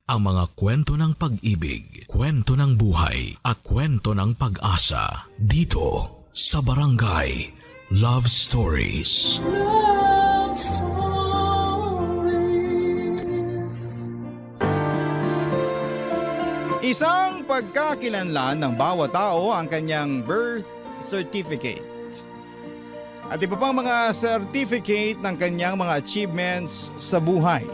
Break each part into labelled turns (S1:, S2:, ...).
S1: ang mga kwento ng pag-ibig, kwento ng buhay, at kwento ng pag-asa dito sa Barangay Love Stories.
S2: Love Stories.
S3: Isang pagkakilanlan ng bawat tao ang kanyang birth certificate. At iba pang mga certificate ng kanyang mga achievements sa buhay.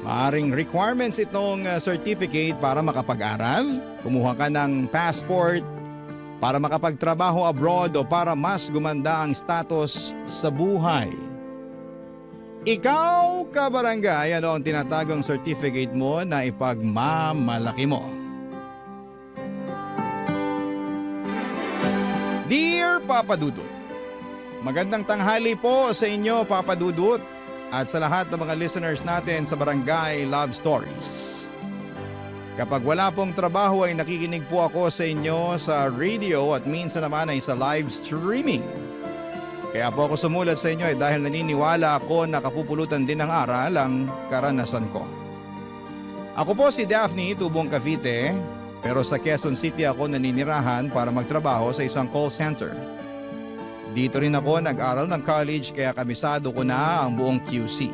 S3: Maaring requirements itong certificate para makapag-aral, kumuha ka ng passport, para makapagtrabaho abroad o para mas gumanda ang status sa buhay. Ikaw, kabarangay, ano ang tinatagong certificate mo na ipagmamalaki mo? Dear Papa Dudut, magandang tanghali po sa inyo, Papa Dudut, at sa lahat ng mga listeners natin sa Barangay Love Stories. Kapag wala pong trabaho ay nakikinig po ako sa inyo sa radio at minsan naman ay sa live streaming. Kaya po ako sumulat sa inyo dahil naniniwala ako na kapupulutan din ng aral ang karanasan ko. Ako po si Daphne, tubong Cavite, pero sa Quezon City ako naninirahan para magtrabaho sa isang call center. Dito rin ako nag-aral ng college kaya kabisado ko na ang buong QC.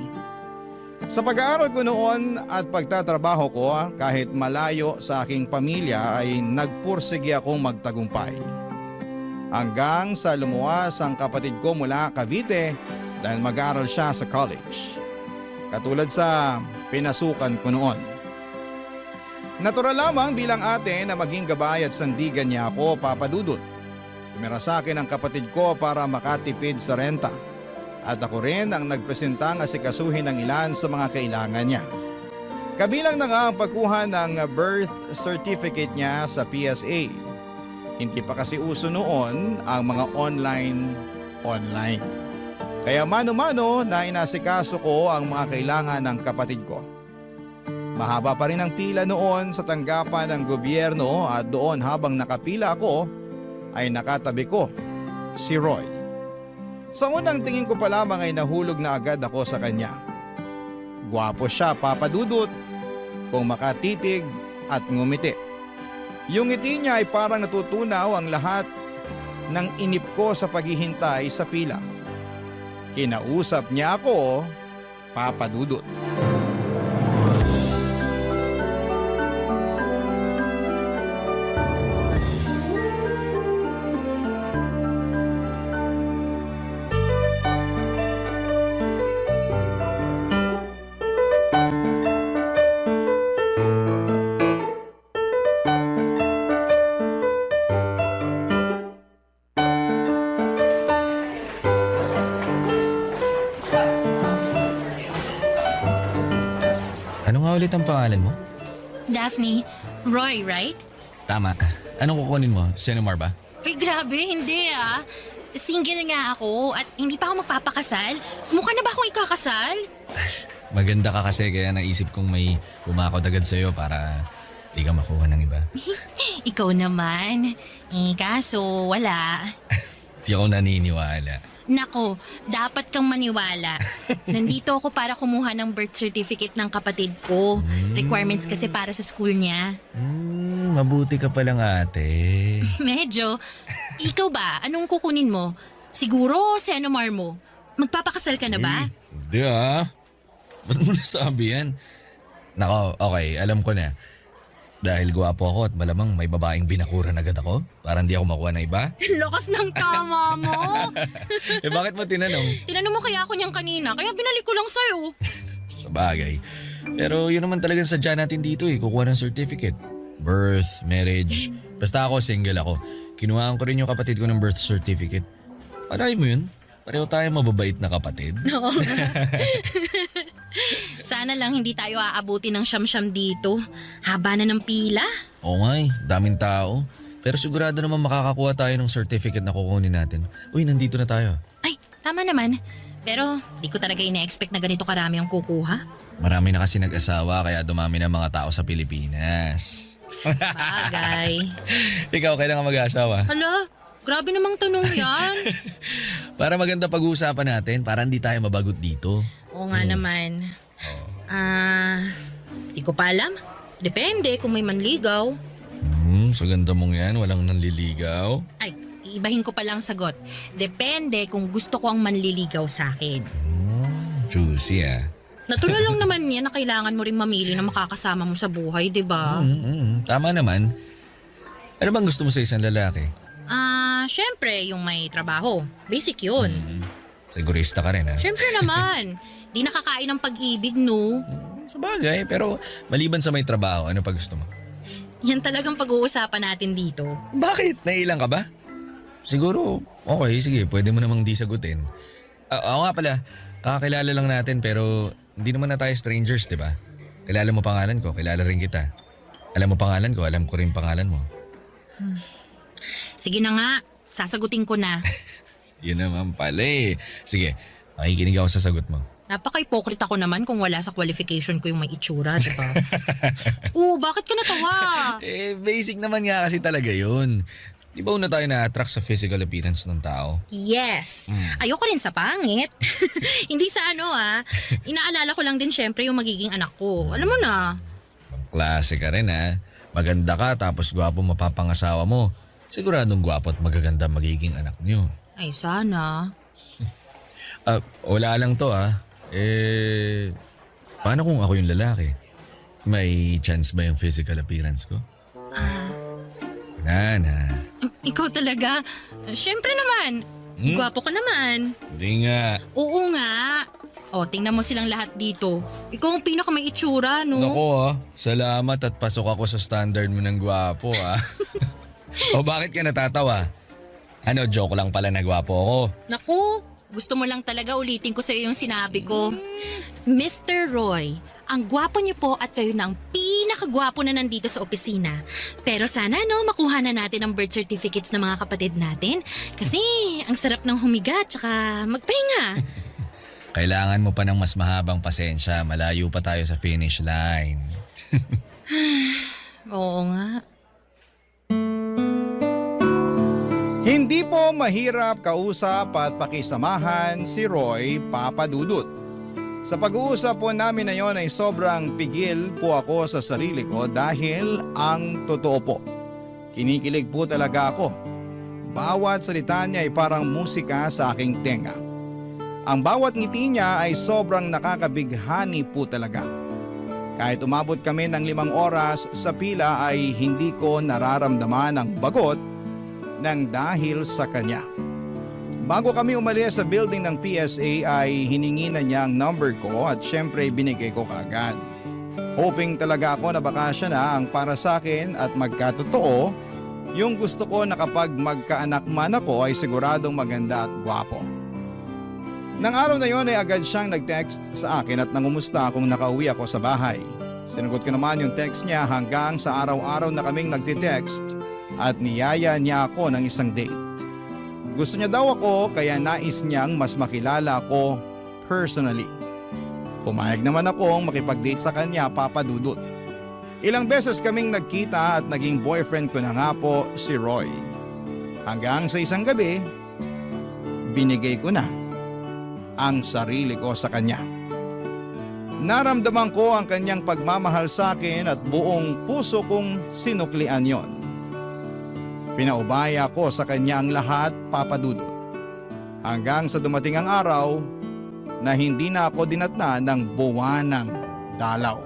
S3: Sa pag-aaral ko noon at pagtatrabaho ko kahit malayo sa aking pamilya ay nagpursige akong magtagumpay. Hanggang sa lumuwas ang kapatid ko mula Cavite dahil mag-aaral siya sa college. Katulad sa pinasukan ko noon. Natural lamang bilang ate na maging gabay at sandigan niya ako, Papa Dudut. Tumira sa akin ang kapatid ko para makatipid sa renta. At ako rin ang nagpresentang asikasuhin ng ilan sa mga kailangan niya. Kabilang na nga ang pagkuha ng birth certificate niya sa PSA. Hindi pa kasi uso noon ang mga online. Kaya mano-mano na inasikaso ko ang mga kailangan ng kapatid ko. Mahaba pa rin ang pila noon sa tanggapan ng gobyerno at doon habang nakapila ako ay nakatabi ko si Roy. Sa unang tingin ko pa lamang ay nahulog na agad ako sa kanya. Gwapo siya, Papa Dudut, kung makatitig at ngumiti. Yung ngiti niya ay parang natutunaw ang lahat ng inip ko sa paghihintay sa pila. Kinausap niya ako, Papa Dudut.
S4: Ano nga ulit ang pangalan mo?
S5: Daphne, Roy, right?
S4: Tama. Anong kukunin mo? Senomar ba?
S5: Uy, grabe, hindi ah. Single nga ako at hindi pa ako magpapakasal. Mukha na ba akong ikakasal?
S4: Maganda ka kasi kaya naisip kong may pumakot agad sa'yo para di ka makuha ng iba.
S5: Ikaw naman. Kaso wala.
S4: Di ako naniniwala.
S5: Nako, dapat kang maniwala. Nandito ako para kumuha ng birth certificate ng kapatid ko. Requirements kasi para sa school niya.
S4: Mabuti ka palang ate.
S5: Medyo. Ikaw ba? Anong kukunin mo? Siguro senomar mo. Magpapakasal ka na ba?
S4: Hindi Ba't mo nasabi yan? Nako, okay. Alam ko na. Dahil gwapo ako at malamang may babaeng binakuran agad ako para hindi ako makuha ng iba.
S5: Lakas ng tama mo.
S4: Bakit mo tinanong?
S5: Tinanong mo kaya ako niyang kanina, kaya binalik ko lang sa'yo.
S4: Sa bagay. Pero yun naman talaga sadya natin dito kukuha ng certificate. Birth, marriage. Basta ako, single ako. Kinuhaan ko rin yung kapatid ko ng birth certificate. Panahin mo yun. Pareho tayo mababait na kapatid.
S5: Oo. Sana lang hindi tayo aabuti ng siyam-siyam dito. Haba na ng pila.
S4: Oo nga daming tao. Pero sigurado naman makakakuha tayo ng certificate na kukunin natin. Uy, nandito na tayo.
S5: Ay, tama naman. Pero di ko talaga ina-expect na ganito karami ang kukuha.
S4: Marami na kasi nag-asawa kaya dumami na mga tao sa Pilipinas.
S5: Bagay.
S4: Ikaw, kailan ka mag-asawa?
S5: Hala, grabe namang tanong yan.
S4: Para maganda pag-uusapan natin, para hindi tayo mabagot dito.
S5: Oo nga naman. Di ko pa alam. Depende kung may manligaw.
S4: Sa ganda mong yan, walang nanliligaw.
S5: Ay, iibahin ko palang sagot. Depende kung gusto ko ang manliligaw sa akin.
S4: Juicy ah.
S5: Natural lang naman yan na kailangan mo rin mamili na makakasama mo sa buhay, di ba?
S4: Tama naman. Ano bang gusto mo sa isang lalaki?
S5: Syempre, yung may trabaho. Basic yun.
S4: Sigurista ka rin ha?
S5: Syempre naman. Di nakakain ng pag-ibig, no?
S4: Sa bagay, pero maliban sa may trabaho, ano pa gusto mo?
S5: Yan talagang pag-uusapan natin dito.
S4: Bakit? Nailang ka ba? Siguro, okay, sige, pwede mo namang di sagutin. Ako nga pala, kakakilala lang natin pero hindi naman na tayo strangers, di ba? Kilala mo pangalan ko, kilala rin kita. Alam mo pangalan ko, alam ko rin pangalan mo.
S5: Sige na nga, sasagutin ko na.
S4: Yun naman pala eh. Sige, makikinig ako sa sagot mo.
S5: Napaka-hypocrite ako naman kung wala sa qualification ko yung may itsura, di ba? Oo, bakit ka natawa?
S4: Basic naman nga kasi talaga yun. Di ba una tayo na-attract sa physical appearance ng tao?
S5: Yes. Ayoko rin sa pangit. Hindi sa inaalala ko lang din syempre yung magiging anak ko. Alam mo na.
S4: Klase ka rin ha. Maganda ka tapos gwapo mapapangasawa mo. Siguradong gwapo at magaganda magiging anak niyo.
S5: Ay, sana.
S4: Wala lang to paano kung ako yung lalaki? May chance ba yung physical appearance ko? Na.
S5: Ikaw talaga. Syempre naman. Gwapo ka naman.
S4: Hindi nga.
S5: Oo nga. O, tingnan mo silang lahat dito. Ikaw ang pinaka may itsura, no?
S4: Naku salamat at pasok ako sa standard mo ng gwapo O bakit ka natatawa? Ano, joke lang pala na gwapo ako.
S5: Naku, gusto mo lang talaga ulitin ko sa iyo yung sinabi ko. Mr. Roy, ang gwapo niyo po at kayo na ang pinakagwapo na nandito sa opisina. Pero sana makuha na natin ang birth certificates ng mga kapatid natin. Kasi ang sarap ng humiga at saka magpahinga.
S4: Kailangan mo pa ng mas mahabang pasensya. Malayo pa tayo sa finish line.
S5: Oo nga.
S3: Hindi po mahirap kausap at pakisamahan si Roy Papadudut. Sa pag-uusap po namin na yon ay sobrang pigil po ako sa sarili ko dahil ang totoo po, kinikilig po talaga ako. Bawat salita niya ay parang musika sa aking tenga. Ang bawat ngiti niya ay sobrang nakakabighani po talaga. Kahit umabot kami ng 5 oras sa pila ay hindi ko nararamdaman ang bagot nang dahil sa kanya. Bago kami umalis sa building ng PSA ay hiningi na niya ang number ko at syempre binigay ko kaagad. Hoping talaga ako na baka siya na ang para sa akin at magkatotoo yung gusto ko na kapag magkaanak man ako ay siguradong maganda at gwapo. Nang araw na yon ay agad siyang nag-text sa akin at nangumusta kung nakauwi ako sa bahay. Sinagot ko naman yung text niya hanggang sa araw-araw na kaming nagtitext at niyaya niya ako ng isang date. Gusto niya daw ako kaya nais niyang mas makilala ako personally. Pumayag naman akong makipag-date sa kanya, Papadudut. Ilang beses kaming nagkita at naging boyfriend ko na nga po si Roy. Hanggang sa isang gabi, binigay ko na ang sarili ko sa kanya. Naramdaman ko ang kanyang pagmamahal sa akin at buong puso kong sinuklian yon. Pinaubaya ko sa kanya ang lahat, Papadudut. Hanggang sa dumating ang araw na hindi na ako dinatna ng buwanang dalaw.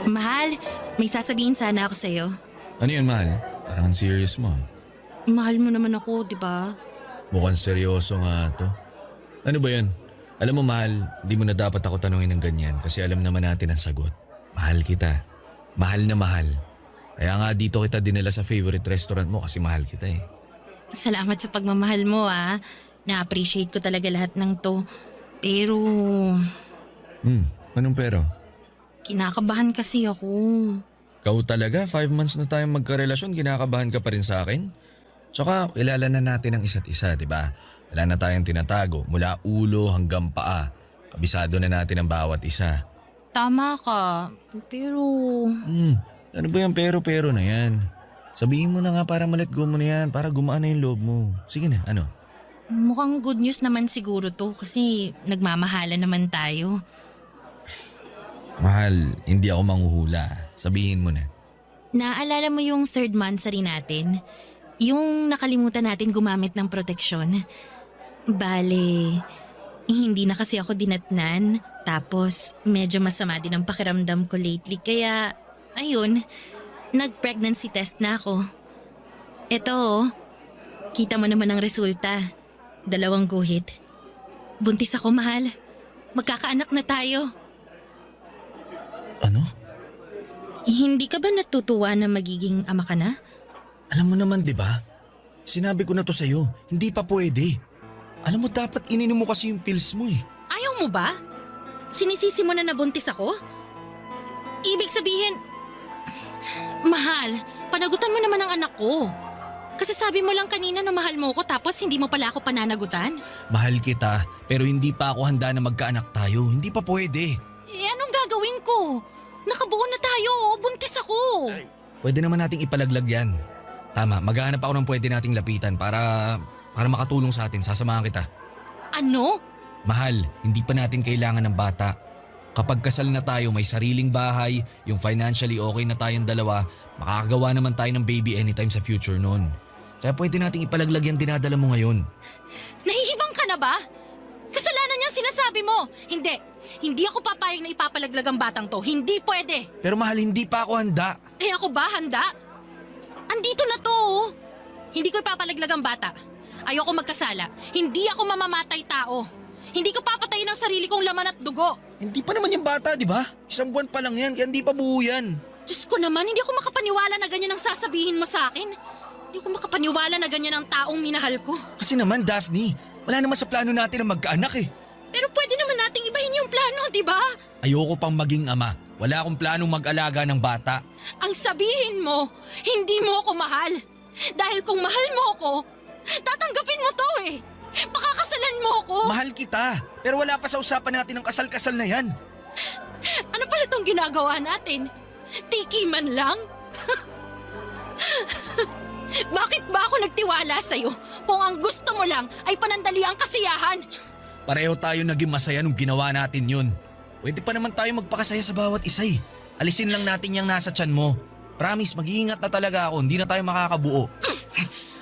S5: Mahal, may sasabihin sana ako sa'yo.
S4: Ano yun, mahal? Parang ang serious mo.
S5: Mahal mo naman ako, di ba?
S4: Mukhang seryoso nga to. Ano ba yan? Alam mo, mahal, di mo na dapat ako tanungin ng ganyan kasi alam naman natin ang sagot. Mahal kita. Mahal na mahal. Kaya nga dito kita dinala sa favorite restaurant mo kasi mahal kita eh.
S5: Salamat sa pagmamahal mo Na-appreciate ko talaga lahat ng to. Pero
S4: Anong pero?
S5: kinakabahan kasi ako.
S4: Ikaw talaga, 5 months na tayong magkarelasyon, kinakabahan ka pa rin sa akin? Tsaka kilala na natin ang isa't isa, di ba? Wala na tayong tinatago mula ulo hanggang paa. Kabisado na natin ang bawat isa.
S5: Tama ka, pero...
S4: Ano ba yung pero na yan? Sabihin mo na nga para malet go mo na yan, para gumaan na yung loob mo. Sige na, ano?
S5: Mukhang good news naman siguro to kasi nagmamahala naman tayo.
S4: Mahal, hindi ako manghuhula. Sabihin mo na.
S5: Naaalala mo yung 3rd monthsary natin? Yung nakalimutan natin gumamit ng proteksyon? Bale, hindi na kasi ako dinatnan. Tapos medyo masama din ang pakiramdam ko lately kaya ayun, nag-pregnancy test na ako. Eto, kita mo naman ang resulta. 2 guhit. Buntis ako, mahal. Magkakaanak na tayo.
S4: Ano?
S5: Hindi ka ba natutuwa na magiging ama ka na?
S4: Alam mo naman 'di ba? Sinabi ko na to sa'yo, hindi pa pwede. Alam mo dapat ininom mo kasi yung pills mo eh.
S5: Ayaw mo ba? Sinisisi mo na nabuntis ako? Ibig sabihin, mahal, panagutan mo naman ang anak ko. Kasi sabi mo lang kanina na mahal mo ko tapos hindi mo pala ako pananagutan.
S4: Mahal kita, pero hindi pa ako handa na magkaanak tayo. Hindi pa pwede.
S5: Eh anong gagawin ko? Nakabuo na tayo, buntis ako.
S4: Pwede naman nating ipalaglag yan. Tama, maghahanap ako ng pwede nating lapitan para makatulong sa atin. Sasamahan kita.
S5: Ano?
S4: Mahal, hindi pa natin kailangan ng bata. Kapag kasal na tayo, may sariling bahay, yung financially okay na tayong dalawa, makakagawa naman tayo ng baby anytime sa future noon. Kaya pwede nating ipalaglag yung dinadala mo ngayon.
S5: Nahihibang ka na ba? Kasalanan niya sinasabi mo. Hindi ako papayag na ipapalaglag ang batang to. Hindi pwede.
S4: Pero mahal, hindi pa ako handa.
S5: Eh ako ba handa? Andito na to. Oh. Hindi ko ipapalaglag ang bata. Ayoko magkasala. Hindi ako mamamatay tao. Hindi ko papatayin ang sarili kong laman at dugo.
S4: Hindi pa naman yung bata, di ba? 1 buwan pa lang yan, kaya hindi pa buo yan.
S5: Diyos ko naman, hindi ako makapaniwala na ganyan ang sasabihin mo sa akin. Hindi ako makapaniwala na ganyan ang taong minahal ko.
S4: Kasi naman, Daphne, wala naman sa plano natin na magkaanak eh.
S5: Pero pwede naman nating ibahin yung plano, di ba?
S4: Ayoko pang maging ama. Wala akong planong mag-alaga ng bata.
S5: Ang sabihin mo, hindi mo ako mahal. Dahil kung mahal mo ako, tatanggapin mo to eh. Pakakasalan mo ako.
S4: Mahal kita, pero wala pa sa usapan natin ang kasal-kasal na yan.
S5: Ano pala itong ginagawa natin? Tiki man lang? Bakit ba ako nagtiwala sa'yo kung ang gusto mo lang ay panandali ang kasiyahan?
S4: Pareho tayo naging masaya nung ginawa natin yun. Pwede pa naman tayo magpakasaya sa bawat isa eh. Alisin lang natin yung nasa tiyan mo. Promise, mag-iingat na talaga ako. Hindi na tayo makakabuo.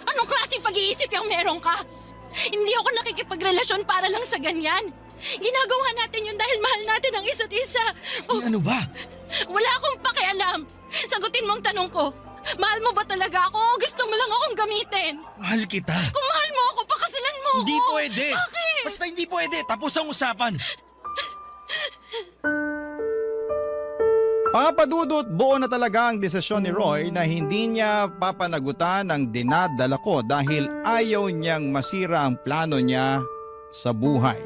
S5: Anong klaseng pag-iisip yung meron ka? Hindi ako nakikipagrelasyon para lang sa ganyan. Ginagawa natin yun dahil mahal natin ang isa't isa.
S4: Eh, ano ba?
S5: Wala akong pakialam. Sagutin mo ang tanong ko. Mahal mo ba talaga ako o gusto mo lang akong gamitin?
S4: Mahal kita.
S5: Kung mahal mo ako, pakasalan mo
S4: Hindi
S5: ako.
S4: pwede.
S5: Bakit?
S4: Basta hindi pwede. Tapos ang usapan.
S3: Papadudot, buo na talaga ang desisyon ni Roy na hindi niya papanagutan ang dinadala ko dahil ayaw niyang masira ang plano niya sa buhay.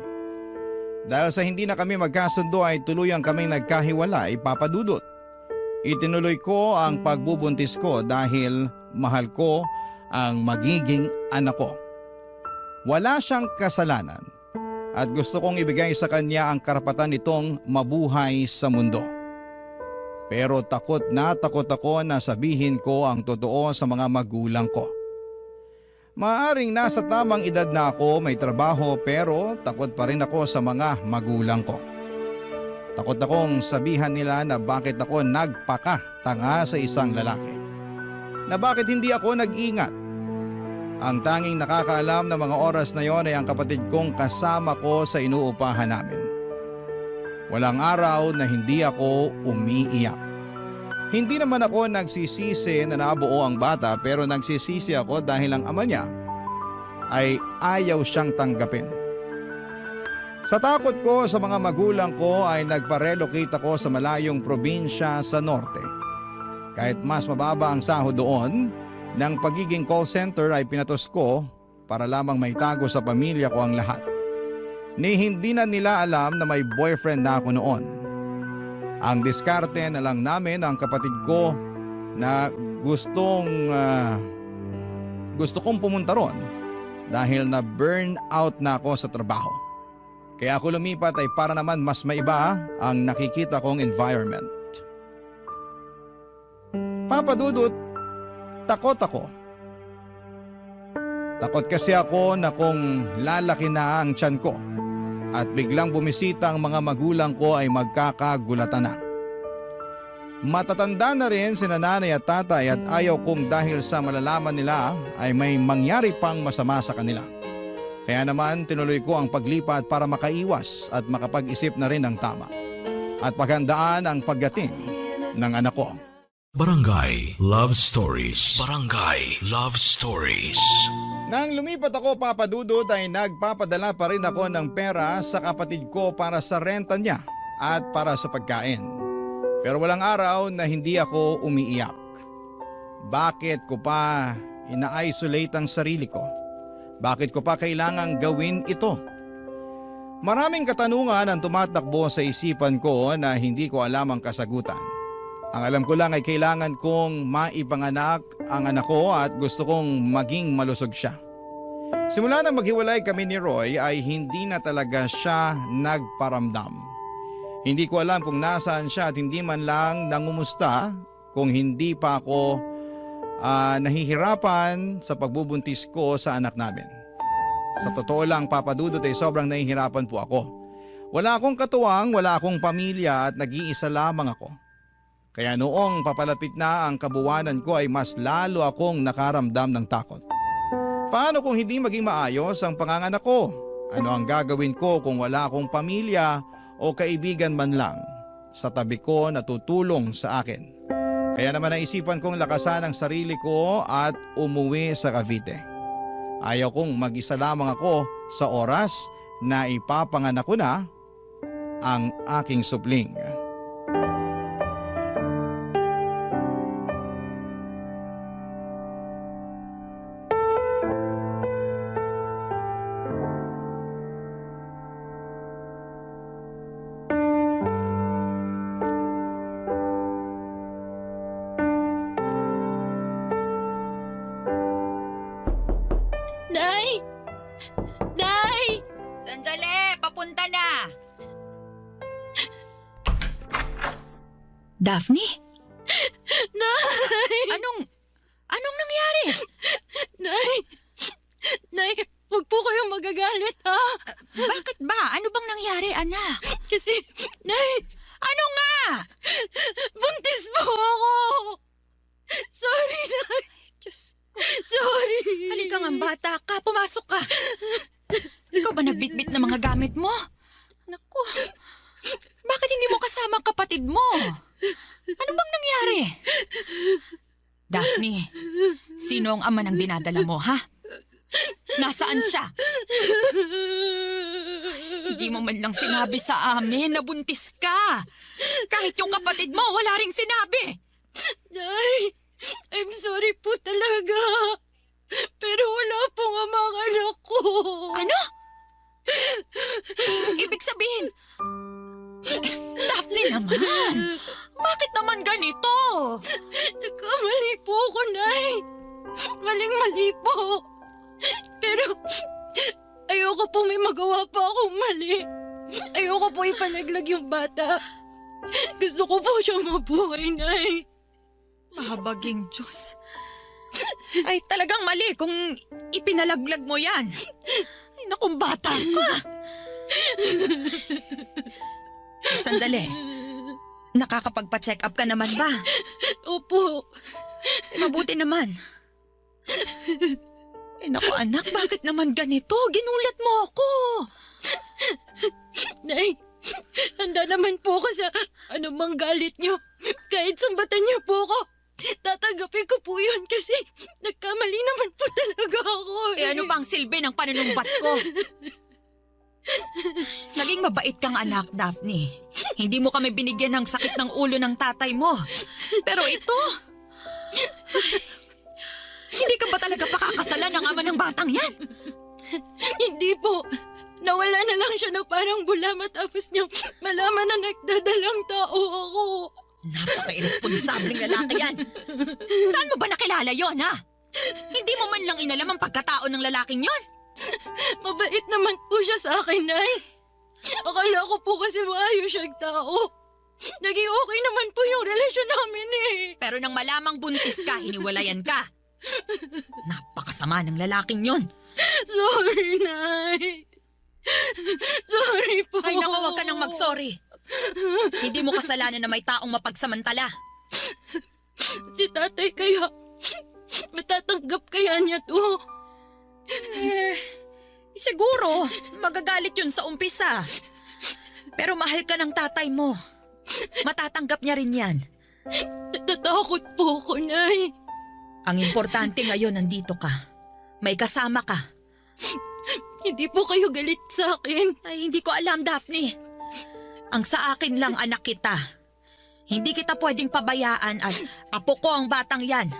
S3: Dahil sa hindi na kami magkasundo ay tuluyang kaming nagkahiwalay, Papadudot. Itinuloy ko ang pagbubuntis ko dahil mahal ko ang magiging anak ko. Wala siyang kasalanan at gusto kong ibigay sa kanya ang karapatan nitong mabuhay sa mundo. Pero takot ako na sabihin ko ang totoo sa mga magulang ko. Maaring nasa tamang edad na ako, may trabaho pero takot pa rin ako sa mga magulang ko. Takot akong sabihan nila na bakit ako nagpakatanga sa isang lalaki. Na bakit hindi ako nag-ingat. Ang tanging nakakaalam na mga oras na yon ay ang kapatid kong kasama ko sa inuupahan namin. Walang araw na hindi ako umiiyak. Hindi naman ako nagsisisi na nabuo ang bata pero nagsisisi ako dahil ang ama niya ay ayaw siyang tanggapin. Sa takot ko sa mga magulang ko ay nagpa-relocate ako sa malayong probinsya sa norte. Kahit mas mababa ang sahod doon, ng pagiging call center ay pinatos ko para lamang maitago sa pamilya ko ang lahat. Ni hindi na nila alam na may boyfriend na ako noon. Ang diskarte na lang namin ang kapatid ko na gusto kong pumunta ron dahil na burn out na ako sa trabaho. Kaya ako lumipat ay para naman mas maiba ang nakikita kong environment. Papa Dudut, takot ako. Takot kasi ako na kung lalaki na ang tiyan ko at biglang bumisita ang mga magulang ko ay magkakagulatan na. Matatanda na rin sina nanay at tatay at ayaw kong dahil sa malalaman nila ay may mangyari pang masama sa kanila. Kaya naman tinuloy ko ang paglipat para makaiwas at makapag-isip na rin ng tama at paghandaan ang pagdating ng anak ko.
S1: Barangay Love Stories. Barangay Love Stories.
S3: Nang lumipat ako, Papa Dudut, ay nagpapadala pa rin ako ng pera sa kapatid ko para sa renta niya at para sa pagkain. Pero walang araw na hindi ako umiiyak. Bakit ko pa ina-isolate ang sarili ko? Bakit ko pa kailangang gawin ito? Maraming katanungan ang tumatakbo sa isipan ko na hindi ko alam ang kasagutan. Ang alam ko lang ay kailangan kong maipanganak ang anak ko at gusto kong maging malusog siya. Simula nang maghiwalay kami ni Roy ay hindi na talaga siya nagparamdam. Hindi ko alam kung nasaan siya at hindi man lang nangumusta kung hindi pa ako nahihirapan sa pagbubuntis ko sa anak namin. Sa totoo lang, Papa Dudut, ay sobrang nahihirapan po ako. Wala akong katuwang, wala akong pamilya at nag-iisa lamang ako. Kaya noong papalapit na ang kabuwanan ko ay mas lalo akong nakaramdam ng takot. Paano kung hindi maging maayos ang panganganak ko? Ano ang gagawin ko kung wala akong pamilya o kaibigan man lang sa tabi ko na tutulong sa akin? Kaya naman naisipan kong lakasan ang sarili ko at umuwi sa Cavite. Ayaw kong mag-isa lamang ako sa oras na ipapanganak ko na ang aking supling.
S5: Nay! Nay!
S6: Sandali! Papunta na! Daphne?
S5: Nay!
S6: Anong nangyari?
S5: Nay! Nay, huwag po kayong magagalit, ha?
S6: Bakit ba? Ano bang nangyari, anak?
S5: Kasi, Nay,
S6: Ano nga?
S5: buntis po ako! Sorry, Nay.
S6: Diyos ko.
S5: Sorry.
S6: Halika nga, bata ka. Pumasok ka. Ikaw ba nagbitbit ng mga gamit mo? Naku. Bakit hindi mo kasama ang kapatid mo? Ano bang nangyari? Daphne, sino ang ama ng dinadala mo, ha? Nasaan siya? Hindi mo man lang sinabi sa amin na buntis ka. Kahit yung kapatid mo, wala ring sinabi.
S5: Nay, I'm sorry po talaga. Pero wala pong ama ang anak ko.
S6: Ano? Ibig sabihin, Daphne naman. Bakit naman ganito?
S5: Nagkamali po ako, Nay. Maling-mali po. Pero ayoko po may magawa pa akong mali. Ayoko po ipalaglag yung bata. Gusto ko po siyang mabuhay, Nay.
S6: Mahabaging Diyos. Ay, talagang mali kung ipinalaglag mo yan. Ay, nakong bata ka. Sandali. Nakakapagpa-check up ka naman ba?
S5: Opo.
S6: Mabuti naman. Ay, naku anak, bakit naman ganito? Ginulat mo ako.
S5: Nay, handa naman po ako sa anumang galit niyo. Kahit sumbatan niyo po ako, tatanggapin ko po yun kasi nagkamali naman po talaga ako.
S6: Eh ano bang silbi ng panunumbat ko? Naging mabait kang anak, Daphne. Hindi mo kami binigyan ng sakit ng ulo ng tatay mo. Pero ito... Hindi ka ba talaga pakakasalan ng ama ng batang yan?
S5: Hindi po. Nawala na lang siya na parang bula matapos niyang malaman na nagdadalang tao ako.
S6: Napaka-irresponsableng lalaki yan. Saan mo ba nakilala yon, ha? Hindi mo man lang inalam ang pagkatao ng lalaking yon.
S5: Mabait naman po siya sa akin, Nay. Akala ko po kasi maayos siyang tao. Naging okay naman po yung relasyon namin eh.
S6: Pero nang malamang buntis ka, hiniwalayan ka. Napakasama ng lalaking yon.
S5: Sorry, Nay. Sorry po.
S6: Ay naku, huwag ka nang mag-sorry. Hindi mo kasalanan na may taong mapagsamantala.
S5: Si tatay kaya, matatanggap kaya niya to?
S6: Siguro, magagalit yun sa umpisa. Pero mahal ka ng tatay mo. Matatanggap niya rin yan.
S5: Natatakot po ako, Nay.
S6: Ang importante ngayon, nandito ka. May kasama ka.
S5: Hindi po kayo galit sa akin.
S6: Ay, hindi ko alam, Daphne. Ang sa akin lang, anak kita. Hindi kita pwedeng pabayaan at apo ko ang batang yan.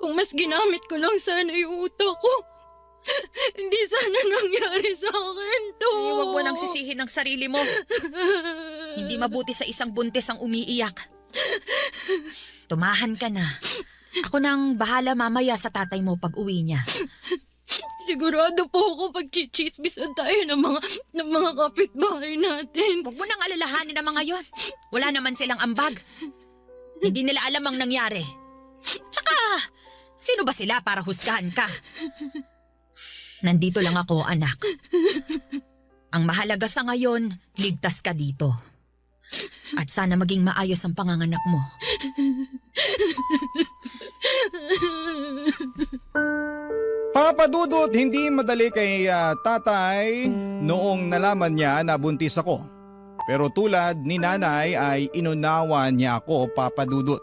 S5: Kung mas ginamit ko lang sana yung utak ko, hindi sana nangyari sa akin to.
S6: Ay, huwag mo nang sisihin ang sarili mo. Hindi mabuti sa isang buntis ang umiiyak. Tumahan ka na. Ako nang bahala mamaya sa tatay mo pag uwi niya.
S5: Sigurado po ako pagchichismisan tayo ng mga kapitbahay natin.
S6: Huwag mo nang alalahanin ang mga yon. Wala naman silang ambag. Hindi nila alam ang nangyari. Tsaka, sino ba sila para husgahan ka? Nandito lang ako, anak. Ang mahalaga sa ngayon, ligtas ka dito. At sana maging maayos ang panganganak mo.
S3: Papa Dudut, hindi madali kay tatay noong nalaman niya na buntis ako. Pero tulad ni nanay ay inunawa niya ako, Papa Dudut.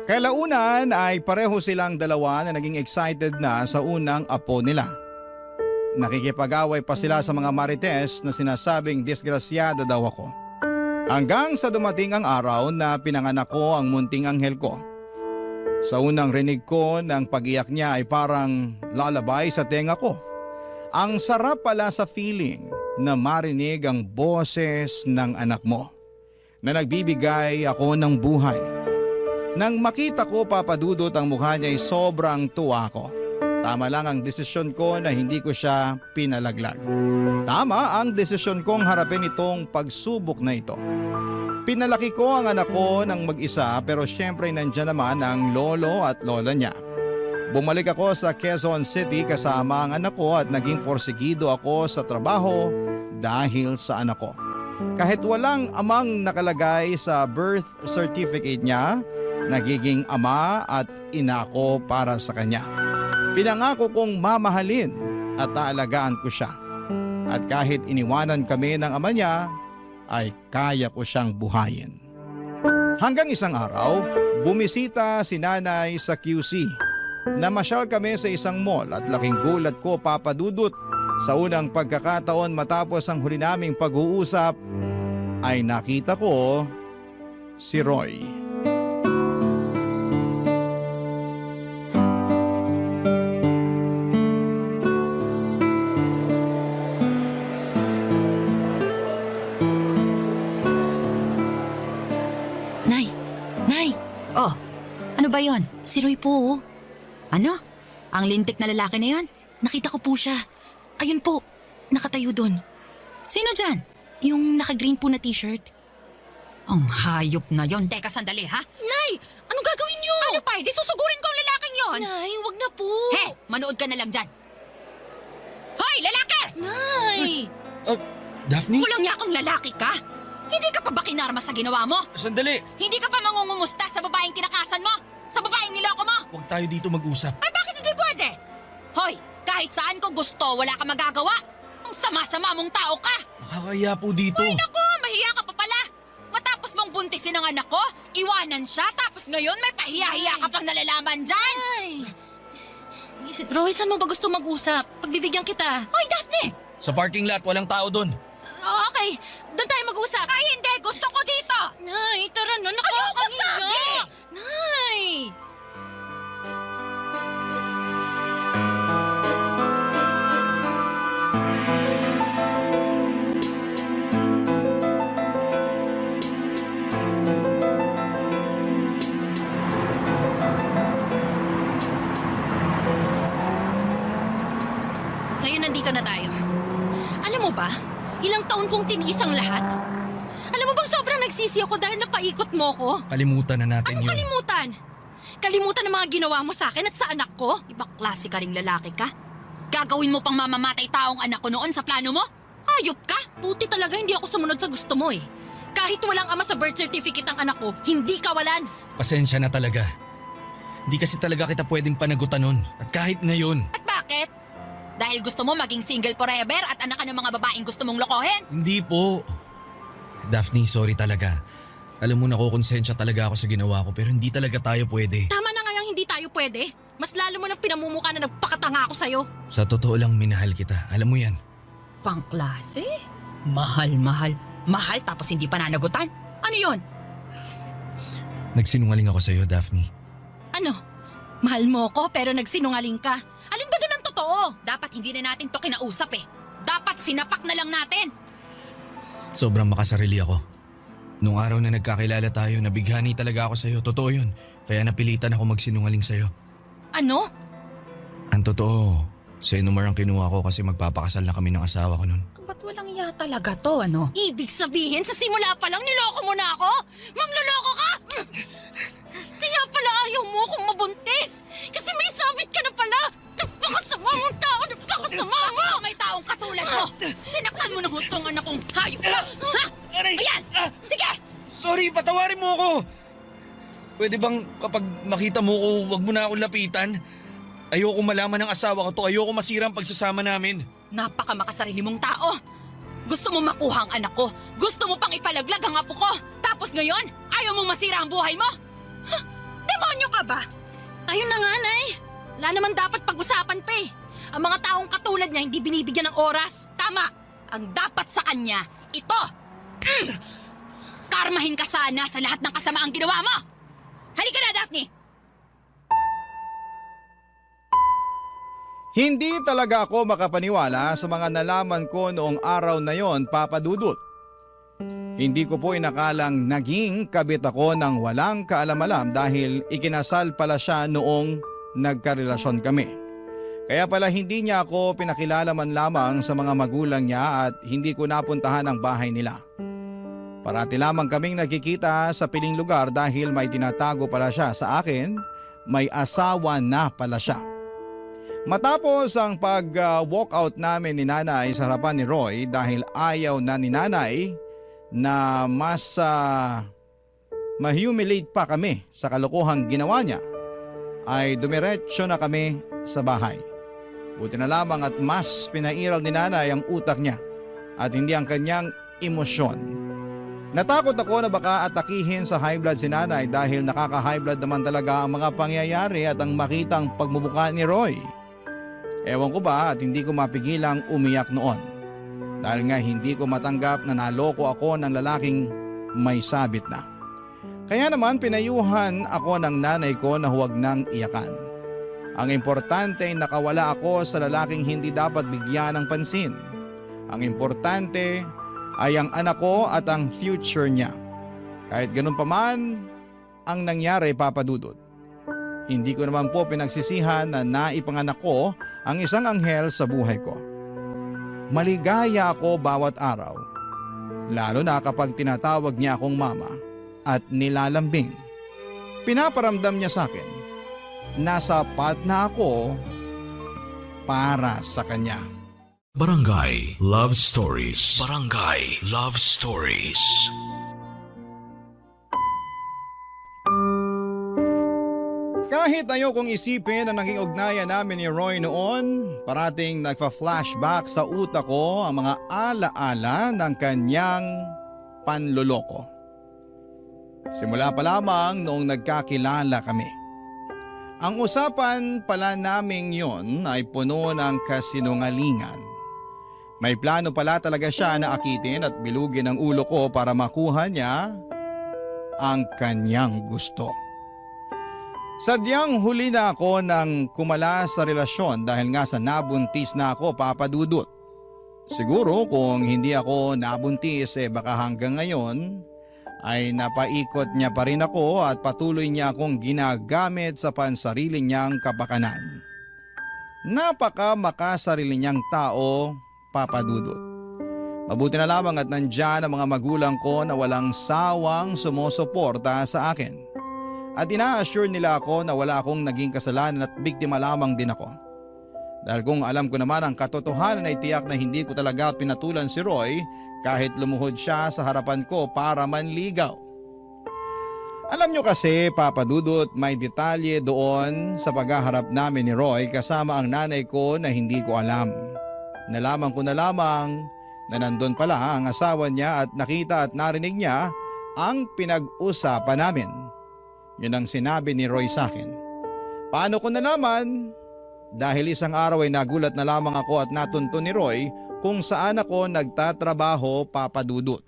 S3: Kalaunan ay pareho silang dalawa na naging excited na sa unang apo nila. Nakikipag-away pa sila sa mga marites na sinasabing disgrasyada daw ako. Hanggang sa dumating ang araw na pinanganak ko ang munting anghel ko. Sa unang rinig ko ng pag-iyak niya ay parang lalabay sa tenga ko. Ang sarap pala sa feeling na marinig ang boses ng anak mo na nagbibigay ako ng buhay. Nang makita ko, Papa Dudut, ang mukha niya ay sobrang tuwa ko. Tama lang ang desisyon ko na hindi ko siya pinalaglag. Tama ang desisyon kong harapin itong pagsubok na ito. Pinalaki ko ang anak ko ng mag-isa pero syempre nandyan naman ang lolo at lola niya. Bumalik ako sa Quezon City kasama ang anak ko at naging porsigido ako sa trabaho dahil sa anak ko. Kahit walang amang nakalagay sa birth certificate niya, nagiging ama at ina ko para sa kanya. Pinangako kong mamahalin at aalagaan ko siya. At kahit iniwanan kami ng ama niya, ay kaya ko siyang buhayin. Hanggang isang araw, bumisita si nanay sa QC. Namasyal kami sa isang mall at laking gulat ko, Papa Dudut. Sa unang pagkakataon matapos ang huli naming pag-uusap, ay nakita ko si Roy.
S6: Oh, ano ba yon?
S5: Si Roy po.
S6: Ano? Ang lintik na lalaki na yon?
S5: Nakita ko po siya. Ayun po, nakatayo doon.
S6: Sino dyan?
S5: Yung naka-green po na t-shirt.
S6: Ang hayop na yon. Teka, sandali ha?
S5: Nay! Anong gagawin niyo?
S6: Ano pa? Di susugurin ko ang lalaking yon?
S5: Nay, wag na po.
S6: He! Manood ka na lang dyan. Hoy, lalaki!
S5: Nay!
S4: Daphne?
S6: Kulang niya akong lalaki ka? Hindi ka pa ba kinarma sa ginawa mo?
S4: Sandali!
S6: Hindi ka pa mangungumusta sa babaeng kinakasan mo? Sa babaeng niloko mo?
S4: Huwag tayo dito mag-usap.
S6: Ay, bakit hindi pwede? Hoy, kahit saan ko gusto, wala ka magagawa. Ang sama-sama mong tao ka.
S4: Nakakaya po dito.
S6: Ay, naku, mahiya ka pa pala. Matapos mong buntisin ang anak ko, iwanan siya, tapos ngayon may pahiya-hiya ka pang nalalaman dyan.
S5: Ay! Roy, saan mo ba gusto mag-usap? Pagbibigyan kita.
S6: Hoy, Daphne!
S4: Sa parking lot, walang tao doon.
S5: Okay, doon tayo mag-usap.
S6: Ay, hindi! Gusto ko dito!
S5: Nay, tara na,
S6: Ayoko
S5: nakakahiya.
S6: sabi!
S5: Nay! Ngayon nandito na tayo. Ilang taon kong tiniis ang lahat. Alam mo bang sobrang nagsisi ako dahil napaikot mo ko?
S4: Kalimutan na natin
S5: Anong
S4: yun.
S5: kalimutan? Kalimutan ang mga ginawa mo sa akin at sa anak ko?
S6: Ibang klase ka ring lalaki ka? Gagawin mo pang mamamatay taong anak ko noon sa plano mo? Hayop ka!
S5: Buti talaga hindi ako sumunod sa gusto mo eh. Kahit walang ama sa birth certificate ang anak ko, hindi kawalan.
S4: Pasensya na talaga. Hindi kasi talaga kita pwedeng panagutan nun. At kahit ngayon,
S6: At bakit? Dahil gusto mo maging single forever at anak ka ng mga babaeng gusto mong lokohin?
S4: hindi po. Daphne, sorry talaga. Alam mo, nakukonsensya talaga ako sa ginawa ko pero hindi talaga tayo pwede.
S5: Tama na ngayong hindi tayo pwede. Mas lalo mo nang pinamumukha na nagpakatanga ako sa'yo.
S4: Sa totoo lang, minahal kita. Alam mo yan.
S6: Pangklase? Mahal. Mahal tapos hindi pananagutan? Ano yon?
S4: Nagsinungaling ako sa'yo, Daphne.
S5: Ano? Mahal mo ko pero nagsinungaling ka. Alin ba doon ang totoo?
S6: Dapat hindi na natin to kinausap eh. Dapat sinapak na lang natin.
S4: Sobrang makasarili ako. Nung araw na nagkakilala tayo, nabighani talaga ako sa'yo. Totoo yun. Kaya napilitan ako magsinungaling sa'yo.
S5: Ano?
S4: Ang totoo, sa Inumar ang kinuha ko kasi magpapakasal na kami ng asawa ko nun.
S6: Ba't walang iya talaga to, ano?
S5: Ibig sabihin sa simula pa lang niloko mo na ako? Mangloloko ka? Kaya pala ayaw mo akong mabuntis. Kasi may sabit ka na pala. Napakasama mong tao. Napakasama mo.
S6: May taong katulad mo. Sinaktan mo ng hustong anak kong hayop ka. Ha? Ayan! Sige!
S4: Sorry, patawarin mo ako! Pwede bang kapag makita mo ko, wag mo na akong lapitan? Ayoko malaman ng asawa ko to, ayoko masira ang pagsasama namin.
S6: Napaka makasarili mong tao. Gusto mo makuha ang anak ko. Gusto mo pang ipalaglag ang apo ko. Tapos ngayon, ayaw mong masira ang buhay mo? Huh? Demonyo ka ba?
S5: Ayun na nga, Nay. Wala naman dapat pag-usapan pa eh. Ang mga taong katulad niya hindi binibigyan ng oras.
S6: Tama! Ang dapat sa kanya, ito! Karmahin ka sana sa lahat ng kasamaang ginawa mo! Halika na, Daphne!
S3: Hindi talaga ako makapaniwala sa mga nalaman ko noong araw na yon, Papa Dudut. Hindi ko po inakalang naging kabit ako ng walang kaalam-alam dahil ikinasal pala siya noong nagkarelasyon kami. Kaya pala hindi niya ako pinakilala man lamang sa mga magulang niya at hindi ko napuntahan ang bahay nila. Parati lamang kaming nagkikita sa piling lugar dahil may tinatago pala siya sa akin, may asawa na pala siya. Matapos ang pag-walkout namin ni Nanay sa harapan ni Roy dahil ayaw na ni Nanay na mas ma-humiliate pa kami sa kalokohang ginawa niya, ay dumiretso na kami sa bahay. Buti na lamang at mas pinairal ni Nanay ang utak niya at hindi ang kanyang emosyon. Natakot ako na baka atakihin sa high blood si Nanay dahil nakaka-high blood naman talaga ang mga pangyayari at ang makitang pagmubuka ni Roy. Ewan ko ba at hindi ko mapigilang umiyak noon. Dahil nga hindi ko matanggap na naloko ako ng lalaking may sabit na. Kaya naman pinayuhan ako ng nanay ko na huwag nang iyakan. Ang importante ay nakawala ako sa lalaking hindi dapat bigyan ng pansin. Ang importante ay ang anak ko at ang future niya. Kahit ganun pa man ang nangyari, Papa Dudut. Hindi ko naman po pinagsisihan na naipanganak ko ang isang anghel sa buhay ko. Maligaya ako bawat araw, lalo na kapag tinatawag niya akong mama at nilalambing. Pinaparamdam niya sa akin na sapat na ako para sa kanya.
S1: Barangay Love Stories. Barangay Love Stories.
S3: Kahit ayokong isipin ang naging ugnayan namin ni Roy noon, parating nagpa-flashback sa utak ko ang mga alaala ng kanyang panloloko. Simula pa lamang noong nagkakilala kami. Ang usapan pala naming yon ay puno ng kasinungalingan. May plano pala talaga siya na akitin at bilugin ang ulo ko para makuha niya ang kanyang gusto. Sadyang huli na ako ng kumala sa relasyon dahil nga sa nabuntis na ako, Papa Dudut. Siguro kung hindi ako nabuntis baka hanggang ngayon ay napaikot niya pa rin ako at patuloy niya akong ginagamit sa pansarili niyang kapakanan. Napaka makasarili niyang tao, Papa Dudut. Mabuti na lamang at nandyan ang mga magulang ko na walang sawang sumusuporta sa akin. At ina-assure nila ako na wala akong naging kasalanan at biktima lamang din ako. Dahil kung alam ko naman ang katotohanan ay tiyak na hindi ko talaga pinatulan si Roy kahit lumuhod siya sa harapan ko para manligaw. Alam nyo kasi, Papa Dudut, may detalye doon sa paghaharap namin ni Roy kasama ang nanay ko na hindi ko alam. Nalaman ko na lamang na nandun pala ang asawa niya at nakita at narinig niya ang pinag-usapan namin. Yun ang sinabi ni Roy sa akin. Paano ko nalaman? Dahil isang araw ay nagulat na lamang ako at natunto ni Roy kung saan ako nagtatrabaho, Papa Dudut.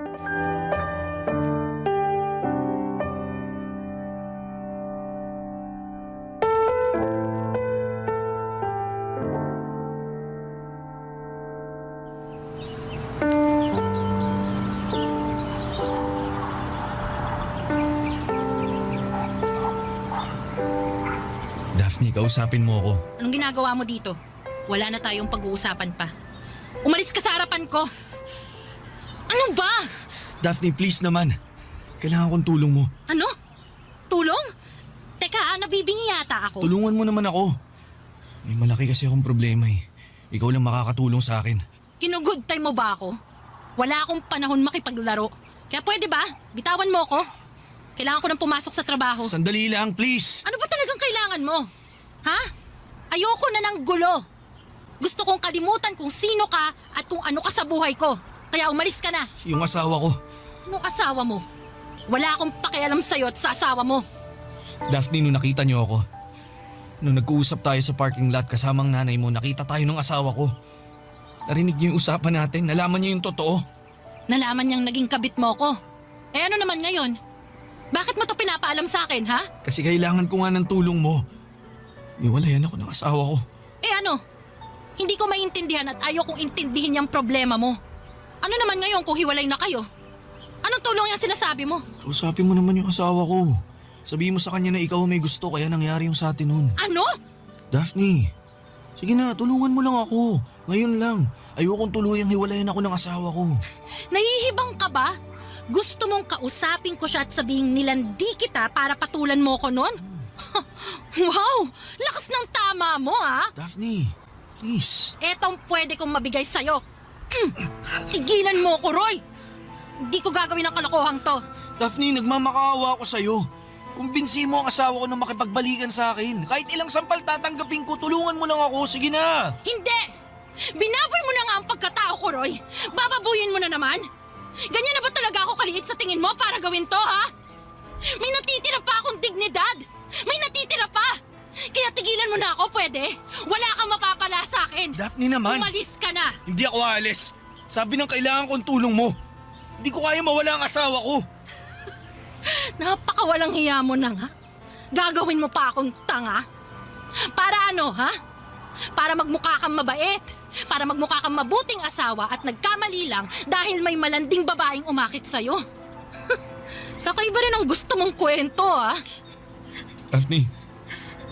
S4: Daphne, kausapin mo ako.
S5: Anong ginagawa mo dito? Wala na tayong pag-uusapan pa. Umalis ka sa harapan ko! Ano ba?
S4: Daphne, please naman. Kailangan kong tulong mo.
S5: Ano? Tulong? Teka, nabibingi yata ako.
S4: Tulungan mo naman ako. May malaki kasi akong problema eh. Ikaw lang makakatulong sa akin.
S5: Kinugood time mo ba ako? Wala akong panahon makipaglaro. Kaya pwede ba? Bitawan mo ako. Kailangan ko nang pumasok sa trabaho.
S4: Sandali lang, please.
S5: Ano ba talagang kailangan mo? Ha? Ayoko na ng gulo. Gusto kong kalimutan kung sino ka at kung ano ka sa buhay ko. Kaya umalis ka na.
S4: Yung asawa ko.
S5: Anong asawa mo? Wala akong pakialam sa'yo at sa asawa mo.
S4: Daphne, nung nakita niyo ako. Nung nag-uusap tayo sa parking lot kasamang nanay mo, nakita tayo ng asawa ko. Narinig niyo yung usapan natin, nalaman niyo yung totoo.
S5: Nalaman niyang naging kabit mo ko. Eh ano naman ngayon? Bakit mo to pinapaalam sa akin, ha?
S4: Kasi kailangan ko nga ng tulong mo. Niwalayan ako ng asawa ko.
S5: Eh ano? Hindi ko maintindihan at ayaw kong intindihin yung problema mo. Ano naman ngayon kung hiwalay na kayo? Anong tulong yung sinasabi mo?
S4: Kausapin mo naman yung asawa ko. Sabihin mo sa kanya na ikaw may gusto kaya nangyari yung sa atin nun.
S5: Ano?
S4: Daphne, sige na, tulungan mo lang ako. Ngayon lang. Ayokong tuluyang hiwalayan ako ng asawa ko.
S5: Nahihibang ka ba? Gusto mong kausapin ko siya at sabihin nilandi kita para patulan mo ko nun? Wow! Lakas ng tama mo, ha?
S4: Daphne, please.
S5: Etong pwede kong mabigay sa'yo. Tigilan mo ko, Roy! Hindi ko gagawin ang kalokohang to.
S4: Daphne, nagmamakaawa ako sa'yo. Kumbinsi mo ang asawa ko na makipagbalikan sa akin. Kahit ilang sampal tatanggapin ko, tulungan mo lang ako. Sige na.
S5: Hindi! Binaboy mo na nga ang pagkatao ko, Roy. Bababuyin mo na naman. Ganyan na ba talaga ako kaliit sa tingin mo para gawin to, ha? May natitira pa akong dignidad. May natitira pa. Kaya tigilan mo na ako, pwede? Wala kang mapapala sa akin.
S4: Daphne naman.
S5: Umalis ka na.
S4: Hindi ako aalis. Sabi ng kailangan kong tulong mo. Hindi ko kaya mawala ang asawa ko.
S5: Napakawalang hiya mo na nga. Gagawin mo pa akong tanga. Para ano, ha? Para magmukha kang mabait. Para magmukha kang mabuting asawa at nagkamali lang dahil may malanding babaeng umakit sa'yo. Kakaiba rin ang gusto mong kwento, ha?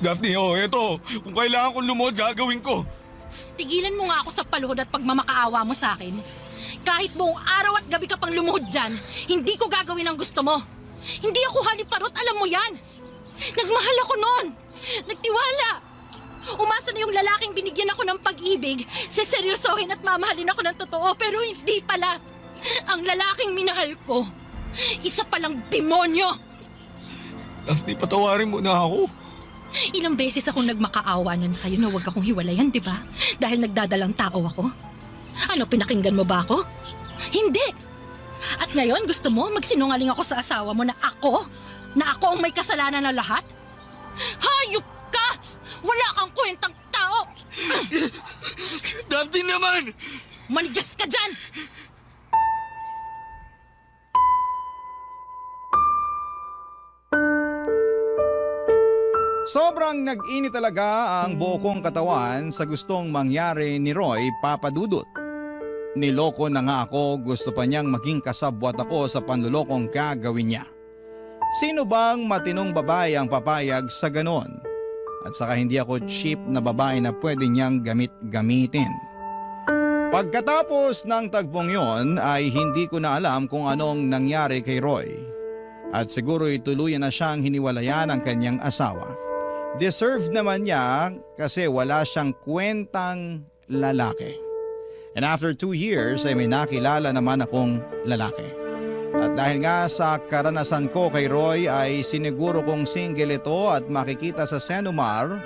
S4: Daphne, oh, eto. Kung kailangan kong lumuhod, gagawin ko.
S5: Tigilan mo nga ako sa paluhod at pagmamakaawa mo sa akin. Kahit buong araw at gabi ka pang lumuhod dyan, hindi ko gagawin ang gusto mo. Hindi ako haliparot, alam mo yan. Nagmahal ako noon. Nagtiwala. Umasa na yung lalaking binigyan ako ng pag-ibig, seseryosohin at mamahalin ako ng totoo, pero hindi pala. Ang lalaking minahal ko, isa palang demonyo.
S4: Daphne, patawarin mo na ako.
S5: Ilang beses akong nagmakaawa nun sa'yo na huwag akong hiwalayan, di ba? Dahil nagdadalang tao ako. Ano, pinakinggan mo ba ako? Hindi. At ngayon, gusto mo magsinungaling ako sa asawa mo na ako ang may kasalanan na lahat? Hayop ka! Wala kang kwentang tao!
S4: Daphne naman!
S5: Manigas ka dyan!
S3: Sobrang nag-init talaga ang buo kong katawan sa gustong mangyari ni Roy, Papa Dudut. Niloko na nga ako, gusto pa niyang maging kasabwat ako sa panlulokong gagawin niya. Sino bang matinong babae ang papayag sa ganon? At saka hindi ako cheap na babae na pwede niyang gamitin. Pagkatapos ng tagpong yon ay hindi ko na alam kung anong nangyari kay Roy. At siguro tuluyan na siyang hiniwalayan ng kanyang asawa. Deserved naman niya kasi wala siyang kwentang lalaki. And after 2 years ay may nakilala naman akong lalaki. At dahil nga sa karanasan ko kay Roy ay siniguro kong single ito at makikita sa Senomar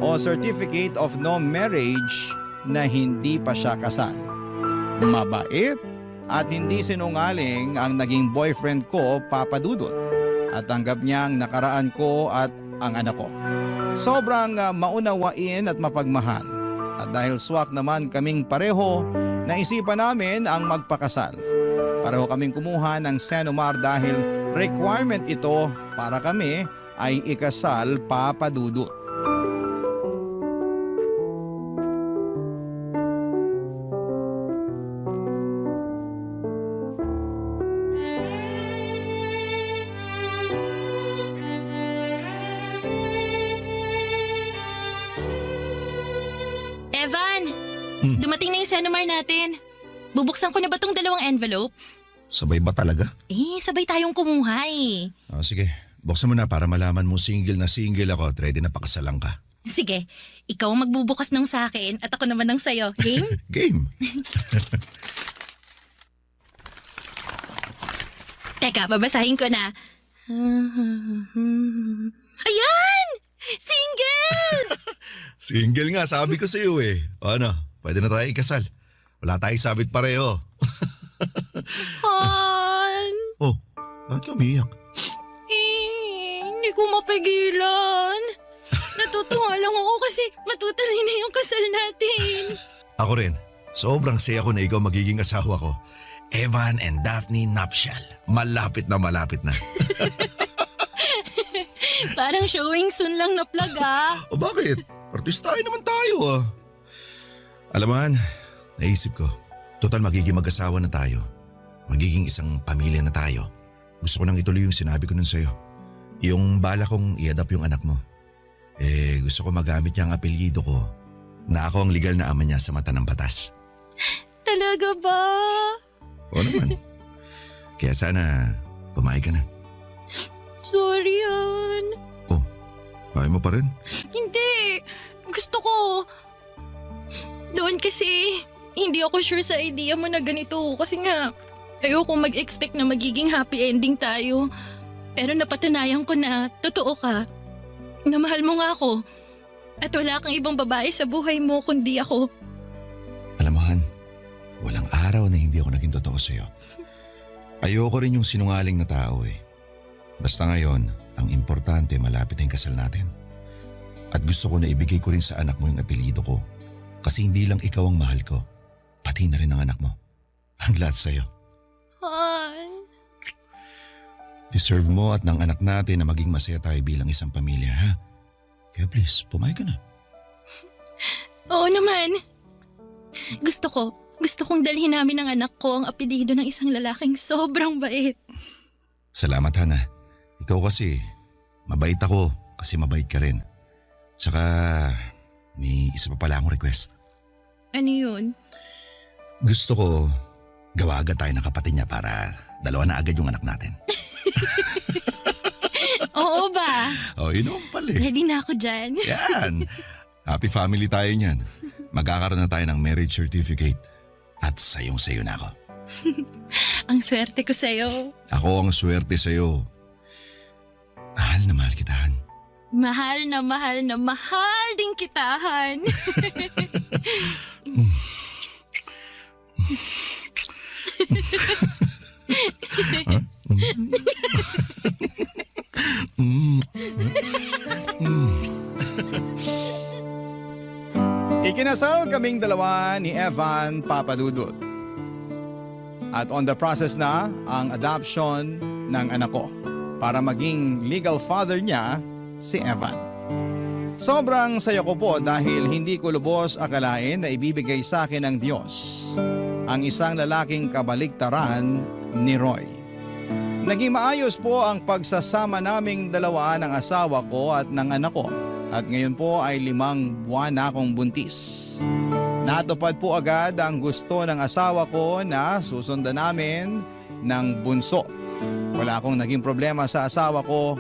S3: o Certificate of No Marriage na hindi pa siya kasal. Mabait at hindi sinungaling ang naging boyfriend ko, Papa Dudut. At tanggap niyang nakaraan ko at ang anak ko. Sobrang maunawain at mapagmahal. At dahil swak naman kaming pareho, naisipan namin ang magpakasal. Pareho kaming kumuha ng Senomar dahil requirement ito para kami ay ikasal, Papa Dudut.
S5: Evan, dumating na yung Senomar natin. Bubuksan ko na ba tong 2 envelope?
S7: Sabay ba talaga?
S5: Sabay tayong kumuha eh.
S7: Sige, buksan mo na para malaman mo single na single ako at ready na pakasalan ka.
S5: Sige, ikaw ang magbubukas ng sa akin at ako naman ng sayo. Game?
S7: Game!
S5: Teka, babasahin ko na. Ayan! Single!
S7: Single nga, sabi ko sa'yo eh. O ano, pwede na tayo ikasal. Wala tayong sabit pareho.
S5: Han!
S7: Oh, bakit ka umiyak?
S5: Hindi ko mapigilan. Natutuwa lang ako kasi matutuloy na yung kasal natin.
S7: Ako rin, sobrang saya ko na ikaw magiging asawa ko. Evan and Daphne Nuptial. Malapit na malapit na.
S5: Parang showing soon lang na plug ah.
S7: O bakit? Artistahin naman tayo ah. Alam mo Han, naisip ko, total magiging mag-asawa na tayo. Magiging isang pamilya na tayo. Gusto ko nang ituloy yung sinabi ko nun sa'yo. Yung bala kong i-adapt yung anak mo. Gusto ko magamit niya ang apelyido ko na ako ang legal na ama niya sa mata ng batas.
S5: Talaga ba?
S7: Oo naman. Kaya sana pumayag ka na.
S5: Sorry, Han.
S7: Oh, kaya mo pa rin?
S5: Hindi. Gusto ko. Doon kasi, hindi ako sure sa idea mo na ganito. Kasi nga, ayoko mag-expect na magiging happy ending tayo. Pero napatunayan ko na totoo ka. Na mahal mo nga ako. At wala kang ibang babae sa buhay mo kundi ako.
S7: Alam mo Han, walang araw na hindi ako naging totoo sa'yo. Ayoko rin yung sinungaling na tao eh. Basta ngayon, ang importante malapit na yung kasal natin. At gusto ko na ibigay ko rin sa anak mo yung apelyido ko. Kasi hindi lang ikaw ang mahal ko, pati na rin ang anak mo. Ang lahat sa'yo.
S5: Han.
S7: Deserve mo at ng anak natin na maging masaya tayo bilang isang pamilya, ha? Kaya please, pumayag ka na.
S5: Oo naman. Gusto kong dalhin namin ang anak ko ang apelyido ng isang lalaking sobrang bait.
S7: Salamat, Hana. Ikaw kasi, mabait ako kasi mabait ka rin. Tsaka, may isa pa pala akong request.
S5: Ano yun?
S7: Gusto ko, gawa agad tayo ng kapatid niya para 2 na agad yung anak natin.
S5: Oo ba?
S7: Oh, yun naman pala eh.
S5: Ready na ako dyan.
S7: Yan. Happy family tayo niyan. Magkakaroon na tayo ng marriage certificate. At sayong-sayo na ako.
S5: Ang swerte ko sa'yo.
S7: Ako ang swerte sa'yo. Mahal na mahal kita, Han.
S5: Mahal na mahal na mahal din kitahan.
S3: Ikinasal kaming dalawa ni Evan, Papa Dudut. At on the process na ang adoption ng anak ko para maging legal father niya si Evan. Sobrang saya ko po dahil hindi ko lubos akalain na ibibigay sa akin ng Diyos ang isang lalaking kabaligtaran ni Roy. Naging maayos po ang pagsasama naming dalawa ng asawa ko at ng anak ko. At ngayon po ay 5 buwan na akong buntis. Natupad po agad ang gusto ng asawa ko na susundan namin ng bunso. Wala akong naging problema sa asawa ko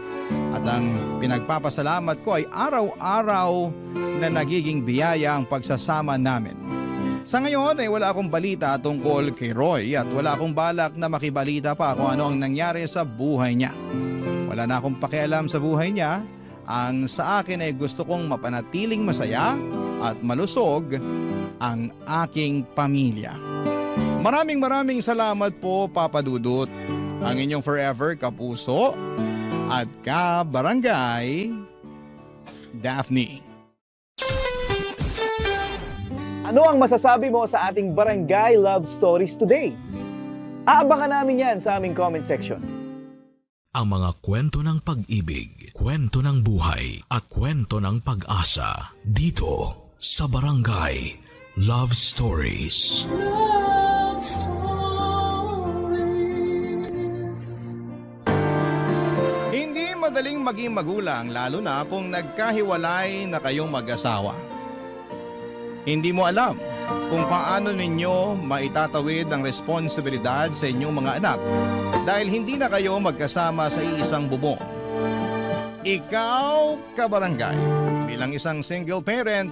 S3: at ang pinagpapasalamat ko ay araw-araw na nagiging biyaya ang pagsasama namin. Sa ngayon ay wala akong balita tungkol kay Roy at wala akong balak na makibalita pa kung ano ang nangyari sa buhay niya. Wala na akong pakialam sa buhay niya. Ang sa akin ay gusto kong mapanatiling masaya at malusog ang aking pamilya. Maraming salamat po, Papa Dudut. Ang inyong forever kapuso at kabarangay, Daphne.
S8: Ano ang masasabi mo sa ating Barangay Love Stories today? Aabangan namin yan sa aming comment section.
S1: Ang mga kwento ng pag-ibig, kwento ng buhay at kwento ng pag-asa dito sa Barangay Love Stories.
S2: Love Stories.
S3: Hindi madaling maging magulang lalo na kung nagkahiwalay na kayong mag-asawa. Hindi mo alam kung paano ninyo maitatawid ang responsibilidad sa inyong mga anak dahil hindi na kayo magkasama sa iisang bubong. Ikaw, kabarangay, bilang isang single parent,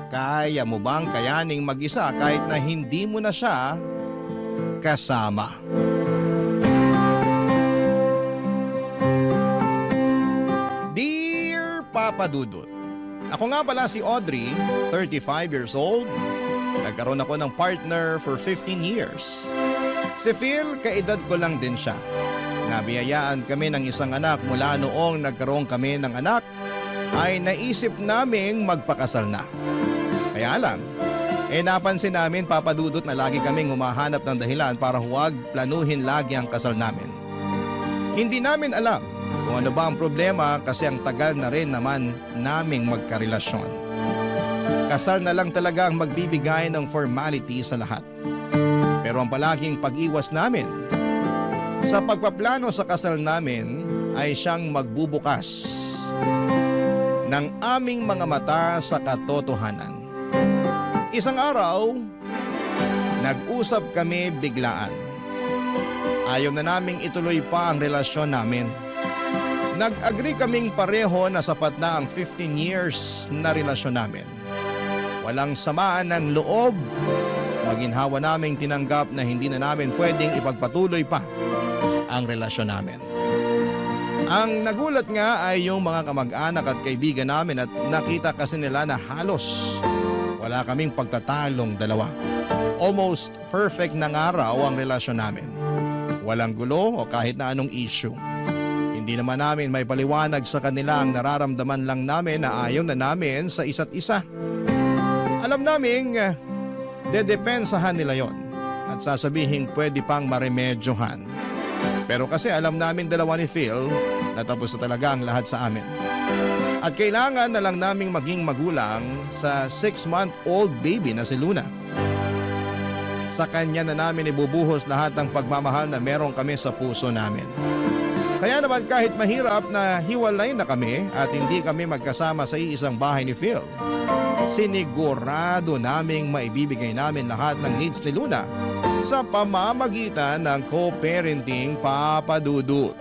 S3: kaya mo bang kayaning mag-isa kahit na hindi mo na siya kasama? Dear Papa Dudut, ako nga pala si Audrey, 35 years old. Nagkaroon ako ng partner for 15 years. Si Phil, kaedad ko lang din siya. Nabiyayaan kami ng isang anak mula noong nagkaroon kami ng anak ay naisip naming magpakasal na. Kaya lang, napansin namin, Papa Dudut, na lagi kaming humahanap ng dahilan para huwag planuhin lagi ang kasal namin. Hindi namin alam kung ano ba ang problema kasi ang tagal na rin naman naming magkarelasyon. Kasal na lang talaga ang magbibigay ng formality sa lahat. Pero ang palaging pag-iwas namin sa pagpaplano sa kasal namin ay siyang magbubukas ng aming mga mata sa katotohanan. Isang araw, nag-usap kami biglaan. Ayaw na naming ituloy pa ang relasyon namin. Nag-agree kaming pareho na sapat na ang 15 years na relasyon namin. Walang samaan ng loob. Maginhawa naming tinanggap na hindi na namin pwedeng ipagpatuloy pa ang relasyon namin. Ang nagulat nga ay yung mga kamag-anak at kaibigan namin at nakita kasi nila na halos wala kaming pagtatalong dalawa. Almost perfect na nga raw ang relasyon namin. Walang gulo o kahit na anong issue. Hindi naman namin may paliwanag sa kanila ang nararamdaman lang namin na ayaw na namin sa isa't isa. Alam naming dedepensahan nila yon at sasabihin pwede pang maremedyohan. Pero kasi alam namin dalawa ni Phil na tapos na talaga ang lahat sa amin. At kailangan na lang naming maging magulang sa 6-month-old baby na si Luna. Sa kanya na namin ibubuhos lahat ng pagmamahal na meron kami sa puso namin. Kaya naman kahit mahirap na hiwalay na kami at hindi kami magkasama sa iisang bahay ni Phil, sinigurado naming maibibigay namin lahat ng needs ni Luna sa pamamagitan ng co-parenting, Papa Dudut.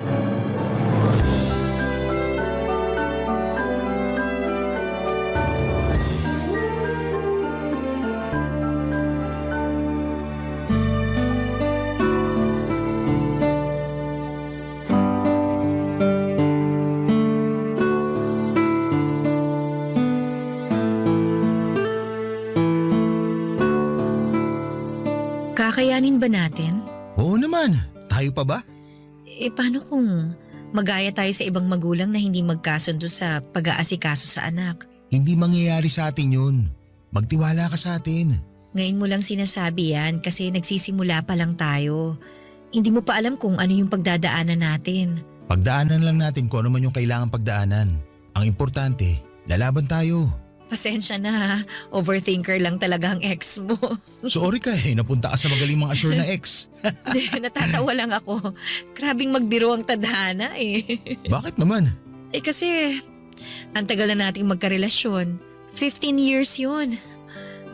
S6: Kakayanin ba natin?
S7: Oo naman. Tayo pa ba?
S6: Paano kung magaya tayo sa ibang magulang na hindi magkasundo sa pag-aasikaso sa anak?
S7: Hindi mangyayari sa atin yun. Magtiwala ka sa atin.
S6: Ngayon mo lang sinasabi yan kasi nagsisimula pa lang tayo. Hindi mo pa alam kung ano yung pagdadaanan natin.
S7: Pagdaanan lang natin kung ano man yung kailangang pagdaanan. Ang importante, lalaban tayo.
S6: Pasensya na, overthinker lang talaga ang ex mo.
S7: Sorry ka napunta ka sa magaling mga assure na ex.
S6: Natatawa lang ako. Grabing magbiro ang tadhana
S7: Bakit naman?
S6: Kasi, ang tagal na nating magkarelasyon. 15 years yun.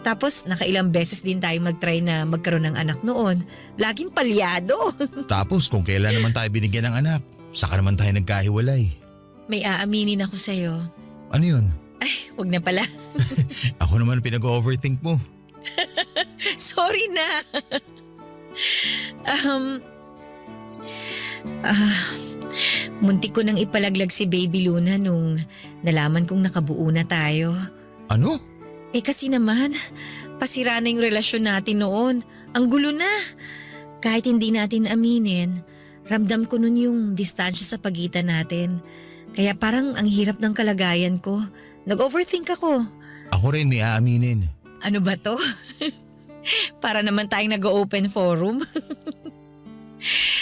S6: Tapos nakailang beses din tayo mag-try na magkaroon ng anak noon. Laging palyado.
S7: Tapos kung kailan naman tayo binigyan ng anak, saka naman tayo nagkahiwalay.
S6: May aaminin ako sa'yo.
S7: Ano yun?
S6: Huwag na pala.
S7: Ako naman pinag-overthink mo.
S6: Sorry na. Muntik ko nang ipalaglag si Baby Luna nung nalaman kong nakabuo na tayo.
S7: Ano?
S6: Kasi naman, pasira na yung relasyon natin noon. Ang gulo na. Kahit hindi natin aminin, ramdam ko nun yung distansya sa pagitan natin. Kaya parang ang hirap ng kalagayan ko. Nag-overthink ako.
S7: Ako rin may aaminin.
S6: Ano ba to? Para naman tayong nag-open forum.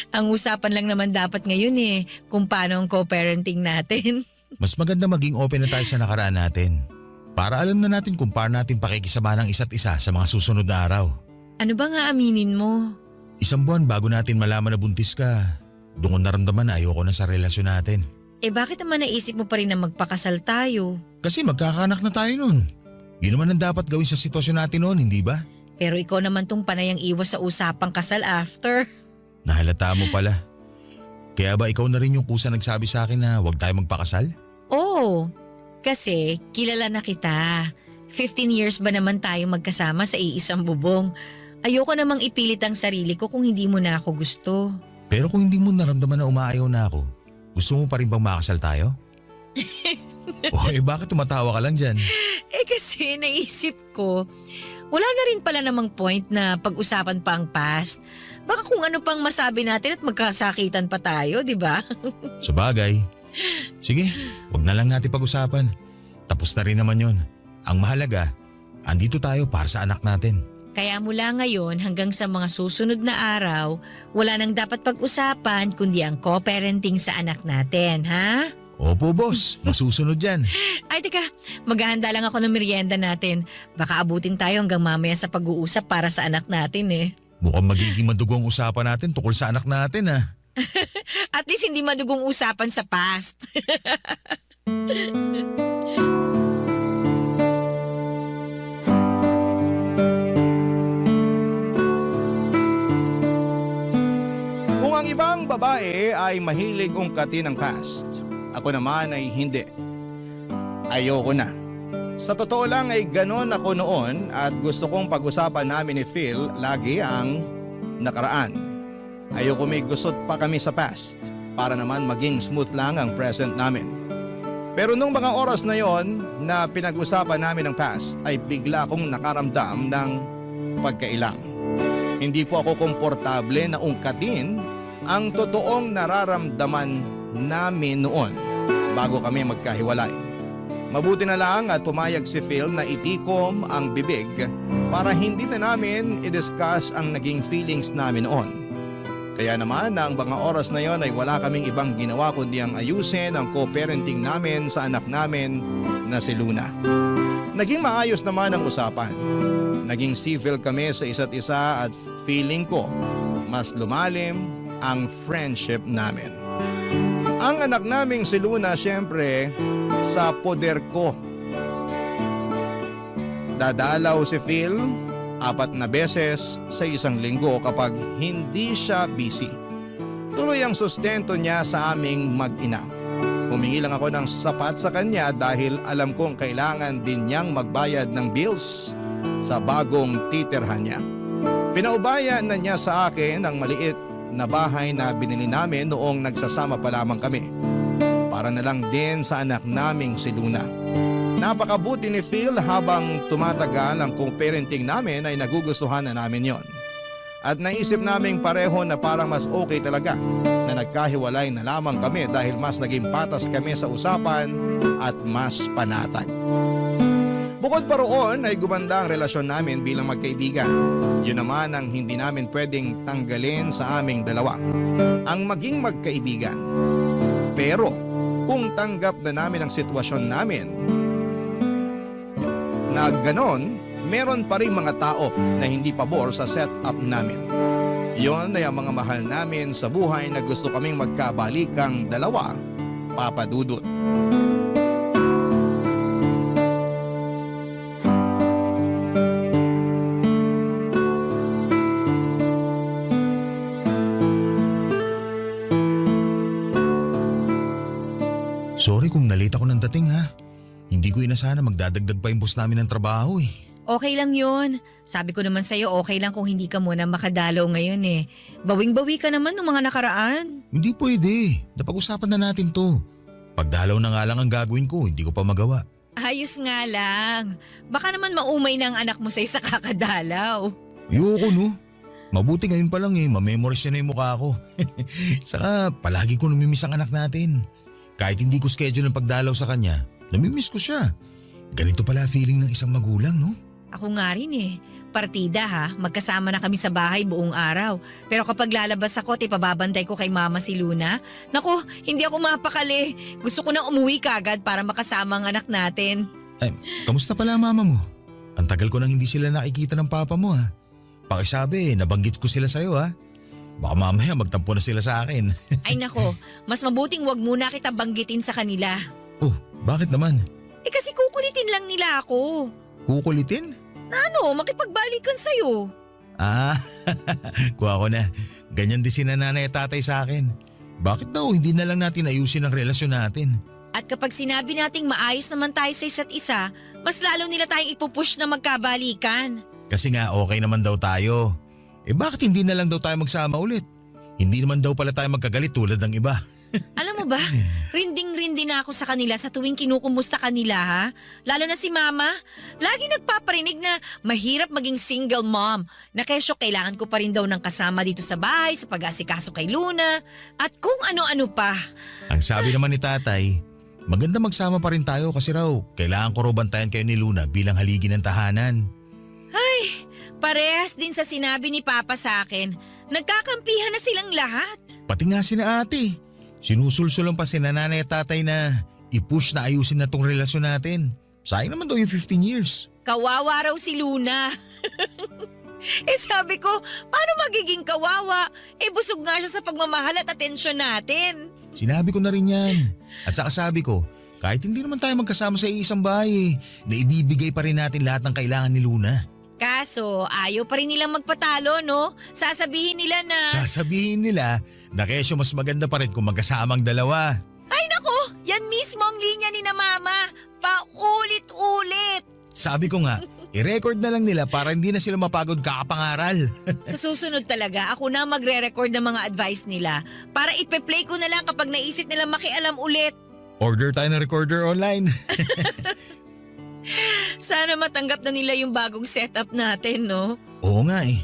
S6: Ang usapan lang naman dapat ngayon kung paano ang co-parenting natin.
S7: Mas maganda maging open na tayo sa nakaraan natin. Para alam na natin kung paano natin pakikisama ng isa't isa sa mga susunod na araw.
S6: Ano ba nga aminin mo?
S7: 1 buwan bago natin malaman na buntis ka, doon ko naramdaman na ayoko na sa relasyon natin.
S6: Bakit naman naisip mo pa rin na magpakasal tayo?
S7: Kasi magkakaanak na tayo nun. Yun naman ang dapat gawin sa sitwasyon natin noon, hindi ba?
S6: Pero ikaw naman tong panayang iwas sa usapang kasal after.
S7: Nahalata mo pala. Kaya ba ikaw na rin yung kusa nagsabi sa akin na huwag tayo magpakasal?
S6: Oo, kasi kilala na kita. 15 years ba naman tayo magkasama sa iisang bubong? Ayoko namang ipilit ang sarili ko kung hindi mo na ako gusto.
S7: Pero kung hindi mo naramdaman na umaayaw na ako, gusto mo pa rin bang makasal tayo? Bakit tumatawa ka lang dyan?
S6: Kasi naisip ko, wala na rin pala namang point na pag-usapan pa ang past. Baka kung ano pang masabi natin at magkasakitan pa tayo, di ba?
S7: Sabagay. Sige, wag na lang natin pag-usapan. Tapos na rin naman yon. Ang mahalaga, andito tayo para sa anak natin.
S6: Kaya mula ngayon hanggang sa mga susunod na araw, wala nang dapat pag-usapan kundi ang co-parenting sa anak natin, ha?
S7: Opo, boss. Masusunod yan.
S6: Ay, teka, maghahanda lang ako ng merienda natin. Baka abutin tayo hanggang mamaya sa pag-uusap para sa anak natin
S7: Mukhang magiging madugong usapan natin tungkol sa anak natin
S6: At least hindi madugong usapan sa past.
S3: Kung ang ibang babae ay mahilig ungkatin ang past, ako naman ay hindi. Ayoko na. Sa totoo lang ay ganon ako noon at gusto kong pag-usapan namin ni Phil lagi ang nakaraan. Ayoko may gusot pa kami sa past para naman maging smooth lang ang present namin. Pero nung mga oras na yon na pinag-usapan namin ang past ay bigla akong nakaramdam ng pagkailang. Hindi po ako komportable na ungkatin ang totoong nararamdaman namin noon bago kami magkahiwalay. Mabuti na lang at pumayag si Phil na itikom ang bibig para hindi na namin i-discuss ang naging feelings namin noon. Kaya naman ang mga oras na yon ay wala kaming ibang ginawa kundi ang ayusin ang co-parenting namin sa anak namin na si Luna. Naging maayos naman ang usapan. Naging civil kami sa isa't isa at feeling ko mas lumalim ang friendship namin. Ang anak naming si Luna siyempre sa poder ko. Dadalaw si Phil 4 na beses sa isang linggo kapag hindi siya busy. Tuloy ang sustento niya sa aming mag-ina. Humingi lang ako ng sapat sa kanya dahil alam kong kailangan din niyang magbayad ng bills sa bagong titirhan niya. Pinaubaya na niya sa akin ang maliit na bahay na binili namin noong nagsasama pa lamang kami. Para na lang din sa anak naming si Luna. Napakabuti ni Phil habang tumatagal ang co-parenting namin ay nagugustuhan na namin yon. At naisip naming pareho na parang mas okay talaga na nagkahiwalay na lamang kami dahil mas naging patas kami sa usapan at mas panatag. Bukod pa roon ay gumanda ang relasyon namin bilang magkaibigan. Yun naman ang hindi namin pwedeng tanggalin sa aming dalawa. Ang maging magkaibigan. Pero kung tanggap na namin ang sitwasyon namin na ganon, meron pa rin mga tao na hindi pabor sa setup namin. Yon ay ang mga mahal namin sa buhay na gusto kaming magkabalikang dalawa, Papa Dudut.
S7: Sorry kung nalate ako ng dating ha. Hindi ko inasahan na magdadagdag pa yung boss namin ng trabaho eh.
S6: Okay lang yun. Sabi ko naman sa'yo, okay lang kung hindi ka muna makadalaw ngayon eh. Bawing-bawi ka naman ng mga nakaraan.
S7: Hindi pwede. Napag-usapan na natin to. Pagdalaw na nga lang ang gagawin ko, hindi ko pa magawa.
S6: Ayos nga lang. Baka naman maumay na ang anak mo sa'yo sa kakadalaw.
S7: Ayoko no. Mabuti ngayon pa lang eh, mamemorize na yung mukha ko. Saka palagi ko namimiss ang anak natin. Kahit hindi ko schedule ang pagdalaw sa kanya, namimiss ko siya. Ganito pala feeling ng isang magulang no?
S6: Ako nga rin eh. Partida ha, magkasama na kami sa bahay buong araw. Pero kapag lalabas ako at ipababantay ko kay mama si Luna, naku, hindi ako mapakali. Gusto ko nang umuwi kagad para makasama ang anak natin.
S7: Kamusta pala mama mo? Ang tagal ko nang hindi sila nakikita ng papa mo ha. Pakisabi, nabanggit ko sila sa'yo ha. Baka mamaya magtampo na sila sa akin.
S6: Ay nako, mas mabuting wag muna kita banggitin sa kanila.
S7: Oh, bakit naman?
S6: Eh kasi kukulitin lang nila ako.
S7: Kukulitin?
S6: Ano, makipagbalikan sa'yo.
S7: Kuha ko na. Ganyan din si nanay at tatay sa akin. Bakit daw hindi na lang natin ayusin ang relasyon natin?
S6: At kapag sinabi nating maayos naman tayo sa isa't isa, mas lalo nila tayong ipupush na magkabalikan.
S7: Kasi nga okay naman daw tayo. Eh bakit hindi na lang daw tayo magsama ulit? Hindi naman daw pala tayo magkagalit tulad ng iba.
S6: Alam mo ba, rinding-rindi na ako sa kanila sa tuwing kinukumusta kanila ha. Lalo na si mama. Lagi nagpaparinig na mahirap maging single mom. Na kesyo kailangan ko pa rin daw ng kasama dito sa bahay sa pag-asikaso kay Luna. At kung ano-ano pa.
S7: Ang sabi naman ni tatay, maganda magsama pa rin tayo kasi raw kailangan ko raw bantayan kayo ni Luna bilang haligi ng tahanan.
S6: Parehas din sa sinabi ni Papa sa akin. Nagkakampihan na silang lahat.
S7: Pati nga sina ate. Sinusulsulan pa si nanay at tatay na i-push na ayusin na tong relasyon natin. Sayang naman daw yung 15 years.
S6: Kawawa raw si Luna. Sabi ko, paano magiging kawawa? Busog nga siya sa pagmamahal at atensyon natin.
S7: Sinabi ko na rin yan. At saka sabi ko, kahit hindi naman tayo magkasama sa iisang bahay, na ibibigay pa rin natin lahat ng kailangan ni Luna.
S6: Kaso, ayaw pa rin nilang magpatalo, no? Sasabihin nila na
S7: kesyo mas maganda pa rin kung magkasamang dalawa.
S6: ay nako, yan mismo ang linya ni na mama. Paulit-ulit.
S7: Sabi ko nga, i-record na lang nila para hindi na sila mapagod kakapangaral.
S6: Sa susunod talaga, ako na magre-record ng mga advice nila para ipe-play ko na lang kapag naisip nilang makialam ulit.
S7: Order tayo ng recorder online.
S6: Sana matanggap na nila yung bagong setup natin, no?
S7: Oo nga eh.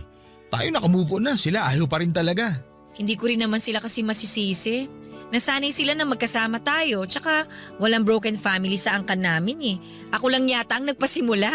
S7: Tayo nakamove on na, sila ayaw pa rin talaga.
S6: Hindi ko rin naman sila kasi masisisi. Nasanay sila na magkasama tayo, tsaka walang broken family sa angkan namin eh. Ako lang yata ang nagpasimula.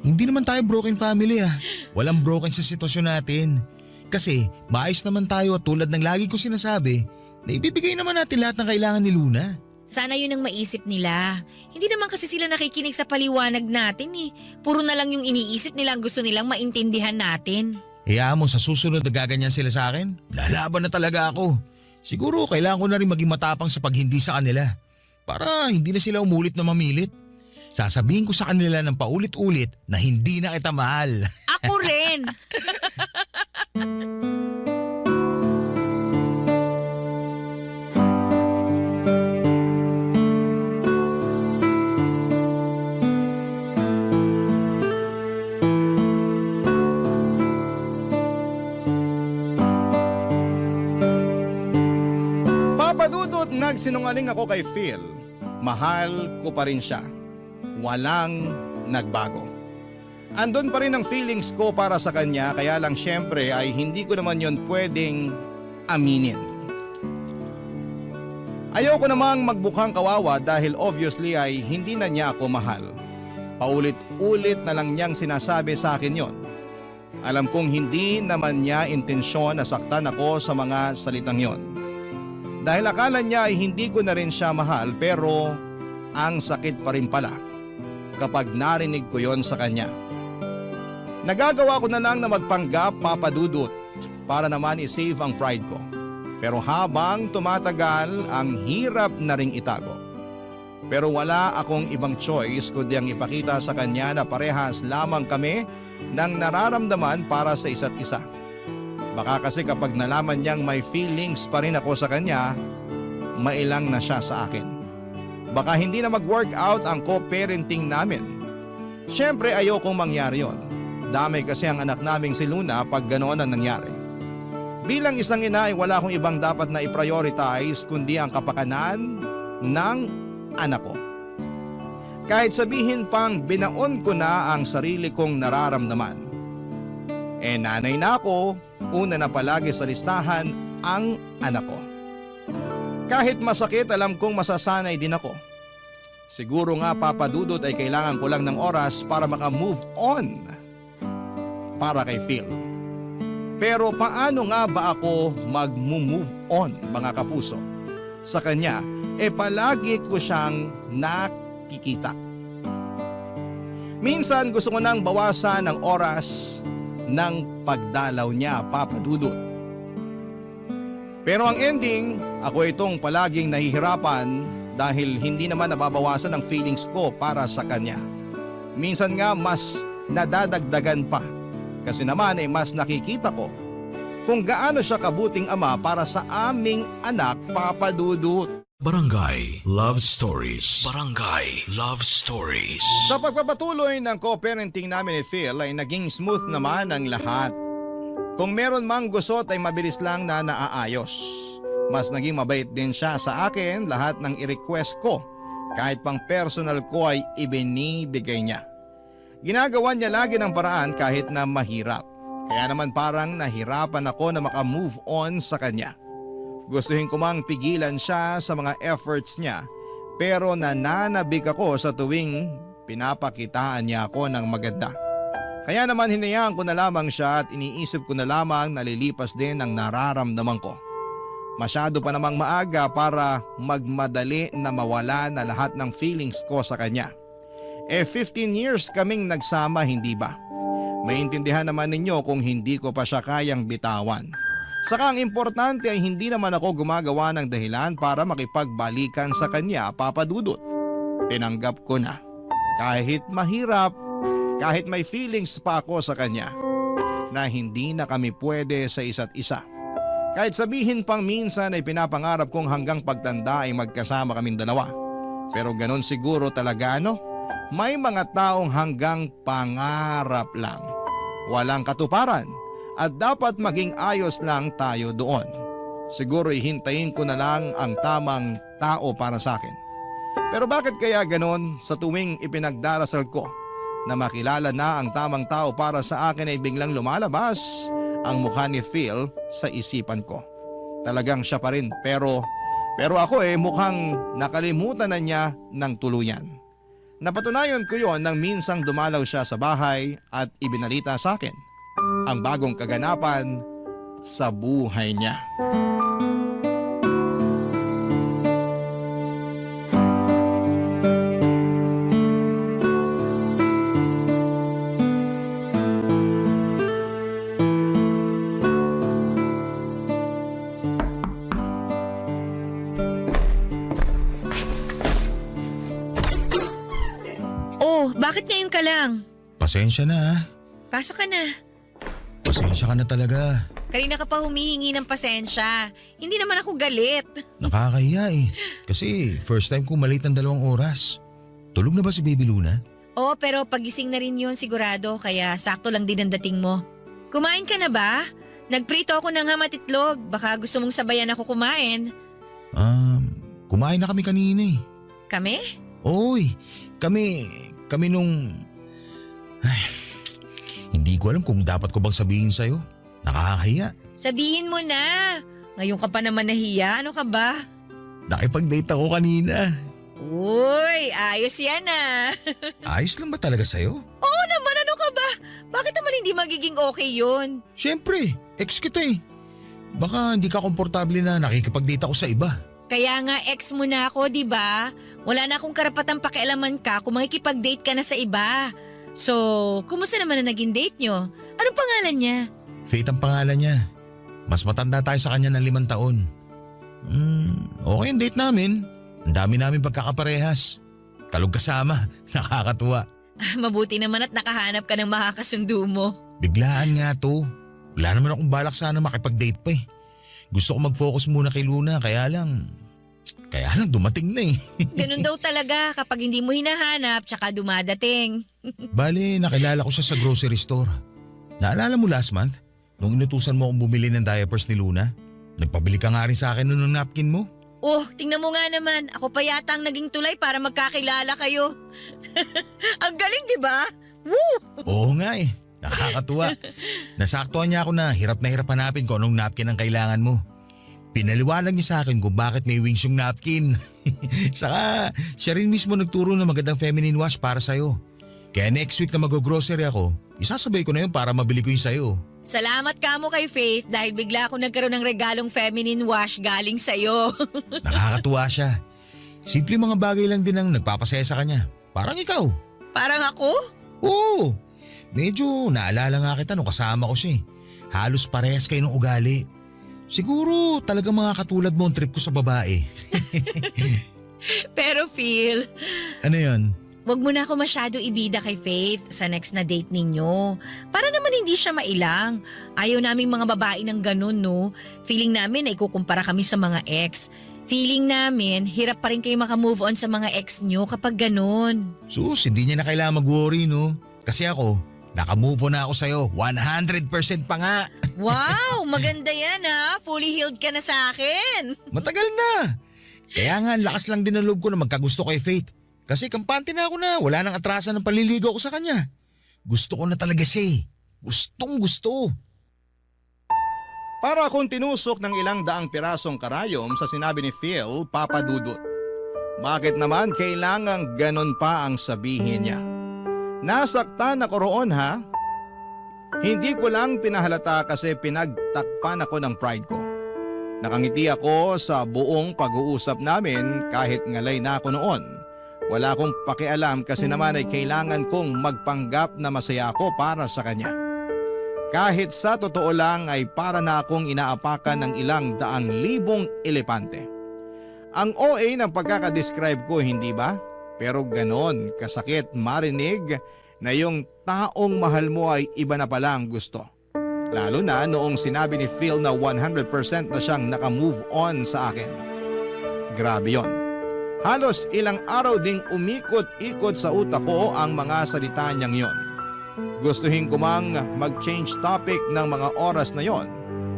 S7: Hindi naman tayo broken family ah. Walang broken sa sitwasyon natin. Kasi maayos naman tayo at tulad ng lagi ko sinasabi, na ibibigay naman natin lahat ng kailangan ni Luna.
S6: Sana yun ang maisip nila. Hindi naman kasi sila nakikinig sa paliwanag natin eh. Puro na lang yung iniisip nila ang gusto nilang maintindihan natin.
S7: Hayaan mo sa susunod na gaganyan sila sa akin, lalaban na talaga ako. Siguro kailangan ko na rin maging matapang sa paghindi sa kanila. Para hindi na sila umulit na mamilit. Sasabihin ko sa kanila ng paulit-ulit na hindi na kita mahal.
S6: Ako rin!
S3: Papadudot nagsinungaling ako kay Phil. Mahal ko pa rin siya. Walang nagbago. Andun pa rin ang feelings ko para sa kanya kaya lang syempre ay hindi ko naman yon pwedeng aminin. Ayaw ko namang magbukhang kawawa dahil obviously ay hindi na niya ako mahal. Paulit-ulit na lang niyang sinasabi sa akin yon. Alam kong hindi naman niya intensyon na saktan ako sa mga salitang yon. Dahil akala niya ay hindi ko na rin siya mahal pero ang sakit pa rin pala kapag narinig ko yon sa kanya. Nagagawa ko na lang na magpanggap papadudot para naman isave ang pride ko. Pero habang tumatagal, ang hirap na ring itago. Pero wala akong ibang choice kundi ang ipakita sa kanya na parehas lamang kami ng nararamdaman para sa isa't isa. Baka kasi kapag nalaman niyang may feelings pa rin ako sa kanya, mailang na siya sa akin. baka hindi na mag-work out ang co-parenting namin. Siyempre ayokong mangyari yon. Damay kasi ang anak naming si Luna pag ganoon ang nangyari. Bilang isang ina ay wala akong ibang dapat na i-prioritize kundi ang kapakanan ng anak ko. Kahit sabihin pang binaon ko na ang sarili kong nararamdaman. Nanay na ako, una na palagi sa listahan ang anak ko. Kahit masakit, alam kong masasanay din ako. Siguro nga papadudot ay kailangan ko lang ng oras para maka-move on para kay Phil. Pero paano nga ba ako mag-move on mga kapuso? Sa kanya, palagi ko siyang nakikita. Minsan gusto ko nang bawasan ang oras ng pagdalaw niya, papadudot. Pero ang ending, ako itong palaging nahihirapan dahil hindi naman nababawasan ang feelings ko para sa kanya. Minsan nga mas nadadagdagan pa kasi naman mas nakikita ko kung gaano siya kabuting ama para sa aming anak, papadudot.
S1: Barangay Love Stories. Barangay Love Stories.
S3: Sa pagpapatuloy ng co-parenting namin ni Phil ay naging smooth naman ang lahat. Kung meron mang gusot ay mabilis lang na naaayos. Mas naging mabait din siya sa akin lahat ng i-request ko. Kahit pang personal ko ay ibinibigay niya. Ginagawa niya lagi ng paraan kahit na mahirap. Kaya naman parang nahirapan ako na maka-move on sa kanya. Gustuhin ko mang pigilan siya sa mga efforts niya pero nananabik ako sa tuwing pinapakitaan niya ako ng maganda. Kaya naman hinayaan ko na lamang siya at iniisip ko na lamang nalilipas din ang nararamdaman ko. Masyado pa namang maaga para magmadali na mawala na lahat ng feelings ko sa kanya. 15 years kaming nagsama, hindi ba? Maintindihan naman ninyo kung hindi ko pa siya kayang bitawan. Saka ang importante ay hindi naman ako gumagawa ng dahilan para makipagbalikan sa kanya, papadudot. Tinanggap ko na. Kahit mahirap, kahit may feelings pa ako sa kanya, na hindi na kami pwede sa isa't isa. Kahit sabihin pang minsan ay pinapangarap kong hanggang pagtanda ay magkasama kaming dalawa. Pero ganon siguro talaga no? May mga taong hanggang pangarap lang. Walang katuparan. At dapat maging ayos lang tayo doon. Siguro hihintayin ko na lang ang tamang tao para sa akin. Pero bakit kaya ganon sa tuwing ipinagdarasal ko na makilala na ang tamang tao para sa akin ay biglang lumalabas ang mukha ni Phil sa isipan ko. Talagang siya pa rin pero ako mukhang nakalimutan na niya ng tuluyan. Napatunayan ko yon nang minsang dumalaw siya sa bahay at ibinalita sa akin ang bagong kaganapan sa buhay niya.
S6: Oh, bakit ngayon ka lang?
S7: Pasensya na ha.
S6: Pasok ka na.
S7: Pasensya ka na talaga.
S6: Kanina ka pa humihingi ng pasensya. Hindi naman ako galit.
S7: Nakakahiya Kasi first time ko malate ng 2 oras. Tulog na ba si Baby Luna?
S6: Oo, pero pagising na rin yun sigurado kaya sakto lang din ang dating mo. Kumain ka na ba? Nagprito ako ng ham at itlog. Baka gusto mong sabayan ako kumain.
S7: Kumain na kami kanina
S6: Kami?
S7: Oy, kami nung... Hindi ko alam kung dapat ko bang sabihin sa'yo. Nakakahiya.
S6: Sabihin mo na. Ngayon ka pa naman nahiya. Ano ka ba?
S7: Nakipag-date ako kanina.
S6: Uy, ayos yan
S7: Ayos lang ba talaga sa'yo?
S6: Oo naman, ano ka ba? Bakit naman hindi magiging okay yun?
S7: Siyempre, ex kita Baka hindi ka komportable na nakikipag-date ako sa iba.
S6: Kaya nga ex mo na ako, di ba? Wala na akong karapatang pakialaman ka kung makikipag-date ka na sa iba. So, kumusta naman na naging date nyo? Anong pangalan niya?
S7: Faith ang pangalan niya. Mas matanda tayo sa kanya ng 5 taon. Okay ang date namin. Ang dami namin pagkakaparehas. Kalog kasama. Nakakatuwa.
S6: Mabuti naman at nakahanap ka ng makakasundo mo.
S7: Biglaan nga to. Wala naman akong balak sana makipag-date pa Gusto ko mag-focus muna kay Luna kaya lang Kaya lang dumating na eh.
S6: Ganun daw talaga kapag hindi mo hinahanap tsaka dumadating.
S7: Bale, nakilala ko siya sa grocery store. Naalala mo last month? Nung inutusan mo akong bumili ng diapers ni Luna? Nagpabili ka nga rin sa akin nun ng napkin mo.
S6: Oh, tingnan mo nga naman. Ako pa yata ang naging tulay para magkakilala kayo. Ang galing, di ba? Woo!
S7: Oo nga eh. Nakakatuwa. Nasaktuhan niya ako na hirap hanapin kung anong napkin ang kailangan mo. Pinaliwanag niya sa akin kung bakit may wings yung napkin. Saka siya rin mismo nagturo ng magandang feminine wash para sa'yo. Kaya next week na mag-grocery ako, isasabay ko na yun para mabili ko yung sa'yo.
S6: Salamat ka mo kay Faith dahil bigla ako nagkaroon ng regalong feminine wash galing sa'yo.
S7: Nakakatuwa siya. Simple mga bagay lang din ang nagpapasaya sa kanya. Parang ikaw.
S6: Parang ako?
S7: Oo. Medyo naalala nga kita nung kasama ko siya eh. Halos parehas kayo ng ugali. Siguro talagang mga katulad mo ang trip ko sa babae.
S6: Pero Phil,
S7: Ano yun?
S6: wag mo na ako masyado ibida kay Faith sa next na date ninyo. Para naman hindi siya mailang. Ayaw naming mga babae ng ganun, no? Feeling namin na ikukumpara kami sa mga ex. Feeling namin, hirap pa rin kayo makamove on sa mga ex nyo kapag ganun.
S7: Sus, hindi niya na kailangan mag-worry no? Kasi ako, nakamove on na ako sa'yo. 100% pa nga.
S6: Wow, maganda yan ha. Fully healed ka na sa akin.
S7: Matagal na. Kaya nga, lakas lang din ang loob ko na magkagusto kay Faith. Kasi kampante na ako na wala nang atrasan ng paliligaw ko sa kanya. Gusto ko na talaga siya eh. Gustong gusto.
S3: Para akong tinusok ng ilang daang pirasong karayom sa sinabi ni Phil, Papa Dudut. Bakit naman kailangang ganon pa ang sabihin niya? Nasaktan ako roon ha? Hindi ko lang pinahalata kasi pinagtakpan ako ng pride ko. Nakangiti ako sa buong pag-uusap namin kahit ngalay na ako noon. Wala akong pakialam kasi naman ay kailangan kong magpanggap na masaya ako para sa kanya. Kahit sa totoo lang ay para na akong inaapakan ng ilang daang libong elepante. Ang OA ng pagkakadescribe ko, hindi ba? Pero ganon kasakit marinig na yung taong mahal mo ay iba na palang gusto. Lalo na noong sinabi ni Phil na 100% na siyang nakamove on sa akin. Grabe yon. Halos ilang araw ding umikot-ikot sa utak ko ang mga salita niyang yon. Gustuhin ko mang mag-change topic ng mga oras na yon,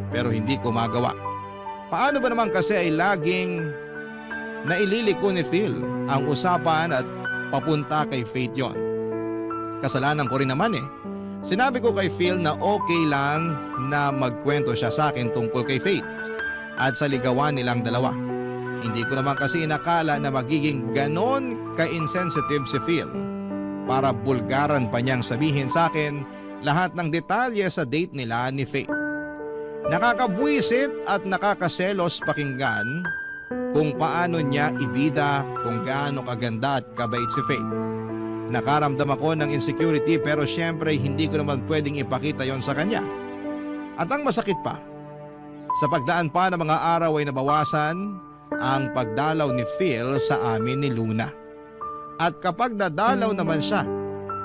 S3: pero hindi ko magawa. Paano ba naman kasi ay laging naililiko ni Phil ang usapan at papunta kay Faith yon? Kasalanan ko rin naman eh. Sinabi ko kay Phil na okay lang na magkwento siya sa akin tungkol kay Faith at sa ligawan nilang dalawa. Hindi ko naman kasi inakala na magiging ganon ka-insensitive si Phil para bulgaran pa niyang sabihin sa akin lahat ng detalye sa date nila ni Faith. Nakakabwisit at nakakaselos pakinggan kung paano niya ibida kung gaano kaganda at kabait si Faith. Nakaramdam ako ng insecurity pero syempre hindi ko naman pwedeng ipakita yon sa kanya. At ang masakit pa, sa pagdaan pa ng mga araw ay nabawasan ang pagdalaw ni Phil sa amin ni Luna. At kapag dadalaw naman siya,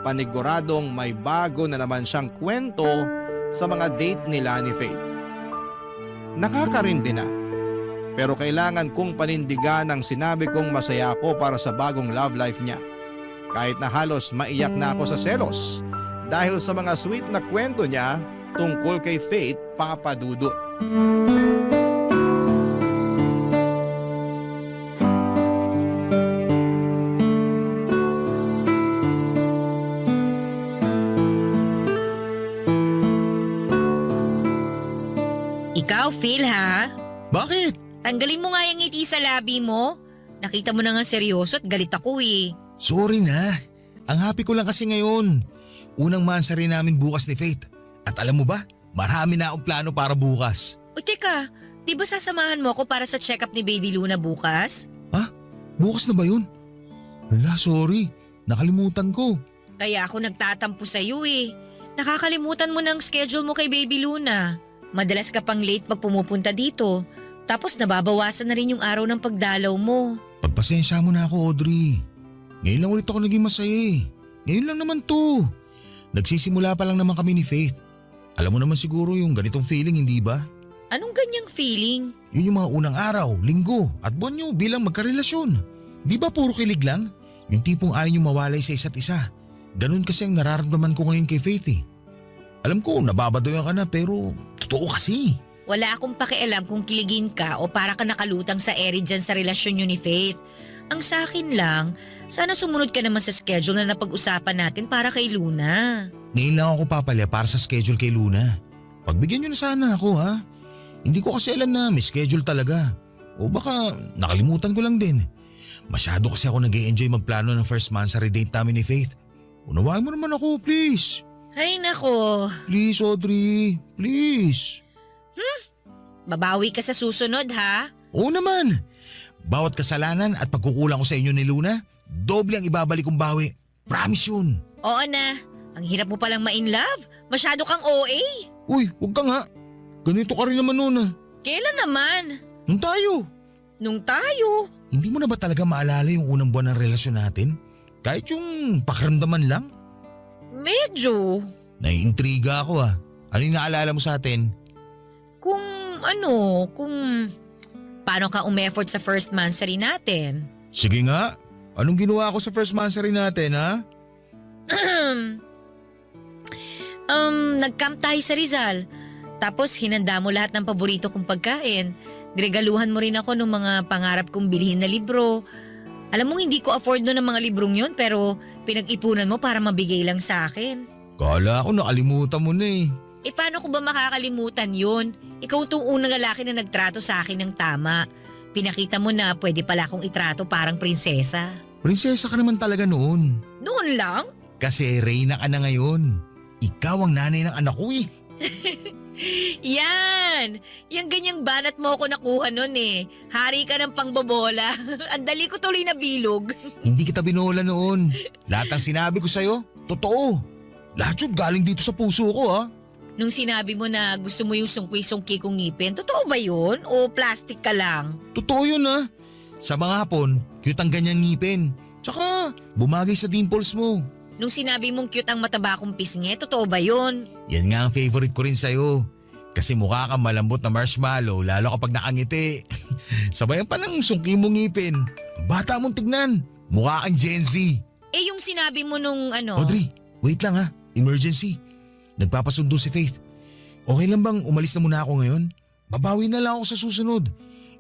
S3: paniguradong may bago na naman siyang kwento sa mga date nila ni Faith. Nakakarindi na, pero kailangan kong panindigan ang sinabi kong masaya ako para sa bagong love life niya. Kahit na halos maiyak na ako sa selos dahil sa mga sweet na kwento niya tungkol kay Faith, Papa Dudut.
S6: Ikaw, Phil ha?
S7: Bakit?
S6: Tanggalin mo nga yung ngiti sa labi mo. Nakita mo na nga seryoso at galit ako eh.
S7: Sorry na. Ang happy ko lang kasi ngayon. Unang mansa rin namin bukas ni Faith. At alam mo ba, marami na akong plano para bukas.
S6: O teka, di ba sasamahan mo ako para sa check-up ni Baby Luna bukas?
S7: Ha? Bukas na ba yun? Wala, sorry. Nakalimutan ko.
S6: Kaya ako nagtatampo sa'yo eh. Nakakalimutan mo ng schedule mo kay Baby Luna. Madalas ka pang late pag pumupunta dito. Tapos nababawasan na rin yung araw ng pagdalaw mo.
S7: Pagpasensya mo na ako, Audrey. Ngayon lang ulit ako naging masaya eh. Ngayon lang naman to. Nagsisimula pa lang naman kami ni Faith. Alam mo naman siguro yung ganitong feeling, hindi ba?
S6: Anong ganyang feeling?
S7: Yun yung mga unang araw, linggo at buwan nyo bilang magkarelasyon. Di ba puro kilig lang? Yung tipong ayaw nyo mawalay sa isa't isa. Ganun kasi ang nararamdaman ko ngayon kay Faith eh. Alam ko, nababadoyan ka na pero totoo kasi.
S6: Wala akong pakialam kung kiligin ka o para ka nakalutang sa ere dyan sa relasyon nyo ni Faith. Ang sa akin lang, sana sumunod ka naman sa schedule na napag-usapan natin para kay Luna.
S7: Ngayon lang ako papalya para sa schedule kay Luna. Pagbigyan nyo na sana ako ha. Hindi ko kasi alam na may schedule talaga. O baka nakalimutan ko lang din. Masyado kasi ako nag-e-enjoy magplano ng first monthsary date namin ni Faith. Unawain mo naman ako, please.
S6: Ay nako,
S7: Please, Audrey. Please.
S6: babawi ka sa susunod ha.
S7: Oo naman. Bawat kasalanan at pagkukulang ko sa inyo ni Luna, doble ang ibabalik kong bawi. Promise yun.
S6: Oo na, ang hirap mo palang ma-in love. Masyado kang OA.
S7: Uy, huwag ka nga. Ganito ka rin naman noon ah.
S6: Kailan naman?
S7: Nung tayo.
S6: Nung tayo.
S7: Hindi mo na ba talaga maalala yung unang buwan ng relasyon natin? Kahit yung pakiramdaman lang?
S6: Medyo.
S7: Naiintriga ako ah. Ano yung naalala mo sa atin?
S6: Kung paano ka umeffort sa first monthsary natin?
S7: Sige nga. Anong ginawa ko sa first monthsary natin ha?
S6: Nag-camp tayo sa Rizal. Tapos hinanda mo lahat ng paborito kong pagkain. Niregaluhan mo rin ako ng mga pangarap kong bilhin na libro. Alam mo hindi ko afford no ng mga librong yon pero pinag-ipunan mo para mabigay lang sa akin.
S7: Kala ko nakalimutan mo na eh.
S6: Eh paano ko ba makakalimutan yon? Ikaw tong unang lalaki na nagtrato sa akin ng tama. Pinakita mo na pwede pala akong itrato parang prinsesa.
S7: Prinsesa ka naman talaga noon.
S6: Noon lang?
S7: Kasi reyna ka na ngayon. Ikaw ang nanay ng anak ko eh.
S6: Yan! Yung ganyang banat mo ako nakuha nun eh. Hari ka ng pangbobola. Ang dali ko tuloy na bilog.
S7: Hindi kita binola noon. Lahat ng sinabi ko sa'yo, totoo. Lahat yun galing dito sa puso ko ha.
S6: Nung sinabi mo na gusto mo yung sungki-sungki kong ngipin, totoo ba yun? O plastic ka lang?
S7: Totoo yun ha. Sa mga hapon, cute ang ganyang ngipin. Tsaka bumagay sa dimples mo.
S6: Nung sinabi mong cute ang mataba kong pisngi, totoo ba yun?
S7: Yan nga ang favorite ko rin sa'yo. Kasi mukha kang malambot na marshmallow lalo kapag nakangiti. Sabayan pa ng sungki mong ngipin. Bata mong tignan. Mukha kang Gen Z.
S6: Eh yung sinabi mo nung ano…
S7: Audrey, wait lang ha. Emergency. Nagpapasundo si Faith. Okay lang bang umalis na muna ako ngayon? Babawi na lang ako sa susunod.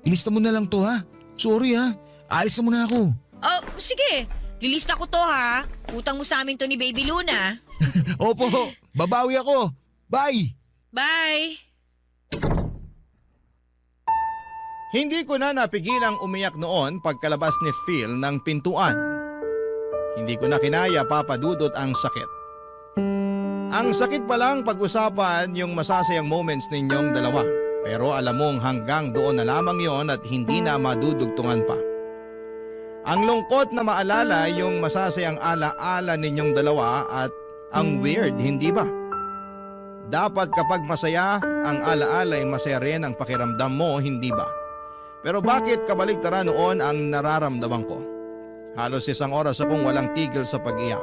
S7: Ilista mo na lang to ha. Sorry ha. Alis na muna ako.
S6: Oh, sige. Lilista ko to ha. Utang mo sa amin to ni Baby Luna.
S7: Opo, babawi ako. Bye!
S6: Bye!
S3: Hindi ko na napigilang umiyak noon pagkalabas ni Phil ng pintuan. Hindi ko na kinaya, Papa Dudut, ang sakit. Ang sakit palang pag-usapan yung masasayang moments ninyong dalawa. Pero alam mong hanggang doon na lamang yon at hindi na madudugtungan pa. Ang lungkot na maalala yung masasayang ala-ala ninyong dalawa at ang weird, hindi ba? Dapat kapag masaya, ang ala-ala ay masaya rin ang pakiramdam mo, hindi ba? Pero bakit kabaligtaran noon ang nararamdaman ko? Halos 1 oras akong walang tigil sa pag-iyak.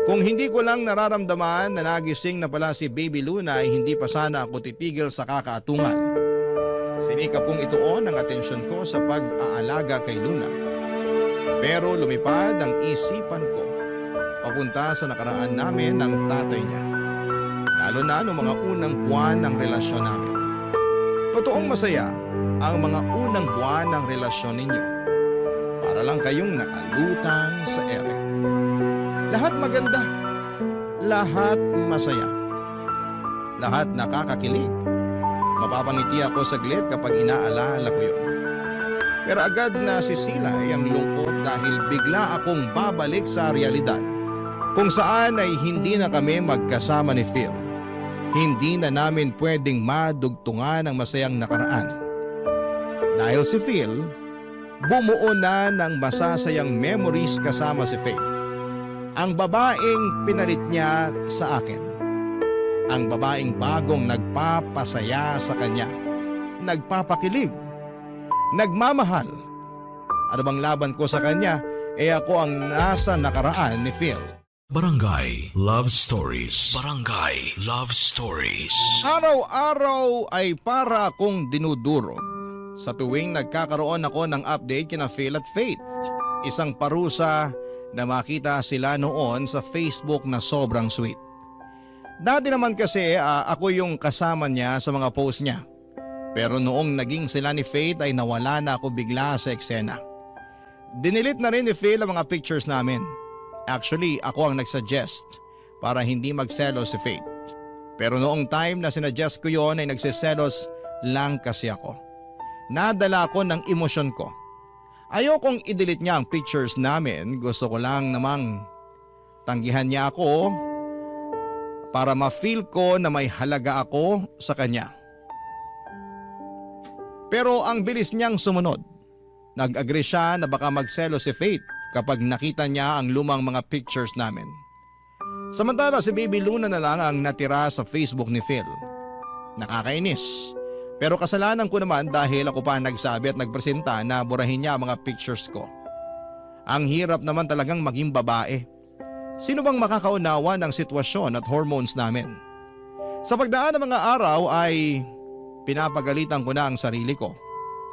S3: Kung hindi ko lang nararamdaman na nagising na pala si Baby Luna ay hindi pa sana ako titigil sa kakaatungan. Sinikap kong ituon ang atensyon ko sa pag-aalaga kay Luna. Pero lumipad ang isipan ko papunta sa nakaraan namin ng tatay niya. Lalo na noong mga unang buwan ng relasyon namin. Totoong masaya ang mga unang buwan ng relasyon ninyo. Para lang kayong nakalutang sa ere. Lahat maganda. Lahat masaya. Lahat nakakakilig. Mapapangiti ako saglit kapag inaalala ko yun. Pero agad na sisilay ang lungkot dahil bigla akong babalik sa realidad. Kung saan ay hindi na kami magkasama ni Phil. Hindi na namin pwedeng madugtungan ang masayang nakaraan. Dahil si Phil, bumuo na ng masasayang memories kasama si Faith. Ang babaeng pinalit niya sa akin. Ang babaeng bagong nagpapasaya sa kanya. Nagpapakilig. Nagmamahal. Ano bang laban ko sa kanya, ako ang nasa nakaraan ni Phil.
S1: Barangay Love Stories. Barangay Love Stories.
S3: Araw-araw ay para akong dinudurog sa tuwing nagkakaroon ako ng update kina Phil at Faith. Isang parusa na makita sila noon sa Facebook na sobrang sweet. Dati naman kasi ako yung kasama niya sa mga post niya. Pero noong naging sila ni Faith ay nawala na ako bigla sa eksena. Dinilit na rin ni Phil ang mga pictures namin. Actually, ako ang nagsuggest para hindi magselos si Faith. Pero noong time na sinuggest ko yon ay nagsiselos lang kasi ako. Nadala ako ng emosyon ko. Ayokong i-delete niya ang pictures namin, gusto ko lang namang tanggihan niya ako para ma-feel ko na may halaga ako sa kanya. Pero ang bilis niyang sumunod. Nag-agree siya na baka magselos si Faith kapag nakita niya ang lumang mga pictures namin. Samantala si Baby Luna na lang ang natira sa Facebook ni Phil. Nakakainis. Pero kasalanan ko naman dahil ako pa nagsabi at nagpresenta na burahin niya ang mga pictures ko. Ang hirap naman talagang maging babae. Sino bang makakaunawa ng sitwasyon at hormones namin? Sa pagdaan ng mga araw ay pinapagalitan ko na ang sarili ko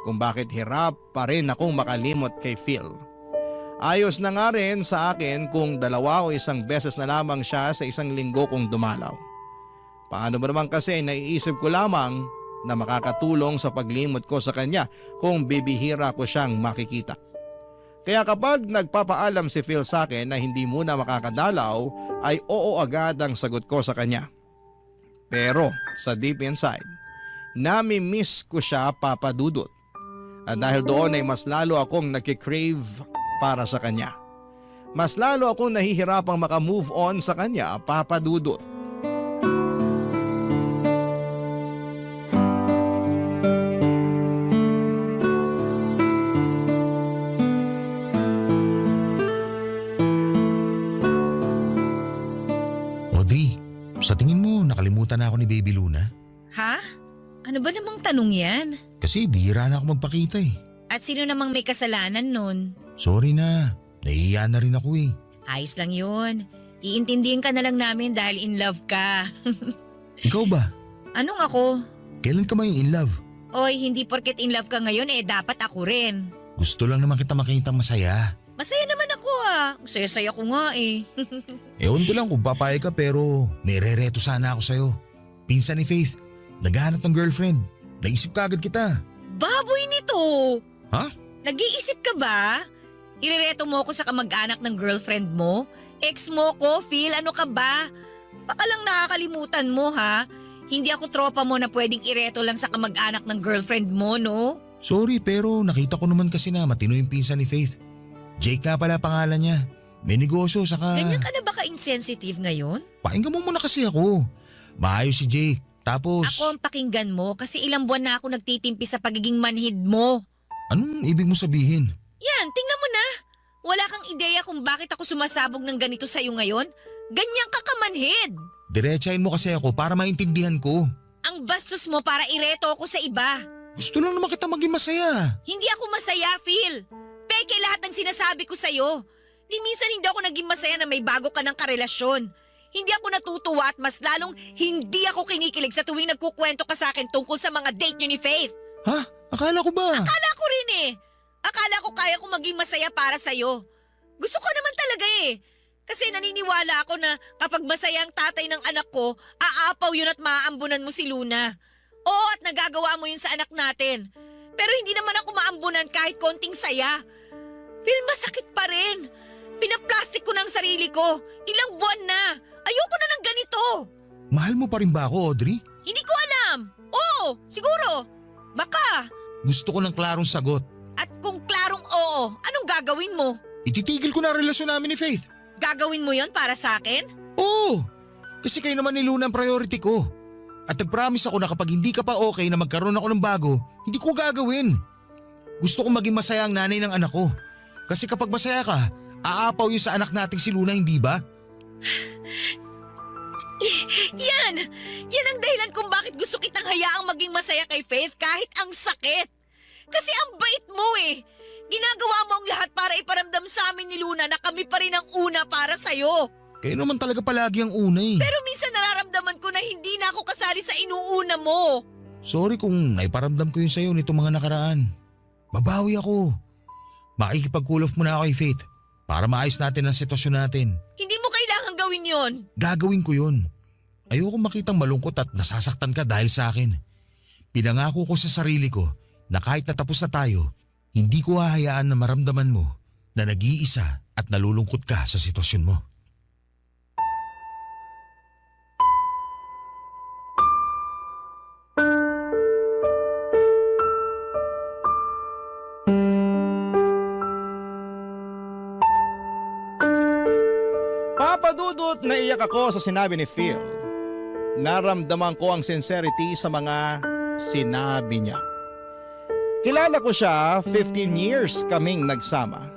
S3: kung bakit hirap pa rin akong makalimot kay Phil. Ayos na nga rin sa akin kung 2 o 1 beses na lamang siya sa isang linggo kung dumalaw. Paano ba naman kasi naiisip ko lamang na makakatulong sa paglimot ko sa kanya kung bibihira ko siyang makikita. Kaya kapag nagpapaalam si Phil sa akin na hindi muna makakadalaw ay oo agad ang sagot ko sa kanya. Pero sa deep inside, nami-miss ko siya papadudot. At dahil doon ay mas lalo akong nagkikrave para sa kanya. Mas lalo akong nahihirapang makamove on sa kanya, papadudot.
S7: Audrey, sa tingin mo nakalimutan na ako ni Baby Luna?
S6: Ha? Ano ba namang tanong yan?
S7: Kasi bihira na ako magpakita eh.
S6: At sino namang may kasalanan nun?
S7: Sorry na, nahihiya na rin ako eh.
S6: Ayos lang yun. Iintindihin ka na lang namin dahil in love ka.
S7: Ikaw ba?
S6: Anong ako?
S7: Kailan ka may in love?
S6: Oy, hindi porket in love ka ngayon dapat ako rin.
S7: Gusto lang naman kita makita masaya.
S6: Masaya naman ako Ang saya-saya ko nga eh.
S7: Ewan ko lang kung papayag ka pero nire-reto sana ako sa'yo. Pinsan ni Faith, naghahanap ng girlfriend. Naisip ka agad kita.
S6: Baboy nito!
S7: Ha?
S6: Nag-iisip ka ba? Irereto mo ako sa kamag-anak ng girlfriend mo? Ex mo ko, Phil, ano ka ba? Baka lang nakakalimutan mo ha? Hindi ako tropa mo na pwedeng ireto lang sa kamag-anak ng girlfriend mo, no?
S7: Sorry pero nakita ko naman kasi na matino yung pinsan ni Faith. Jake nga pala pangalan niya. May negosyo saka…
S6: Ganyan ka na ba ka-insensitive ngayon?
S7: Pakinggan mo muna kasi ako. Maayos si Jake. Tapos…
S6: Ako ang pakinggan mo kasi ilang buwan na ako nagtitimpi sa pagiging manhid mo.
S7: Anong ibig mo sabihin?
S6: Yan, tingnan mo na. Wala kang ideya kung bakit ako sumasabog ng ganito sa'yo ngayon? Ganyan ka kamanhid.
S7: Diretsahin mo kasi ako para maintindihan ko.
S6: Ang bastos mo para ireto ako sa iba.
S7: Gusto lang naman kita maging masaya.
S6: Hindi ako masaya, Phil. Peke lahat ng sinasabi ko sa'yo. Ni minsan hindi ako naging masaya na may bago ka ng karelasyon. Hindi ako natutuwa at mas lalong hindi ako kinikilig sa tuwing nagkukwento ka sa akin tungkol sa mga date niyo ni Faith.
S7: Ha? Akala ko ba?
S6: Akala ko rin eh. Akala ko kaya ko maging masaya para sa'yo. Gusto ko naman talaga eh. Kasi naniniwala ako na kapag masaya ang tatay ng anak ko, aapaw yun at maaambunan mo si Luna. Oo, at nagagawa mo yun sa anak natin. Pero hindi naman ako maambunan kahit konting saya. Phil, masakit pa rin. Pinaplastic ko ng sarili ko. Ilang buwan na. Ayoko na ng ganito.
S7: Mahal mo pa rin ba ako, Audrey?
S6: Hindi ko alam. Oo, siguro. Baka.
S7: Gusto ko ng klarong sagot.
S6: At kung klarong oo, anong gagawin mo?
S7: Ititigil ko na ang relasyon namin ni Faith.
S6: Gagawin mo yon para sa akin?
S7: Oo. Kasi kayo naman ni Luna ang priority ko. At nag-promise ako na kapag hindi ka pa okay na magkaroon ako ng bago, hindi ko gagawin. Gusto kong maging masaya ang nanay ng anak ko. Kasi kapag masaya ka, aapaw yun sa anak nating si Luna, hindi ba?
S6: Yan! Yan ang dahilan kung bakit gusto kitang hayaang maging masaya kay Faith kahit ang sakit. Kasi ang bait mo eh. Ginagawa mo ang lahat para iparamdam sa amin ni Luna na kami pa rin ang una para sa'yo.
S7: Kayo naman talaga palagi ang una eh.
S6: Pero minsan nararamdaman ko na hindi na ako kasali sa inuuna mo.
S7: Sorry kung naiparamdam ko yun sa'yo nito mga nakaraan. Babawi ako. Makikipag-cool off muna ako kay Faith para maayos natin ang sitwasyon natin.
S6: Hindi mo kailangan gawin yon.
S7: Gagawin ko yun. Ayoko makitang malungkot at nasasaktan ka dahil sa akin. Pinangako ko sa sarili ko na kahit natapos na tayo, hindi ko hahayaan na maramdaman mo na nag-iisa at nalulungkot ka sa sitwasyon mo.
S3: Papadudot na iyak ako sa sinabi ni Phil. Naramdaman ko ang sincerity sa mga sinabi niya. Kilala ko siya, 15 years kaming nagsama.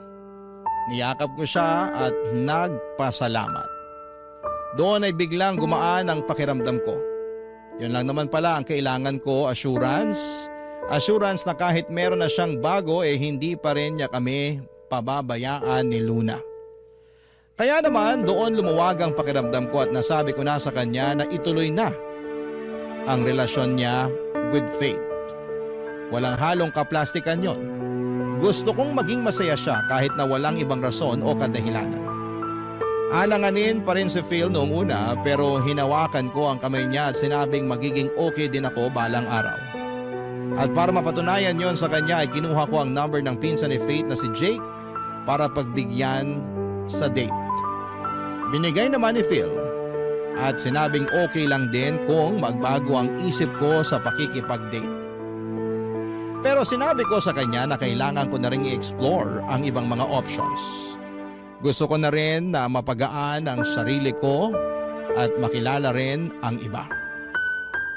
S3: Niyakap ko siya at nagpasalamat. Doon ay biglang gumaan ang pakiramdam ko. Yun lang naman pala ang kailangan ko, assurance. Assurance na kahit meron na siyang bago hindi pa rin niya kami pababayaan ni Luna. Kaya naman doon lumuwag ang pakiramdam ko at nasabi ko na sa kanya na ituloy na ang relasyon niya with Faith. Walang halong kaplastikan yon. Gusto kong maging masaya siya kahit na walang ibang rason o kadahilanan. Alanganin pa rin si Phil noong una pero hinawakan ko ang kamay niya at sinabing magiging okay din ako balang araw. At para mapatunayan yon sa kanya ay kinuha ko ang number ng pinsan ni Faith na si Jake para pagbigyan sa date. Binigay naman ni Phil at sinabing okay lang din kung magbago ang isip ko sa pakikipag-date. Pero sinabi ko sa kanya na kailangan ko na rin i-explore ang ibang mga options. Gusto ko na rin na mapagaan ang sarili ko at makilala rin ang iba.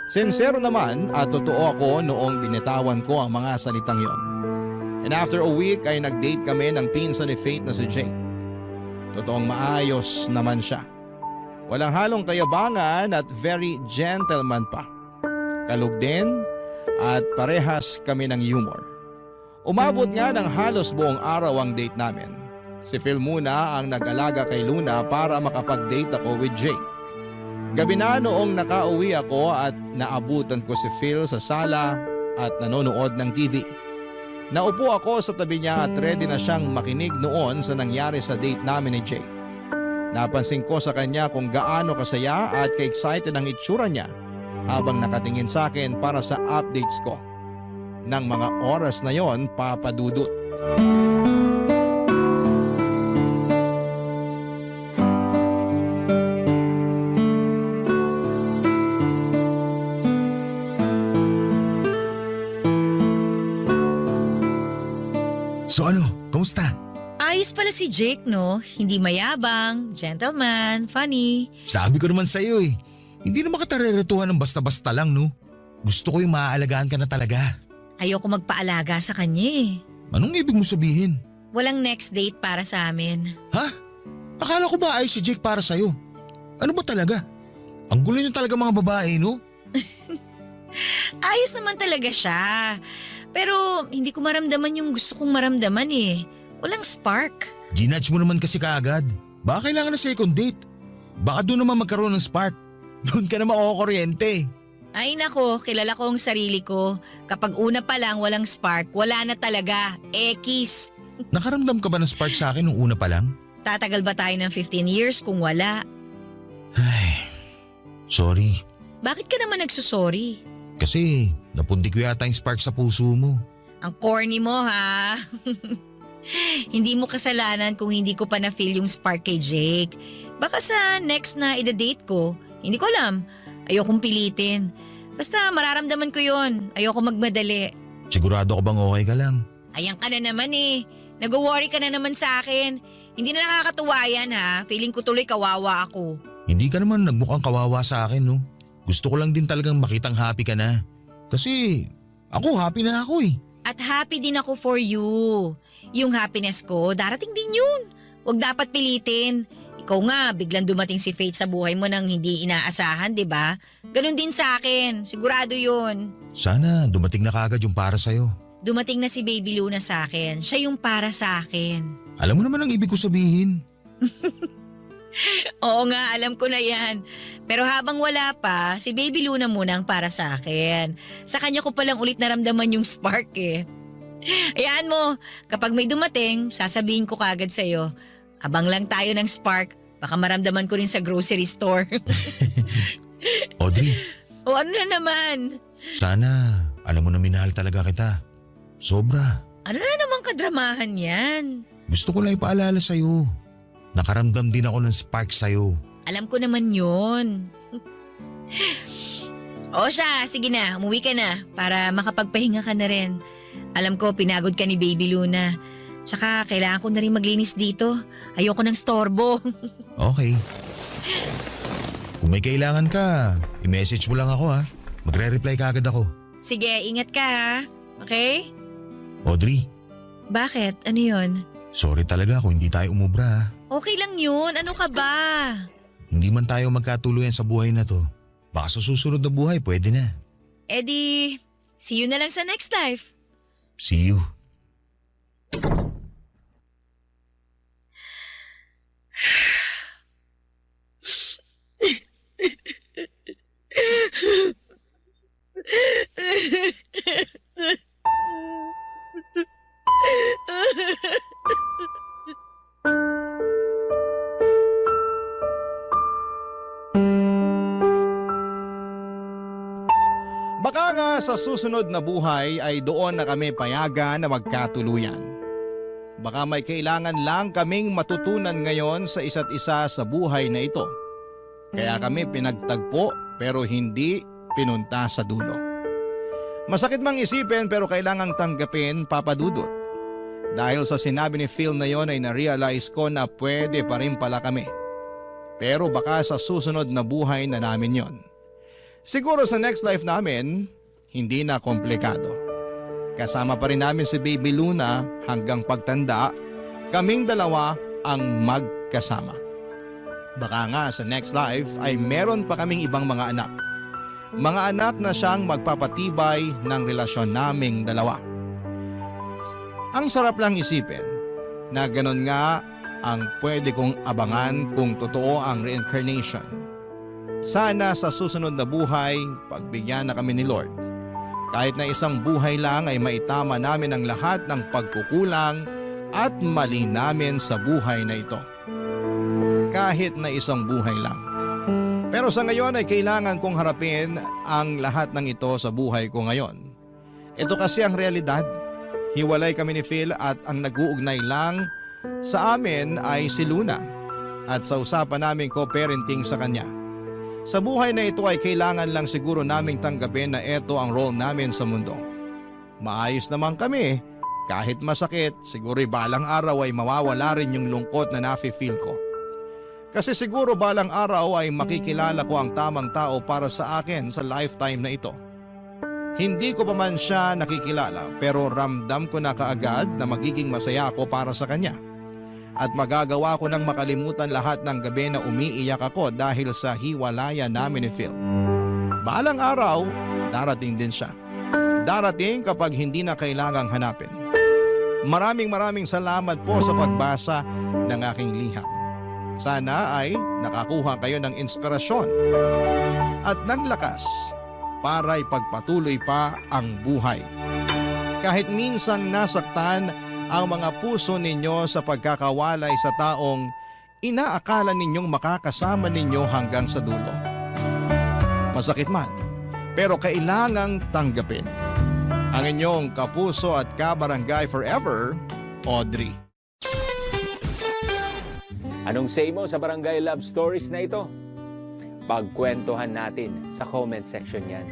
S3: Sincero naman at totoo ako noong binitawan ko ang mga salitang yon. And after a week ay nag-date kami ng pinsan ni Faith na si Jake. Totoong maayos naman siya. Walang halong kayabangan at very gentleman pa. Kalug din at parehas kami ng humor. Umabot nga ng halos buong araw ang date namin. Si Phil muna ang nag-alaga kay Luna para makapag-date ako with Jake. Gabi na noong nakauwi ako at naabutan ko si Phil sa sala at nanonood ng TV. Naupo ako sa tabi niya at ready na siyang makinig noon sa nangyari sa date namin ni Jake. Napansin ko sa kanya kung gaano kasaya at ka-excited ang itsura niya habang nakatingin sa akin para sa updates ko. Nang mga oras na yon, papadudot.
S7: So ano, kamusta?
S6: Ayos pala si Jake, no? Hindi mayabang, gentleman, funny.
S7: Sabi ko naman sa'yo eh. Hindi naman kita reretuhan ng basta-basta lang, no? Gusto ko yung maaalagaan ka na talaga.
S6: Ayoko magpaalaga sa kanya eh.
S7: Anong ibig mo sabihin?
S6: Walang next date para sa amin.
S7: Ha? Akala ko ba ayos si Jake para sa'yo? Ano ba talaga? Ang gulo niyo talaga mga babae, no?
S6: Ayos naman talaga siya. Pero hindi ko maramdaman yung gusto kong maramdaman eh. Walang spark.
S7: Ginudge mo naman kasi kaagad. Baka kailangan na second date. Baka doon naman magkaroon ng spark. Doon ka na makukuryente.
S6: Ay nako, kilala ko ang sarili ko. Kapag una pa lang walang spark, wala na talaga. Ekis.
S7: Nakaramdam ka ba ng spark sa akin nung una pa lang?
S6: Tatagal ba tayo ng 15 years kung wala?
S7: Ay, sorry.
S6: Bakit ka naman nagsusorry?
S7: Kasi napundi ko yata yung spark sa puso mo.
S6: Ang corny mo ha. Hindi mo kasalanan kung hindi ko pa na-feel yung spark kay Jake. Baka sa next na ida-date ko, hindi ko alam. Ayokong pilitin. Basta mararamdaman ko yon. Ayoko magmadali.
S7: Sigurado ka bang okay ka lang?
S6: Ayan ka na naman eh. Nag-worry ka na naman sa akin. Hindi na nakakatuwa yan ha. Feeling ko tuloy kawawa ako.
S7: Hindi ka naman nagmukhang kawawa sa akin, no? Gusto ko lang din talagang makitang happy ka na. Kasi ako happy na ako eh.
S6: At happy din ako for you. Yung happiness ko, darating din yun. Huwag dapat pilitin. Ikaw nga, biglang dumating si Faith sa buhay mo nang hindi inaasahan, di ba? Ganon din sa akin. Sigurado yun.
S7: Sana dumating na kagad yung para sa'yo.
S6: Dumating na si Baby Luna sa akin. Siya yung para sa akin.
S7: Alam mo naman ang ibig ko sabihin.
S6: Oo nga, alam ko na yan. Pero habang wala pa, si Baby Luna muna ang para sa akin. Sa kanya ko palang ulit naramdaman yung spark eh. Hayaan mo, kapag may dumating, sasabihin ko kagad sa'yo. Abang lang tayo ng spark, baka maramdaman ko rin sa grocery store.
S7: Audrey,
S6: O ano na naman?
S7: sana alam mo na minahal talaga kita. Sobra.
S6: Ano na naman kadramahan yan?
S7: Gusto ko lang ipaalala sa'yo. Nakaramdam din ako ng spark sa'yo.
S6: Alam ko naman yun. O siya, sige na, umuwi ka na para makapagpahinga ka na rin. Alam ko, pinagod ka ni Baby Luna. Tsaka kailangan ko na rin maglinis dito. Ayoko ng storbo.
S7: Okay. Kung may kailangan ka, i-message mo lang ako ha. Magre-reply ka agad ako.
S6: Sige, ingat ka ha. Okay?
S7: Audrey,
S6: Bakit? Ano yun?
S7: sorry talaga kung hindi tayo umubra ha.
S6: Okay lang yun. Ano ka ba?
S7: Hindi man tayo magkatuluyan sa buhay na to. Baka sa susunod na buhay, pwede na.
S6: Eddie, see you na lang sa next life.
S7: See you.
S3: Baka nga sa susunod na buhay ay doon na kami payagan na magkatuluyan. Baka may kailangan lang kaming matutunan ngayon sa isa't isa sa buhay na ito. Kaya kami pinagtagpo pero hindi pinunta sa dulo. Masakit mang isipin pero kailangang tanggapin, Papa Dudut. Dahil sa sinabi ni Phil na yon ay na-realize ko na pwede pa rin pala kami. Pero baka sa susunod na buhay na namin yon. Siguro sa next life namin, hindi na komplikado. Kasama pa rin namin si Baby Luna hanggang pagtanda, kaming dalawa ang magkasama. Baka nga sa next life ay meron pa kaming ibang mga anak. Mga anak na siyang magpapatibay ng relasyon naming dalawa. Ang sarap lang isipin na ganon nga ang pwede kong abangan kung totoo ang reincarnation. Sana sa susunod na buhay, pagbigyan na kami ni Lord. Kahit na isang buhay lang ay maitama namin ang lahat ng pagkukulang at mali namin sa buhay na ito. Kahit na isang buhay lang. Pero sa ngayon ay kailangan kong harapin ang lahat ng ito sa buhay ko ngayon. Ito kasi ang realidad. Hiwalay kami ni Phil at ang nag-uugnay lang sa amin ay si Luna. At sa usapan namin co-parenting sa kanya. Sa buhay na ito ay kailangan lang siguro naming tanggapin na ito ang role namin sa mundo. Maayos naman kami, kahit masakit, siguro balang araw ay mawawala rin yung lungkot na nafe-feel ko. Kasi siguro balang araw ay makikilala ko ang tamang tao para sa akin sa lifetime na ito. Hindi ko pa man siya nakikilala pero ramdam ko na kaagad na magiging masaya ako para sa kanya. At magagawa ko ng makalimutan lahat ng gabi na umiiyak ako dahil sa hiwalayan namin ni Phil. Balang araw, darating din siya. Darating kapag hindi na kailangang hanapin. Maraming salamat po sa pagbasa ng aking liham. Sana ay nakakuha kayo ng inspirasyon at ng lakas para ipagpatuloy pa ang buhay. Kahit minsang nasaktan ang mga puso ninyo sa pagkakawalay sa taong inaakala ninyong makakasama ninyo hanggang sa dulo. Masakit man, pero kailangang tanggapin. Ang inyong kapuso at kabarangay forever, Audrey.
S9: Anong say mo sa Barangay Love Stories na ito? Pagkwentuhan natin sa comment section yan.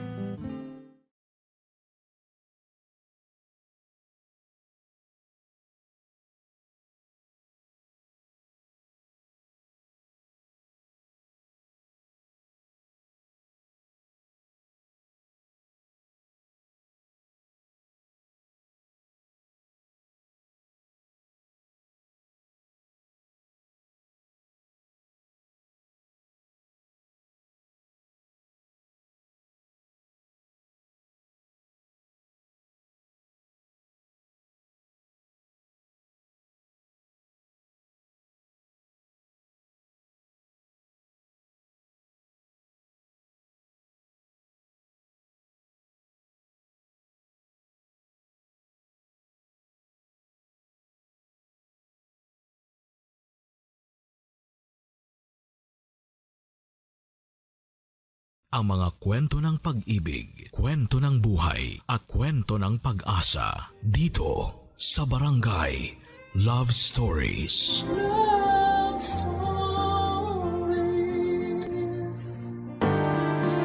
S1: ang mga kwento ng pag-ibig, kwento ng buhay at kwento ng pag-asa dito sa Barangay Love Stories.
S2: Love Stories.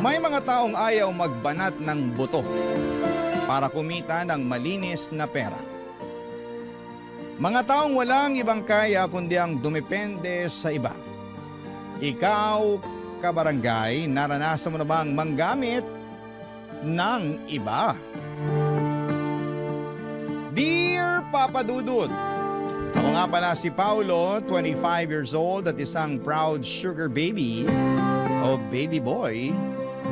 S3: May mga taong ayaw magbanat ng buto para kumita ng malinis na pera. Mga taong walang ibang kaya kundi ang dumepende sa iba. Ikaw, kabarangay, naranasan mo na bang manggamit ng iba? Dear Papa Dudut, ako nga pala si Paulo, 25 years old at isang proud sugar baby o baby boy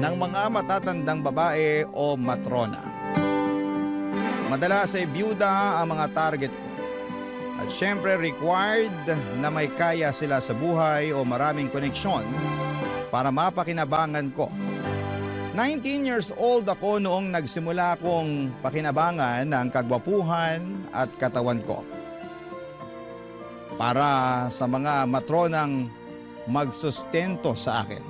S3: ng mga matatandang babae o matrona. Madalas ay byuda ang mga target ko. At syempre required na may kaya sila sa buhay o maraming koneksyon para mapakinabangan ko. 19 years old ako noong nagsimula kong pakinabangan ang kagwapuhan at katawan ko. Para sa mga matronang magsustento sa akin.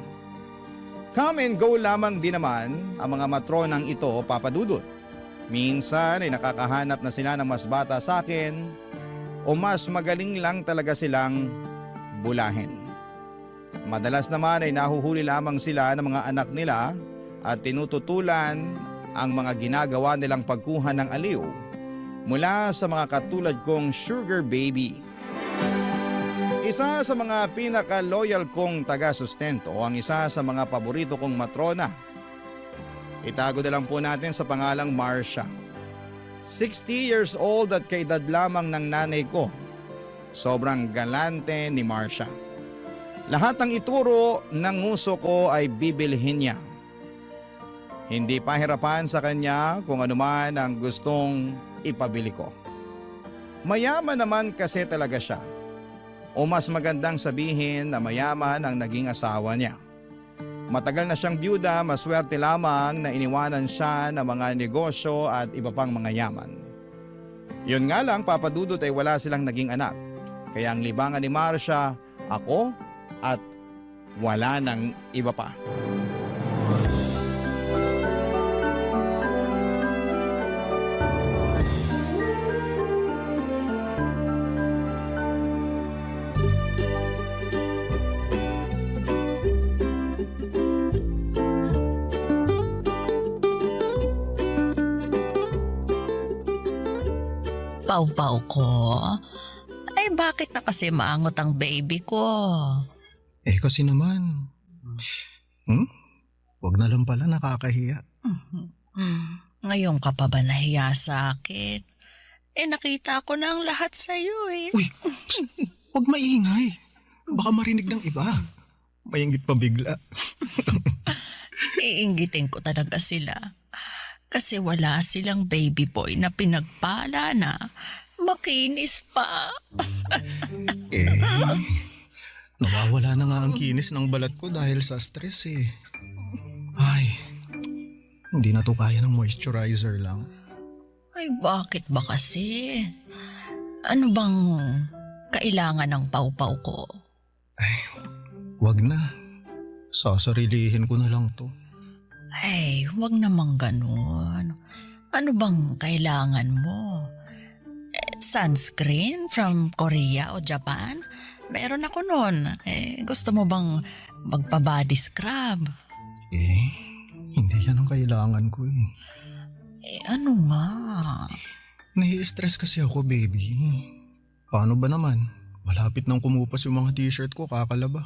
S3: Come and go lamang din naman ang mga matronang ito, Papa Dudut. Minsan ay nakakahanap na sila ng mas bata sa akin o mas magaling lang talaga silang bulahin. Madalas naman ay nahuhuli lamang sila ng mga anak nila at tinututulan ang mga ginagawa nilang pagkuha ng aliw mula sa mga katulad kong sugar baby. Isa sa mga pinaka-loyal kong taga-sustento ang isa sa mga paborito kong matrona. Itago na lang po natin sa pangalang Marcia. 60 years old at kaedad lamang ng nanay ko. Sobrang galante ni Marcia. Lahat ng ituro ng uso ko ay bibilhin niya. Hindi pahirapan sa kanya kung anuman ang gustong ipabili ko. Mayaman naman kasi talaga siya. O mas magandang sabihin na mayaman ang naging asawa niya. Matagal na siyang byuda, maswerte lamang na iniwanan siya ng mga negosyo at iba pang mga yaman. Yun nga lang, Papa Dudut, ay wala silang naging anak. Kaya ang libangan ni Marcia, ako at wala nang iba pa.
S10: Pau-pau ko. Ay bakit na kasi maangot ang baby ko?
S11: Eh kasi naman. Huwag na lang pala, nakakahiya.
S10: Ngayon ka pa ba nahiya sa akin? Eh nakita ko na ang lahat sa'yo eh.
S11: Uy, huwag maingay. Baka marinig ng iba. Maingit pa bigla.
S10: Iinggitin ko talaga sila. Kasi wala silang baby boy na pinagpala na makinis pa.
S11: Nawawala na nga ang kinis ng balat ko dahil sa stress eh. Ay, hindi na to kaya ng moisturizer lang.
S10: Ay bakit ba kasi? Ano bang kailangan ng pau-pau ko?
S11: Wag na. Sasarilihin ko na lang to.
S10: Ay, huwag namang ganun. Ano bang kailangan mo? Sunscreen from Korea o Japan? Meron ako nun. Gusto mo bang magpa-body scrub?
S11: Hindi yan ang kailangan ko eh.
S10: Ano nga?
S11: Nai-stress kasi ako, baby. Paano ba naman? Malapit nang kumupas yung mga t-shirt ko, kakalaba.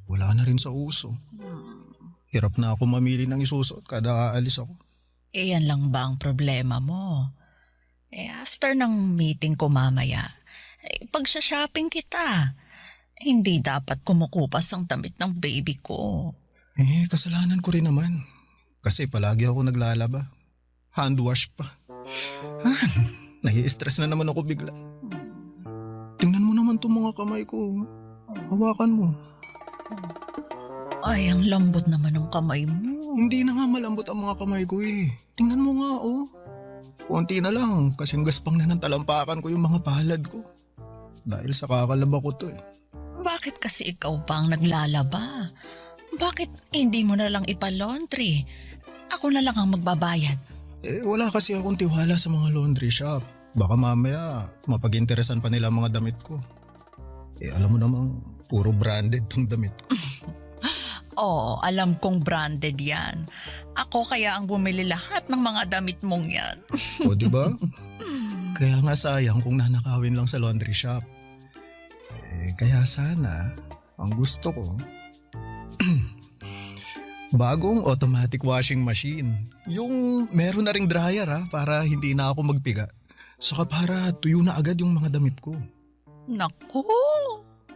S11: Wala na rin sa uso. Hirap na ako mamili ng isusuot kada aalis ako.
S10: Yan lang ba ang problema mo? After ng meeting ko mamaya, pagsha-shopping kita. Hindi dapat kumukupas ang damit ng baby ko.
S11: Kasalanan ko rin naman. Kasi palagi ako naglalaba. Hand wash pa. Nai-stress na naman ako bigla. Tingnan mo naman itong mga kamay ko. Hawakan mo.
S10: Ay, ang lambot naman ng kamay mo.
S11: Hindi na nga malambot ang mga kamay ko eh. Tingnan mo nga oh. Konti na lang kasing gaspang na ng talampakan ko yung mga palad ko. Dahil sa kakalaba ko to eh.
S10: Bakit kasi ikaw pa ang naglalaba? Bakit hindi mo na lang ipalaundry? Ako na lang ang magbabayad.
S11: Wala kasi akong tiwala sa mga laundry shop. Baka mamaya mapag-interesan pa nila ang mga damit ko. Alam mo namang puro branded tong damit ko.
S10: Oo, alam kong branded yan. Ako kaya ang bumili lahat ng mga damit mong yan.
S11: O di ba? Kaya nga sayang kung nanakawin lang sa laundry shop. Kaya sana, ang gusto ko, bagong automatic washing machine. Yung meron na ring dryer para hindi na ako magpiga. Saka para tuyo na agad yung mga damit ko.
S10: Naku,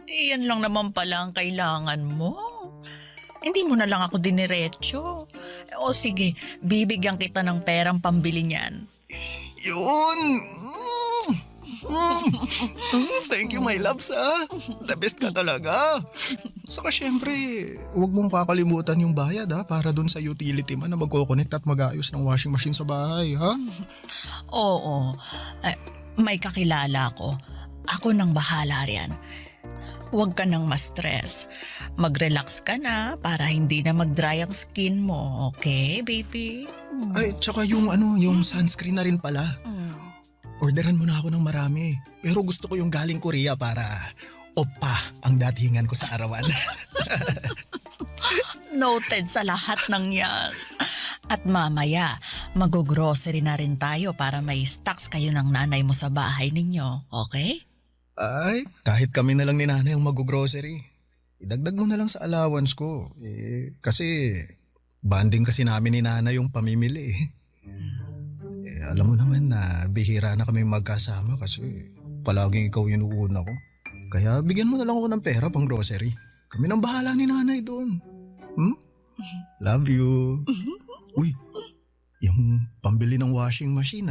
S10: iyan lang naman pala ang kailangan mo. Hindi mo na lang ako diniretso. O sige, bibigyan kita ng perang pambili niyan.
S11: Yun! Thank you, my loves, The best ka talaga. Saka syempre, huwag mong kakalimutan yung bayad, para dun sa utility man na magkoconnect at mag-aayos ng washing machine sa bahay, ha?
S10: Oo, may kakilala ko. Ako nang bahala riyan. Huwag ka nang ma-stress. Mag-relax ka na para hindi na mag-dry ang skin mo, okay, baby?
S11: Ay, tsaka yung sunscreen na rin pala. Orderan mo na ako ng marami. Pero gusto ko yung galing Korea para opa ang datingan ko sa arawan.
S10: Noted sa lahat ng yan. At mamaya, mag-grocery na rin tayo para may stocks kayo ng nanay mo sa bahay ninyo, okay?
S11: Ay, kahit kami na lang ni nanay ang mag-grocery. Idagdag mo na lang sa allowance ko. Kasi banding kasi namin ni nanay yung pamimili. Alam mo naman na bihira na kami magkasama kasi palaging ikaw yung uuna ko. Kaya bigyan mo na lang ako ng pera pang grocery. Kami nang bahala ni nanay doon. Love you. Uy, yung pambili ng washing machine,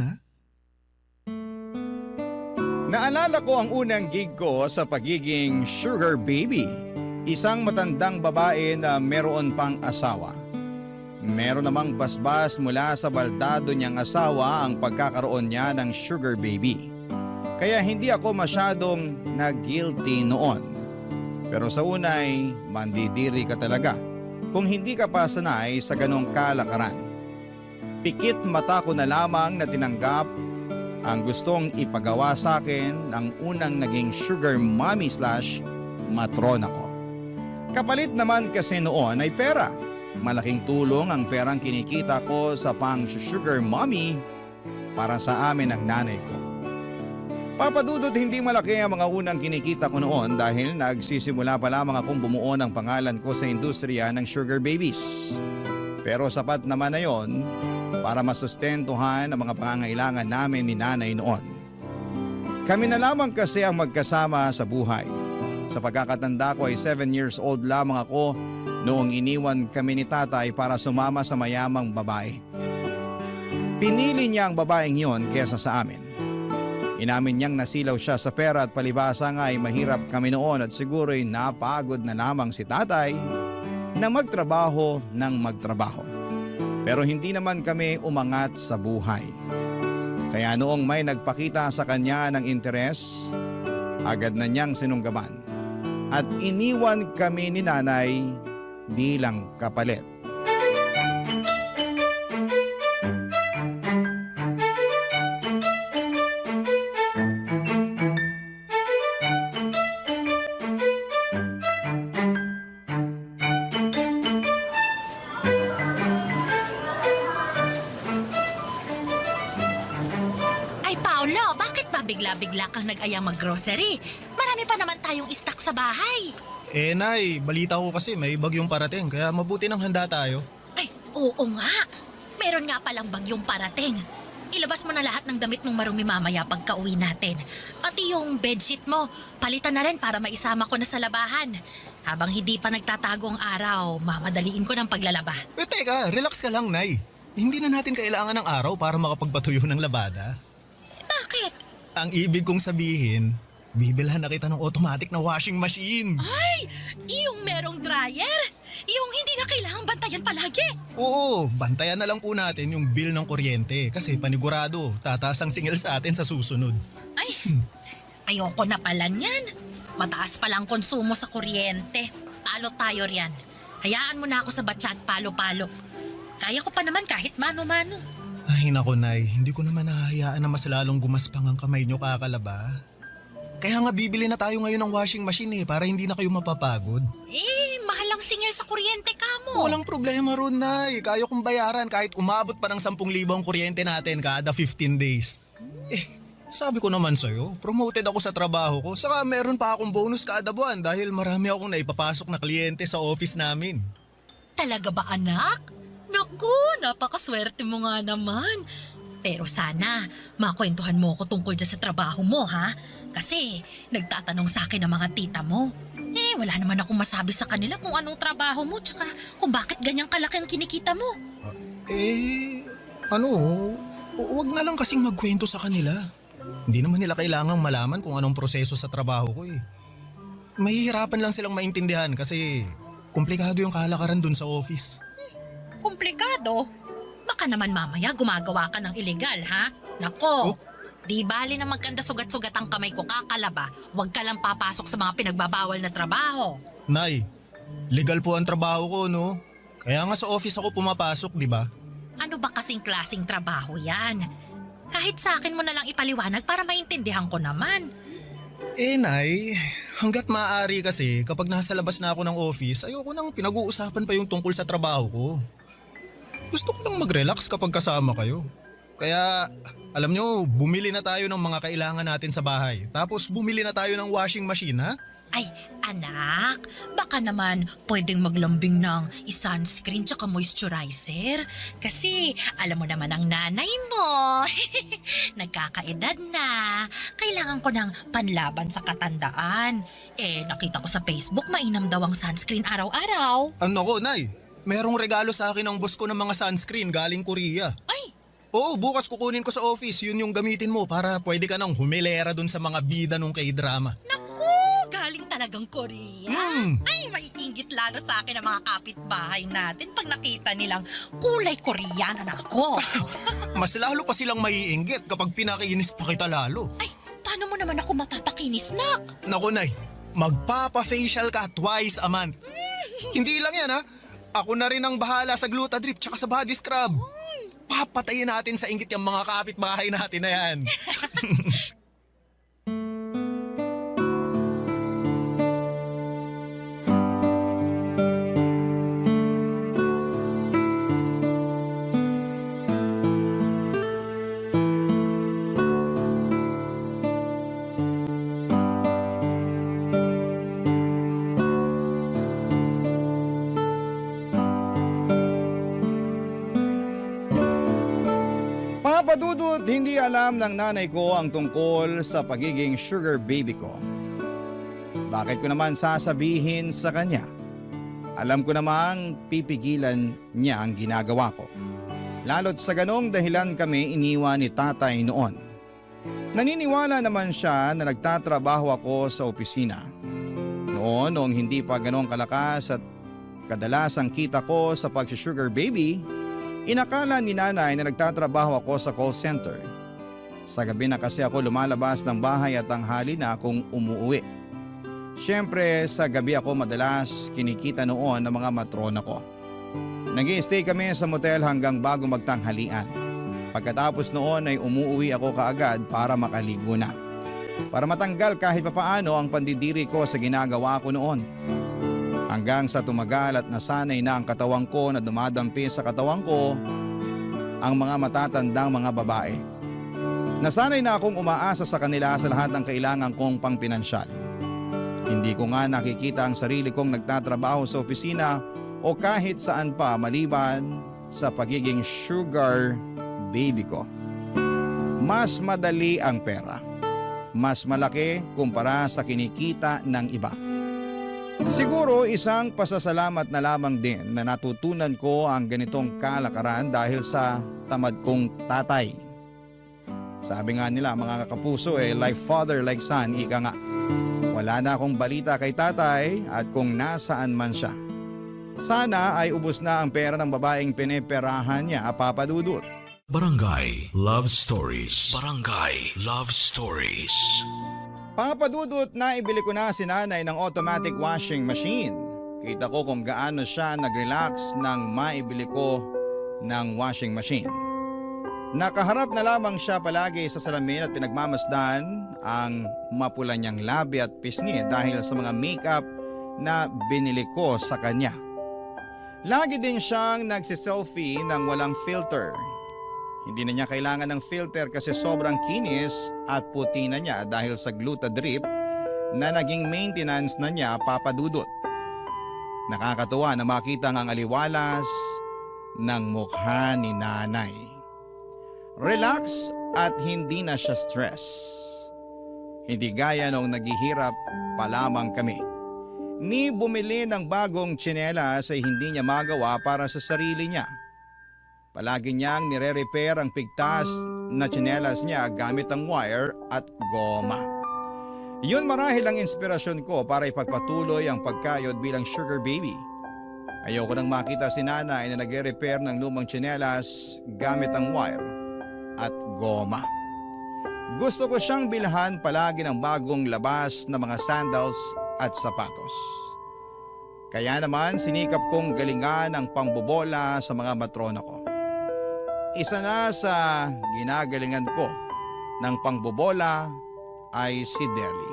S3: Naalala ko ang unang gig ko sa pagiging sugar baby. Isang matandang babae na meron pang asawa. Meron namang basbas mula sa baldado niyang asawa ang pagkakaroon niya ng sugar baby. Kaya hindi ako masyadong nag-guilty noon. Pero sa unay, mandidiri ka talaga kung hindi ka pa sanay sa ganong kalakaran. Pikit mata ko na lamang na tinanggap ang gustong ipagawa sa akin ng unang naging sugar mommy / matrona ko. Kapalit naman kasi noon ay pera. Malaking tulong ang perang kinikita ko sa pang-sugar mommy para sa amin ng nanay ko. Papadudot hindi malaki ang mga unang kinikita ko noon dahil nagsisimula pa lamang akong bumuo ng pangalan ko sa industriya ng sugar babies. Pero sapat naman na yon para masustentuhan ang mga pangangailangan namin ni nanay noon. Kami na lamang kasi ang magkasama sa buhay. Sa pagkakatanda ko ay 7 years old lamang ako noong iniwan kami ni tatay para sumama sa mayamang babae. Pinili niya ang babaeng yon kesa sa amin. Inamin niyang nasilaw siya sa pera at palibasa nga ay mahirap kami noon at siguro'y napagod na lamang si tatay na magtrabaho ng magtrabaho. Pero hindi naman kami umangat sa buhay. Kaya noong may nagpakita sa kanya ng interes, agad na niyang sinunggaban at iniwan kami ni nanay bilang kapalit.
S5: Ay, Paolo, bakit ba bigla-bigla kang nag-ayang mag-grocery? Marami pa naman tayong stock sa bahay.
S11: Nay, balita ko kasi may bagyong parating kaya mabuti nang handa tayo.
S5: Ay, oo nga. Meron nga palang bagyong parating. Ilabas mo na lahat ng damit mong marumi mamaya pagka-uwi natin. Pati yung bedsheet mo, palitan na rin para maisama ko na sa labahan. Habang hindi pa nagtatago ang araw, mamadaliin ko ng paglalaba.
S11: Teka, relax ka lang, Nay. Hindi na natin kailangan ng araw para makapagpatuyo ng labada.
S5: Bakit?
S11: Ang ibig kong sabihin, bibilhan na kita ng automatic na washing machine.
S5: Ay, yung merong dryer? Yung hindi na kailangang bantayan palagi?
S11: Oo, bantayan na lang po natin yung bill ng kuryente kasi panigurado, tataas ang singil sa atin sa susunod.
S5: Ay, ayoko na pala niyan. Mataas palang konsumo sa kuryente. Talo tayo riyan. Hayaan mo na ako sa batsa at palo-palo. Kaya ko pa naman kahit mano-mano.
S11: Ay nako Nay, hindi ko naman nahahayaan na mas lalong gumaspang ang kamay nyo kakalaba. Kaya nga bibili na tayo ngayon ng washing machine para hindi na kayo mapapagod.
S5: Mahal ang singil sa kuryente ka mo.
S11: Walang problema ron Nay, kaya kong bayaran kahit umabot pa ng 10,000 ang kuryente natin kada 15 days. Sabi ko naman sa'yo, promoted ako sa trabaho ko, saka meron pa akong bonus kada buwan dahil marami akong naipapasok na kliyente sa office namin.
S5: Talaga ba anak? Naku, napakaswerte mo nga naman. Pero sana, makwentuhan mo ko tungkol dyan sa trabaho mo ha? Kasi nagtatanong sa akin ang mga tita mo. Wala naman akong masabi sa kanila kung anong trabaho mo tsaka kung bakit ganyang kalaki ang kinikita mo.
S11: Huwag na lang kasing magkwento sa kanila. Hindi naman nila kailangang malaman kung anong proseso sa trabaho ko Mahihirapan lang silang maintindihan kasi komplikado yung kalakaran dun sa office.
S5: Komplikado? Baka naman mamaya gumagawa ka ng illegal, ha? Nako, di bali na magkanda sugat-sugat ang kamay ko kakalaba. Huwag ka lang papasok sa mga pinagbabawal na trabaho.
S11: Nay, legal po ang trabaho ko, no? Kaya nga sa office ako pumapasok, di ba?
S5: Ano ba kasing klaseng trabaho yan? Kahit sa akin mo na lang ipaliwanag para maintindihan ko naman.
S11: Nay, hanggat maaari kasi kapag nasa labas na ako ng office, ayoko nang pinag-uusapan pa yung tungkol sa trabaho ko. Gusto ko lang mag-relax kapag kasama kayo. Kaya, alam nyo, bumili na tayo ng mga kailangan natin sa bahay. Tapos bumili na tayo ng washing machine, ha?
S5: Ay, anak, baka naman pwedeng maglambing ng sunscreen tsaka moisturizer. Kasi alam mo naman ang nanay mo. Nagkakaedad na. Kailangan ko ng panlaban sa katandaan. Nakita ko sa Facebook mainam daw ang sunscreen araw-araw.
S11: Ano ko, Nay? Merong regalo sa akin ng boss ko ng mga sunscreen galing Korea.
S5: Ay!
S11: Oo, bukas kukunin ko sa office. Yun yung gamitin mo para pwede ka nang humilera dun sa mga bida nung K-drama.
S5: Naku! Galing talagang Korea. Ay, maiinggit lalo sa akin ang mga kapitbahay natin pag nakita nilang kulay Koreana na ako.
S11: Mas lalo pa silang maiinggit kapag pinakinis pa kita lalo.
S5: Ay, paano mo naman ako mapapakinis, nak?
S11: Naku, Nay, magpapa-facial ka twice a month. Hindi lang yan, ha? Ako na rin ang bahala sa Glutadrip tsaka sa body scrub. Papatayin natin sa inggit yung mga kapitbahay natin na yan.
S3: Papadudot, hindi alam ng nanay ko ang tungkol sa pagiging sugar baby ko. Bakit ko naman sasabihin sa kanya? Alam ko namang pipigilan niya ang ginagawa ko. Lalo't sa ganong dahilan kami iniwan ni tatay noon. Naniniwala naman siya na nagtatrabaho ako sa opisina. Noong hindi pa ganong kalakas at kadalasang kita ko sa pag-sugar baby, inakala ni nanay na nagtatrabaho ako sa call center. Sa gabi na kasi ako lumalabas ng bahay at tanghali na akong umuwi. Siyempre sa gabi ako madalas kinikita noon ng mga matrona ko. Nag-i-stay kami sa motel hanggang bago magtanghalian. Pagkatapos noon ay umuwi ako kaagad para makaligo na. Para matanggal kahit papaano ang pandidiri ko sa ginagawa ko noon. Hanggang sa tumagal at nasanay na ang katawan ko na dumadampi sa katawan ko ang mga matatandang mga babae. Nasanay na akong umaasa sa kanila sa lahat ng kailangan kong pangpinansyal. Hindi ko nga nakikita ang sarili kong nagtatrabaho sa opisina o kahit saan pa maliban sa pagiging sugar baby ko. Mas madali ang pera. Mas malaki kumpara sa kinikita ng iba. Siguro isang pasasalamat na lamang din na natutunan ko ang ganitong kalakaran dahil sa tamad kong tatay. Sabi nga nila mga kapuso like father like son, ika nga. Wala na akong balita kay tatay at kung nasaan man siya. Sana ay ubos na ang pera ng babaeng pineperahan niya, Papa Dudut.
S1: Barangay Love Stories. Barangay Love Stories.
S3: Papa Dudut, naibili ko na si nanay ng automatic washing machine. Kita ko kung gaano siya nag-relax nang maibili ko ng washing machine. Nakaharap na lamang siya palagi sa salamin at pinagmamasdan ang mapula niyang labi at pisngi dahil sa mga makeup na binili ko sa kanya. Lagi din siyang nagsiselfie nang walang filter. Hindi na niya kailangan ng filter kasi sobrang kinis at puti na niya dahil sa Glutadrip na naging maintenance na niya, Papa Dudut. Nakakatuwa na makita ang aliwalas ng mukha ni nanay. Relax at hindi na siya stress. Hindi gaya nung naghihirap pa lamang kami. Ni bumili ng bagong tsinelas ay hindi niya magawa para sa sarili niya. Palagi niyang nire-repair ang pigtas na tsinelas niya gamit ang wire at goma. Yun marahil ang inspirasyon ko para ipagpatuloy ang pagkayod bilang sugar baby. Ayoko nang makita si nanay na nagre-repair ng lumang tsinelas gamit ang wire at goma. Gusto ko siyang bilhan palagi ng bagong labas na mga sandals at sapatos. Kaya naman sinikap kong galingan ang pambobola sa mga matrona ko. Isa na sa ginagalingan ko ng pangbobola ay si Deli.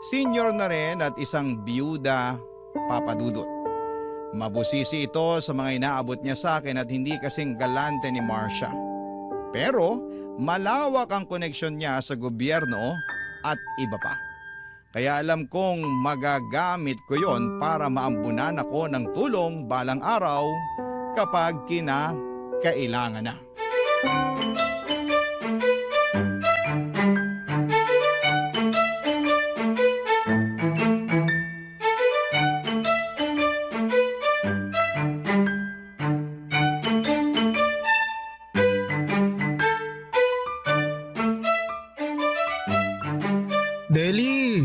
S3: Senior na rin at isang biyuda, Papa Dudut. Mabusisi ito sa mga inaabot niya sa akin at hindi kasing galante ni Marcia. Pero malawak ang koneksyon niya sa gobyerno at iba pa. Kaya alam kong magagamit ko yon para maambunan ako ng tulong balang araw kapag kinakailangan na.
S11: Deli,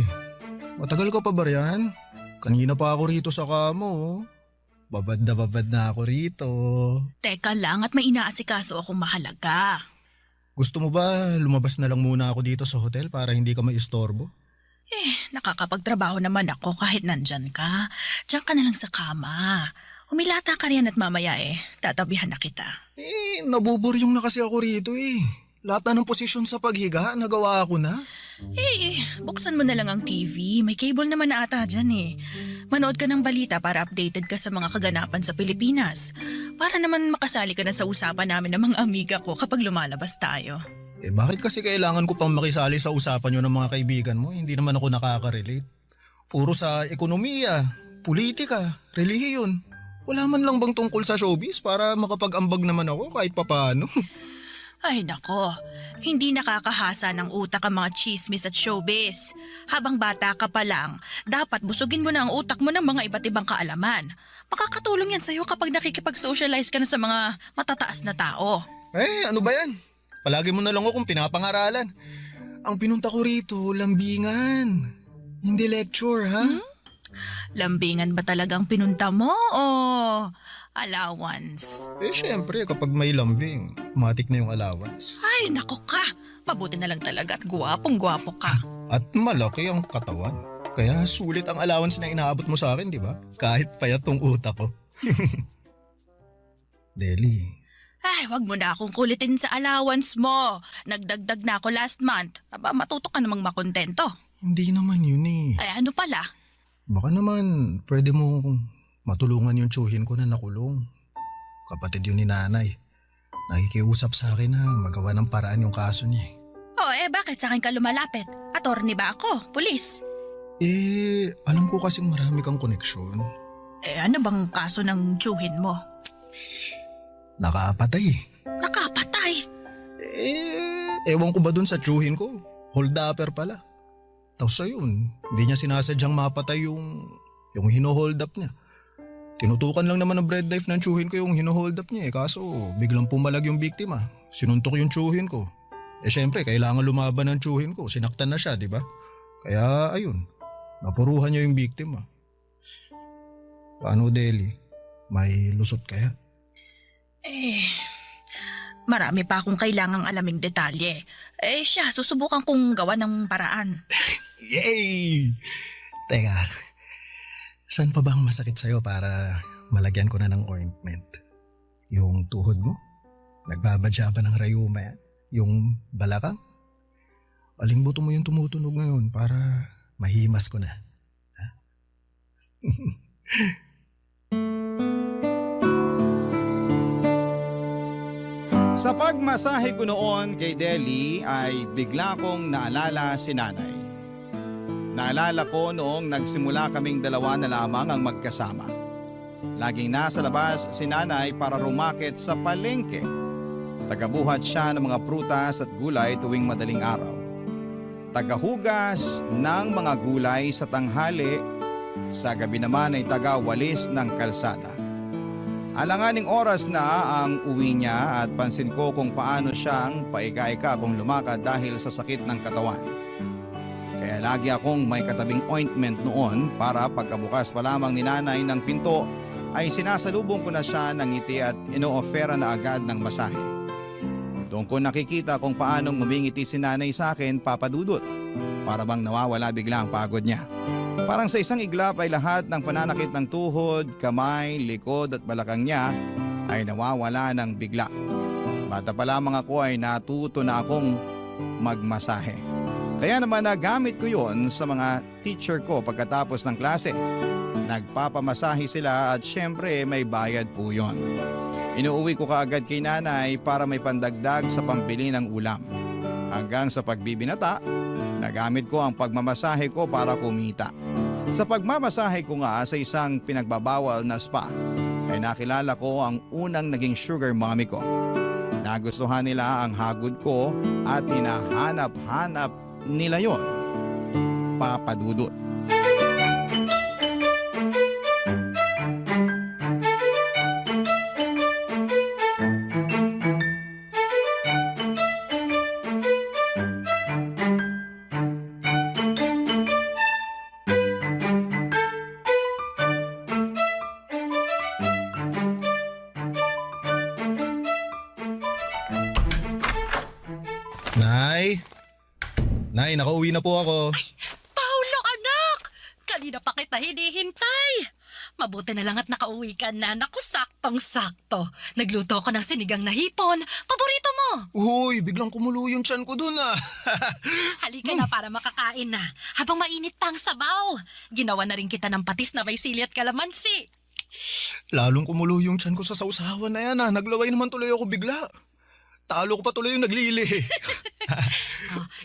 S11: matagal ka pa ba riyan? Kanina pa ako rito sa kamo. Babad na ako rito.
S10: Teka lang at may inaasikaso akong mahalaga.
S11: Gusto mo ba lumabas na lang muna ako dito sa hotel para hindi ka maistorbo?
S10: Nakakapagtrabaho naman ako kahit nandyan ka. Diyan ka na lang sa kama. Humilata ka riyan at mamaya tatabihan na kita.
S11: Nabuburyong na kasi ako rito Lahat na ng posisyon sa paghiga, nagawa ako na.
S10: Buksan mo na lang ang TV. May cable naman na ata dyan Manood ka ng balita para updated ka sa mga kaganapan sa Pilipinas. Para naman makasali ka na sa usapan namin ng mga amiga ko kapag lumalabas tayo.
S11: Bakit kasi kailangan ko pang makisali sa usapan nyo ng mga kaibigan mo? Hindi naman ako nakaka-relate. Puro sa ekonomiya, politika, relihiyon. Wala man lang bang tungkol sa showbiz para makapag-ambag naman ako kahit papaano?
S10: Ay nako, hindi nakakahasa ng utak ang mga chismis at showbiz. Habang bata ka pa lang, dapat busugin mo na ang utak mo ng mga iba't ibang kaalaman. Makakatulong yan sa'yo kapag nakikipag-socialize ka na sa mga matataas na tao.
S11: Ano ba yan? Palagi mo na lang akong pinapangaralan. Ang pinunta ko rito, lambingan. Hindi lecture, ha?
S10: Lambingan ba talagang pinunta mo o allowance?
S11: Syempre, kapag may lambing, matik na yung allowance.
S10: Ay, nako ka. Mabuti na lang talaga at gwapong-gwapo ka.
S11: At malaki ang katawan. Kaya sulit ang allowance na inaabot mo sa akin, di ba? Kahit payat tong utak ko. Deli.
S10: Ay, wag mo na akong kulitin sa allowance mo. Nagdagdag na ako last month. Aba, matuto ka namang makontento.
S11: Hindi naman yun
S10: Ay, ano pala?
S11: Baka naman, pwede mong matulungan yung tsuhin ko na nakulong. Kapatid yun ni nanay. Nakikiusap sa akin na magawa ng paraan yung kaso niya.
S10: Bakit sa akin ka lumalapit? Attorney ba ako? Pulis?
S11: Alam ko kasing marami kang koneksyon.
S10: Ano bang kaso ng tsuhin mo?
S11: Nakapatay.
S10: Nakapatay?
S11: Ewan ko ba dun sa tsuhin ko? Hold-upper pala. Tapos ayun, hindi niya sinasadyang mapatay yung hino-hold up niya. Tinutukan lang naman ng bread knife ng tsuhin ko yung hino-hold up niya kaso biglang pumalag yung biktima. Sinuntok yung tsuhin ko. Syempre, kailangan lumaban ng tsuhin ko. Sinaktan na siya, di ba? Kaya ayun, napuruhan niya yung biktima. Paano, Deli? May lusot kaya?
S10: Marami pa akong kailangang alaming detalye. Siya, susubukan kong gawa ng paraan.
S11: Yay! Teka, Saan pa bang masakit sa'yo para malagyan ko na ng ointment? Yung tuhod mo? Nagbabadya ba ng rayuma yan? Yung balakang? Aling buto mo yung tumutunog ngayon para mahimas ko na? Ha?
S3: Sa pagmasahe ko noon kay Deli ay bigla kong naalala si nanay. Naalala ko noong nagsimula kaming dalawa na lamang ang magkasama. Laging nasa labas si nanay para rumakit sa palengke. Tagabuhat siya ng mga prutas at gulay tuwing madaling araw. Tagahugas ng mga gulay sa tanghali, sa gabi naman ay tagawalis ng kalsada. Alanganing oras na ang uwi niya at pansin ko kung paano siyang paika-ika kung lumakad dahil sa sakit ng katawan. Kaya lagi akong may katabing ointment noon para pagkabukas pa lamang ni nanay ng pinto ay sinasalubong ko na siya ng ngiti at ino-offera na agad ng masahe. Doon ko nakikita kung paanong ngumingiti si nanay sa akin, Papa Dudut. Para bang nawawala bigla ang pagod niya. Parang sa isang iglap ay lahat ng pananakit ng tuhod, kamay, likod at balakang niya ay nawawala ng bigla. Bata pa lamang ako ay natuto na akong magmasahe. Kaya naman nagamit ko yon sa mga teacher ko pagkatapos ng klase. Nagpapamasahe sila at syempre may bayad po yon. Inuuwi ko kaagad kay nanay para may pandagdag sa pambili ng ulam. Hanggang sa pagbibinata, nagamit ko ang pagmamasahe ko para kumita. Sa pagmamasahe ko nga sa isang pinagbabawal na spa, ay nakilala ko ang unang naging sugar mommy ko. Nagustuhan nila ang hagod ko at hinahanap-hanap nila yon, Papa Dudut.
S11: Nay, nakauwi na po ako.
S5: Paolo, anak! Kanina pa kita hinihintay. Mabuti na lang at nakauwi ka na. Naku, saktong-sakto. Nagluto ko ng sinigang na hipon. Paborito mo.
S11: Uy, biglang kumulo yung tiyan ko dun ah.
S5: Halika na para makakain na. Habang mainit pa ang sabaw. Ginawa na rin kita ng patis na may sili at kalamansi.
S11: Lalong kumulo yung tiyan ko sa sausawan na yan ah. Naglaway naman tuloy ako bigla. Talo ko pa tuloy yung naglili.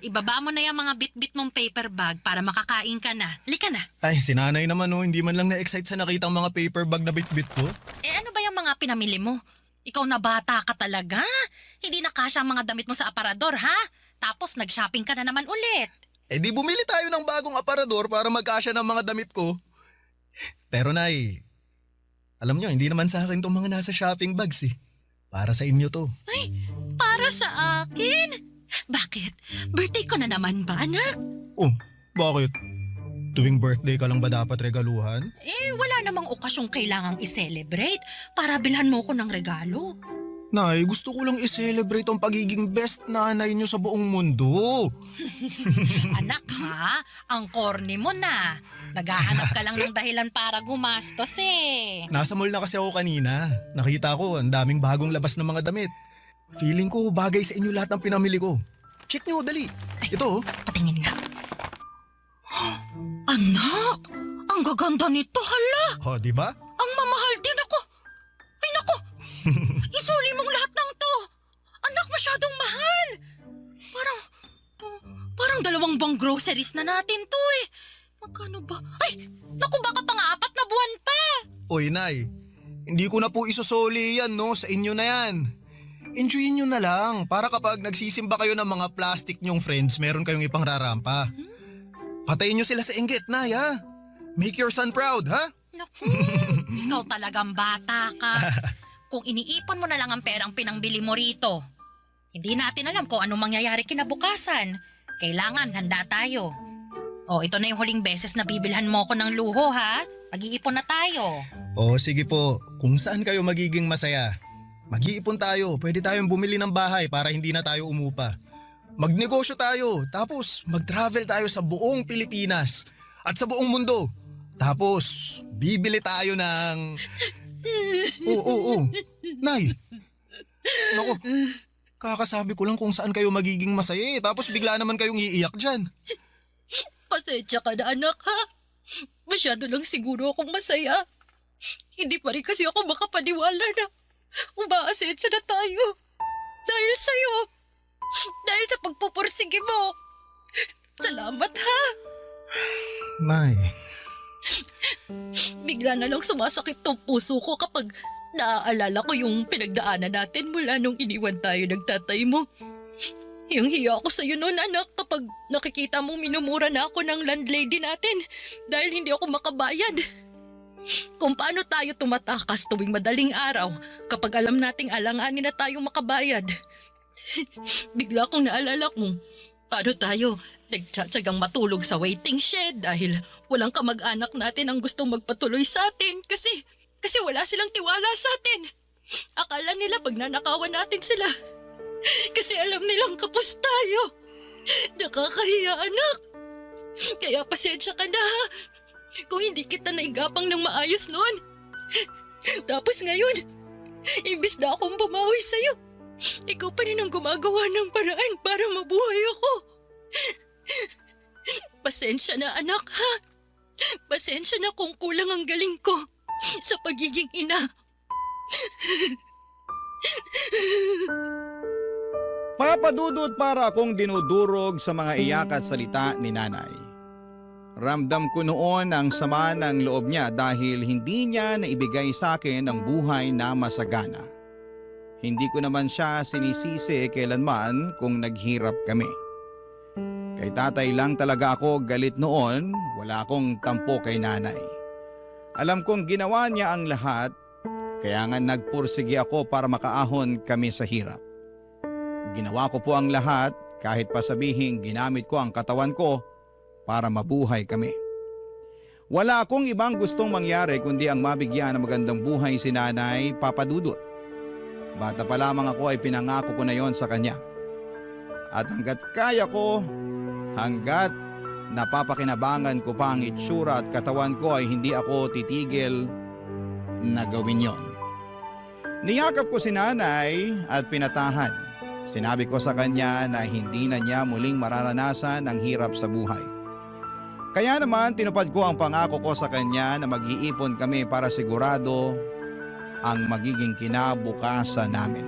S5: Ibaba mo na yung mga bit-bit mong paper bag para makakain ka na. Halika na.
S11: Ay, si nanay naman oh, hindi man lang na-excite sa nakitang mga paper bag na bit-bit ko.
S5: Ano ba yung mga pinamili mo? Ikaw na bata ka talaga? Hindi na kasya ang mga damit mo sa aparador, ha? Tapos nag-shopping ka na naman ulit.
S11: Di bumili tayo ng bagong aparador para magkasya ng mga damit ko. Pero nay, alam nyo, hindi naman sa akin tong mga nasa shopping bags eh. Para sa inyo to.
S5: Ay, para sa akin? Bakit? Birthday ko na naman ba, anak?
S11: Oh, bakit? Tuwing birthday ka lang ba dapat regaluhan?
S5: Wala namang okasyong kailangang i-celebrate para bilhan mo ko ng regalo.
S11: Nay, gusto ko lang i-celebrate ang pagiging best nanay nyo sa buong mundo.
S5: Anak ha, ang corny mo na. Naghahanap ka lang ng dahilan para gumastos eh.
S11: Nasa mall na kasi ako kanina. Nakita ko ang daming bagong labas ng mga damit. Feeling ko bagay sa inyo lahat ng pinamili ko. Check nyo, dali. Ito.
S5: Patingin nga. Anak, ang gaganda nito, hala.
S11: Oh, di ba?
S5: Ang mamahal din ako. Ay naku, isuli mong lahat ng to. Anak, masyadong mahal. Parang dalawang bang groceries na natin to eh. Magkano ba? Ay, naku, baka pang-4 na buwan pa.
S11: Oy, Nay. Hindi ko na po isusoli yan, no? Sa inyo na yan. Enjoyin nyo na lang para kapag nagsisimba kayo ng mga plastic nyong friends, meron kayong ipangrarampa. Patayin nyo sila sa inggit, Nay, ha? Make your son proud, ha?
S5: Naku, ikaw talagang bata ka. Kung iniipon mo na lang ang perang pinangbili mo rito, hindi natin alam kung anong mangyayari kinabukasan. Kailangan handa tayo. Ito na yung huling beses na bibilhan mo ko ng luho, ha? Mag-iipon na tayo.
S11: Sige po. Kung saan kayo magiging masaya. Mag-iipon tayo. Pwede tayong bumili ng bahay para hindi na tayo umupa. Magnegosyo tayo. Tapos mag-travel tayo sa buong Pilipinas. At sa buong mundo. Tapos, bibili tayo ng... Oo. Nay! Naku, kakasabi ko lang kung saan kayo magiging masaya eh. Tapos bigla naman kayong iiyak dyan.
S10: Pasensya ka na anak ha. Masyado lang siguro akong masaya. Hindi pa rin kasi ako makapaniwala na umaasensa na tayo. Dahil sa'yo. Dahil sa pagpupursige mo. Salamat ha.
S11: Nay,
S10: Bigla na lang sumasakit tong puso ko kapag naaalala ko yung pinagdaanan natin mula nung iniwan tayo ng tatay mo. Yung hiya ko sa'yo noon anak kapag nakikita mong minumura na ako ng landlady natin dahil hindi ako makabayad. Kung paano tayo tumatakas tuwing madaling araw kapag alam nating alanganin na tayong makabayad. Bigla kong naalala kung paano tayo nagtsatsagang matulog sa waiting shed dahil walang kamag-anak natin ang gustong magpatuloy sa atin kasi wala silang tiwala sa atin. Akala nila pag nanakawan natin sila. Kasi alam nilang kapos tayo. Nakakahiya anak. Kaya pasensya ka na ha. Kung hindi kita naigapang ng maayos noon. Tapos ngayon, imbis na akong bumawi sa'yo, ikaw pa rin ang gumagawa ng paraan para mabuhay ako. Pasensya na anak ha. Pasensya na kung kulang ang galing ko sa pagiging ina.
S3: Papadudot para akong dinudurog sa mga iyak at salita ni nanay. Ramdam ko noon ang sama ng loob niya dahil hindi niya naibigay sa akin ang buhay na masagana. Hindi ko naman siya sinisisi kailanman kung naghirap kami. Kay tatay lang talaga ako galit noon, wala akong tampo kay nanay. Alam kong ginawa niya ang lahat, kaya nga nagpursige ako para makaahon kami sa hirap. Ginawa ko po ang lahat kahit pa sabihing ginamit ko ang katawan ko para mabuhay kami. Wala akong ibang gustong mangyari kundi ang mabigyan ng magandang buhay si nanay, Papa Dudut. Bata pa lamang ako ay pinangako ko na yon sa kanya. At hanggat kaya ko, hanggat napapakinabangan ko pa ang itsura at katawan ko ay hindi ako titigil na gawin yon. Niyakap ko si nanay at pinatahan. Sinabi ko sa kanya na hindi na niya muling mararanasan ang hirap sa buhay. Kaya naman tinupad ko ang pangako ko sa kanya na mag-iipon kami para sigurado ang magiging kinabukasan namin.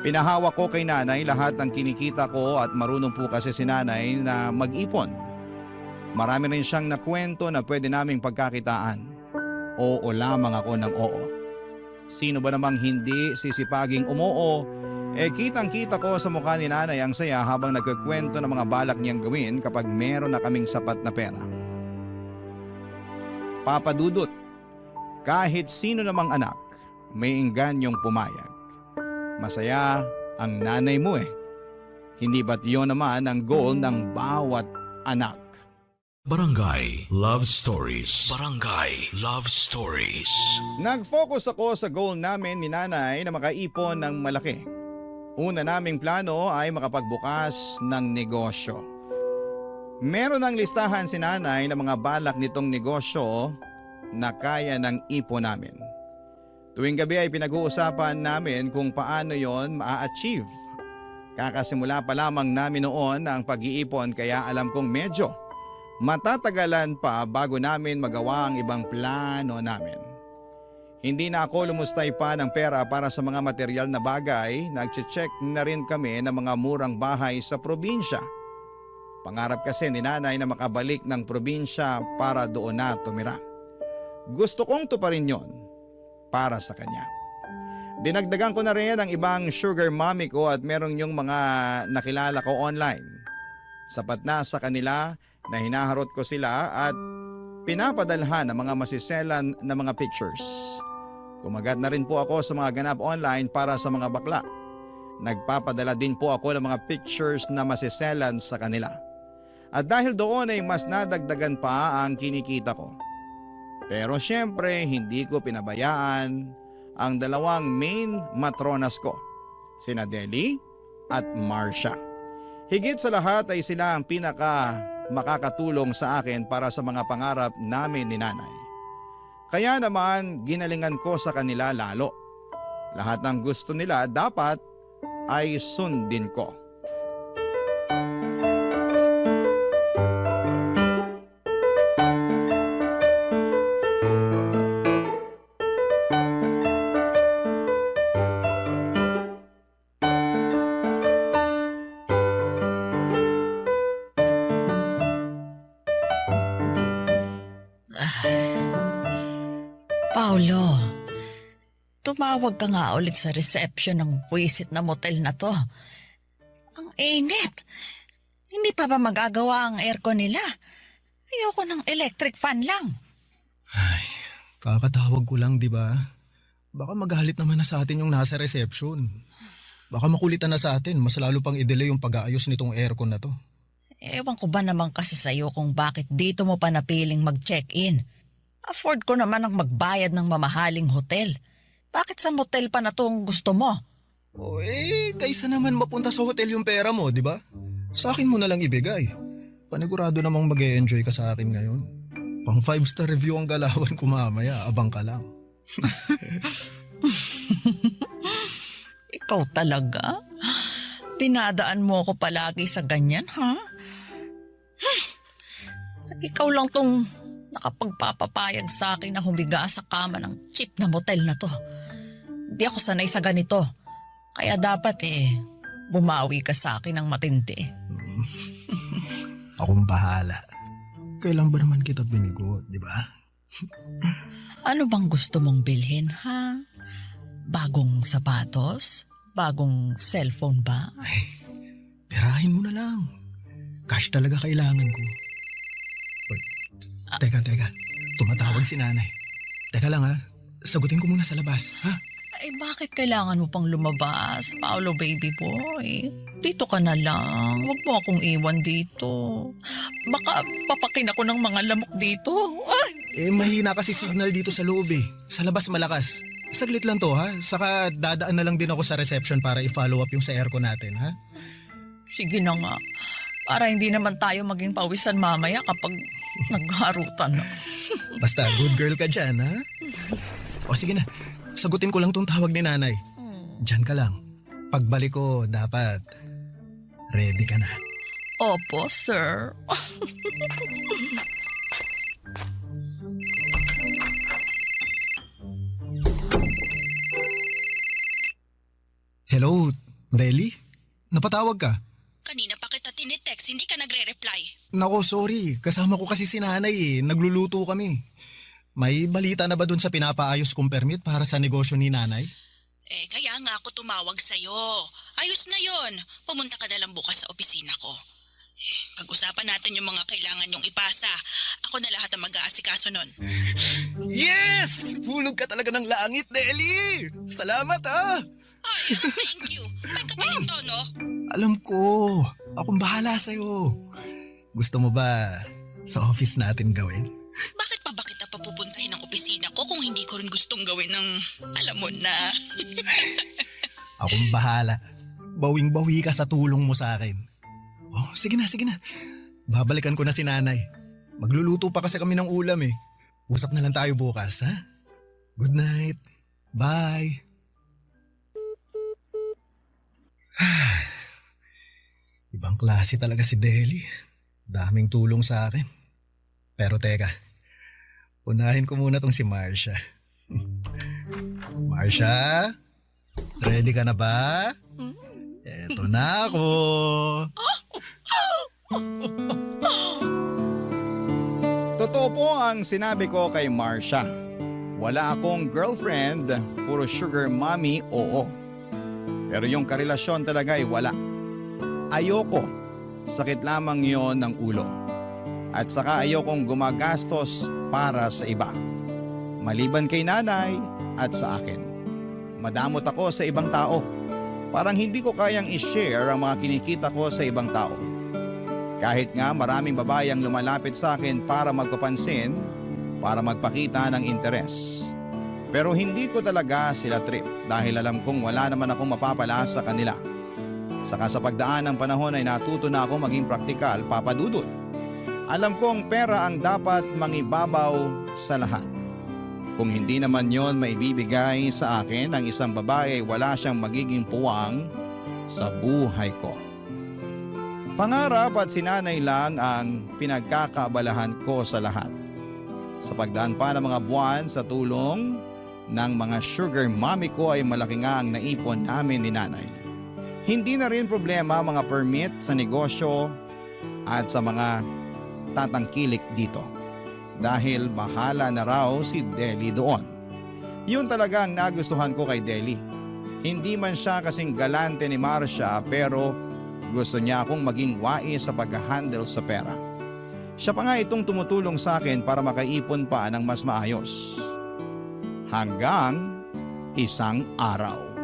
S3: Pinahawak ko kay nanay lahat ng kinikita ko at marunong po kasi si nanay na mag-ipon. Marami rin siyang nakwento na pwede naming pagkakitaan. Oo lamang ako ng oo. Sino ba namang hindi sisipaging umoo? Kitang-kita ko sa mukha ni nanay ang saya habang nagkukwento ng mga balak niyang gawin kapag meron na kaming sapat na pera. Papa Dudut, kahit sino namang anak, may ingganyong pumayag. Masaya ang nanay mo eh. Hindi ba't yun naman ang goal ng bawat anak?
S1: Barangay Love Stories. Barangay Love Stories.
S3: Nag-focus ako sa goal namin ni nanay na makaipon ng malaki. Una naming plano ay makapagbukas ng negosyo. Meron ng listahan si nanay ng mga balak nitong negosyo na kaya ng ipon namin. Tuwing gabi ay pinag-uusapan namin kung paano yon ma-achieve. Kakasimula pa lamang namin noon ang pag-iipon kaya alam kong medyo matatagalan pa bago namin magawa ang ibang plano namin. Hindi na ako lumustay pa ng pera para sa mga material na bagay, nagche-check na rin kami ng mga murang bahay sa probinsya. Pangarap kasi ni nanay na makabalik ng probinsya para doon na tumira. Gusto kong tuparin yon para sa kanya. Dinagdagan ko na rin ang ibang sugar mommy ko at merong yung mga nakilala ko online. Sapat na sa kanila na hinaharot ko sila at pinapadalhan ng mga masiselan na mga pictures. Kumagat na rin po ako sa mga ganap online para sa mga bakla. Nagpapadala din po ako ng mga pictures na masiselan sa kanila. At dahil doon ay mas nadagdagan pa ang kinikita ko. Pero syempre hindi ko pinabayaan ang dalawang main matronas ko, sina Deli at Marcia. Higit sa lahat ay sila ang makakatulong sa akin para sa mga pangarap namin ni nanay. Kaya naman ginalingan ko sa kanila lalo. Lahat ng gusto nila dapat ay sundin ko.
S10: Paulo, tumawag ka nga ulit sa reception ng puwisit na motel na to. Ang init. Hindi pa ba magagawa ang aircon nila? Ayoko ng electric fan lang.
S11: Ay, kakatawag ko lang, di ba? Baka magalit naman na sa atin yung nasa reception. Baka makulitan na sa atin, mas lalo pang i-delay yung pag-aayos nitong aircon na to.
S10: Ewan ko ba naman kasi sa'yo kung bakit dito mo pa napiling mag-check-in. Afford ko naman ang magbayad ng mamahaling hotel. Bakit sa motel pa na tong gusto mo?
S11: O kaysa naman mapunta sa hotel yung pera mo, di ba? Sa akin mo na lang ibigay. Panigurado namang mag-e-enjoy ka sa akin ngayon. Pang 5-star review ang galawan ko mamaya, abang ka lang.
S10: Ikaw talaga? Dinadaan mo ako palagi sa ganyan, ha? Ikaw lang tong nakapagpapapayag sa akin na humiga sa kama ng cheap na motel na to. Hindi ako sanay sa ganito. Kaya dapat bumawi ka sa akin ng matindi.
S11: Akong bahala. Kailan ba naman kita binigo, di ba?
S10: Ano bang gusto mong bilhin, ha? Bagong sapatos? Bagong cellphone ba?
S11: Ay, perahin mo na lang. Cash talaga kailangan ko. Uy, teka. Tumatawag si nanay. Teka lang ha. Sagutin ko muna sa labas, ha?
S10: Ay, bakit kailangan mo pang lumabas, Paolo baby boy? Dito ka na lang. Huwag mo akong iwan dito. Baka papakin ako ng mga lamok dito. Ay!
S11: Mahina kasi signal dito sa loob eh. Sa labas malakas. Saglit lang to ha. Saka dadaan na lang din ako sa reception para i-follow up yung sa aircon natin ha.
S10: Sige na nga. Para hindi naman tayo maging pawisan mamaya kapag nagharutan na.
S11: Basta good girl ka dyan ha. O sige na. Sagutin ko lang tong tawag ni nanay. Diyan ka lang. Pagbalik ko, dapat ready ka na.
S10: Opo, sir.
S11: Hello, Deli? Napatawag ka?
S10: Kanina pa kita tinitext, hindi ka nagre-reply.
S11: Nako, sorry. Kasama ko kasi si nanay eh. Nagluluto kami. May balita na ba dun sa pinapaayos kong permit para sa negosyo ni nanay?
S10: Kaya nga ako tumawag sa'yo. Ayos na yon. Pumunta ka na lang bukas sa opisina ko. Pag-usapan natin yung mga kailangan yung ipasa. Ako na lahat ang mag-aasikaso nun.
S11: Yes! Hulog ka talaga ng langit, Deli! Salamat ha!
S10: Ay, thank you. May kapalit to, no?
S11: Alam ko. Akong bahala sa'yo. Gusto mo ba sa office natin gawin?
S10: Bakit pa ba kita papupuntahin ng opisina ko kung hindi ko rin gustong gawin ng alam mo na?
S11: Akong bahala. Bawing-bawi ka sa tulong mo sa akin. Oh, sige na. Babalikan ko na si nanay. Magluluto pa kasi kami ng ulam eh. Usap na lang tayo bukas, ha? Good night. Bye. Ibang klase talaga si Deli. Daming tulong sa akin. Pero teka, unahin ko muna tong si Marcia. Marcia? Ready ka na ba? Eto na ako.
S3: Totoo po ang sinabi ko kay Marcia. Wala akong girlfriend, puro sugar mommy, oo. Pero yung karelasyon talaga ay wala. Ayoko. Sakit lamang yon ng ulo. At saka ayokong gumagastos para sa iba. Maliban kay nanay at sa akin. Madamot ako sa ibang tao. Parang hindi ko kayang i-share ang mga kinikita ko sa ibang tao. Kahit nga maraming babae ang lumalapit sa akin para magpapansin, para magpakita ng interes. Pero hindi ko talaga sila trip dahil alam kong wala naman akong mapapala sa kanila. Saka sa pagdaan ng panahon ay natuto na ako maging praktikal, papadudot. Alam kong pera ang dapat mangibabaw sa lahat. Kung hindi naman yon maibibigay sa akin ng isang babae, wala siyang magiging puwang sa buhay ko. Pangarap at sinanay lang ang pinagkakaabalahan ko sa lahat. Sa pagdaan pa ng mga buwan sa tulong ng mga sugar mommy ko ay malaki nga ang naipon namin ni nanay. Hindi na rin problema mga permit sa negosyo at sa mga tatangkilik dito. Dahil bahala na raw si Deli doon. Yun talaga ang nagustuhan ko kay Deli. Hindi man siya kasing galante ni Marcia pero gusto niya akong maging wais sa pag-handle sa pera. Siya pa nga itong tumutulong sa akin para makaipon pa ng mas maayos. Hanggang isang araw.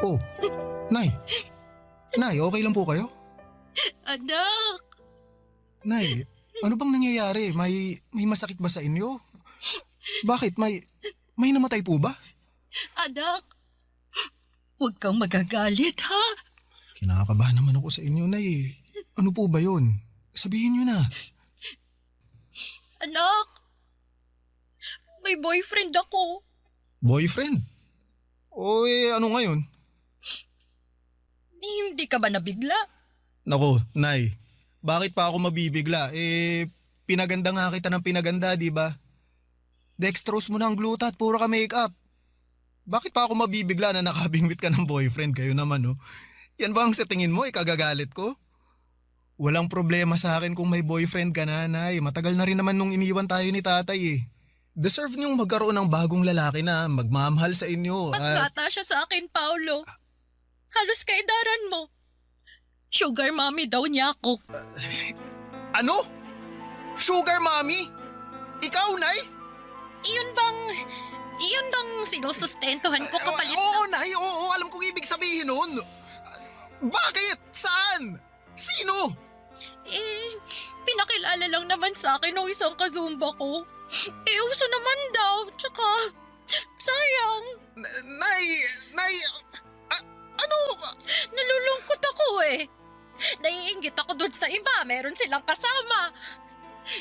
S11: Oh, Nay. Nay, okay lang po kayo?
S5: Anak!
S11: Nay, ano bang nangyayari? May masakit ba sa inyo? Bakit? May namatay po ba?
S5: Anak! Huwag kang magagalit, ha?
S11: Kinakabahan naman ako sa inyo, Nay. Ano po ba yun? Sabihin nyo na.
S5: Anak! May boyfriend ako.
S11: Boyfriend? O ano ngayon?
S5: Hindi ka ba nabigla?
S11: Nako, Nay. Bakit pa ako mabibigla? Pinaganda nga kita ng pinaganda, di ba? Dextrose mo na ang glutat, puro ka makeup. Bakit pa ako mabibigla na nakabingwit ka ng boyfriend? Kayo naman, no? Yan ba ang sa tingin mo, ikagagalit ko? Walang problema sa akin kung may boyfriend ka na, Nay. Matagal na rin naman nung iniwan tayo ni tatay eh. Deserve niyong magkaroon ng bagong lalaki na magmamahal sa inyo.
S5: Mas bata siya sa akin, Paolo. Halos kaidaran mo. Sugar mommy daw niya ako.
S11: Ano? Sugar mommy? Ikaw, Nay?
S5: Iyon bang sinusustentuhan ko kapalit
S11: Oo, Nay. Oo, alam kong ibig sabihin nun. Bakit? Saan? Sino?
S5: Pinakilala lang naman sa akin ng isang kazumba ko. Uso naman daw. Tsaka, sayang.
S11: Nay, ano?
S5: Nalulungkot ako eh. Naiinggit ako dun sa iba. Meron silang kasama.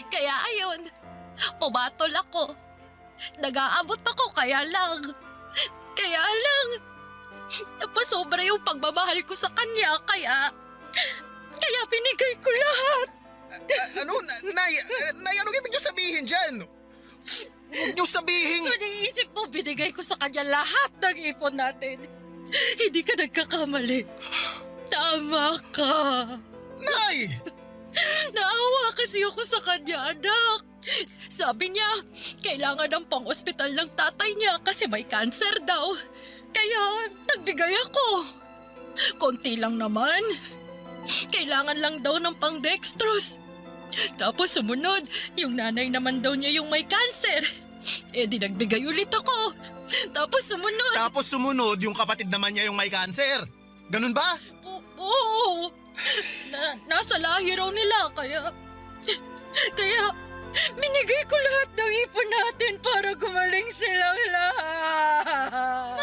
S5: Kaya ayun, pumatol ako. Nag-aabot ako kaya lang. Napasobra yung pagmamahal ko sa kanya kaya binigay ko lahat.
S11: Ano? Nay, anong ibig niyo sabihin dyan? Huwag niyo sabihin...
S5: Kung iniisip mo, binigay ko sa kanya lahat ng ipon natin. Hindi ka nagkakamali. Tama ka.
S11: Nay!
S5: Naawa kasi ako sa kanya, anak. Sabi niya, kailangan ng pang-ospital ng tatay niya kasi may cancer daw. Kaya nagbigay ako. Konti lang naman. Kailangan lang daw ng pang-dextrose. Tapos sumunod, yung nanay naman daw niya yung may cancer. Di nagbigay ulit ako. Tapos sumunod,
S11: yung kapatid naman niya yung may cancer. Ganun ba?
S5: Oo. Nasa lahi raw nila, kaya minigay ko lahat ng ipon natin para gumaling silang lahat.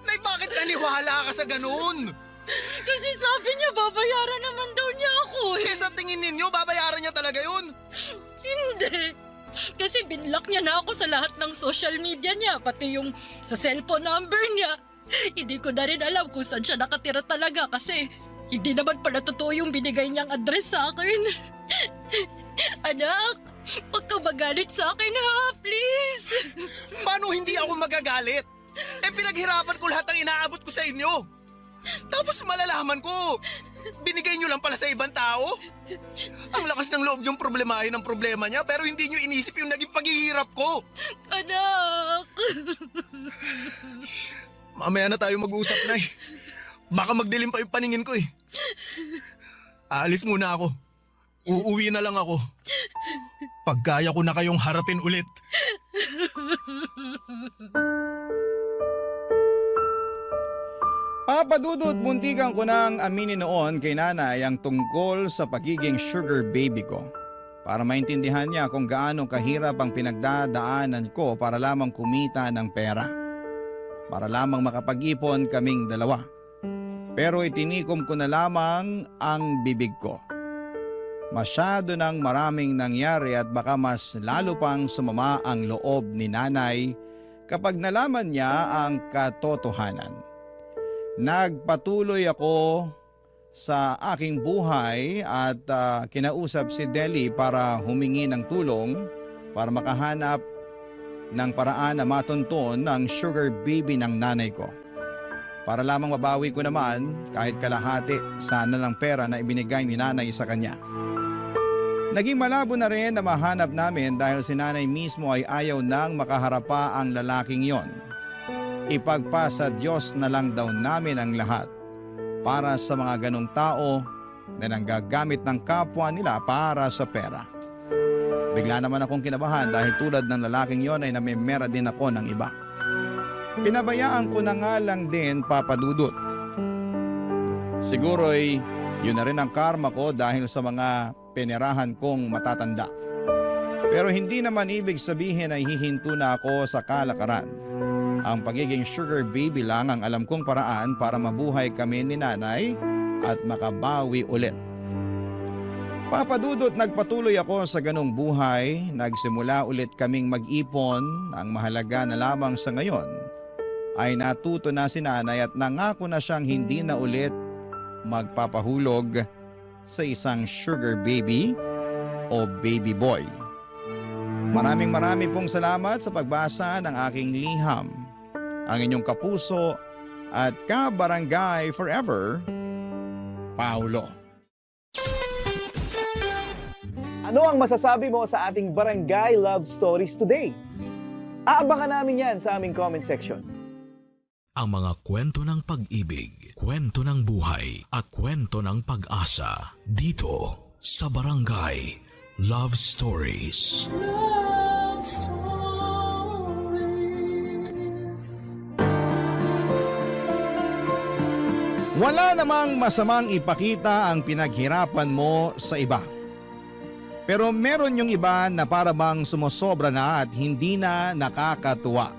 S11: Nay, bakit naniwala ka sa ganun?
S5: Kasi sabi niya babayaran naman daw niya ako eh.
S11: Sa tingin ninyo, babayaran niya talaga yun?
S5: Hindi. Kasi binlock niya na ako sa lahat ng social media niya, pati yung sa cellphone number niya. Hindi ko na rin alam kung saan siya nakatira talaga kasi hindi naman pala totoo yung binigay niyang address sa akin. Anak, huwag ka magalit sa akin ha, please.
S11: Paano hindi ako magagalit? Pinaghirapan ko lahat ng inaabot ko sa inyo. Tapos malalaman ko, binigay nyo lang pala sa ibang tao? Ang lakas ng loob yung problemahin ng problema niya pero hindi nyo inisip yung naging paghihirap ko.
S5: Anak!
S11: Mamaya na tayo mag-usap, Nay. Baka magdilim pa yung paningin ko eh. Aalis muna ako. Uuwi na lang ako. Pagkaya ko na kayong harapin ulit.
S3: Papadudot, muntikan ko nang aminin noon kay nanay ang tungkol sa pagiging sugar baby ko. Para maintindihan niya kung gaano kahirap ang pinagdadaanan ko para lamang kumita ng pera. Para lamang makapag-ipon kaming dalawa. Pero itinikom ko na lamang ang bibig ko. Masyado nang maraming nangyari at baka mas lalo pang sumama ang loob ni nanay kapag nalaman niya ang katotohanan. Nagpatuloy ako sa aking buhay at kinausap si Deli para humingi ng tulong para makahanap ng paraan na matunton ang sugar baby ng nanay ko. Para lamang mabawi ko naman kahit kalahati sana ng pera na ibinigay ni nanay sa kanya. Naging malabo na rin na mahanap namin dahil si nanay mismo ay ayaw nang makaharap pa ang lalaking yon. Ipagpasa Diyos na lang daw namin ang lahat para sa mga ganong tao na nanggagamit ng kapwa nila para sa pera. Bigla naman akong kinabahan dahil tulad ng lalaking yon ay namimera din ako ng iba. Pinabayaan ko na nga lang din, Papa Dudut. Siguro'y yun na rin ang karma ko dahil sa mga penerahan kong matatanda. Pero hindi naman ibig sabihin ay hihinto na ako sa kalakaran. Ang pagiging sugar baby lang ang alam kong paraan para mabuhay kami ni nanay at makabawi ulit. Papadudot, nagpatuloy ako sa ganong buhay. Nagsimula ulit kaming mag-ipon. Ang mahalaga na lamang sa ngayon ay natuto na si nanay at nangako na siyang hindi na ulit magpapahulog sa isang sugar baby o baby boy. Maraming pong salamat sa pagbasa ng aking liham. Ang inyong kapuso at kabarangay forever, Paulo.
S8: Ano ang masasabi mo sa ating Barangay Love Stories today? Aabangan namin yan sa aming comment section.
S1: Ang mga kwento ng pag-ibig, kwento ng buhay at kwento ng pag-asa dito sa Barangay Love Stories.
S2: Love Stories.
S3: Wala namang masamang ipakita ang pinaghirapan mo sa iba. Pero meron yung iba na para bang sumosobra na at hindi na nakakatuwa.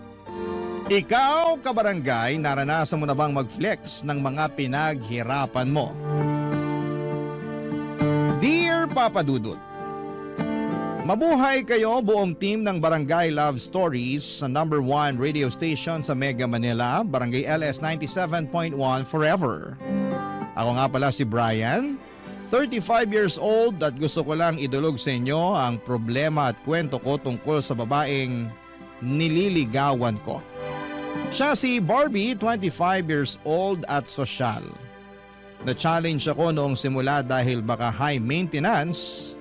S3: Ikaw, kabarangay, naranasan mo na bang mag-flex ng mga pinaghirapan mo? Dear Papa Dudut, mabuhay kayo buong team ng Barangay Love Stories sa #1 radio station sa Mega Manila, Barangay LS 97.1 Forever. Ako nga pala si Brian, 35 years old at gusto ko lang idulog sa inyo ang problema at kwento ko tungkol sa babaeng nililigawan ko. Siya si Barbie, 25 years old at sosyal. Na-challenge ako noong simula dahil baka high maintenance,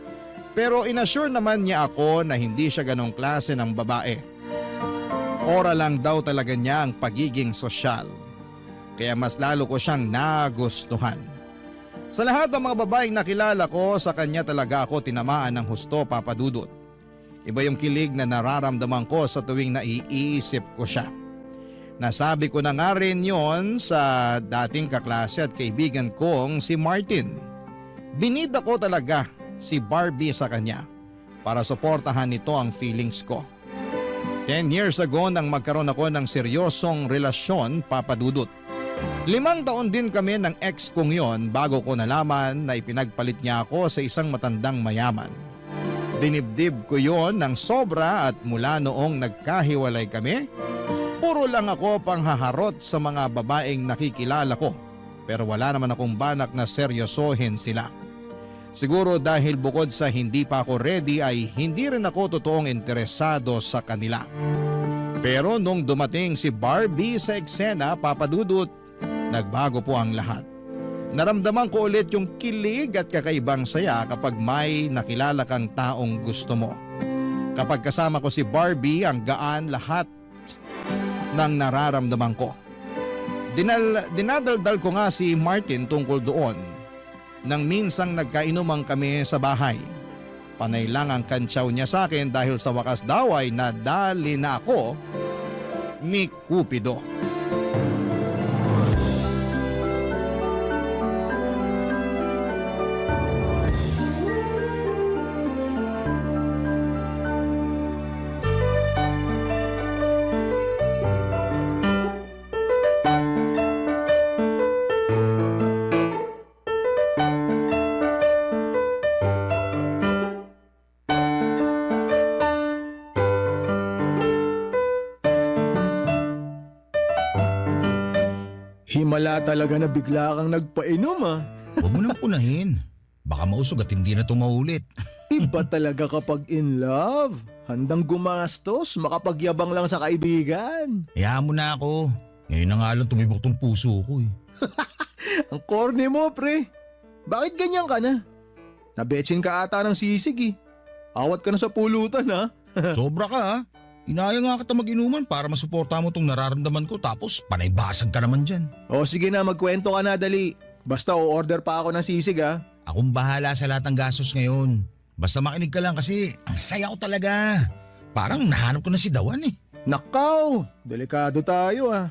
S3: pero inassure naman niya ako na hindi siya ganong klase ng babae. Ora lang daw talaga niya ang pagiging sosyal. Kaya mas lalo ko siyang nagustuhan. Sa lahat ng mga babaeng nakilala ko, sa kanya talaga ako tinamaan ng husto, Papa Dudut. Iba yung kilig na nararamdaman ko sa tuwing naiisip ko siya. Nasabi ko na nga rin yon sa dating kaklase at kaibigan kong si Martin. Binida ko talaga si Barbie sa kanya para suportahan nito ang feelings ko. 10 years ago nang magkaroon ako ng seryosong relasyon, Papa Dudut. 5 taon din kami ng ex kong yon bago ko nalaman na ipinagpalit niya ako sa isang matandang mayaman. Dinibdib ko yon ng sobra at mula noong nagkahiwalay kami, puro lang ako panghaharot sa mga babaeng nakikilala ko, pero wala naman akong banak na seryosohin sila. Siguro dahil bukod sa hindi pa ako ready ay hindi rin ako totoong interesado sa kanila. Pero nung dumating si Barbie sa eksena, Papa Dudut, nagbago po ang lahat. Naramdaman ko ulit yung kilig at kakaibang saya kapag may nakilala kang taong gusto mo. Kapag kasama ko si Barbie, ang gaan lahat ng nararamdaman ko. Dinadaldal ko nga si Martin tungkol doon nang minsang nagkainuman kami sa bahay. Panay lang ang kantsaw niya sa akin dahil sa wakas daw ay nadali na ako ni Cupido.
S11: Himala talaga na bigla kang nagpainom ah.
S7: Huwag mo nang punahin. Baka mausog at hindi na tumaulit.
S11: Iba talaga kapag in love. Handang gumastos, makapagyabang lang sa kaibigan.
S7: Hayaan mo na ako. Ngayon na nga lang tumibok tong puso ko eh.
S11: Ang corny mo, pre. Bakit ganyan ka na? Nabetsin ka ata ng sisig eh. Awat ka na sa pulutan ha.
S7: Sobra ka ha. Inaya nga kita mag-inuman para masuporta mo tong nararamdaman ko tapos panaybasag ka naman dyan.
S11: O sige na, magkwento ka na dali. Basta o-order pa ako ng sisig ha.
S7: Akong bahala sa lahat ng gastos ngayon. Basta makinig ka lang kasi ang saya ko talaga. Parang nahanap ko na si Dawan eh.
S11: Nakaw, delikado tayo ah.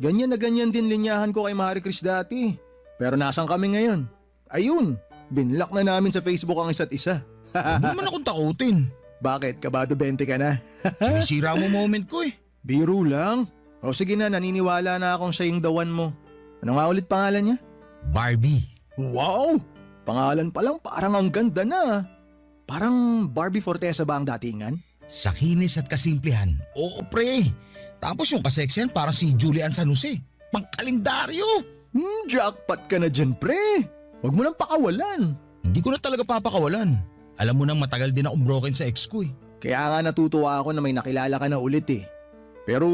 S11: Ganyan na ganyan din linyahan ko kay Marie Chris dati. Pero nasan kami ngayon? Ayun, binlock na namin sa Facebook ang isa't isa.
S7: Huwag mo naman akong takutin.
S11: Bakit? Kabado 20 ka na?
S7: Sinisira mo moment ko eh.
S11: Biro lang. O sige na, naniniwala na akong siya yung Dawan mo. Ano nga ulit pangalan niya?
S7: Barbie.
S11: Wow! Pangalan pa lang parang ang ganda na. Parang Barbie Fortesa ba ang datingan?
S7: Sa kinis at kasimplihan. Oo pre. Tapos yung kaseksyan parang si Julian San Jose. Pangkalendaryo.
S11: Jackpot ka na dyan pre. Huwag mo nang pakawalan.
S7: Hindi ko na talaga papakawalan. Alam mo nang matagal din akong broken sa ex ko eh.
S11: Kaya nga natutuwa ako na may nakilala ka na ulit eh. Pero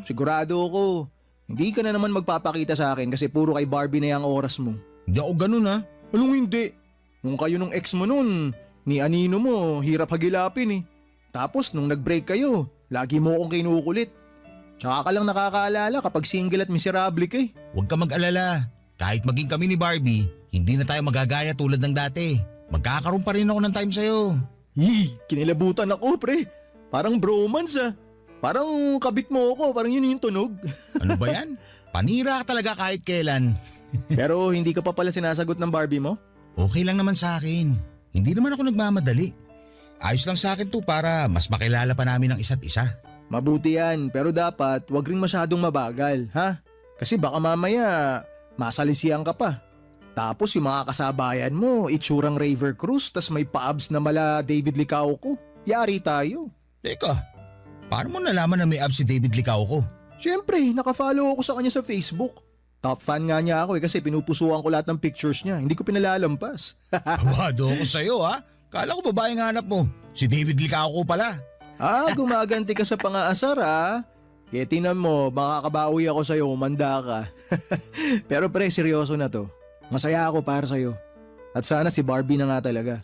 S11: sigurado ako, hindi ka na naman magpapakita sa akin kasi puro kay Barbie na yung oras mo.
S7: Hindi ako ganun ha.
S11: Anong hindi? Nung kayo nung ex mo nun, ni Anino mo, hirap hagilapin eh. Tapos nung nag-break kayo, lagi mo akong kinukulit. Tsaka ka lang nakakaalala kapag single at miserable ka eh.
S7: Huwag ka mag-alala. Kahit maging kami ni Barbie, hindi na tayo magagaya tulad ng dati. Magkakaroon pa rin ako ng time sa'yo.
S11: Kinilabutan ako pre. Parang bromance ah. Parang kabit mo ako, parang yun yung tunog.
S7: Ano ba yan? Panira ka talaga kahit kailan.
S11: Pero hindi ka pa pala sinasagot ng Barbie mo?
S7: Okay lang naman sa akin. Hindi naman ako nagmamadali. Ayos lang sa akin to para mas makilala pa namin ang isa't isa.
S11: Mabuti yan, pero dapat wag rin masyadong mabagal, ha? Kasi baka mamaya masalisihan ka pa. Tapos yung mga kasabayan mo, itsurang Raver Cruz, tas may pa-abs na mala David Licauco. Yari tayo.
S7: Teka, paano mo nalaman na may abs si David Licauco?
S11: Siyempre, nakafollow ako sa kanya sa Facebook. Top fan nga niya ako kasi pinupusuan ko lahat ng pictures niya. Hindi ko pinalalampas.
S7: Abado ako sa'yo ha. Kala ko babaeng hanap mo. Si David Licauco pala.
S11: Gumaganti ka sa pangaasar ha. Kaya tinan mo, makakabawi ako sa'yo, umanda ka. Pero pre, seryoso na to. Masaya ako para sa'yo. At sana si Barbie na nga talaga.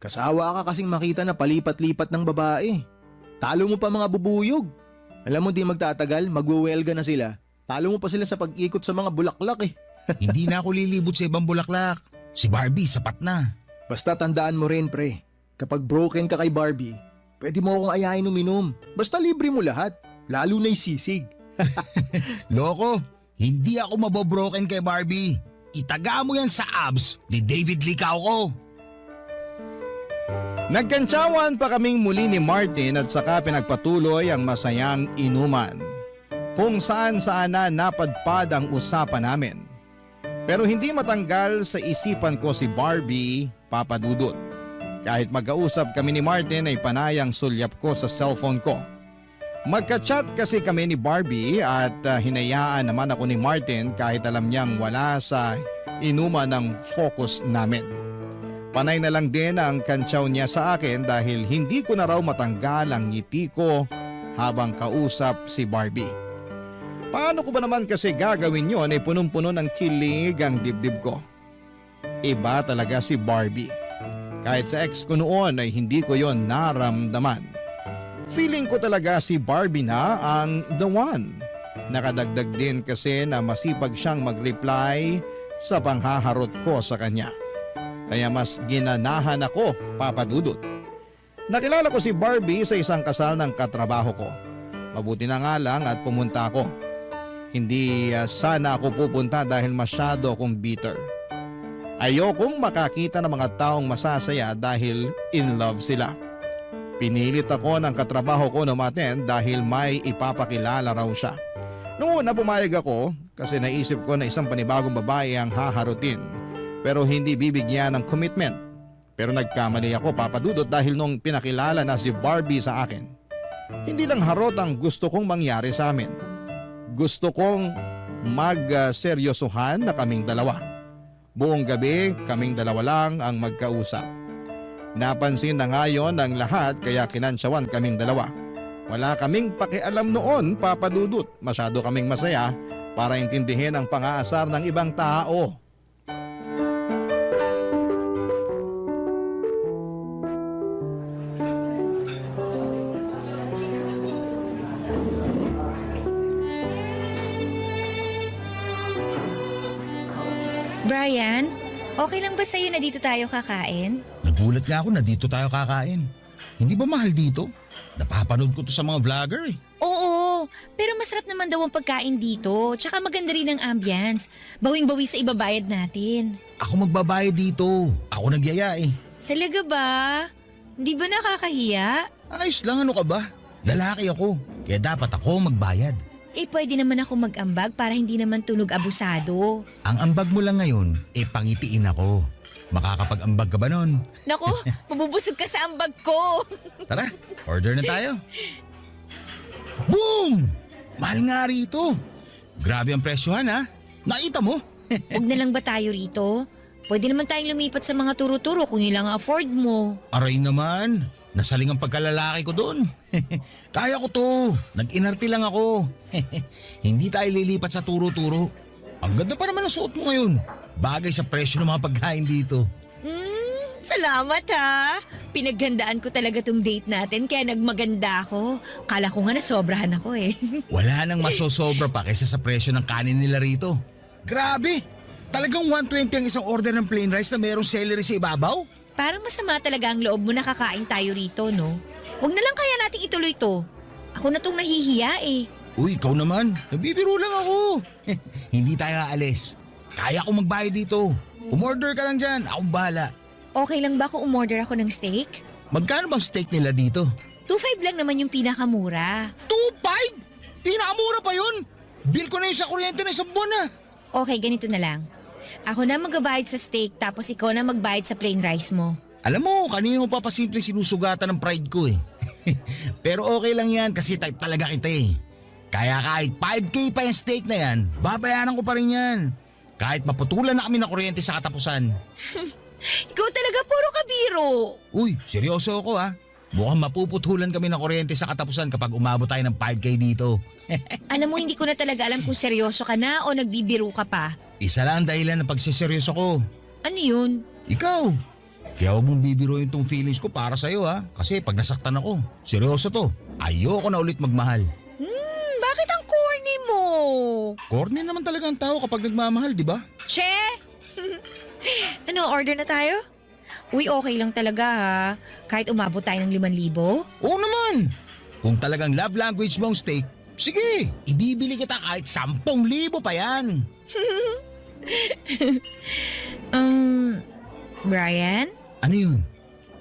S11: Kasawa ka kasing makita na palipat-lipat ng babae. Talo mo pa mga bubuyog. Alam mo di magtatagal, magwewelga na sila. Talo mo pa sila sa pag-ikot sa mga bulaklak eh.
S7: Hindi na ako lilibot sa ibang bulaklak. Si Barbie sapat na.
S11: Basta tandaan mo rin pre, kapag broken ka kay Barbie, pwede mo akong ayahin uminom. Basta libre mo lahat, lalo na yung sisig.
S7: Loko, hindi ako mabobroken kay Barbie. Itaga mo yan sa abs ni David Licauco.
S3: Nagkantsawan pa kaming muli ni Martin at saka pinagpatuloy ang masayang inuman. Kung saan na napadpad ang usapan namin. Pero hindi matanggal sa isipan ko si Barbie, Papa Dudut. Kahit magkausap kami ni Martin ay panayang sulyap ko sa cellphone ko. Magka-chat kasi kami ni Barbie at hinayaan naman ako ni Martin kahit alam niyang wala sa inuman ng focus namin. Panay na lang din ang kantsaw niya sa akin dahil hindi ko na raw matanggal ang ngiti ko habang kausap si Barbie. Paano ko ba naman kasi gagawin yon ay punong-puno ng kilig ang dibdib ko? Iba talaga si Barbie. Kahit sa ex ko noon ay hindi ko yon naramdaman. Feeling ko talaga si Barbie na ang the one. Nakadagdag din kasi na masipag siyang mag-reply sa panghaharot ko sa kanya. Kaya mas ginanahan ako, Papa Dudut. Nakilala ko si Barbie sa isang kasal ng katrabaho ko. Mabuti na nga lang at pumunta ako. Hindi sana ako pupunta dahil masyado akong bitter. Ayokong makakita ng mga taong masasaya dahil in love sila. Pinilit ako ng katrabaho ko na umattend dahil may ipapakilala raw siya. Noong una pumayag ako kasi naisip ko na isang panibagong babae ang haharutin pero hindi bibigyan ng commitment. Pero nagkamali ako, Papa Dudut, dahil nung pinakilala na si Barbie sa akin, hindi lang harot ang gusto kong mangyari sa amin. Gusto kong magseryosohan na kaming dalawa. Buong gabi kaming dalawa lang ang magkausap. Napansin na ngayon ang lahat kaya kinansyawan kaming dalawa. Wala kaming pakialam noon, Papa Dudut. Masyado kaming masaya para intindihin ang pang-aasar ng ibang tao.
S6: Brian, okay lang ba sa'yo na dito tayo kakain?
S7: Nagulat nga ako na dito tayo kakain. Hindi ba mahal dito? Napapanood ko to sa mga vlogger eh.
S6: Oo, pero masarap naman daw ang pagkain dito. Tsaka maganda rin ang ambience. Bawing-bawi sa ibabayad natin.
S7: Ako magbabayad dito. Ako nagyaya eh.
S6: Talaga ba? Di ba nakakahiya?
S7: Ayos lang, ano ka ba? Lalaki ako, kaya dapat ako magbayad.
S6: Eh pwede naman ako mag-ambag para hindi naman tunog abusado.
S7: Ang ambag mo lang ngayon, pangitiin ako. Makakapag-ambag ka ba nun?
S6: Nako, mabubusog ka sa ambag ko.
S7: Tara, order na tayo. Boom! Mahal nga rito. Grabe ang presyohan ha. Nakita mo?
S6: Huwag na lang ba tayo rito? Pwede naman tayong lumipat sa mga turo-turo kung ilang afford mo.
S7: Aray naman. Nasaling ang pagkalalaki ko doon. Kaya ko to. Nag-inarte lang ako. Hindi tayo lilipat sa turo-turo. Ang ganda pa naman ang suot mo ngayon. Bagay sa presyo ng mga pagkain dito.
S6: Salamat ha. Pinaghandaan ko talaga tong date natin kaya nagmaganda ako. Kala ko nga nasobrahan ako eh.
S7: Wala nang masosobra pa kaysa sa presyo ng kanin nila rito. Grabe! Talagang 120 ang isang order ng plain rice na mayroong celery sa ibabaw?
S6: Parang masama talaga ang loob mo na kakain tayo rito, no? Huwag na lang kaya nating ituloy to. Ako na tong nahihiya eh.
S7: Uy, ikaw naman. Nagbibiro lang ako. Hindi tayo aalis. Kaya ko magbayad dito. Umorder ka lang dyan. Akong bahala.
S6: Okay lang ba kung umorder ako ng steak?
S7: Magkano bang steak nila dito?
S6: 2.5 lang naman yung pinakamura.
S7: 2.5? Pinakamura pa yun. Bill ko na yung sa kuryente na isang buwan na.
S6: Okay, ganito na lang. Ako na magbabayad sa steak tapos ikaw na magbayad sa plain rice mo.
S7: Alam mo, kanina mo pa pasimple sinusugatan ng pride ko eh. Pero okay lang yan kasi type talaga kita eh. Kaya kahit 5K pa yung steak na yan, babayaran ko pa rin yan. Kahit maputulan na kami ng kuryente sa katapusan.
S6: Ikaw talaga puro kabiro.
S7: Uy, seryoso ako ha. Mukhang mapuputulan kami ng kuryente sa katapusan kapag umabot tayo ng 5K dito.
S6: Alam mo, hindi ko na talaga alam kung seryoso ka na o nagbibiro ka pa.
S7: Isa lang ang dahilan ng pagsiseryoso ko.
S6: Ano yun?
S7: Ikaw. Kaya huwag mong bibiruin tong feelings ko para sa'yo ha. Kasi pag nasaktan ako, seryoso to. Ayoko na ulit magmahal.
S6: Bakit ang corny mo?
S7: Corny naman talaga ang tao kapag nagmamahal, di ba?
S6: Che! Ano, order na tayo? Uy, okay lang talaga ha. Kahit umabot tayo ng 5,000.
S7: Oo naman. Kung talagang love language mo ang steak, sige, ibibili kita kahit 10,000 pa yan.
S6: Brian?
S7: Ano yun?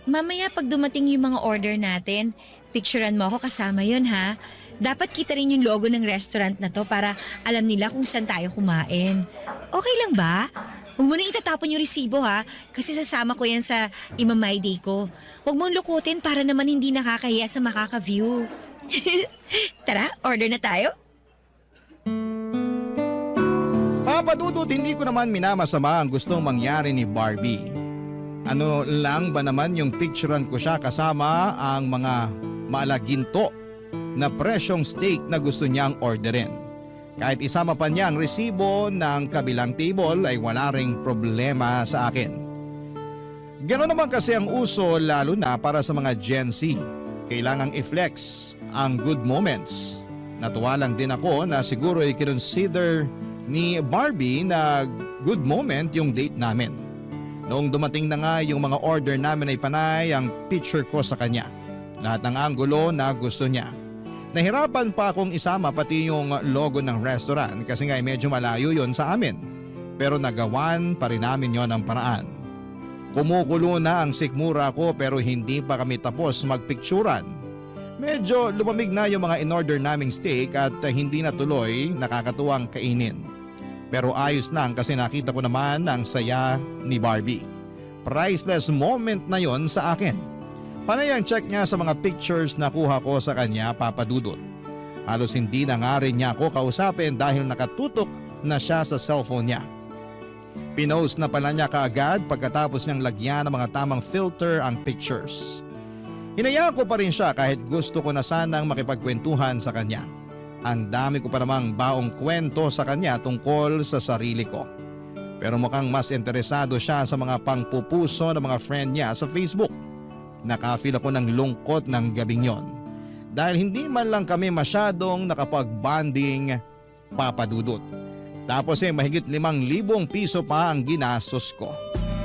S6: Mamaya pag dumating yung mga order natin, picturean mo ako kasama yun ha. Dapat kita rin yung logo ng restaurant na to para alam nila kung saan tayo kumain. Okay lang ba? Huwag mo na itatapon yung resibo ha, kasi sasama ko yan sa Imamay Day ko. Huwag mong lukutin para naman hindi nakakahiya sa makaka-view. Tara, order na tayo.
S3: Papa Dudut, hindi ko naman minamasama ang gustong mangyari ni Barbie. Ano lang ba naman yung picturean ko siya kasama ang mga maalaginto na presyong steak na gusto niyang orderin. Kahit isama pa niya ang resibo ng kabilang table ay wala ring problema sa akin. Ganoon naman kasi ang uso lalo na para sa mga Gen Z. Kailangang i-flex ang good moments. Natuwa lang din ako na siguro i-consider ni Barbie na good moment yung date namin. Noong dumating na nga yung mga order namin ay panay ang picture ko sa kanya. Lahat ng anggulo na gusto niya. Nahirapan pa akong isama pati yung logo ng restaurant kasi nga medyo malayo yon sa amin. Pero nagawan pa rin namin yon ng paraan. Kumukulo na ang sikmura ko pero hindi pa kami tapos magpicturan. Medyo lumamig na yung mga in-order naming steak at hindi na tuloy nakakatuwang kainin. Pero ayos lang kasi nakita ko naman ang saya ni Barbie. Priceless moment na yon sa akin. Panay ang check niya sa mga pictures na kuha ko sa kanya, Papa Dudut. Halos hindi na nga rin niya ako kausapin dahil nakatutok na siya sa cellphone niya. Pinost na pala niya kaagad pagkatapos niyang lagyan ng mga tamang filter ang pictures. Hinayaan ko pa rin siya kahit gusto ko na sanang makipagkwentuhan sa kanya. Ang dami ko pa namang baong kwento sa kanya tungkol sa sarili ko. Pero mukhang mas interesado siya sa mga pangpupuso ng mga friend niya sa Facebook. Nakafeel ako ng lungkot ng gabing yon. Dahil hindi man lang kami masyadong nakapag-bonding, Papa Dudut. Tapos mahigit 5,000 piso pa ang ginastos ko.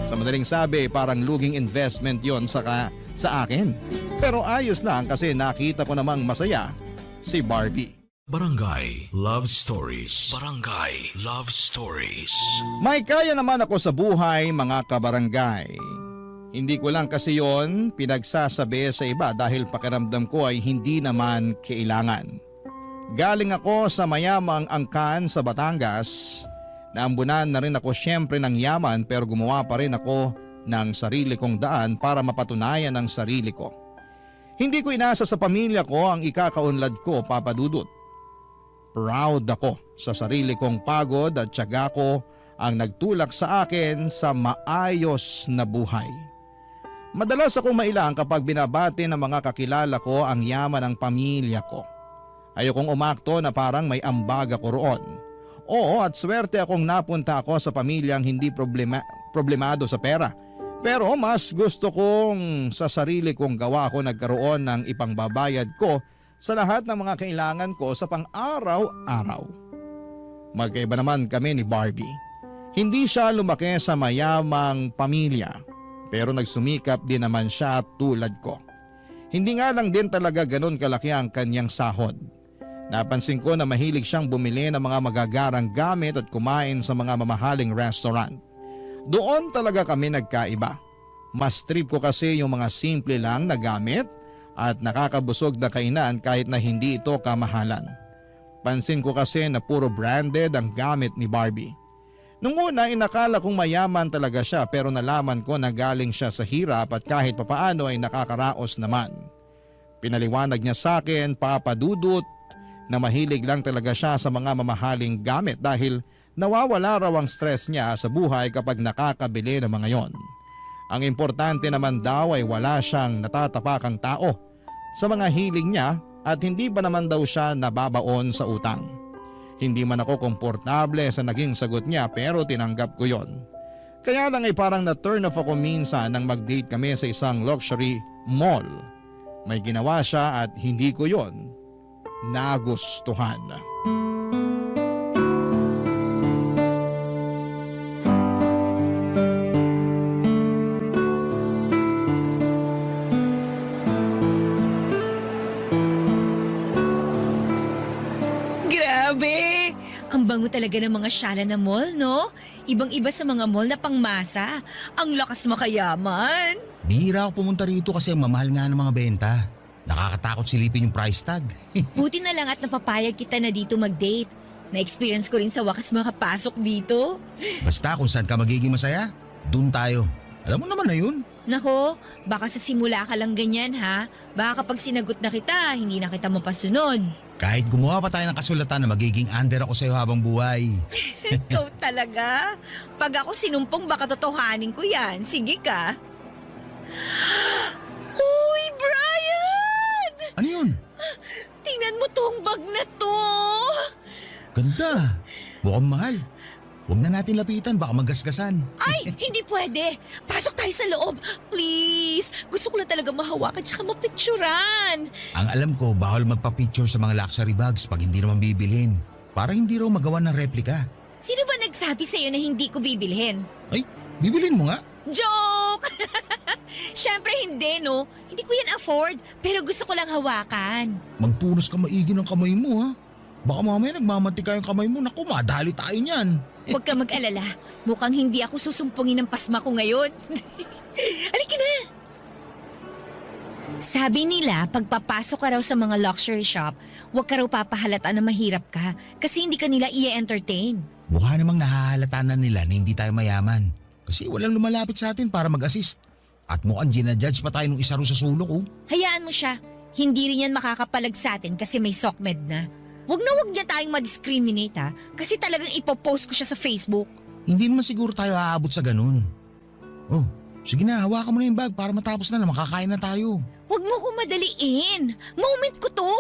S3: Sa madaling sabi, parang luging investment yon sa akin. Pero ayos lang kasi nakita ko namang masaya si Barbie.
S1: Barangay Love Stories. Barangay Love Stories.
S3: May kaya naman ako sa buhay, mga kabarangay. Hindi ko lang kasi yon pinagsasabi sa iba dahil pakiramdam ko ay hindi naman kailangan. Galing ako sa mayamang angkan sa Batangas. Naambunan na rin ako syempre ng yaman pero gumawa pa rin ako ng sarili kong daan para mapatunayan ang sarili ko. Hindi ko inasa sa pamilya ko ang ikakaunlad ko, Papa Dudut. Proud ako sa sarili kong pagod at tiyaga ko ang nagtulak sa akin sa maayos na buhay. Madalas akong mailang kapag binabati ng mga kakilala ko ang yaman ng pamilya ko. Ayokong umakto na parang may ambag ako roon. Oo, at swerte akong napunta ako sa pamilyang hindi problemado sa pera. Pero mas gusto kong sa sarili kong gawa ko nagkaroon ng ipangbabayad ko sa lahat ng mga kailangan ko sa pang-araw-araw. Magkaiba naman kami ni Barbie. Hindi siya lumaki sa mayamang pamilya, pero nagsumikap din naman siya tulad ko. Hindi nga lang din talaga ganun kalaki ang kanyang sahod. Napansin ko na mahilig siyang bumili ng mga magagarang gamit at kumain sa mga mamahaling restaurant. Doon talaga kami nagkaiba. Mas trip ko kasi yung mga simple lang na gamit at nakakabusog na kainan kahit na hindi ito kamahalan. Pansin ko kasi na puro branded ang gamit ni Barbie. Nung una inakala kong mayaman talaga siya pero nalaman ko na galing siya sa hirap at kahit papaano ay nakakaraos naman. Pinaliwanag niya sa akin, Papa Dudut, na mahilig lang talaga siya sa mga mamahaling gamit dahil nawawala raw ang stress niya sa buhay kapag nakakabili ng mga yon. Ang importante naman daw ay wala siyang natatapakang tao sa mga hiling niya at hindi pa naman daw siya nababaon sa utang. Hindi man ako komportable sa naging sagot niya pero tinanggap ko yon. Kaya lang ay parang na-turn off ako minsan nang mag-date kami sa isang luxury mall. May ginawa siya at hindi ko yon nagustuhan.
S6: Grabe! Ang bango talaga ng mga sala na mall, no? Ibang-iba sa mga mall na pangmasa. Ang lakas makayaman.
S12: Bihira ako pumunta rito kasi ang mamahal nga ng mga benta. Nakakatakot silipin yung price tag.
S6: Buti na lang at napapayag kita na dito mag-date. Na-experience ko rin sa wakas makapasok dito.
S12: Basta kung saan ka magiging masaya, dun tayo. Alam mo naman na yun.
S6: Nako, baka sa simula ka lang ganyan ha. Baka kapag sinagot na kita, hindi na kita mapasunod.
S12: Kahit gumawa pa tayo ng kasulatan na magiging under ako sa'yo habang buhay.
S6: Ikaw talaga? Pag ako sinumpong baka totohanin ko yan. Sige ka. Uy, Brian!
S12: Ano yun?
S6: Tingnan mo tong bag na to.
S12: Ganda. Mukhang mahal. Huwag na natin lapitan, baka magasgasan.
S6: Ay, hindi pwede. Pasok tayo sa loob. Please. Gusto ko lang talaga mahawakan tsaka mapicturan.
S12: Ang alam ko, bawal magpa-picture sa mga luxury bags pag hindi naman bibilhin. Para hindi raw magawa ng replika.
S6: Sino ba nagsabi sa'yo na hindi ko bibilhin?
S12: Ay, bibilhin mo nga.
S6: Joke! Siyempre hindi, no? Hindi ko yan afford, pero gusto ko lang hawakan.
S12: Magpunos ka maigi ng kamay mo, ha? Baka mamaya nagmamantika yung kamay mo. Naku, madali tayo niyan.
S6: Huwag ka mag-alala. Mukhang hindi ako susumpungin ng pasma ko ngayon. Halika na! Sabi nila, pagpapasok ka raw sa mga luxury shop, huwag ka raw papahalata na mahirap ka kasi hindi ka nila i-entertain.
S12: Mukha namang nahahalata na nila na hindi tayo mayaman. Kasi walang lumalapit sa atin para mag-assist. At mukhang ginajudge pa tayo nung isa ro sa sulok, oh.
S6: Hayaan mo siya. Hindi rin yan makakapalag sa atin kasi may SOCMED na. Wag niya tayong ma-discriminate ha, kasi talagang ipopost ko siya sa Facebook.
S12: Hindi naman siguro tayo aabot sa ganun. Oh, sige na, hawakan mo na yung bag para matapos na makakain na tayo.
S6: Wag mo ko madaliin. Moment ko to.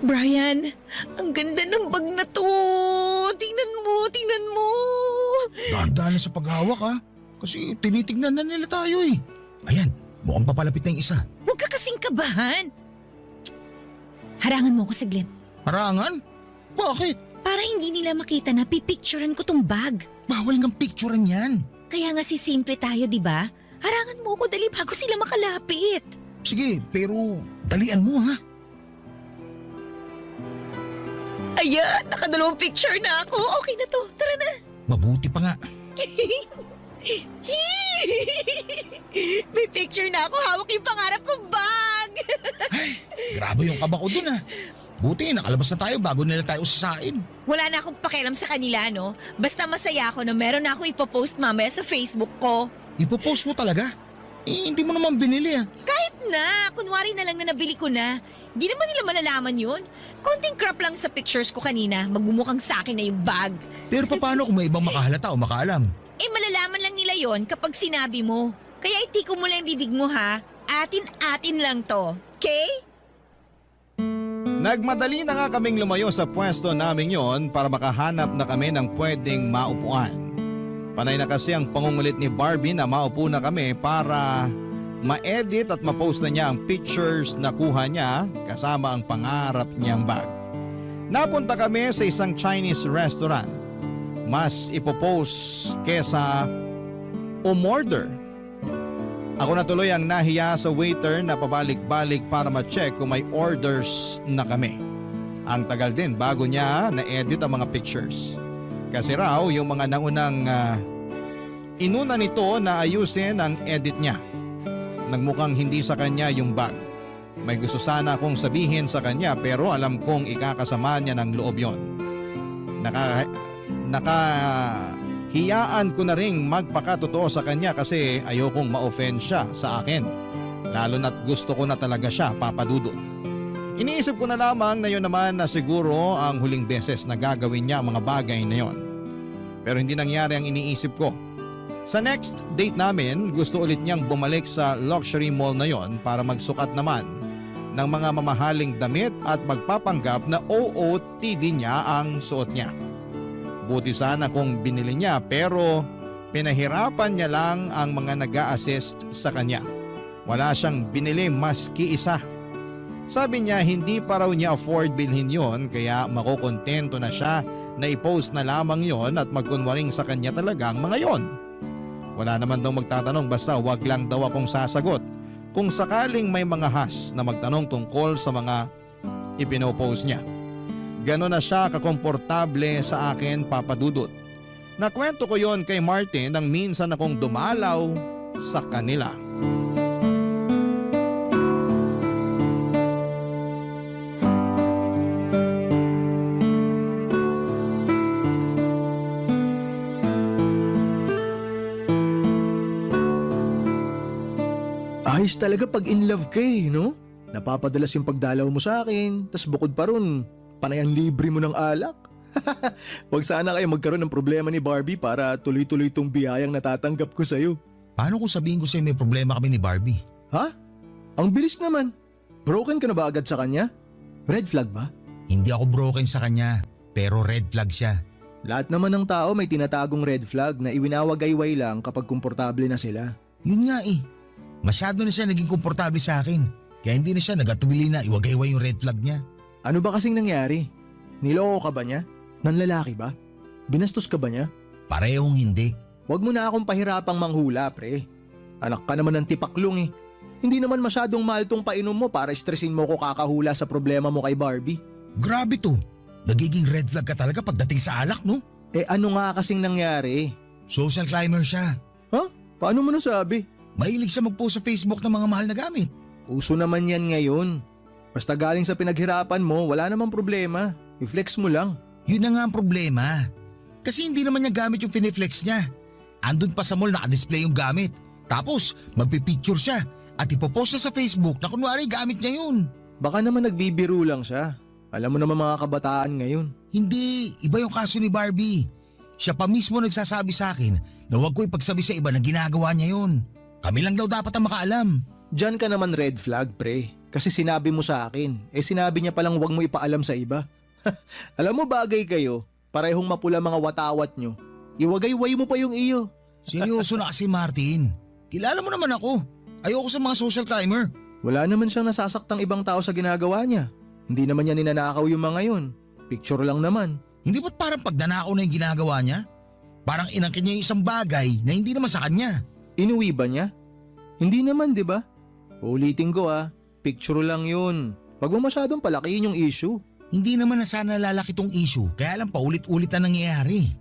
S6: Brian, ang ganda ng bag na to. Tingnan mo.
S12: Dahan-dahan na sa paghawak ha. Kasi tinitignan na nila tayo eh. Ayan, mukhang papalapit na yung isa.
S6: Huwag ka kasing kabahan. Harangan mo ko saglit.
S12: Harangan? Bakit?
S6: Para hindi nila makita na pipicturean ko tong bag.
S12: Bawal ngang picturean yan.
S6: Kaya nga simple tayo, di ba? Harangan mo ko dali bago sila makalapit.
S12: Sige, pero dalian mo ha.
S6: Ayan, nakadalawang picture na ako. Okay na to, tara na.
S12: Mabuti pa nga.
S6: May picture na ako, hawak yung pangarap kong bag.
S12: Grabe yung kaba ko dun ha. Buti, nakalabas na tayo bago nila tayo usasain.
S6: Wala na akong pakialam sa kanila, no? Basta masaya ako na meron na akong ipopost mamaya sa Facebook ko.
S12: Ipopost mo talaga? Eh, hindi mo naman binili ah.
S6: Kahit na, kunwari na lang na nabili ko na. Di naman nila malalaman yun. Konting crop lang sa pictures ko kanina, magbumukhang sa akin na yung bag.
S12: Pero paano kung may ibang makahalata o makaalam?
S6: Eh malalaman lang nila yon kapag sinabi mo. Kaya itiko mo lang yung bibig mo ha. Atin-atin lang to. Okay?
S3: Nagmadali na nga kaming lumayo sa pwesto namin yon para makahanap na kami ng pwedeng maupuan. Panay na kasi ang pangungulit ni Barbie na maupo na kami para ma-edit at ma-post na niya ang pictures na kuha niya kasama ang pangarap niyang bag. Napunta kami sa isang Chinese restaurant. Mas ipopost kesa umorder. Ako na tuloy ang nahiya sa waiter na pabalik-balik para ma-check kung may orders na kami. Ang tagal din bago niya na-edit ang mga pictures. Kasi raw yung mga naunang inuna nito na ayusin ang edit niya. Nagmukhang hindi sa kanya yung bag. May gusto sana akong sabihin sa kanya pero alam kong ikakasama niya ng loob yon. Nakahiyaan ko na ring magpakatotoo sa kanya kasi ayokong ma-offend siya sa akin. Lalo na't gusto ko na talaga siya, Papa Dudut. Iniisip ko na lamang na yun naman na siguro ang huling beses na gagawin niya ang mga bagay na yon. Pero hindi nangyari ang iniisip ko. Sa next date namin, gusto ulit niyang bumalik sa luxury mall na yon para magsukat naman ng mga mamahaling damit at magpapanggap na OOTD niya ang suot niya. Buti sana kung binili niya pero pinahirapan niya lang ang mga nag-a-assist sa kanya. Wala siyang binili maski isa. Sabi niya hindi pa raw niya afford bilhin yon kaya makukontento na siya na i-post na lamang yon at magkunwaring sa kanya talagang mga yon. Wala naman daw magtatanong basta wag lang daw akong sasagot kung sakaling may mga has na magtanong tungkol sa mga ipinopost niya. Ganon na siya kakomportable sa akin, Papa Dudut. Nakwento ko yon kay Martin nang minsan akong dumalaw sa kanila.
S11: Ayos talaga pag in love ka eh, no? Napapadalas yung pagdalaw mo sa akin, tas bukod pa ron, panay ang libre mo ng alak. Huwag sana kayo magkaroon ng problema ni Barbie para tuloy-tuloy itong biyayang natatanggap ko sa'yo.
S12: Paano kung sabihin ko sa'yo may problema kami ni Barbie?
S11: Ha? Ang bilis naman. Broken ka na ba agad sa kanya? Red flag ba?
S12: Hindi ako broken sa kanya, pero red flag siya.
S11: Lahat naman ng tao may tinatagong red flag na iwinawagayway lang kapag komportable na sila.
S12: Yun nga eh. Masyado na siya naging komportable sa akin. Kaya hindi na siya nagatubili na iwagayway yung red flag niya.
S11: Ano ba kasing nangyari? Niloko ka ba niya? Nanlalaki ba? Binastos ka ba niya?
S12: Parehong hindi.
S11: Huwag mo na akong pahirapang manghula, pre. Anak ka naman ng tipaklong eh. Hindi naman masyadong mahal tong painom mo para stressin mo ko kakahula sa problema mo kay Barbie.
S12: Grabe to. Nagiging red flag ka talaga pagdating sa alak, no?
S11: Eh ano nga kasing nangyari?
S12: Social climber siya.
S11: Ha? Paano mo nasabi?
S12: Mahilig siya mag-post sa Facebook ng mga mahal na gamit.
S11: Uso naman yan ngayon. Basta galing sa pinaghirapan mo, wala namang problema. I-flex mo lang.
S12: Yun na nga ang problema. Kasi hindi naman niya gamit yung finiflex niya. Andun pa sa mall naka-display yung gamit. Tapos magpipicture siya. at ipopost siya sa Facebook na kunwari gamit niya yun.
S11: Baka naman nagbibiro lang siya. Alam mo naman mga kabataan ngayon.
S12: Hindi, iba yung kaso ni Barbie. Siya pa mismo nagsasabi sa akin na huwag ko ipagsabi sa iba na ginagawa niya yun. Kami lang daw dapat ang makaalam.
S11: Diyan ka naman red flag, pre. Kasi sinabi mo sa akin. Sinabi niya palang huwag mo ipaalam sa iba. Alam mo bagay kayo, parehong mapula mga watawat nyo. Iwagay-way mo pa yung iyo.
S12: Seryoso na kasi Martin. Kilala mo naman ako. Ayoko sa mga social climber.
S11: Wala naman siyang nasasaktang ibang tao sa ginagawa niya. Hindi naman niya ninanakaw yung mga yun. Picture lang naman.
S12: Hindi ba't parang pagnanakaw na yung ginagawa niya? Parang inangkin niya yung isang bagay na hindi naman sa kanya.
S11: Inuwi ba niya? Hindi naman, di ba? Ulitin ko picture lang yun. Wag mo masyadong palakihin yung issue.
S12: Hindi naman na sana lalaki tong issue, kaya lang paulit-ulit na nangyayari.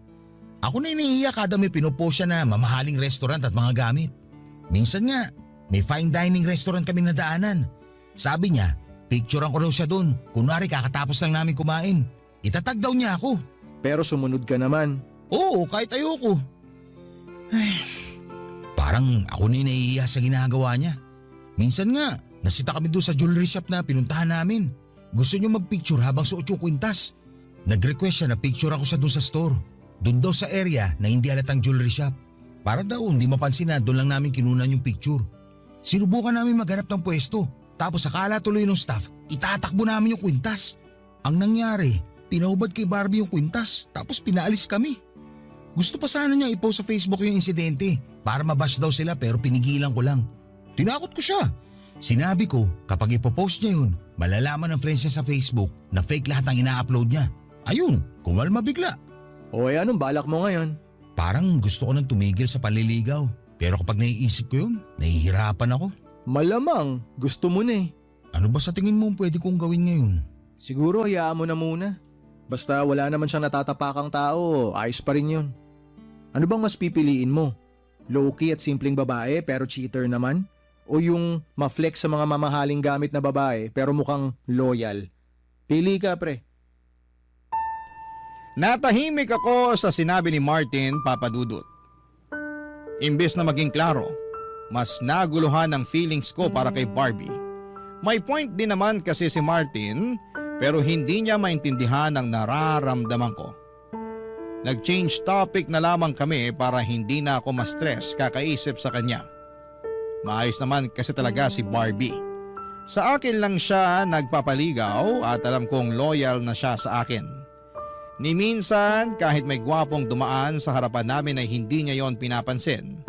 S12: Ako na iniiyak kada may pinupost siya na mamahaling restaurant at mga gamit. Minsan nga, may fine dining restaurant kami nadaanan. Sabi niya, picturean ko daw siya doon. Kunwari kakatapos lang namin kumain. Itatag daw niya ako.
S11: Pero sumunod ka naman.
S12: Oo, kahit ayoko. Ay, parang ako na naiiyak sa ginagawa niya. Minsan nga, nasita kami doon sa jewelry shop na pinuntahan namin. Gusto niyo magpicture habang suot yung kwintas. Nag-request siya na picture ako siya doon sa store. Doon daw sa area na hindi halatang jewelry shop. Para daw hindi mapansin na doon lang namin kinunan yung picture. Sinubukan namin maghanap ng pwesto. Tapos akala tuloy ng staff, itatakbo namin yung kwintas. Ang nangyari, pinahubad kay Barbie yung kwintas tapos pinaalis kami. Gusto pa sana niya i-post sa Facebook yung insidente para mabash daw sila pero pinigilan ko lang. Tinakot ko siya. Sinabi ko kapag ipopost niya yun, malalaman ng friends niya sa Facebook na fake lahat ang ina-upload niya. Ayun, kumalma bigla.
S11: O anong balak mo ngayon?
S12: Parang gusto ko nang tumigil sa panliligaw. Pero kapag naiisip ko yun, nahihirapan ako.
S11: Malamang, gusto mo na
S12: Ano ba sa tingin mo pwede kong gawin ngayon?
S11: Siguro hayaan mo na muna. Basta wala naman siyang natatapakang tao, ayos pa rin yun. Ano bang mas pipiliin mo? Low-key at simpleng babae pero cheater naman? O yung ma-flex sa mga mamahaling gamit na babae pero mukhang loyal? Pili ka, pre.
S3: Natahimik ako sa sinabi ni Martin, Papa Dudut. Imbes na maging klaro, mas naguluhan ang feelings ko para kay Barbie. May point din naman kasi si Martin pero hindi niya maintindihan ang nararamdaman ko. Nag-change topic na lamang kami para hindi na ako ma-stress kakaisip sa kanya. Maayos naman kasi talaga si Barbie. Sa akin lang siya nagpapaligaw at alam kong loyal na siya sa akin. Ni minsan kahit may gwapong dumaan sa harapan namin ay hindi niya yon pinapansin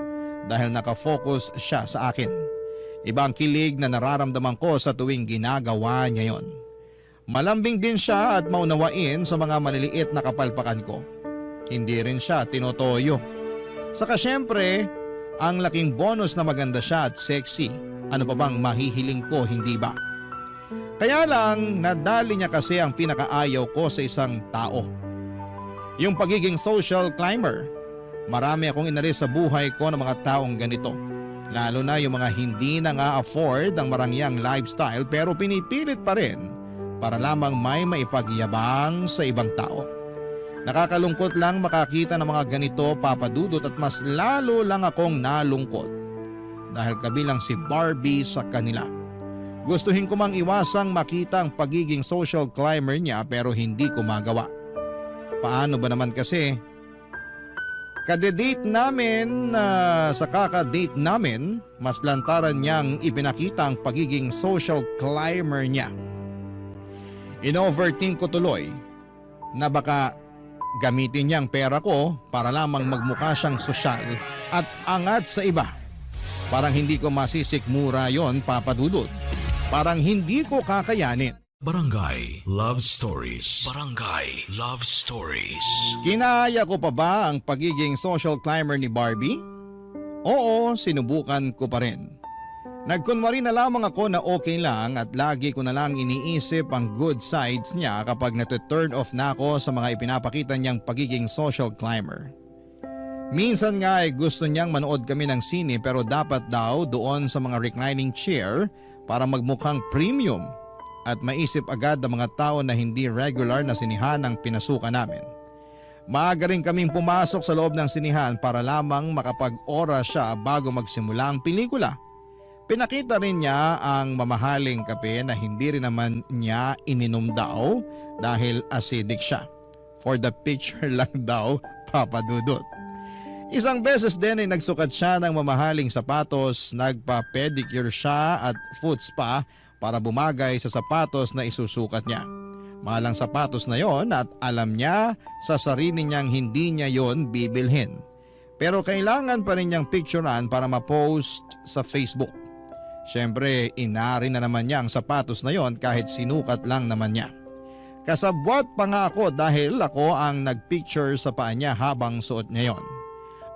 S3: dahil nakafocus siya sa akin. Ibang kilig na nararamdaman ko sa tuwing ginagawa niya yon. Malambing din siya at maunawain sa mga maliliit na kapalpakan ko. Hindi rin siya tinotoyo. Saka syempre, ang laking bonus na maganda siya at sexy. Ano pa bang mahihiling ko, hindi ba? Kaya lang, nadali niya kasi ang pinakaayaw ko sa isang tao. Yung pagiging social climber. Marami akong inalis sa buhay ko ng mga taong ganito. Lalo na yung mga hindi na nga afford ang marangyang lifestyle pero pinipilit pa rin para lamang may maipagyabang sa ibang tao. Nakakalungkot lang makakita ng mga ganito, Papa Dudut, at mas lalo lang akong nalungkot dahil kabilang si Barbie sa kanila. Gustuhin ko mang iwasang makita ang pagiging social climber niya pero hindi ko magawa. Paano ba naman kasi? Kade-date namin sa kaka-date namin, mas lantaran niyang ipinakita ang pagiging social climber niya. In-overthink ko tuloy na baka gamitin niya ang pera ko para lamang magmukha siyang sosyal at angat sa iba. Parang hindi ko masisikmura yon, Papa Dudut. Parang hindi ko kakayanin.
S1: Barangay Love Stories. Barangay Love Stories.
S3: Kinaya ko pa ba ang pagiging social climber ni Barbie? Oo, sinubukan ko pa rin. Nagkunwari na lamang ako na okay lang at lagi ko na lang iniisip ang good sides niya kapag nati-turn off na ako sa mga ipinapakita niyang pagiging social climber. Minsan nga ay gusto niyang manood kami ng sine pero dapat daw doon sa mga reclining chair para magmukhang premium at maisip agad ang mga tao na hindi regular na sinihan ang pinasukan namin. Maaga rin kaming pumasok sa loob ng sinihan para lamang makapag-oras siya bago magsimula ang pelikula. Pinakita rin niya ang mamahaling kape na hindi rin naman niya ininom daw dahil acidic siya. For the picture lang daw, Papa Dudut. Isang beses din ay nagsukat siya ng mamahaling sapatos, nagpa-pedicure siya at foot spa para bumagay sa sapatos na isusukat niya. Mahalang sapatos na yon at alam niya sa sarili niyang hindi niya yon bibilhin. Pero kailangan pa rin niyang picturean para ma-post sa Facebook. Siyempre, inari na naman niya ang sapatos na yon kahit sinukat lang naman niya. Kasabwat pa nga ako dahil ako ang nagpicture sa paa niya habang suot niya yon.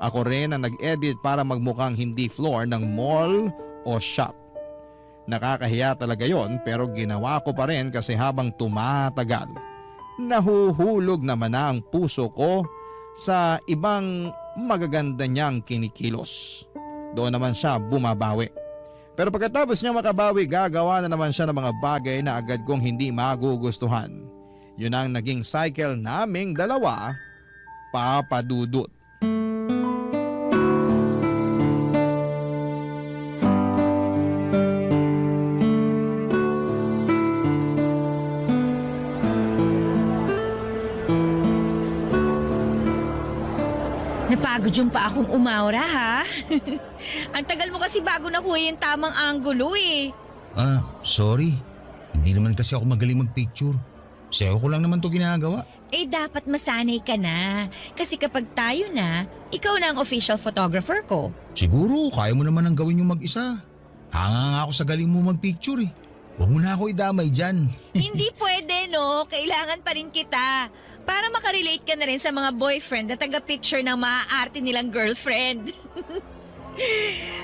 S3: Ako rin ang nag-edit para magmukhang hindi floor ng mall o shop. Nakakahiya talaga yon pero ginawa ko pa rin kasi habang tumatagal, nahuhulog naman na ang puso ko sa ibang magaganda niyang kinikilos. Doon naman siya bumabawi. Pero pagkatapos niya makabawi, gagawa na naman siya ng mga bagay na agad kong hindi magugustuhan. Yun ang naging cycle naming dalawa, Papa Dudut.
S6: Napagod yung pa akong umaura, ha? Ang tagal mo kasi bago nakuha yung tamang anggulo eh.
S12: Sorry. Hindi naman kasi ako magaling magpicture. Sayo ko lang naman to ginagawa.
S6: Eh dapat masanay ka na. Kasi kapag tayo na, ikaw na ang official photographer ko.
S12: Siguro, kaya mo naman ang gawin yung mag-isa. Hanga nga ako sa galing mo magpicture eh. Huwag mo na ako idamay dyan.
S6: Hindi pwede, no? Kailangan pa rin kita. Para makarelate ka na rin sa mga boyfriend na taga-picture ng maaarte nilang girlfriend.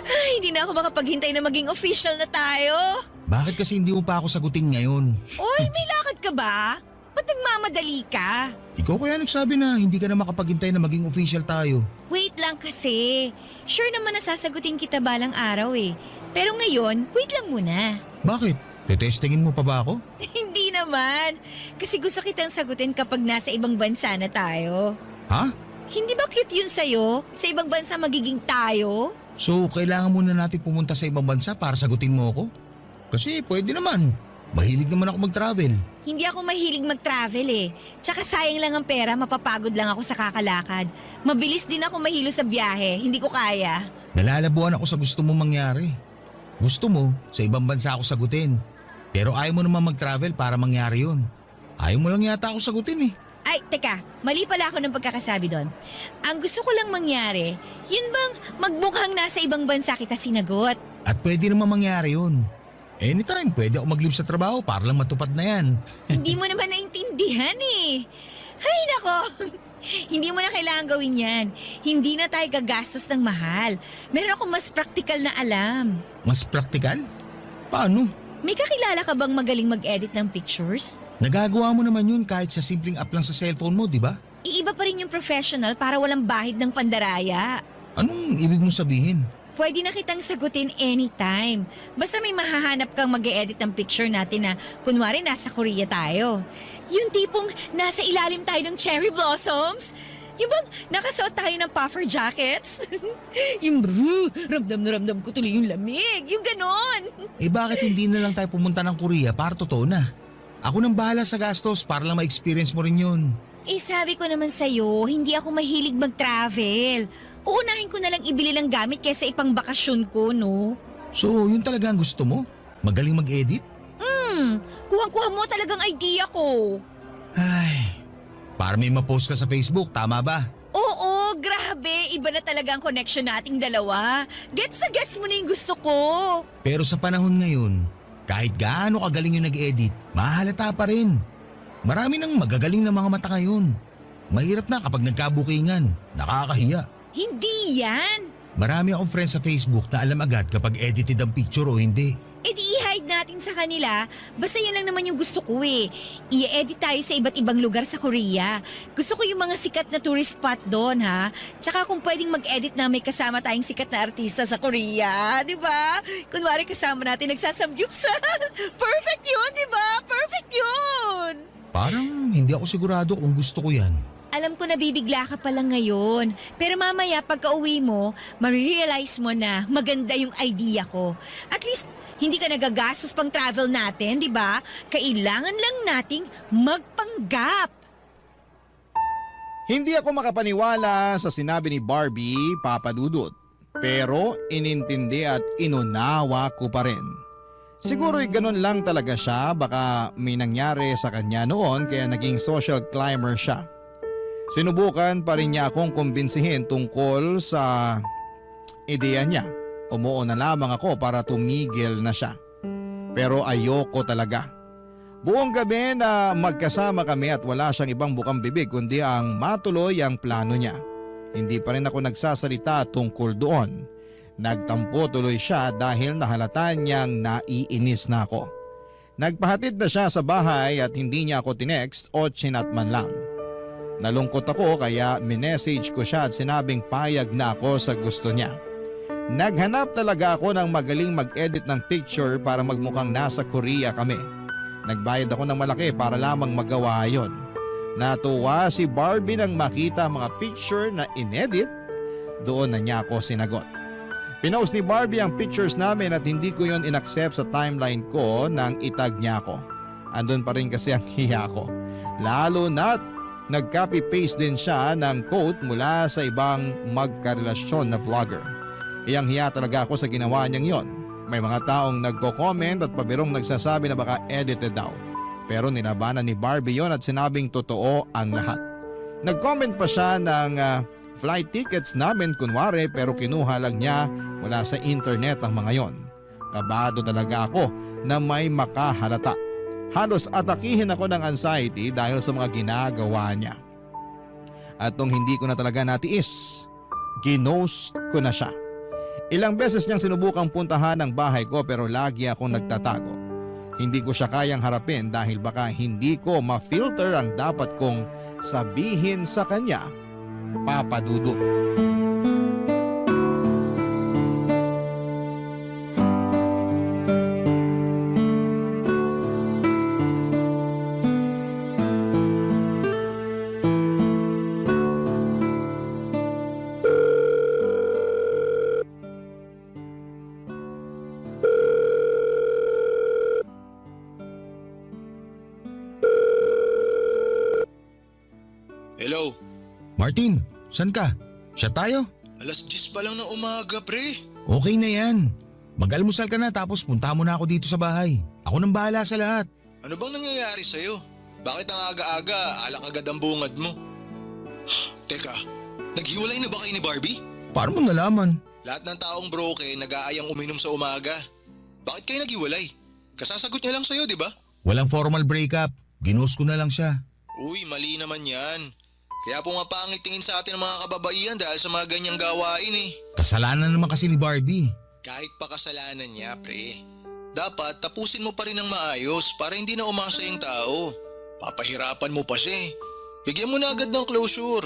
S6: Ay, hindi na ako makapaghintay na maging official na tayo.
S12: Bakit kasi hindi mo pa ako sagutin ngayon?
S6: Oy, may lakad ka ba? Ba't nagmamadali ka?
S12: Ikaw kaya nagsabi na hindi ka na makapaghintay na maging official tayo.
S6: Wait lang kasi. Sure naman na sasagutin kita balang araw eh. Pero ngayon, wait lang muna.
S12: Bakit? Tetestingin mo pa ba ako?
S6: Hindi naman. Kasi gusto kitang sagutin kapag nasa ibang bansa na tayo.
S12: Ha?
S6: Hindi ba cute yun sa'yo? Sa ibang bansa magiging tayo?
S12: So, kailangan muna natin pumunta sa ibang bansa para sagutin mo ako? Kasi pwede naman. Mahilig naman ako mag-travel.
S6: Hindi ako mahilig mag-travel eh. Tsaka sayang lang ang pera, mapapagod lang ako sa kakalakad. Mabilis din ako mahilo sa biyahe, hindi ko kaya.
S12: Nalalabuan ako sa gusto mo mangyari. Gusto mo, sa ibang bansa ako sagutin. Pero ayaw mo naman mag-travel para mangyari yun. Ayaw mo lang yata ako sagutin eh.
S6: Ay, teka, mali pala ako ng pagkakasabi doon. Ang gusto ko lang mangyari, yun bang magmukhang nasa ibang bansa kita sinagot?
S12: At pwede naman mangyari yun. Anytime, pwede ako mag-leave sa trabaho para lang matupad na yan.
S6: Hindi mo naman naintindihan eh. Ay, nako. Hindi mo na kailangan gawin yan. Hindi na tayo gagastos ng mahal. Meron akong mas praktikal na alam.
S12: Mas praktikal? Paano?
S6: May kakilala ka bang magaling mag-edit ng pictures?
S12: Nagagawa mo naman yun kahit sa simpleng app lang sa cellphone mo, di ba?
S6: Iiba pa rin yung professional para walang bahid ng pandaraya.
S12: Anong ibig mong sabihin?
S6: Pwede na kitang sagutin anytime. Basta may mahahanap kang mag-edit ng picture natin na kunwari nasa Korea tayo. Yung tipong nasa ilalim tayo ng cherry blossoms. Yung bang nakasuot tayo ng puffer jackets? Yung ramdam na ramdam ko tuloy yung lamig. Yung ganon.
S12: Eh bakit hindi na lang tayo pumunta ng Korea para totoo na? Ako nang bahala sa gastos para lang ma-experience mo rin yun.
S6: Eh sabi ko naman sa'yo, hindi ako mahilig mag-travel. Uunahin ko na lang ibili ng gamit kaysa ipang bakasyon ko, no?
S12: So yun talaga ang gusto mo? Magaling mag-edit?
S6: Kuha-kuha mo talagang idea ko.
S12: Ay, para may ma-post ka sa Facebook, tama ba?
S6: Oo, grabe. Iba na talaga ang connection nating dalawa. Gets na gets mo na yung gusto ko.
S12: Pero sa panahon ngayon, kahit gaano kagaling yung nag-edit, mahalata pa rin. Marami nang magagaling na mga mata ngayon. Mahirap na kapag nagkabukingan. Nakakahiya.
S6: Hindi yan.
S12: Marami akong friends sa Facebook na alam agad kapag edited ang picture o hindi.
S6: Eh di i-hide natin sa kanila. Basta yun lang naman yung gusto ko eh. I-edit tayo sa iba't ibang lugar sa Korea. Gusto ko yung mga sikat na tourist spot doon ha. Tsaka kung pwedeng mag-edit na may kasama tayong sikat na artista sa Korea. Di ba? Kunwari kasama natin nagsasamgyupsal. Perfect yun, di ba? Perfect yun!
S12: Parang hindi ako sigurado kung gusto ko yan.
S2: Alam ko nabibigla ka pa lang ngayon. Pero mamaya pagka-uwi mo, marirealize mo na maganda yung idea ko. At least, hindi ka nagagastos pang travel natin, di ba? Kailangan lang nating magpanggap.
S3: Hindi ako makapaniwala sa sinabi ni Barbie, Papa Dudut. Pero inintindi at inunawa ko pa rin. Siguro'y ganun lang talaga siya, baka may nangyari sa kanya noon kaya naging social climber siya. Sinubukan pa rin niya akong kumbinsihin tungkol sa ideya niya. Umuo na lamang ako para tumigil na siya. Pero ayoko talaga. Buong gabi na magkasama kami at wala siyang ibang bukang bibig kundi ang matuloy ang plano niya. Hindi pa rin ako nagsasalita tungkol doon. Nagtampo tuloy siya dahil nahalata niyang naiinis na ako. Nagpahatid na siya sa bahay at hindi niya ako tinext o chinat man lang. Nalungkot ako kaya minessage ko siya at sinabing payag na ako sa gusto niya. Naghanap talaga ako ng magaling mag-edit ng picture para magmukhang nasa Korea kami. Nagbayad ako ng malaki para lamang magawa yon. Natuwa si Barbie nang makita mga picture na inedit. Doon na niya ako sinagot. Pinost ni Barbie ang pictures namin at hindi ko yon inaccept sa timeline ko nang itag niya ako. Andun pa rin kasi ang hiya ko. Lalo na't nag-copy-paste din siya ng quote mula sa ibang magkarelasyon na vlogger. Iyang hiya talaga ako sa ginawa niyang yon. May mga taong nagko-comment at pabirong nagsasabi na baka edited daw. Pero nilabanan ni Barbie yon at sinabing totoo ang lahat. Nag-comment pa siya ng flight tickets namin kunwari pero kinuha lang niya mula sa internet ang mga yon. Kabado talaga ako na may makahalata. Halos atakihin ako ng anxiety dahil sa mga ginagawa niya. At nung hindi ko na talaga natiis, ginost ko na siya. Ilang beses niyang sinubukang puntahan ang bahay ko pero lagi akong nagtatago. Hindi ko siya kayang harapin dahil baka hindi ko ma-filter ang dapat kong sabihin sa kanya, Papa Dudut.
S7: Hello?
S12: Martin, saan ka? Siya tayo?
S7: Alas 10 pa lang ng umaga, pre.
S12: Okay na yan. Mag-almusal ka na tapos punta mo na ako dito sa bahay. Ako nang bahala sa lahat.
S7: Ano bang nangyayari sa'yo? Bakit ang aga-aga, alak agad ang bungad mo? Teka, naghiwalay na ba kayo ni Barbie?
S12: Paano mo nalaman?
S7: Lahat ng taong broken nag-aayang uminom sa umaga. Bakit kayo naghiwalay? Kasasagot niya lang sa'yo, di ba?
S12: Walang formal breakup. Ginost ko na lang siya.
S7: Uy, mali naman yan. Kaya po nga pangit tingin sa atin ng mga kababaihan dahil sa mga ganyang gawain eh.
S12: Kasalanan naman kasi ni Barbie.
S7: Kahit pa kasalanan niya, pre. Dapat tapusin mo pa rin ng maayos para hindi na umasa yung tao. Papahirapan mo pa siya eh. Bigyan mo na agad ng closure.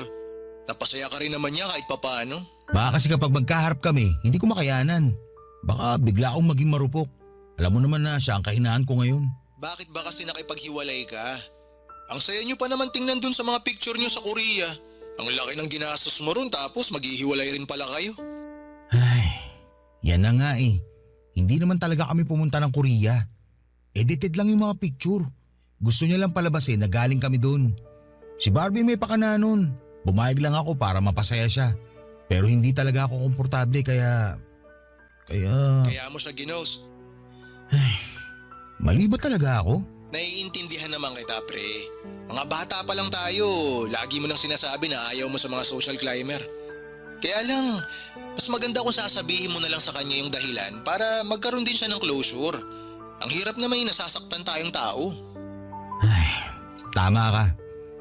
S7: Napasaya ka rin naman niya kahit papano.
S12: Baka kasi kapag magkaharap kami, hindi ko makayanan. Baka bigla akong maging marupok. Alam mo naman na siya ang kahinaan ko ngayon.
S7: Bakit ba kasi nakipaghiwalay ka? Ang saya niyo pa naman tingnan dun sa mga picture niyo sa Korea. Ang laki ng ginastos mo ron tapos maghihiwalay rin pala kayo.
S12: Ay, yan na nga eh. Hindi naman talaga kami pumunta ng Korea. Edited lang yung mga picture. Gusto niya lang palabasin na galing kami dun. Si Barbie may pakana nun. Bumayag lang ako para mapasaya siya. Pero hindi talaga ako komportable kaya...
S7: Kaya mo siya ginost.
S12: Ay, mali ba talaga ako?
S7: Naiintindihan naman kita, pre. Mga bata pa lang tayo, lagi mo nang sinasabi na ayaw mo sa mga social climber. Kaya lang, mas maganda kung sasabihin mo na lang sa kanya yung dahilan para magkaroon din siya ng closure. Ang hirap na may nasasaktan tayong tao.
S12: Ay, tama ka.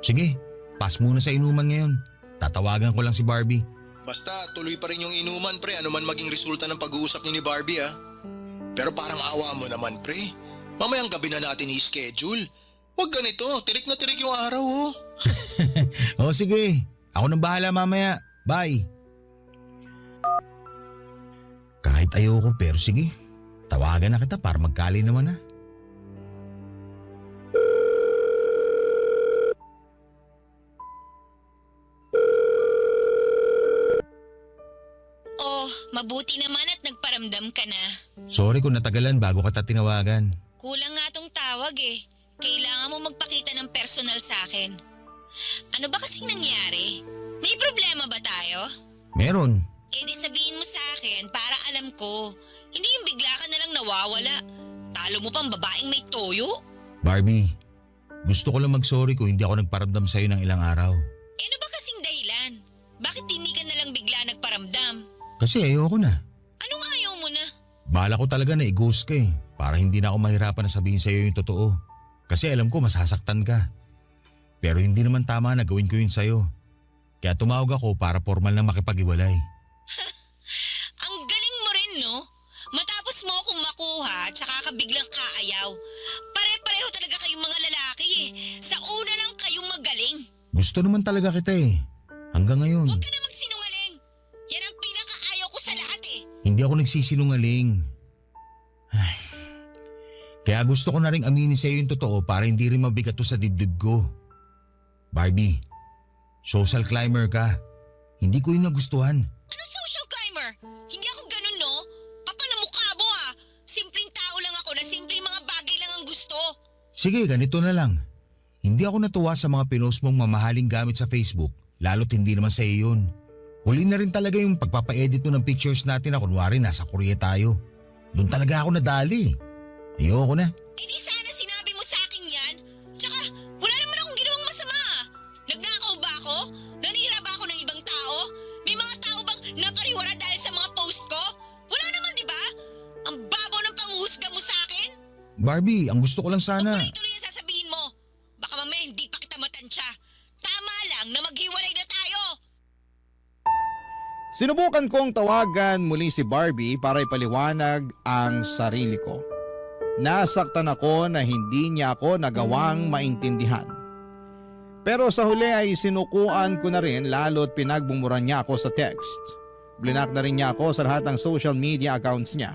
S12: Sige, pass muna sa inuman ngayon. Tatawagan ko lang si Barbie.
S7: Basta tuloy pa rin yung inuman, pre, ano man maging resulta ng pag-uusap niyo ni Barbie, ha? Pero parang awa mo naman, pre. Mamayang gabi na natin i-schedule. Huwag ganito, tirik na tirik yung araw, oh.
S12: O sige, ako nang bahala mamaya. Bye. Kahit ayoko pero sige, tawagan na kita para magkali naman na.
S2: Mabuti naman at nagparamdam ka na.
S12: Sorry kung natagalan bago kita tinawagan.
S2: Kulang nga tong tawag eh. Kailangan mo magpakita ng personal sa akin. Ano ba kasing nangyari? May problema ba tayo?
S12: Meron.
S2: Eh di sabihin mo sa akin para alam ko. Hindi yung bigla ka nalang nawawala. Talo mo pang babaeng may toyo?
S12: Barbie, gusto ko lang mag-sorry kung hindi ako nagparamdam sa'yo ng ilang araw.
S2: Eh ano ba kasing dahilan? Bakit hindi ka nalang bigla nagparamdam?
S12: Kasi ayoko na.
S2: Anong ayaw mo na?
S12: Bala ko talaga na i-ghost ka eh. Para hindi na ako mahirapan na sabihin sa'yo yung totoo. Kasi alam ko masasaktan ka. Pero hindi naman tama na gawin ko yun sa'yo. Kaya tumawag ako para formal na makipag-iwalay.
S2: Ang galing mo rin no? Matapos mo akong makuha tsaka ka biglang kaayaw. Pare-pareho talaga kayong mga lalaki eh. Sa una lang kayong magaling.
S12: Gusto naman talaga kita eh. Hanggang ngayon.
S2: Huwag ka na magsinungaling. Yan ang pinakaayaw ko sa lahat eh.
S12: Hindi ako nagsisinungaling. Ay. Kaya gusto ko na rin aminin sa'yo yung totoo para hindi rin mabigat to sa dibdib ko. Barbie, social climber ka. Hindi ko yun nagustuhan.
S2: Anong social climber? Hindi ako ganun no? Kapal ang mukha mo ah. Simpleng tao lang ako na simpleng mga bagay lang ang gusto.
S12: Sige, ganito na lang. Hindi ako natuwa sa mga pinost mong mamahaling gamit sa Facebook, lalo't hindi naman sa'yo yun. Huli na rin talaga yung pagpapa-edit mo ng pictures natin na kunwari nasa Korea tayo. Doon talaga ako nadali. Ayoko na.
S2: Eh di sana sinabi mo sa akin yan. Tsaka wala naman akong ginawang masama ah. Nagnakaw ba ako? Nanira ba ako ng ibang tao? May mga tao bang napariwara dahil sa mga post ko? Wala naman di ba? Ang babaw ng panghuhusga mo sa akin.
S12: Barbie, ang gusto ko lang sana.
S2: Huwag tuloy ang sasabihin mo. Baka mamaya hindi pa kita matansya. Tama lang na maghiwalay na tayo.
S3: Sinubukan kong tawagan muli si Barbie para ipaliwanag ang sarili ko. Nasaktan ako na hindi niya ako nagawang maintindihan. Pero sa huli ay sinukuan ko na rin lalo't pinagbumuran niya ako sa text. Blinak na rin niya ako sa lahat ng social media accounts niya.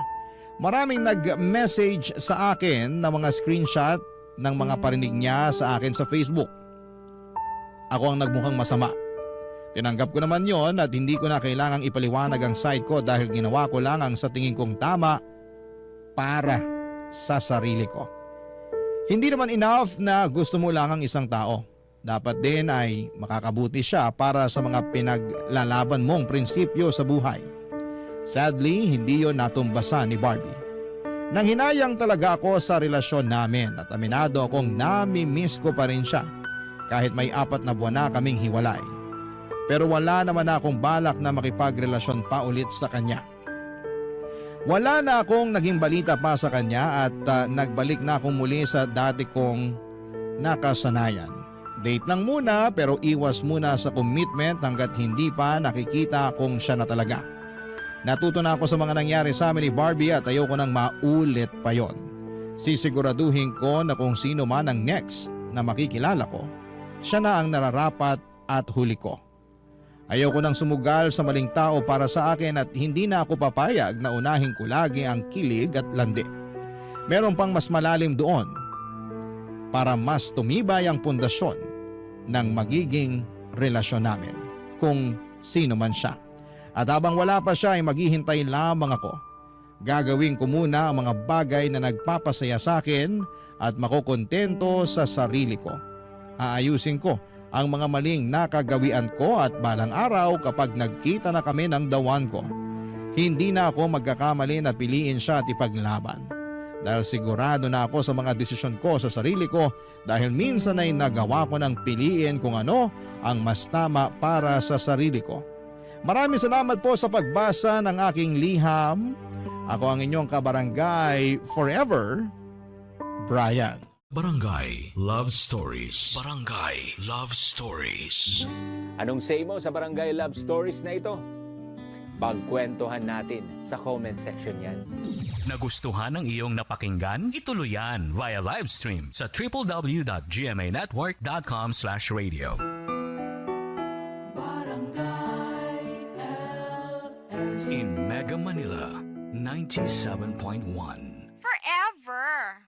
S3: Maraming nag-message sa akin na mga screenshot ng mga parinig niya sa akin sa Facebook. Ako ang nagmukhang masama. Tinanggap ko naman yon at hindi ko na kailangang ipaliwanag ang side ko dahil ginawa ko lang ang sa tingin kong tama para sa sarili ko. Hindi naman enough na gusto mo lang ang isang tao. Dapat din ay makakabuti siya para sa mga pinaglalaban mong prinsipyo sa buhay. Sadly, hindi yon natumbasan ni Barbie. Nanghinayang talaga ako sa relasyon namin at aminado akong nami-miss ko pa rin siya kahit may 4 na buwan na kaming hiwalay. Pero wala naman akong balak na makipagrelasyon pa ulit sa kanya. Wala na akong naging balita pa sa kanya at nagbalik na akong muli sa dati kong nakasanayan. Date lang muna pero iwas muna sa commitment hanggat hindi pa nakikita kung siya na talaga. Natuto na ako sa mga nangyari sa amin ni Barbie at ayoko nang maulit pa yon. Sisiguraduhin ko na kung sino man ang next na makikilala ko, siya na ang nararapat at huli ko. Ayoko nang sumugal sa maling tao para sa akin at hindi na ako papayag na unahin ko lagi ang kilig at landi. Meron pang mas malalim doon para mas tumibay ang pundasyon ng magiging relasyon namin kung sino man siya. At habang wala pa siya ay maghihintay lamang ako. Gagawin ko muna ang mga bagay na nagpapasaya sa akin at makukontento sa sarili ko. Aayusin ko ang mga maling nakagawian ko at balang araw kapag nagkita na kami ng dawan ko, hindi na ako magkakamali na piliin siya at ipaglaban. Dahil sigurado na ako sa mga desisyon ko sa sarili ko dahil minsan ay nagawa ko ng piliin kung ano ang mas tama para sa sarili ko. Maraming salamat po sa pagbasa ng aking liham. Ako ang inyong kabarangay forever, Brian.
S1: Barangay Love Stories. Barangay Love Stories.
S9: Anong say mo sa Barangay Love Stories na ito? Pagkwentuhan natin sa comment section yan.
S1: Nagustuhan ng iyong napakinggan? Ituloy yan via live stream sa www.gmanetwork.com/radio. In Mega Manila, 97.1.
S13: Forever.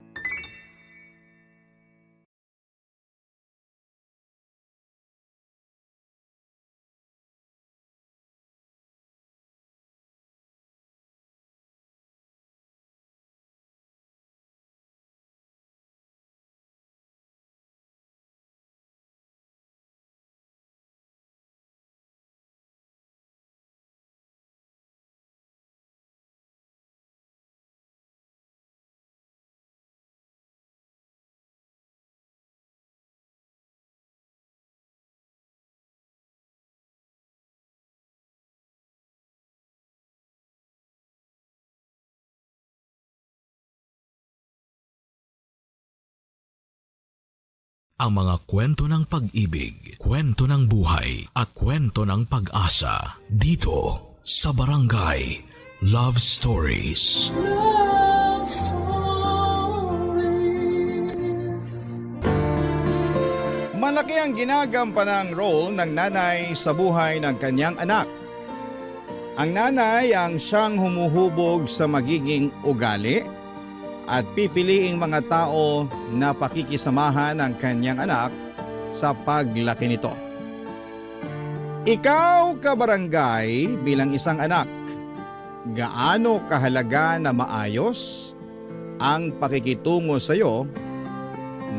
S1: ang mga kwento ng pag-ibig, kwento ng buhay at kwento ng pag-asa dito sa Barangay Love Stories.
S3: Malaki ang ginagampanang role ng nanay sa buhay ng kanyang anak. Ang nanay ang siyang humuhubog sa magiging ugali at pipiliing mga tao na pakikisamahan ng kanyang anak sa paglaki nito. Ikaw, kabarangay, bilang isang anak, gaano kahalaga na maayos ang pakikitungo sa iyo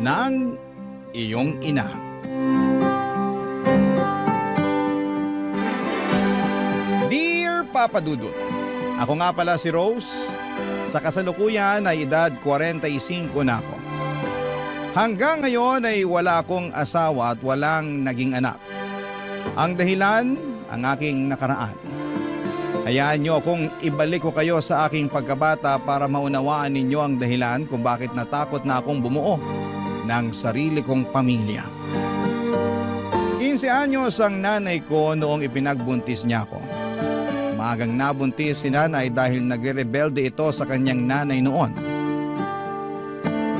S3: ng iyong ina? Dear Papa Dudut, ako nga pala si Rose. Sa kasalukuyan ay edad 45 na ako. Hanggang ngayon ay wala akong asawa at walang naging anak. Ang dahilan, ang aking nakaraan. Hayaan niyo akong ibalik ko kayo sa aking pagkabata para maunawaan ninyo ang dahilan kung bakit natakot na akong bumuo ng sarili kong pamilya. 15 anyos ang nanay ko noong ipinagbuntis niya ako. Maagang nabuntis si nanay dahil nagre-rebelde ito sa kanyang nanay noon,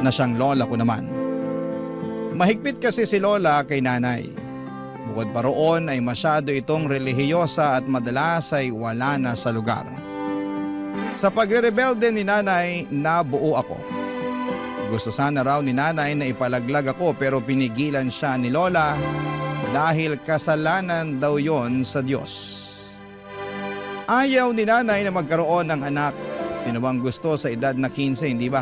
S3: na siyang lola ko naman. Mahigpit kasi si lola kay nanay. Bukod pa roon ay masyado itong relihiyosa at madalas ay wala na sa lugar. Sa pagre-rebelde ni nanay, nabuo ako. Gusto sana raw ni nanay na ipalaglag ako pero pinigilan siya ni lola dahil kasalanan daw yon sa Diyos. Ayaw ni nanay na magkaroon ng anak. Sino bang gusto sa edad na 15, hindi ba?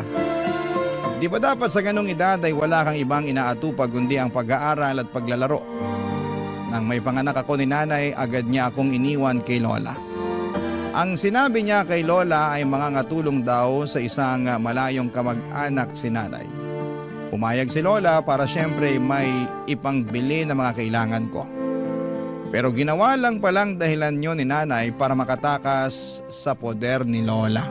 S3: Di ba dapat sa ganong edad ay wala kang ibang inaatupag kundi ang pag-aaral at paglalaro? Nang may panganak ako ni nanay, agad niya akong iniwan kay lola. Ang sinabi niya kay lola ay mangangatulong daw sa isang malayong kamag-anak si nanay. Pumayag si lola para syempre may ipangbili na mga kailangan ko. Pero ginawa lang palang dahilan niyo ni nanay para makatakas sa poder ni lola.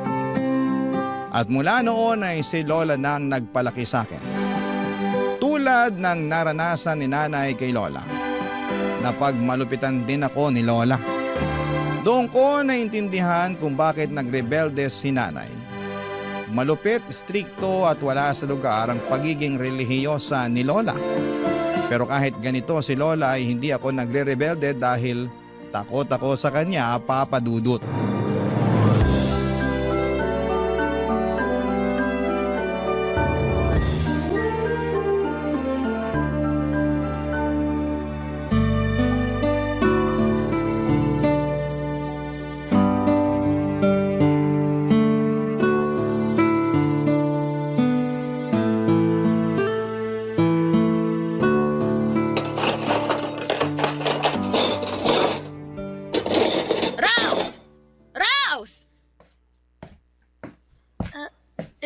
S3: At mula noon ay si lola nang nagpalaki sa akin. Tulad ng naranasan ni nanay kay lola, napagmalupitan din ako ni lola. Doon ko naintindihan kung bakit nagrebelde si nanay. Malupit, strikto at wala sa lugar ang pagiging relihiyosa ni lola. Pero kahit ganito si lola ay hindi ako nagre-rebelde dahil takot ako sa kanya, Papa Dudut.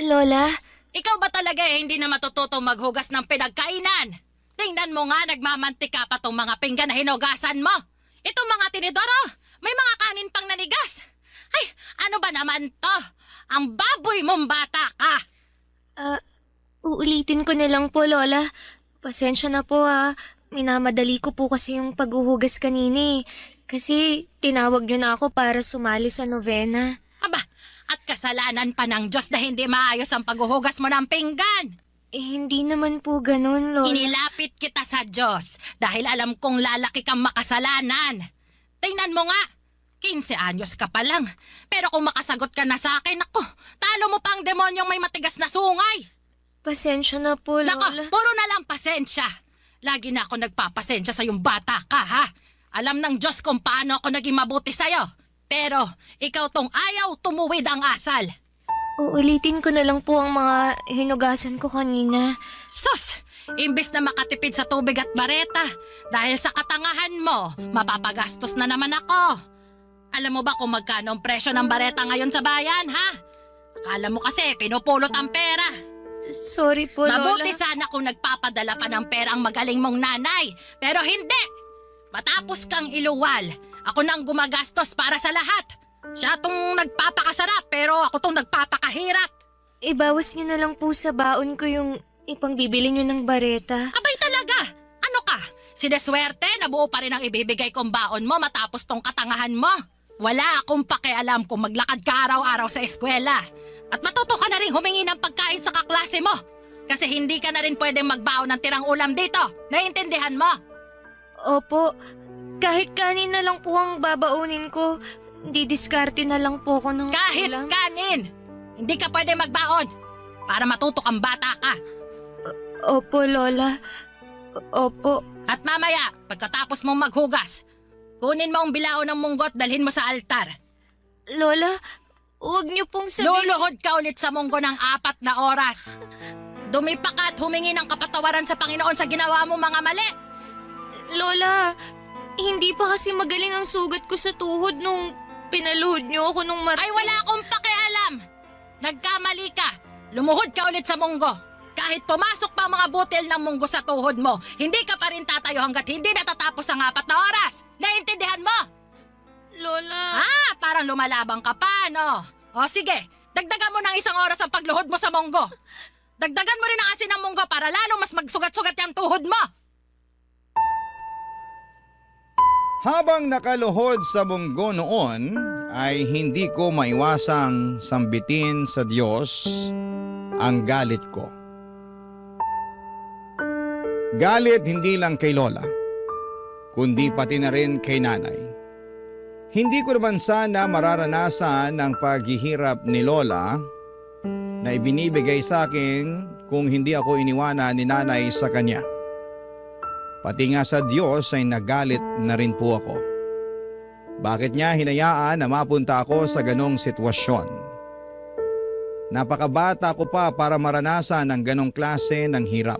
S5: Lola? Ikaw ba talaga hindi na matututo maghugas ng pinagkainan? Tingnan mo nga, nagmamantika pa tong mga pinggan na hinugasan mo. Itong mga tinidoro, may mga kanin pang nanigas. Ay, ano ba naman to? Ang baboy mong bata ka.
S13: Uulitin ko na lang po, Lola. Pasensya na po Minamadali ko po kasi yung paghuhugas kanini. Kasi tinawag niyo na ako para sumali sa novena.
S5: Aba, at kasalanan pa ng Diyos na hindi maayos ang paghuhugas mo ng pinggan.
S13: Hindi naman po ganun, Lola.
S5: Inilapit kita sa Diyos dahil alam kong lalaki kang makasalanan. Tingnan mo nga, 15 anyos ka pa lang. Pero kung makasagot ka na sa akin, ako, talo mo pa ang demonyong may matigas na sungay.
S13: Pasensya na po, Lola.
S5: Nako, puro na lang pasensya. Lagi na ako nagpapasensya sa yung bata ka, ha? Alam ng Diyos kung paano ako naging mabuti sa'yo. Pero ikaw tong ayaw tumuwid ang asal.
S13: Uulitin ko na lang po ang mga hinugasan ko kanina.
S5: Sus! Imbes na makatipid sa tubig at bareta, dahil sa katangahan mo, mapapagastos na naman ako. Alam mo ba kung magkano ang presyo ng bareta ngayon sa bayan, ha? Akala mo kasi pinupulot ang pera.
S13: Sorry po, Lola.
S5: Mabuti sana kung nagpapadala pa ng pera ang magaling mong nanay. Pero hindi! Matapos kang iluwal, ako nang gumagastos para sa lahat. Siya tong nagpapakasarap pero ako tong nagpapakahirap.
S13: Ibawas niyo na lang po sa baon ko yung ipangbibili niyo ng bareta.
S5: Abay talaga! Sineswerte na buo pa rin ang ibibigay kong baon mo matapos tong katangahan mo. Wala akong pakialam kung maglakad ka araw-araw sa eskwela. At matuto ka na rin humingi ng pagkain sa kaklase mo. Kasi hindi ka na rin pwedeng magbaon ng tirang ulam dito. Naiintindihan mo?
S13: Opo, kahit kanin na lang po ang babaunin ko. Didiskarte na lang po ako ng
S5: Kahit
S13: ulam.
S5: kanin! Hindi ka pwede magbaon para matuto kang bata ka.
S13: Opo, Lola. Opo.
S5: At mamaya, pagkatapos mong maghugas, kunin mo ang bilao ng munggo at dalhin mo sa altar.
S13: Lola, huwag niyo pong sabihin...
S5: Luluhod ka ulit sa munggo ng 4 na oras. Dumipa ka at humingi ng kapatawaran sa Panginoon sa ginawa mo mga mali.
S13: Lola, hindi pa kasi magaling ang sugat ko sa tuhod nung pinaluhod niyo ako nung
S5: Ay wala akong pakialam. Nagkamali ka. Lumuhod ka ulit sa munggo. Kahit pumasok pa ang mga butil ng munggo sa tuhod mo, hindi ka pa rin tatayo hanggat hindi natatapos ang 4 na oras. Naiintindihan mo?
S13: Lola...
S5: Parang lumalabang ka pa, no? O sige, dagdagan mo ng 1 oras ang pagluhod mo sa munggo. Dagdagan mo rin ang asin ng munggo para lalong mas magsugat-sugat yung tuhod mo.
S3: Habang nakaluhod sa munggo noon, ay hindi ko maiwasang sambitin sa Diyos ang galit ko. Galit hindi lang kay Lola, kundi pati na rin kay Nanay. Hindi ko naman sana mararanasan ang paghihirap ni Lola na ibinibigay sa akin kung hindi ako iniwanan ni Nanay sa kanya. Pati nga sa Diyos ay nagalit na rin po ako. Bakit niya hinayaan na mapunta ako sa ganong sitwasyon? Napakabata ko pa para maranasan ang ganong klase ng hirap.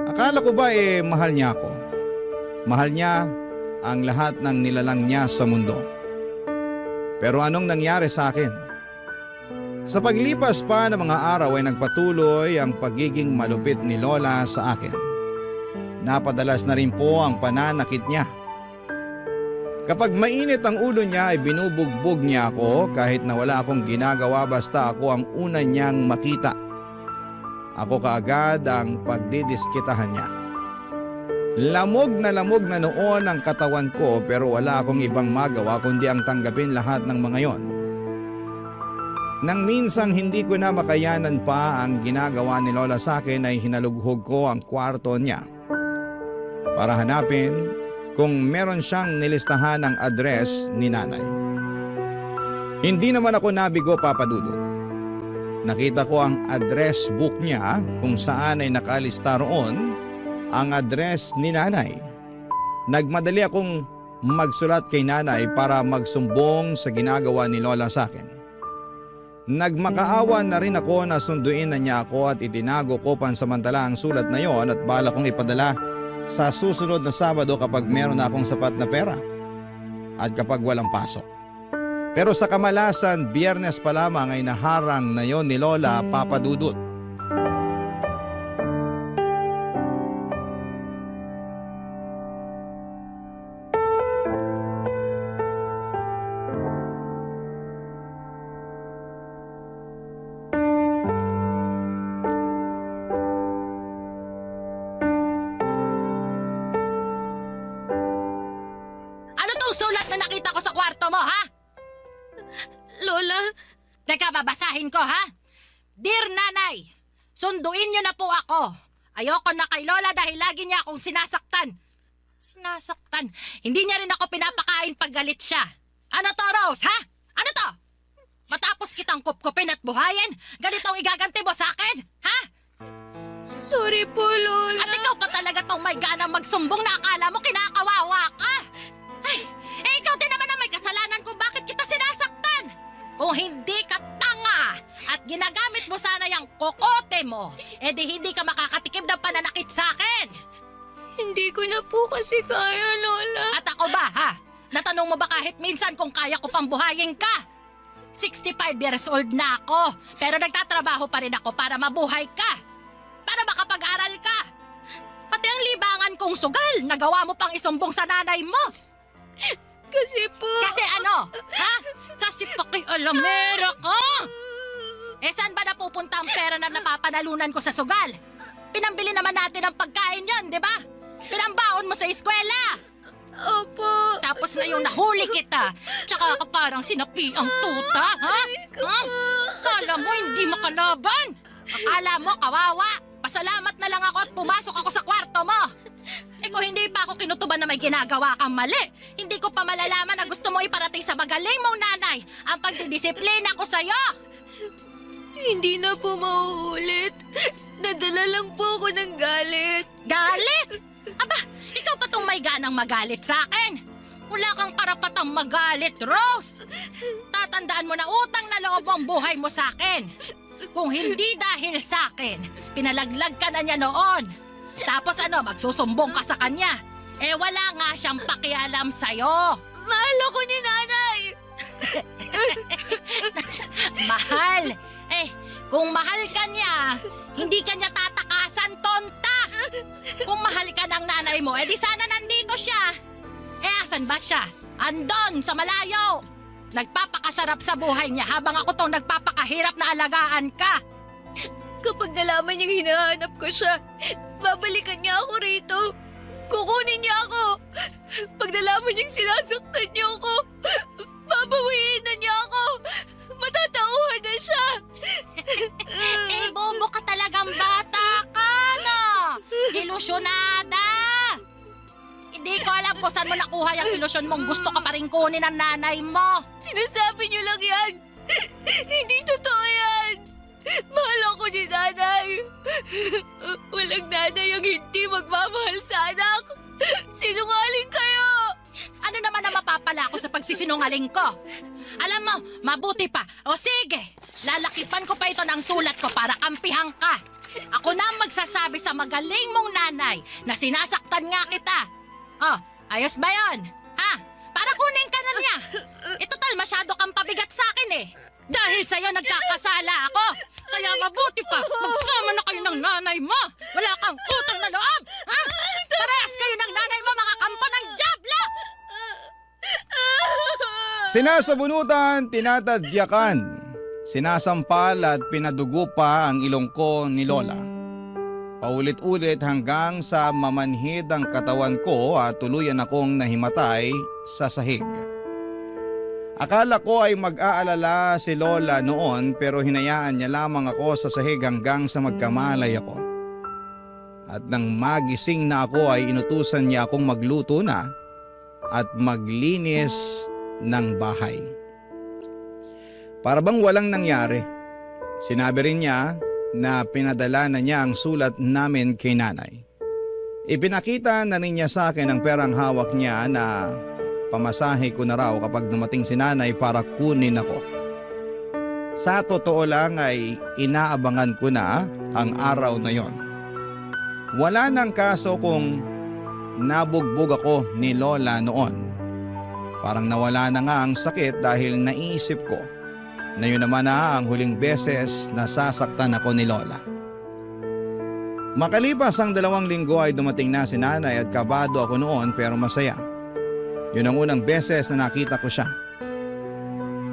S3: Akala ko ba mahal niya ako? Mahal niya ang lahat ng nilalang niya sa mundo. Pero anong nangyari sa akin? Sa paglipas pa ng mga araw ay nagpatuloy ang pagiging malupit ni Lola sa akin. Napadalas na rin po ang pananakit niya. Kapag mainit ang ulo niya ay binubugbog niya ako kahit na wala akong ginagawa basta ako ang una niyang makita. Ako kaagad ang pagdidiskitahan niya. Lamog na noon ang katawan ko pero wala akong ibang magawa kundi ang tanggapin lahat ng mga yon. Nang minsang hindi ko na makayanan pa ang ginagawa ni Lola sa akin ay hinalughog ko ang kwarto niya para hanapin kung meron siyang nilistahan ng address ni Nanay. Hindi naman ako nabigo, Papa Dudut. Nakita ko ang address book niya kung saan ay nakalista roon ang address ni Nanay. Nagmadali akong magsulat kay Nanay para magsumbong sa ginagawa ni Lola sa akin. Nagmakaawa na rin ako na sunduin na niya ako at itinago ko pansamantala ang sulat na yon at bala kong ipadala sa susunod na Sabado kapag meron na akong sapat na pera at kapag walang pasok. Pero sa kamalasan, Biyernes pa lamang ay naharang na yon ni Lola, Papa Dudut.
S5: Ano tong sulat na nakita ko sa kwarto mo, ha?
S13: Lola,
S5: Teka, babasahin ko, ha? Dear Nanay, sunduin niyo na po ako. Ayoko na kay Lola dahil lagi niya akong sinasaktan. Sinasaktan? Hindi niya rin ako pinapakain pag galit siya. Ano to, Rose, ha? Ano to? Matapos kitang kupkupin at buhayin, ganito ang igaganti mo sa akin, ha?
S13: sorry po, Lola.
S5: At ikaw pa talaga tong may ganang magsumbong na akala mo kinakawawa ka. Ay, ikaw din naman ang may kasalanan kung bakit kita sinasaktan. Kung hindi ka tanga at ginagamit mo sana yung kokote mo, edi hindi ka makakatikim ng pananakit sa akin.
S13: Hindi ko na po kasi kaya, Lola.
S5: At ako ba, ha? Natanong mo ba kahit minsan kung kaya ko pang buhayin ka? 65 years old na ako, pero nagtatrabaho pa rin ako para mabuhay ka. Para makapag-aral ka. Pati ang libangan kong sugal, nagawa mo pang isumbong sa nanay mo.
S13: Kasi po...
S5: Kasi ano? Ha? Kasi pakialamera ka. Saan ba napupunta ang pera na napapanalunan ko sa sugal? Pinambili naman natin ang pagkain yon, di ba? Pinambaon mo sa eskwela!
S13: Opo.
S5: Tapos ngayong nahuli kita, tsaka ka parang sinapi ang tuta, ha? Ha? Kala mo hindi makalaban? Akala mo kawawa? Pasalamat na lang ako at pumasok ako sa kwarto mo. Kung hindi pa ako kinutuban na may ginagawa kang mali, hindi ko pa malalaman na gusto mo iparating sa magaling mong nanay ang pagdidisiplina ko sa'yo.
S13: Hindi na po mauulit. Nadala lang po ako ng galit.
S5: Galit? Aba, ikaw pa tong may ganang magalit sa akin. Wala kang karapatang magalit, Rose. Tatandaan mo na utang na loob ang buhay mo sa akin. Kung hindi dahil sa akin, pinalaglag ka na niya noon. Tapos magsusumbong ka sa kanya. Wala nga siyang pakialam sa'yo.
S13: Mahal ako ni nanay.
S5: Mahal? Kung mahal ka niya, hindi ka niya tatakasan, tonta. Kung mahal ka ng nanay mo, di sana nandito siya. Asan ba siya? Andon, sa malayo. Nagpapakasarap sa buhay niya habang ako tong nagpapakahirap na alagaan ka.
S13: Kapag nalaman niyang hinahanap ko siya, babalikan niya ako rito. Kukunin niya ako. Pag nalaman niyang sinasaktan niyo ako, babawiin na niya ako. Matatauhan na siya.
S5: Bobo ka talagang bata ka, no? Ilusyonada. Hindi ko alam kung saan mo nakuha yung ilusyon mong gusto ka pa rin kunin ng nanay mo.
S13: Sinasabi niyo lang yan. Hindi totoo yan. Mahal ako ni nanay. Walang nanay ang hindi magmamahal sa anak. Sinungaling kayo.
S5: Ano naman ang mapapala ko sa pagsisinungaling ko? Alam mo, mabuti pa. O sige, lalakipan ko pa ito ng sulat ko para kampihan ka. Ako na ang magsasabi sa magaling mong nanay na sinasaktan nga kita. Ayos ba yon? Ha? Para kunin ka na niya. Total, masyado kang pabigat sa akin eh. Dahil sa'yo nagkakasala ako. Kaya mabuti pa, magsama na kayo ng nanay mo. Wala kang utang na loob. Ha? Parehas kayo ng nanay mo, mga kampo ng Diablo!
S3: Sinasabunutan, tinatadyakan, sinasampal at pinadugo pa ang ilong ko ni Lola. Paulit-ulit hanggang sa mamanhid ang katawan ko at tuluyan akong nahimatay sa sahig. Akala ko ay mag-aalala si Lola noon pero hinayaan niya lamang ako sa sahig hanggang sa magkamalay ako. At nang magising na ako ay inutusan niya akong magluto na at maglinis ng bahay. Para bang walang nangyari. Sinabi rin niya na pinadala na niya ang sulat namin kay nanay. Ipinakita na rin niya sa akin ang perang hawak niya na pamasahe ko na raw kapag dumating si nanay para kunin ako. Sa totoo lang ay inaabangan ko na ang araw na yon. Wala nang kaso kung nabugbog ako ni Lola noon. Parang nawala na nga ang sakit dahil naisip ko na yun naman na ang huling beses na sasaktan ako ni Lola. Makalipas ang 2 linggo ay dumating na si nanay at kabado ako noon pero masaya. Yun ang unang beses na nakita ko siya.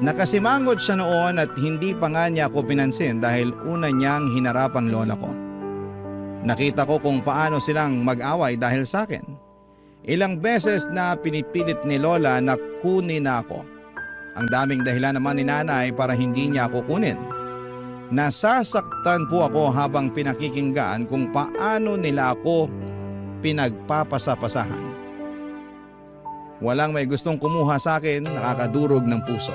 S3: Nakasimangot siya noon at hindi pa nga niya ako pinansin dahil una niyang hinarap ang lola ko. Nakita ko kung paano silang mag-away dahil sa akin. Ilang beses na pinipilit ni Lola na kunin na ako. Ang daming dahilan naman ni nanay para hindi niya ako kunin. Nasasaktan po ako habang pinakikinggan kung paano nila ako pinagpapasapasahan. Walang may gustong kumuha sa akin, nakakadurog ng puso.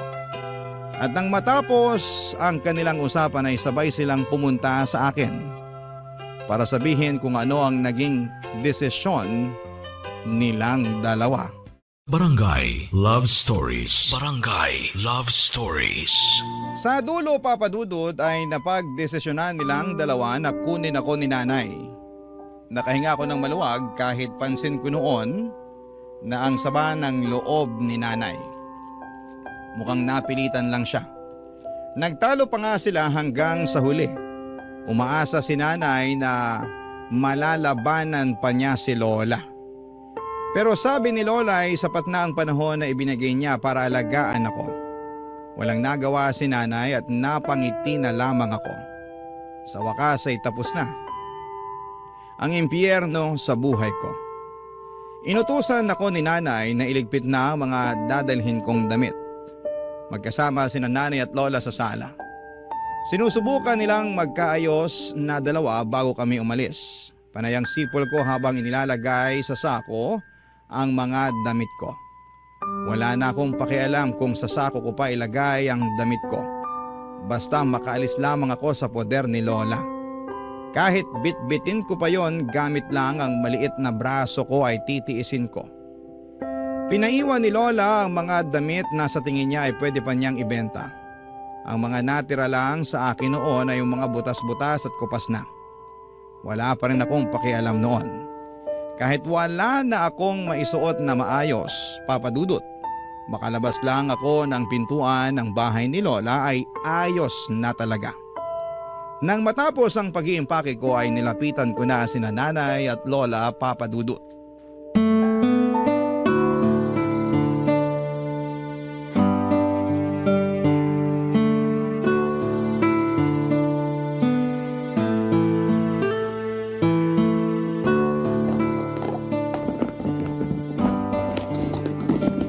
S3: At nang matapos ang kanilang usapan ay sabay silang pumunta sa akin para sabihin kung ano ang naging desisyon nilang dalawa.
S1: Barangay Love Stories. Barangay Love Stories.
S3: Sa dulo, Papa Dudut, ay napagdesisyonan nilang dalawa na kunin ako ni nanay. Nakahinga ako ng maluwag kahit pansin ko noon na ang sama ng loob ni nanay. Mukhang napilitan lang siya. Nagtalo pa nga sila hanggang sa huli. Umaasa si nanay na malalabanan pa niya si Lola. Pero sabi ni Lola ay sapat na ang panahon na ibinigay niya para alagaan ako. Walang nagawa si nanay at napangiti na lamang ako. Sa wakas ay tapos na ang impyerno sa buhay ko. Inutusan ako ni nanay na iligpit na ang mga dadalhin kong damit. Magkasama sina nanay at lola sa sala. Sinusubukan nilang magkaayos na dalawa bago kami umalis. Panayang sipol ko habang inilalagay sa sako ang mga damit ko. Wala na akong pakialam kung sa sako ko pa ilagay ang damit ko. Basta makaalis lamang ako sa poder ni Lola. Kahit bit-bitin ko pa yon, gamit lang ang maliit na braso ko ay titiisin ko. Pinaiwan ni Lola ang mga damit na sa tingin niya ay pwede pa niyang ibenta. Ang mga natira lang sa akin noon ay yung mga butas-butas at kupas na. Wala pa rin akong pakialam noon. Kahit wala na akong maisuot na maayos, Papa Dudut, makalabas lang ako ng pintuan ng bahay ni Lola ay ayos na talaga. Nang matapos ang pag-iimpake ko ay nilapitan ko na sina nanay at lola, Papa Dudut.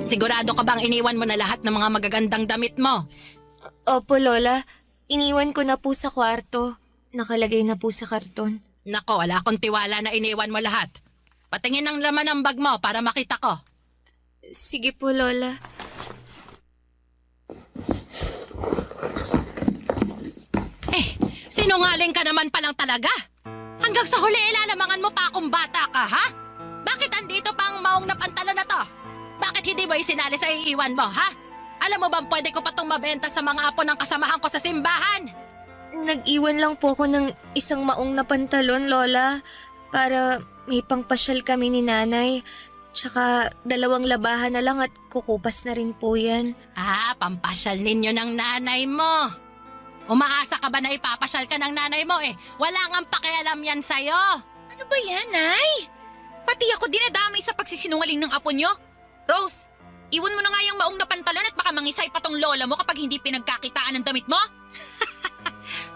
S5: Sigurado ka bang iniwan mo na lahat ng mga magagandang damit mo?
S13: Opo, Lola. Iniwan ko na po sa kwarto. Nakalagay na po sa karton.
S5: Nako, wala akong tiwala na iniwan mo lahat. Patingin ang laman ng bag mo para makita ko.
S13: Sige po, Lola.
S5: Sinungaling ka naman palang talaga. Hanggang sa huli ilalamangan mo pa akong bata ka, ha? Bakit andito pa ang maong na pantalon na to? Bakit hindi mo isinali sa iiwan mo, ha? Alam mo bang pwede ko pa itong mabenta sa mga apo ng kasamahan ko sa simbahan?
S13: Nag-iwan lang po ako ng isang maong na pantalon, Lola. Para may pangpasyal kami ni nanay. Tsaka 2 labahan na lang at kukupas na rin po yan.
S5: Pampasyal ninyo ng nanay mo. Umaasa ka ba na ipapasyal ka ng nanay mo eh? Wala ngang pakialam yan sa'yo.
S6: Ano ba yan, Nay? Pati ako dinadamay sa pagsisinungaling ng apo nyo. Rose, iwan mo na nga yung maong na pantalon at baka mangisay pa tong lola mo kapag hindi pinagkakitaan ng damit mo.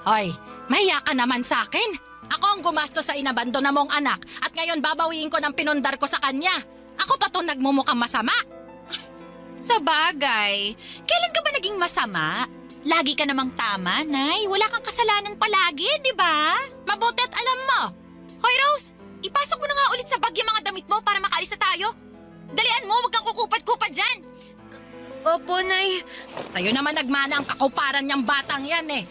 S5: Hoy, mahiya ka naman sa akin. Ako ang gumasto sa inabando na mong anak at ngayon babawiin ko ng pinundar ko sa kanya. Ako pa itong nagmumukhang masama.
S6: Sa bagay, kailan ka ba naging masama? Lagi ka namang tama, Nay. Wala kang kasalanan palagi, di ba?
S5: Mabuti at alam mo.
S6: Hoy, Rose, ipasok mo na nga ulit sa bag yung mga damit mo para makaalis na tayo. Dalian mo, huwag kang kukupad-kupad dyan.
S13: Opo, Nay.
S5: Sa'yo naman nagmana ang kakuparan niyang batang yan eh.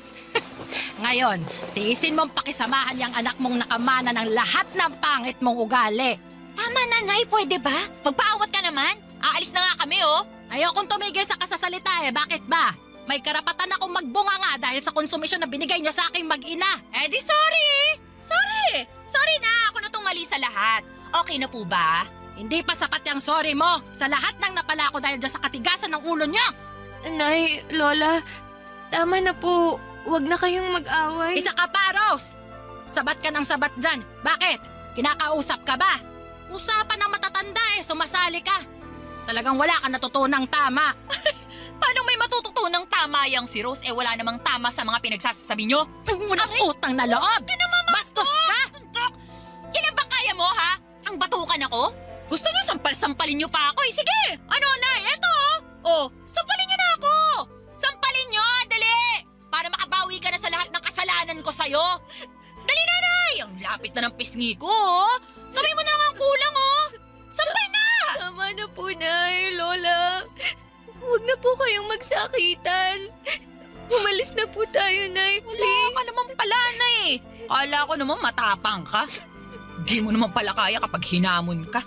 S5: Ngayon, tiisin mong pakisamahan yung anak mong nakamana ng lahat ng pangit mong ugali.
S6: Tama na, Nay. Pwede ba? Magpaawat ka naman. Aalis na nga kami, oh.
S5: Ayokong tumigil sa kasasalita eh. Bakit ba? May karapatan akong magbunga nga dahil sa konsumisyon na binigay niyo sa aking mag-ina.
S6: Eh di sorry! Sorry! Sorry na! Ako na tong mali sa lahat. Okay na po ba?
S5: Hindi pa sapat yung sorry mo sa lahat ng napala ko dahil dyan sa katigasan ng ulo niya.
S13: Nay, Lola, tama na po. Huwag na kayong mag-away.
S5: Isa ka pa, Rose! Sabat ka ng sabat dyan. Bakit? Kinakausap ka ba? Usapan ng matatanda eh, sumasali ka. Talagang wala ka natutunang tama.
S6: Paano may matututunang tama yung si Rose? Eh wala namang tama sa mga pinagsasabi nyo.
S5: Walang utang na loob. Bastos ka!
S6: Ilan ba kaya mo, ha? Ang batukan ako? Gusto niyo sampal-sampalin niyo pa ako eh. Sige! Ano, Nay? Eto, oh. Sampalin niyo na ako! Sampalin niyo! Dali! Para makabawi ka na sa lahat ng kasalanan ko sa'yo. Dali na, Nay! Ang lapit na ng pisngi ko, oh. Gawin mo na lang ang kulang, oh. Sampal na!
S13: Tama na po, Nay, Lola. Huwag na po kayong magsakitan. Umalis na po tayo, Nay, please.
S6: Wala ka naman pala, Nay. Kala ko naman matapang ka. Di mo naman pala kaya kapag hinamon ka.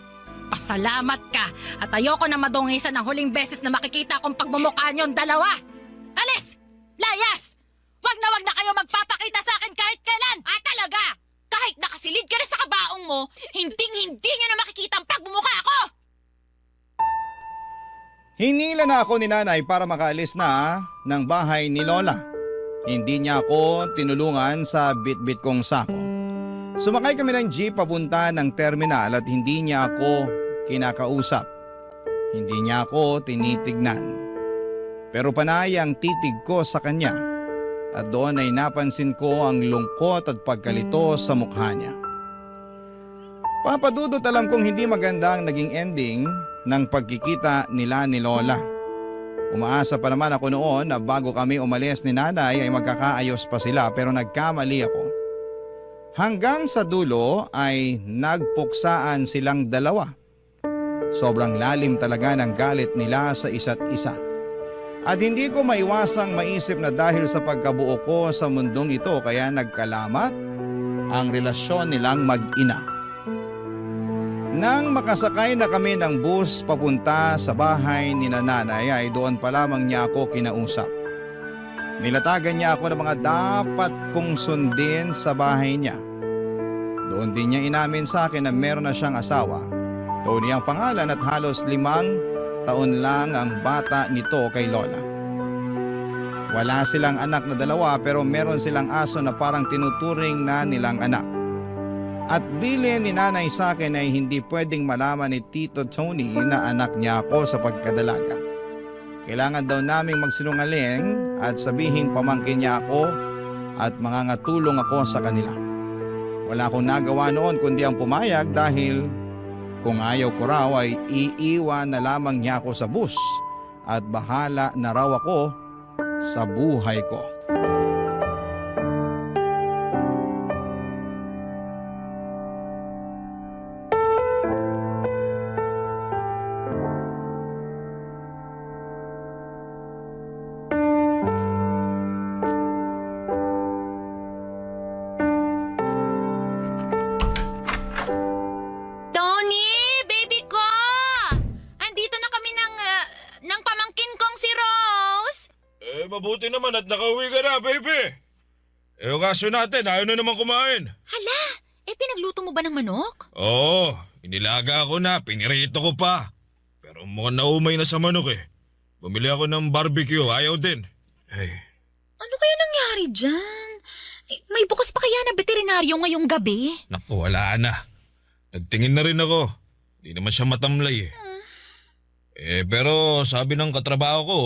S5: Pasalamat ka at ayoko na madungisan ng huling beses na makikita kong pagmumukha niyong dalawa. Alis! Layas! Wag na kayo magpapakita sa akin kahit kailan!
S6: Talaga? Kahit nakasilid ka na sa kabaong mo, hinding-hindi niyo na makikita ang pagmumukha ko!
S3: Hinila na ako ni nanay para makaalis na ng bahay ni Lola. Hindi niya ako tinulungan sa bit-bit kong sako. Sumakay kami ng jeep papunta ng terminal at hindi niya ako kinakausap. Hindi niya ako tinitignan. Pero panay ang titig ko sa kanya at doon ay napansin ko ang lungkot at pagkalito sa mukha niya. Papa Dudut, alam kong hindi maganda ang naging ending ng pagkikita nila ni Lola. Umaasa pa naman ako noon na bago kami umalis ni Nanay ay magkakaayos pa sila, pero nagkamali ako. Hanggang sa dulo ay nagpuksaan silang dalawa. Sobrang lalim talaga ng galit nila sa isa't isa. At hindi ko maiwasang maisip na dahil sa pagkabuo ko sa mundong ito kaya nagkalamat ang relasyon nilang mag-ina. Nang makasakay na kami ng bus papunta sa bahay ni Nanay ay doon pa lamang niya ako kinausap. Nilatagan niya ako ng mga dapat kong sundin sa bahay niya. Doon din niya inamin sa akin na meron na siyang asawa. Tony ang pangalan at halos 5 taon lang ang bata nito kay Lola. Wala silang anak na 2 pero meron silang aso na parang tinuturing na nilang anak. At bilin ni Nanay sa akin ay hindi pwedeng malaman ni Tito Tony na anak niya ako sa pagkadalaga. Kailangan daw naming magsinungaling at sabihin pamangkin niya ako at mangangatulong ako sa kanila. Wala akong nagawa noon kundi ang pumayag dahil kung ayaw ko raw ay iiwan na lamang niya ako sa bus at bahala na raw ako sa buhay ko.
S5: Tony! Baby ko! Andito na kami ng pamangkin kong si Rose!
S4: Mabuti naman at nakauwi ka na, baby. Yung aso natin, ayaw na naman kumain.
S5: Hala! Pinagluto mo ba ng manok?
S4: Oo, inilaga ko na, pinirito ko pa. Pero mukhang naumay na sa manok eh. Bumili ako ng barbecue, ayaw din. Hey.
S5: Ano kaya nangyari dyan? May bukas pa kaya na veterinaryo ngayong gabi?
S4: Naku, wala na. Nagtingin na rin ako. Hindi naman siya matamlay eh. Pero sabi ng katrabaho ko,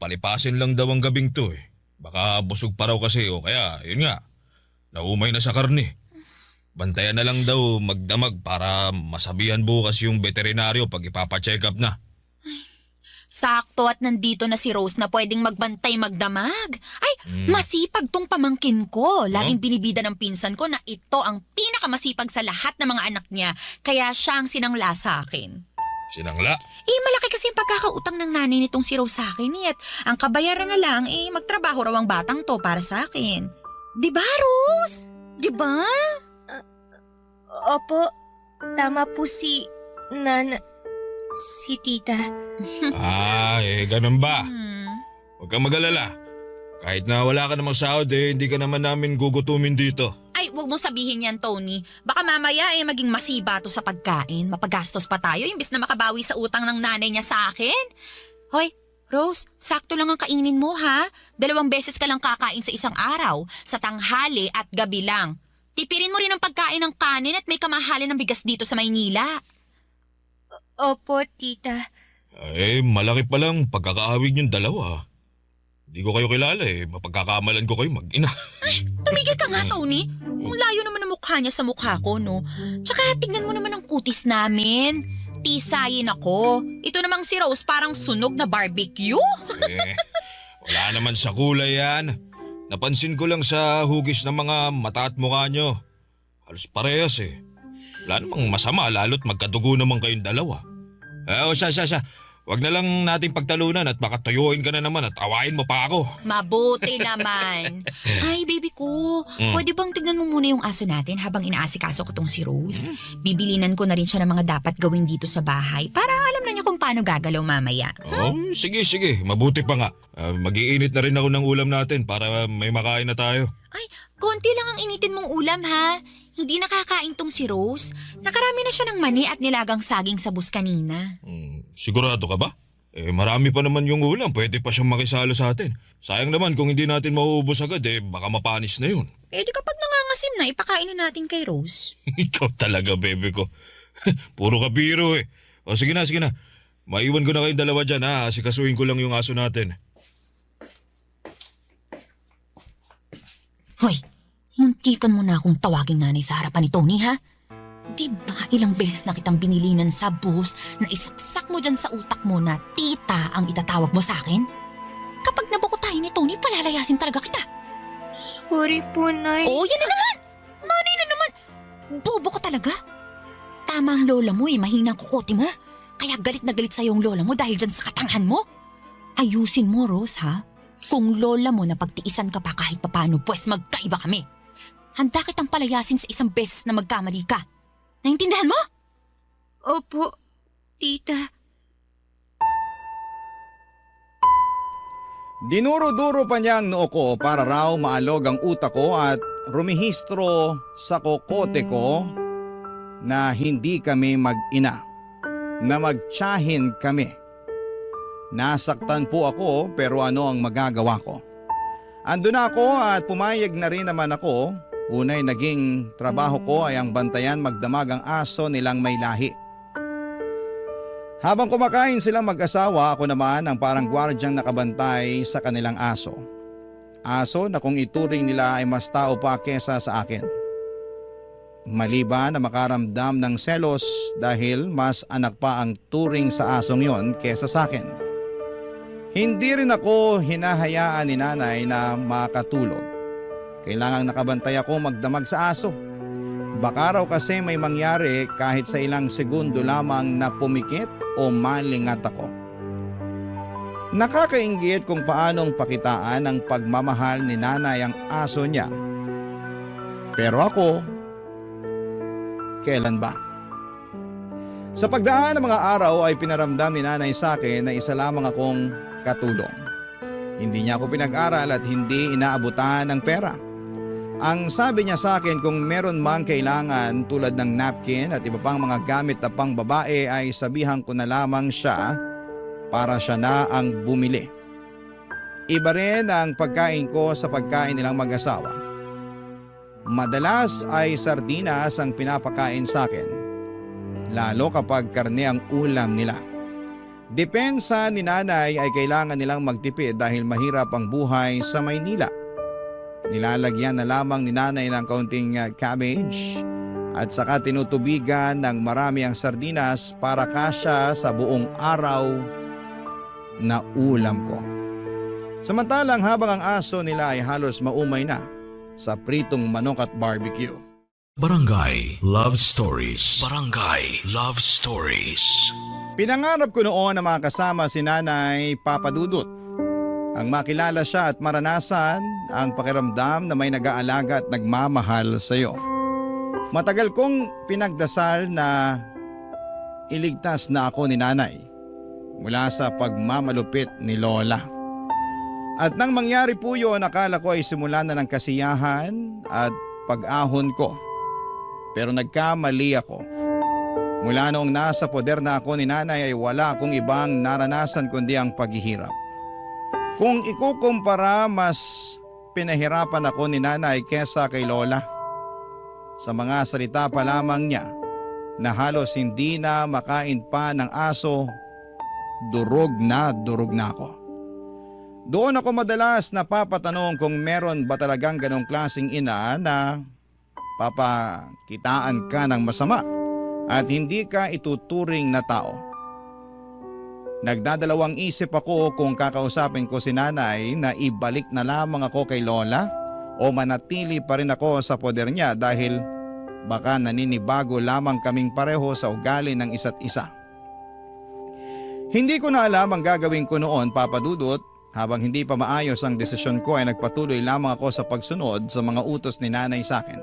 S4: palipasin lang daw ang gabing to eh. Baka busog pa raw kasi o kaya, yun nga, naumay na sa karne. Bantayan na lang daw magdamag para masabihan bukas yung veterinaryo pag ipapacheck up na.
S5: Sakto at nandito na si Rose na pwedeng magbantay magdamag. Ay, masipag tong pamangkin ko. Laging binibida ng pinsan ko na ito ang pinakamasipag sa lahat ng mga anak niya. Kaya siya ang sinangla sa akin.
S4: Sinangla?
S5: Malaki kasi yung pagkakautang ng nanay nitong si Rose sa akin at ang kabayaran na lang magtrabaho raw ang batang to para sa akin. Diba, Rose? Diba?
S13: Opo, tama po si tita.
S4: Ganun ba? Huwag kang mag-alala. Kahit na wala ka namang sahod hindi ka naman namin gugutumin dito.
S5: Ay, huwag mong sabihin yan, Tony. Baka mamaya maging masiba to sa pagkain. Mapagastos pa tayo imbis na makabawi sa utang ng nanay niya sa akin. Hoy, Rose, sakto lang ang kainin mo ha. 2 beses ka lang kakain sa isang araw. Sa tanghali at gabi lang. Tipirin mo rin ang pagkain ng kanin at may kamahalan ng bigas dito sa Maynila.
S13: Opo, tita.
S4: Malaki pa lang pagkakaawig yung dalawa. Hindi ko kayo kilala mapagkakamalan ko kayo mag-ina.
S5: Ay, tumigil ka nga, Tony. Layo naman ang mukha niya sa mukha ko, no? Tsaka tignan mo naman ang kutis namin. Tisayin ako. Ito namang si Rose parang sunog na barbecue.
S4: Wala naman sa kulay yan. Napansin ko lang sa hugis ng mga mata at mukha nyo. Halos parehas Wala namang masama lalo't magkadugo naman kayong dalawa. Siya. Huwag na lang nating pagtalunan at baka tuyuin ka na naman at awayin mo pa ako.
S5: Mabuti naman. Ay, baby ko, pwede bang tignan mo muna yung aso natin habang inaasikaso ko tong si Rose? Bibilinan ko na rin siya ng mga dapat gawin dito sa bahay para alam na niya kung paano gagalaw mamaya.
S4: Sige. Mabuti pa nga. Mag-iinit na rin ako ng ulam natin para may makain na tayo.
S5: Ay, konti lang ang initin mong ulam ha. Hindi nakakain tong si Rose. Nakarami na siya ng mani at nilagang saging sa bus kanina.
S4: Sigurado ka ba? Marami pa naman yung ulam. Pwede pa siyang makisalo sa atin. Sayang naman kung hindi natin mauubos agad baka mapanis na yun.
S5: Di kapag nangangasim na, ipakain na natin kay Rose.
S4: Ikaw talaga, bebe ko. Puro ka biro O sige na. Maiwan ko na kayong dalawa dyan ha. Asikasuhin ko lang yung aso natin.
S5: Hoy, muntikan mo na akong tawaging nanay sa harapan ni Tony ha. Di ba ilang beses na kitang binilinan sa bus na isaksak mo dyan sa utak mo na tita ang itatawag mo sa akin? Kapag nabuko tayo ni Tony, palalayasin talaga kita.
S13: Sorry po, Nay.
S5: Oo, yan na naman! Nanay na naman! Bobo ko talaga. Tama ang lola mo mahina ang kukote mo. Kaya galit na galit sa'yo ang lola mo dahil dyan sa katanghan mo. Ayusin mo, Rose, ha? Kung lola mo na pagtiisan ka pa kahit papano, pues magkaiba kami. Handa kitang palayasin sa isang beses na magkamali ka. Naintindihan mo?
S13: Opo, tita.
S3: Dinuro-duro pa niya ang noo ko para raw maalog ang utak ko at rumihistro sa kokote ko na hindi kami mag-ina, na magtiyahin kami. Nasaktan po ako pero ano ang magagawa ko? Andun na ako at pumayag na rin naman ako. Unay naging trabaho ko ay ang bantayan magdamag ang aso nilang may lahi. Habang kumakain silang mag-asawa, ako naman ang parang gwardyang nakabantay sa kanilang aso. Aso na kung ituring nila ay mas tao pa kesa sa akin. Maliban na makaramdam ng selos dahil mas anak pa ang turing sa asong yon kesa sa akin. Hindi rin ako hinahayaan ni nanay na makatulog. Kailangang nakabantay ako magdamag sa aso. Baka raw kasi may mangyari kahit sa ilang segundo lamang na pumikit o malingat ako. Nakakainggit kung paanong pakitaan ang pagmamahal ni nanay ang aso niya. Pero ako, kailan ba? Sa pagdaan ng mga araw ay pinaramdam ni nanay sa akin na isa lamang akong katulong. Hindi niya ako pinag-aral at hindi inaabutan ng pera. Ang sabi niya sa akin kung meron mang kailangan tulad ng napkin at iba pang mga gamit na pang babae ay sabihan ko na lamang siya para siya na ang bumili. Iba rin ang pagkain ko sa pagkain nilang mag-asawa. Madalas ay sardinas ang pinapakain sa akin, lalo kapag karne ang ulam nila. Depensa ni nanay ay kailangan nilang magtipid dahil mahirap ang buhay sa Maynila. Nilalagyan na lamang ni nanay ng kaunting cabbage at saka tinutubigan ng marami ang sardinas para kasya sa buong araw na ulam ko. Samantalang habang ang aso nila ay halos maumay na sa pritong manok at barbecue.
S1: Barangay Love Stories. Barangay Love Stories.
S3: Pinangarap ko noon na makasama si Nanay Papa Dudut. Ang makilala siya at maranasan ang pakiramdam na may nag-aalaga at nagmamahal sa iyo. Matagal kong pinagdasal na iligtas na ako ni nanay mula sa pagmamalupit ni Lola. At nang mangyari po yun, akala ko ay simula na ng kasiyahan at pag-ahon ko. Pero nagkamali ako. Mula noong nasa poder na ako ni nanay ay wala akong ibang naranasan kundi ang paghihirap. Kung ikukumpara, mas pinahirapan ako ni nanay kesa kay Lola. Sa mga salita pa lamang niya na halos hindi na makain pa ng aso, durog na ako. Doon ako madalas napapatanong kung meron ba talagang ganong klaseng ina na papakitaan ka ng masama at hindi ka ituturing na tao. Nagdadalawang isip ako kung kakausapin ko si nanay na ibalik na lamang ako kay Lola o manatili pa rin ako sa poder niya dahil baka naninibago lamang kaming pareho sa ugali ng isa't isa. Hindi ko na alam ang gagawin ko noon, Papa Dudut. Habang hindi pa maayos ang desisyon ko ay nagpatuloy lamang ako sa pagsunod sa mga utos ni nanay sa akin.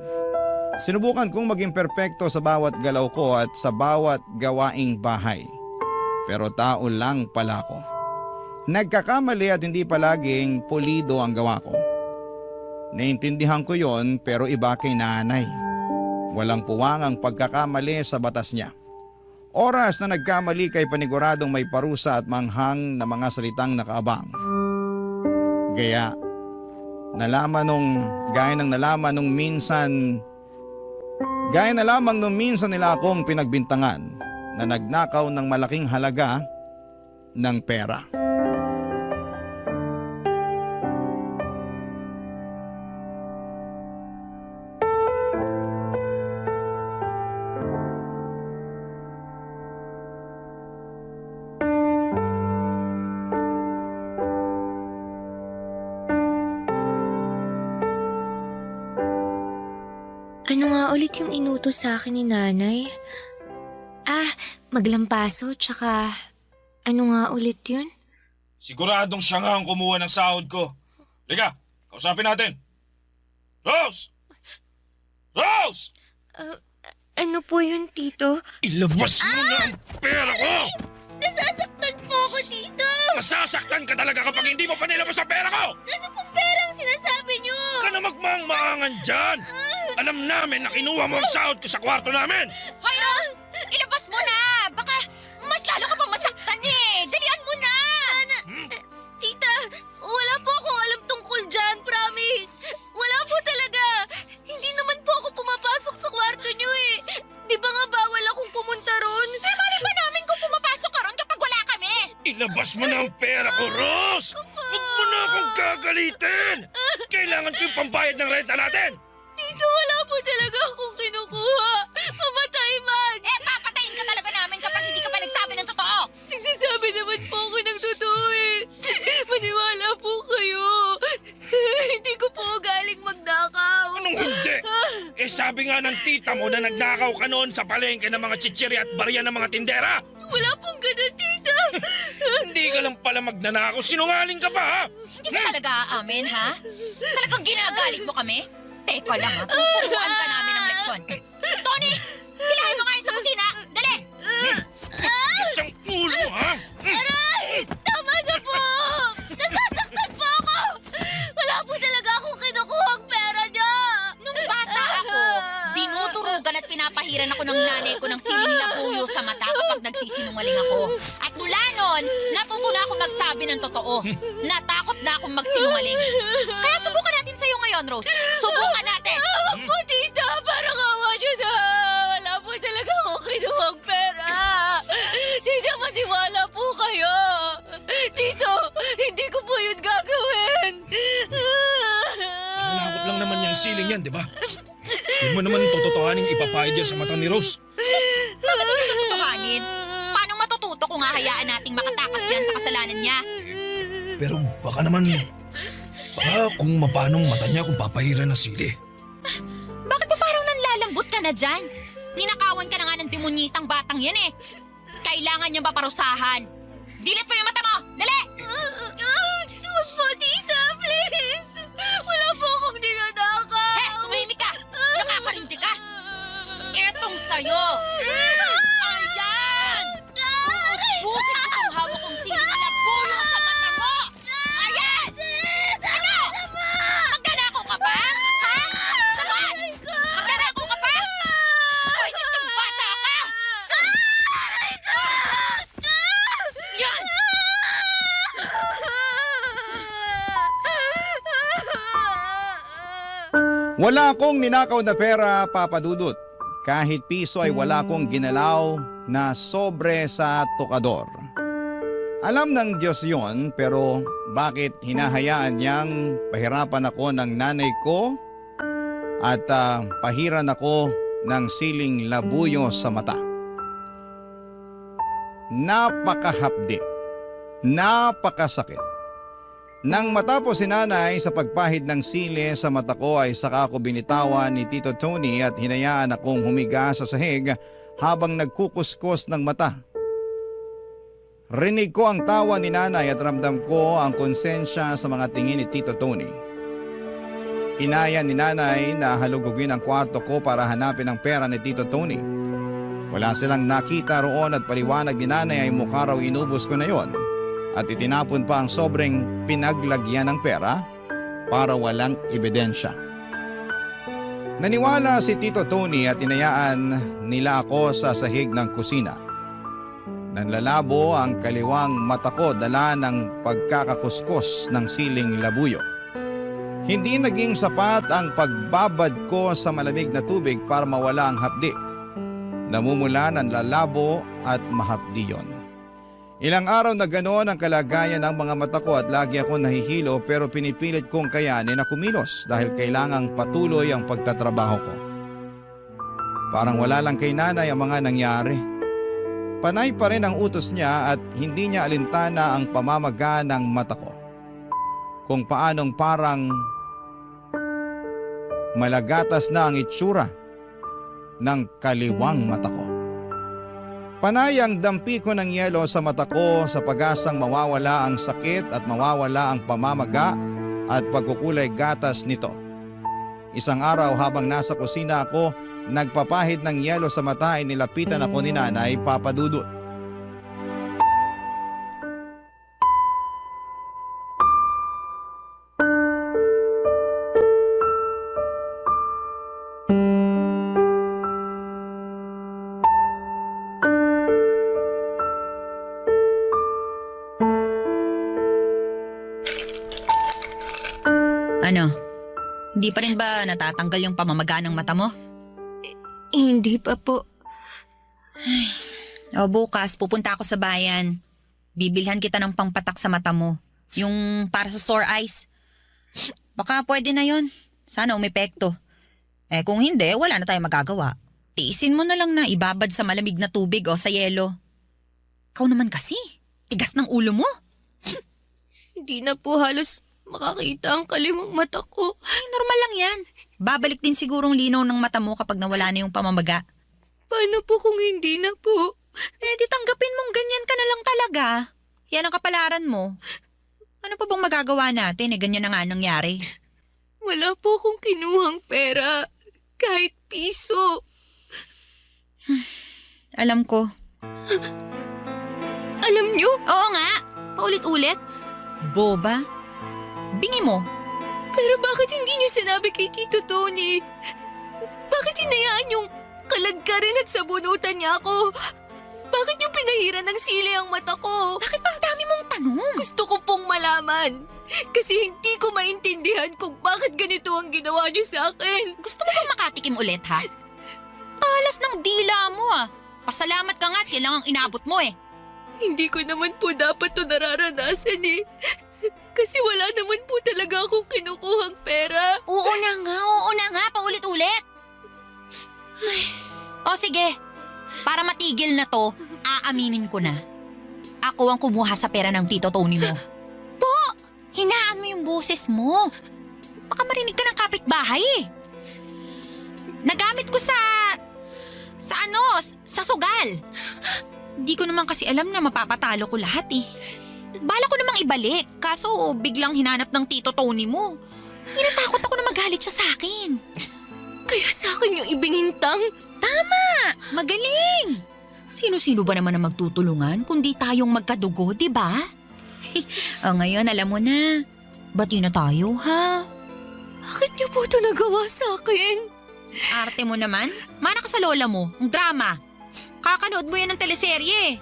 S3: Sinubukan kong maging perpekto sa bawat galaw ko at sa bawat gawaing bahay. Pero tao lang pala ako. Nagkakamali at hindi palaging pulido ang gawa ko. Naintindihan ko yon pero iba kay nanay. Walang puwang ang pagkakamali sa batas niya. Oras na nagkamali kay paniguradong may parusa at manghang na mga salitang nakaabang. Gaya nalaman nung minsan nila akong pinagbintangan na nagnakaw ng malaking halaga ng pera.
S13: nga ulit yung inutos sa akin ni nanay? Maglampaso, tsaka ano nga ulit yun?
S14: Siguradong siya nga ang kumuha ng sahod ko. Liga, kausapin natin. Rose! Rose!
S13: Ano po yun, Tito?
S14: Ilabas mo na ang pera ko!
S13: Nasasaktan po ako, Tito!
S14: Masasaktan ka talaga kapag hindi mo pa nilabas ang pera ko!
S13: Ano pong perang sinasabi niyo?
S14: Ka na magmaang-maangan dyan! Alam namin na kinuha mo ang sahod ko sa kwarto namin!
S6: Hoy, Rose! Ilabas mo na! Baka mas lalo ka pang masaktan eh! Dalian mo na!
S13: Tita, wala po akong alam tungkol dyan, promise. Wala po talaga. Hindi naman po ako pumapasok sa kwarto niyo eh. Di ba nga bawal akong pumunta ron?
S6: Mali ba namin kung pumapasok ka ron kapag wala kami?
S14: Ilabas mo na ang pera ko, Rose! Huwag mo na akong gagalitin! Kailangan ko yung pambayad ng renta natin!
S13: Tito, wala po talaga akong kinukuha. Mamatay man.
S6: Papatayin ka talaga namin kapag hindi ka pa nagsabi ng totoo!
S13: Nagsasabi naman po ako ng totoo eh. Maniwala po kayo. Hindi ko po galing magnakaw.
S14: Anong hindi? Sabi nga ng tita mo na nagnakaw ka noon sa palengke ng mga chichiri at barya ng mga tindera!
S13: Wala pong ganun, tita.
S14: Hindi ka lang pala magnanakaw, sinungaling ka pa ha?
S6: Hindi ka talaga aamin, ha? Talagang ginagalit mo kami? Teka lang ha, tuturuan ka namin ng leksyon. Tony! Hilahin mo nga yun sa kusina! Dali!
S14: Isang ulo ha?
S13: Aray! Tama na po! Nasasaktan po ako! Wala po talaga akong kinukuhang pera niya!
S6: Nung bata ako, dinuturugan at pinapahiran ako ng nanay ko ng siling labuyo sa mata kapag nagsisinungaling ako. At mula noon, natuto na ako magsabi ng totoo. Natakot na akong magsinungaling. Kaya subukan natin sa'yo ngayon, Rose. Subukan natin!
S13: Huwag po, tita! Parang awa niyo na! Wala po talaga akong kinuhang pera! Tita, maniwala po kayo! Tito, hindi ko po yun gagawin!
S14: Nanakot lang naman yung siling yan, di ba? Hindi mo naman tototohanin ipapahid yan sa mata ni Rose.
S6: Bakit hindi tututuhanin? Paano matututo kung hahayaan nating makatakas yan sa kasalanan niya?
S14: Pero baka naman, kung mapanong mata niya kung papahiran ng sili.
S6: Bakit ba parang nanlalambot ka na dyan? Ninakawan ka na nga ng demonyitang batang yan eh. Kailangan niyang paparusahan. Dilat mo yung mata mo! Dali!
S13: Huwag po, tita! Please! Wala po akong ninanakaw!
S6: Tumahimik ka! Nakakarinti ka! Etong sa'yo! Ayan! Busin ko itong hawak kong siling labuyo sa mata mo! Ayan! Ano? Magdanakaw ka pa? Ha? Sagot! Magdanakaw ka pa? Buisit kang bata ka! Yan!
S3: Wala akong ninakaw na pera, Papa Dudut. Kahit piso ay wala akong ginalaw na sobre sa tokador. Alam ng Diyos yon, pero bakit hinahayaan niyang pahirapan ako ng nanay ko at pahiran ako ng siling labuyo sa mata? Napakahapdi, napakasakit. Nang matapos si nanay sa pagpahid ng sili sa mata ko ay saka ako binitawan ni Tito Tony at hinayaan akong humiga sa sahig habang nagkukuskos ng mata. Rinig ko ang tawa ni nanay at ramdam ko ang konsensya sa mga tingin ni Tito Tony. Inaya ni nanay na halugugin ang kwarto ko para hanapin ang pera ni Tito Tony. Wala silang nakita roon at paliwanag ni nanay ay mukha raw inubos ko na yon. At itinapon pa ang sobrang pinaglagyan ng pera para walang ebidensya. Naniwala si Tito Tony at inayaan nila ako sa sahig ng kusina. Nanlalabo ang kaliwang mata ko dala ng pagkakakuskos ng siling labuyo. Hindi naging sapat ang pagbabad ko sa malamig na tubig para mawala ang hapdi. Namumula ng lalabo at mahapdi yon. Ilang araw na ganoon ang kalagayan ng mga mata ko at lagi ako nahihilo pero pinipilit kong kayanin na kumilos dahil kailangang patuloy ang pagtatrabaho ko. Parang wala lang kay nanay ang mga nangyari. Panay pa rin ang utos niya at hindi niya alintana ang pamamaga ng mata ko. Kung paanong parang malagatas na ang itsura ng kaliwang mata ko. Panay ang dampi ko ng yelo sa mata ko sa pag-asang mawawala ang sakit at mawawala ang pamamaga at pagkukulay gatas nito. Isang araw habang nasa kusina ako, nagpapahid ng yelo sa mata ay nilapitan ako ni Nanay Papa Dudut.
S6: Ano? Hindi pa rin ba natatanggal yung pamamaga ng mata mo?
S13: Hindi pa po.
S6: O bukas, pupunta ako sa bayan. Bibilhan kita ng pangpatak sa mata mo. Yung para sa sore eyes. Baka pwede na yon. Sana umepekto. Kung hindi, wala na tayong magagawa. Tiisin mo na lang na ibabad sa malamig na tubig o sa yelo. Ikaw naman kasi. Tigas ng ulo mo.
S13: Hindi na po halos makakita ang kaliwang mata ko.
S6: Normal lang yan. Babalik din sigurong linaw ng mata mo kapag nawala na yung pamamaga.
S13: Paano po kung hindi na po?
S6: Di tanggapin mong ganyan ka na lang talaga. Yan ang kapalaran mo. Ano pa bang magagawa natin? Ganyan na nga nangyari.
S13: Wala po akong kinuhang pera. Kahit piso.
S6: Alam ko.
S13: Alam nyo?
S6: Oo nga. Paulit-ulit. Boba. Bingi mo.
S13: Pero bakit hindi nyo sinabi kay Tito Tony? Bakit hinayaan yung kaladkarin at sabunutan niya ako? Bakit nyo pinahiran ng sili ang mata ko?
S6: Bakit ang dami mong tanong?
S13: Gusto ko pong malaman. Kasi hindi ko maintindihan kung bakit ganito ang ginawa nyo sa akin.
S6: Gusto mo bang makatikim ulit, ha? Talas ng dila mo, ah. Pasalamat ka nga at yan lang ang inabot mo, eh.
S13: Hindi ko naman po dapat to nararanasan, eh. Kasi wala naman po talaga akong kinukuhang pera.
S6: Oo na nga, paulit-ulit. O sige, para matigil na to, aaminin ko na. Ako ang kumuha sa pera ng Tito Tony mo. Po, hinaan mo yung boses mo. Baka marinig ka ng kapitbahay eh. Nagamit ko sa sugal. Di ko naman kasi alam na mapapatalo ko lahat eh. Bala ko namang ibalik, kaso biglang hinanap ng Tito Tony mo. Hinatakot ako na magalit siya sa akin.
S13: Kaya sa akin yung ibinintang?
S6: Tama! Magaling! Sino-sino ba naman ang magtutulungan kundi tayong magkadugo, di ba? O ngayon, alam mo na. Bati na tayo, ha?
S13: Bakit niyo po ito nagawa sa akin?
S6: Arte mo naman. Mana ka sa lola mo, ang drama. Kakanood mo yan ng teleserye.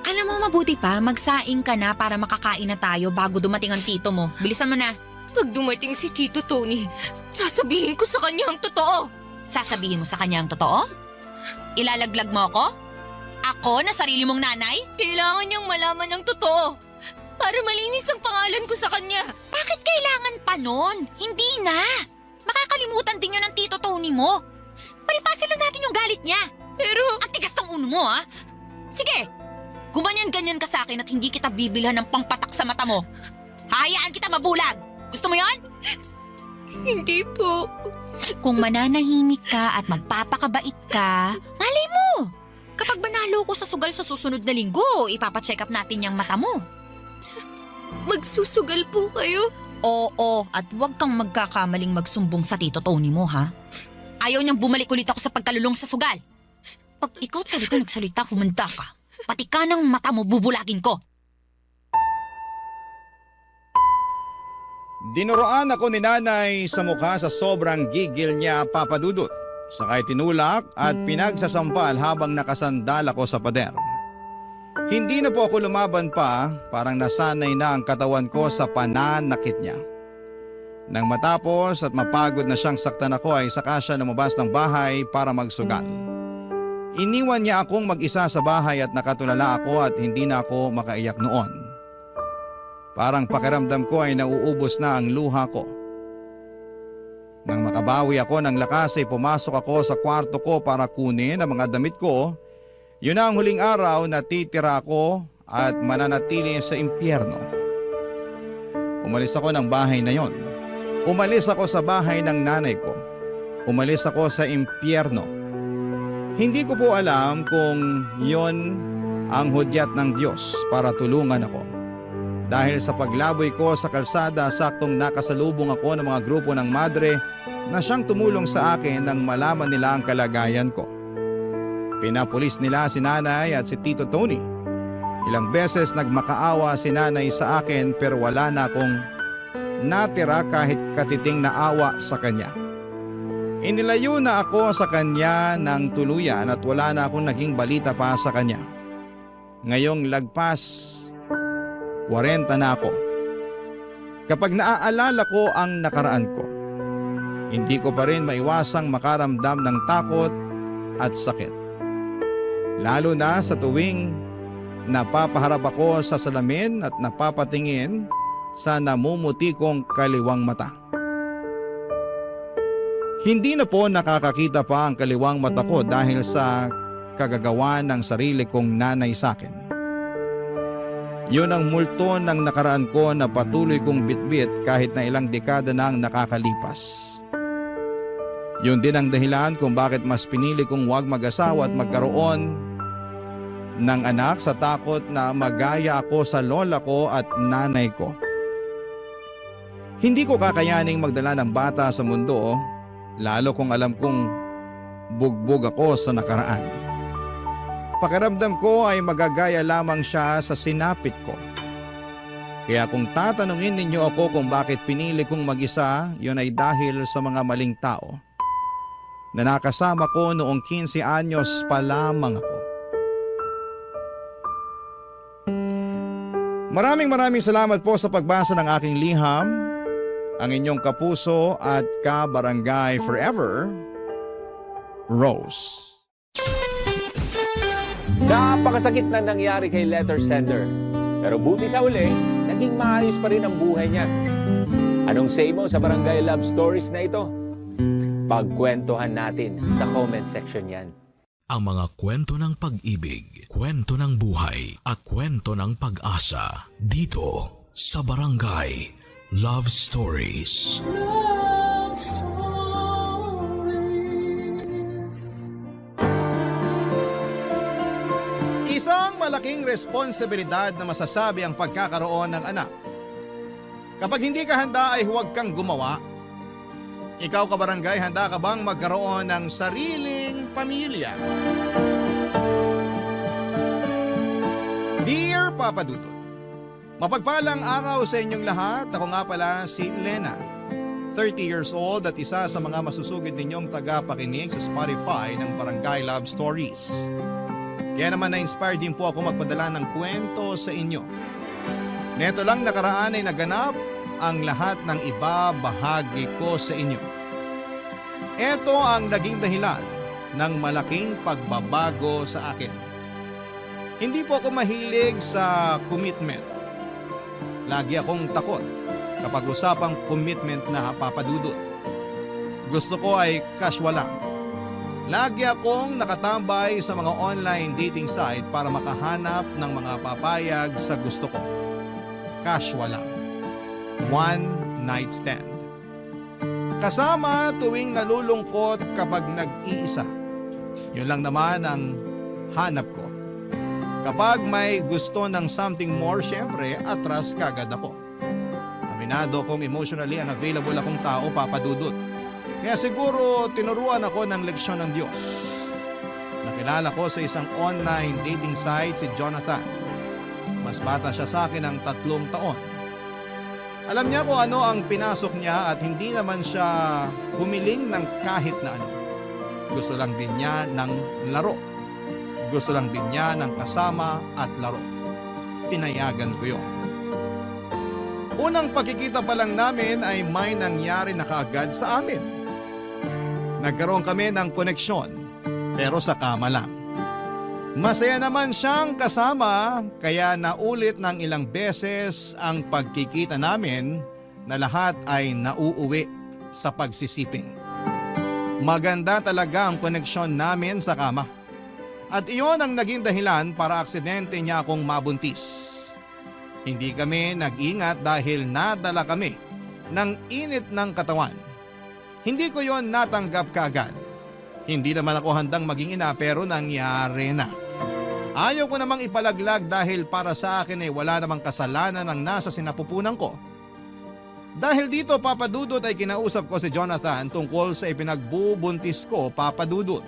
S6: Alam mo, mabuti pa, magsaing ka na para makakain na tayo bago dumating ang tito mo. Bilisan mo na.
S13: Pag dumating si Tito Tony, sasabihin ko sa kanya ang totoo.
S6: Sasabihin mo sa kanya ang totoo? Ilalaglag mo ako? Ako na sarili mong nanay?
S13: Kailangan niyang malaman ng totoo para malinis ang pangalan ko sa kanya.
S6: Bakit kailangan pa nun? Hindi na. Makakalimutan din yun ng Tito Tony mo. Palipasin lang natin yung galit niya.
S13: Pero
S6: ang tigas ng uno mo, ha? Sige, gumanyan-ganyan ka sa akin at hindi kita bibilhan ng pangpatak sa mata mo. Hayaan kita mabulag. Gusto mo yon?
S13: Hindi po.
S6: Kung mananahimik ka at magpapakabait ka, malay mo. Kapag banalo ko sa sugal sa susunod na linggo, ipapacheck up natin yung mata mo.
S13: Magsusugal po kayo?
S6: Oo, at huwag kang magkakamaling magsumbong sa Tito Tony mo, ha? Ayaw niyang bumalik ulit ako sa pagkalulong sa sugal. Pag ikaw talaga nagsalita, humanda ka. Pati ka ng mata mo bubulagin ko.
S3: Dinuroan ako ni Nanay sa mukha sa sobrang gigil niya, Papa Dudut. Sakay tinulak at pinagsasampal habang nakasandal ako sa pader. Hindi na po ako lumaban pa, parang nasanay na ang katawan ko sa pananakit niya. Nang matapos at mapagod na siyang saktan ako ay saka siya lumabas ng bahay para magsugal. Iniwan niya akong mag-isa sa bahay at nakatulala ako at hindi na ako makaiyak noon. Parang pakiramdam ko ay nauubos na ang luha ko. Nang makabawi ako ng lakas ay pumasok ako sa kwarto ko para kunin ang mga damit ko. Yun na ang huling araw na titira ako at mananatili sa impyerno. Umalis ako ng bahay na yon. Umalis ako sa bahay ng nanay ko. umalis ako sa impyerno. Hindi ko po alam kung yon ang hudyat ng Diyos para tulungan ako. Dahil sa paglaboy ko sa kalsada, saktong nakasalubong ako ng mga grupo ng madre na siyang tumulong sa akin nang malaman nila ang kalagayan ko. Pinapulis nila si nanay at si Tito Tony. Ilang beses nagmakaawa si nanay sa akin pero wala na akong natira kahit katiting na awa sa kanya. Inilayo na ako sa kanya ng tuluyan at wala na akong naging balita pa sa kanya. Ngayong lagpas 40 na ako. Kapag naaalala ko ang nakaraan ko, hindi ko pa rin maiwasang makaramdam ng takot at sakit. Lalo na sa tuwing napapaharap ako sa salamin at napapatingin sa namumuti kong kaliwang mata. Hindi na po nakakakita pa ang kaliwang mata ko dahil sa kagagawa ng sarili kong nanay sa akin. Yun ang multo ng nakaraan ko na patuloy kong bitbit kahit na ilang dekada na ang nakakalipas. Yun din ang dahilan kung bakit mas pinili kong huwag mag-asawa at magkaroon ng anak sa takot na magaya ako sa lola ko at nanay ko. Hindi ko kakayaning magdala ng bata sa mundo, lalo kung alam kong bugbog ako sa nakaraan. Pakiramdam ko ay magagaya lamang siya sa sinapit ko. Kaya kung tatanungin ninyo ako kung bakit pinili kong mag-isa, yun ay dahil sa mga maling tao na nakasama ko noong 15 anyos pa lamang ako. Maraming salamat po sa pagbasa ng aking liham. Ang inyong kapuso at kabarangay forever, Rose.
S9: Napakasakit na nangyari kay letter sender. Pero buti sa uli, naging maayos pa rin ang buhay niya. Anong say mo sa Barangay Love Stories na ito? Pagkwentuhan natin sa comment section yan.
S1: Ang mga kwento ng pag-ibig, kwento ng buhay at kwento ng pag-asa dito sa Barangay Love Stories.
S15: Love Stories.
S3: Isang malaking responsibilidad na masasabi ang pagkakaroon ng anak. Kapag hindi ka handa ay huwag kang gumawa. Ikaw kabarangay, handa ka bang magkaroon ng sariling pamilya? Dear Papa Dudut, mapagpalang araw sa inyong lahat. Ako nga pala si Lena, 30 years old at isa sa mga masusugid ninyong tagapakinig sa Spotify ng Barangay Love Stories. Kaya naman na-inspire din po ako magpadala ng kwento sa inyo. Neto lang nakaraan ay naganap ang lahat ng ibabahagi ko sa inyo. Ito ang naging dahilan ng malaking pagbabago sa akin. Hindi po ako mahilig sa commitment. Lagi akong takot kapag usapang commitment na papadudot. Gusto ko ay casual lang. Lagi akong nakatambay sa mga online dating site para makahanap ng mga papayag sa gusto ko. Casual lang. One night stand. Kasama tuwing nalulungkot kapag nag-iisa. Yun lang naman ang hanap ko. Kapag may gusto ng something more, syempre, atras kagad ako. Aminado kong emotionally unavailable akong tao, papadudot. Kaya siguro tinuruan ako ng leksyon ng Diyos. Nakilala ko sa isang online dating site si Jonathan. Mas bata siya sa akin ng 3 taon. Alam niya kung ano ang pinasok niya at hindi naman siya humiling ng kahit na ano. Gusto lang din niya ng laro. Gusto lang din niya ng kasama at laro. Pinayagan ko yun. Unang pagkikita pa lang namin ay may nangyari na kaagad sa amin. Nagkaroon kami ng koneksyon, pero sa kama lang. Masaya naman siyang kasama, kaya naulit ng ilang beses ang pagkikita namin na lahat ay nauuwi sa pagsisiping. Maganda talaga ang koneksyon namin sa kama. At iyon ang naging dahilan para aksidente niya akong mabuntis. Hindi kami nag-ingat dahil nadala kami ng init ng katawan. Hindi ko yon natanggap kaagad. Hindi naman ako handang maging ina pero nangyari na. Ayaw ko namang ipalaglag dahil para sa akin wala namang kasalanan ang nasa sinapupunan ko. Dahil dito Papa Dudut ay kinausap ko si Jonathan tungkol sa ipinagbubuntis ko Papa Dudut.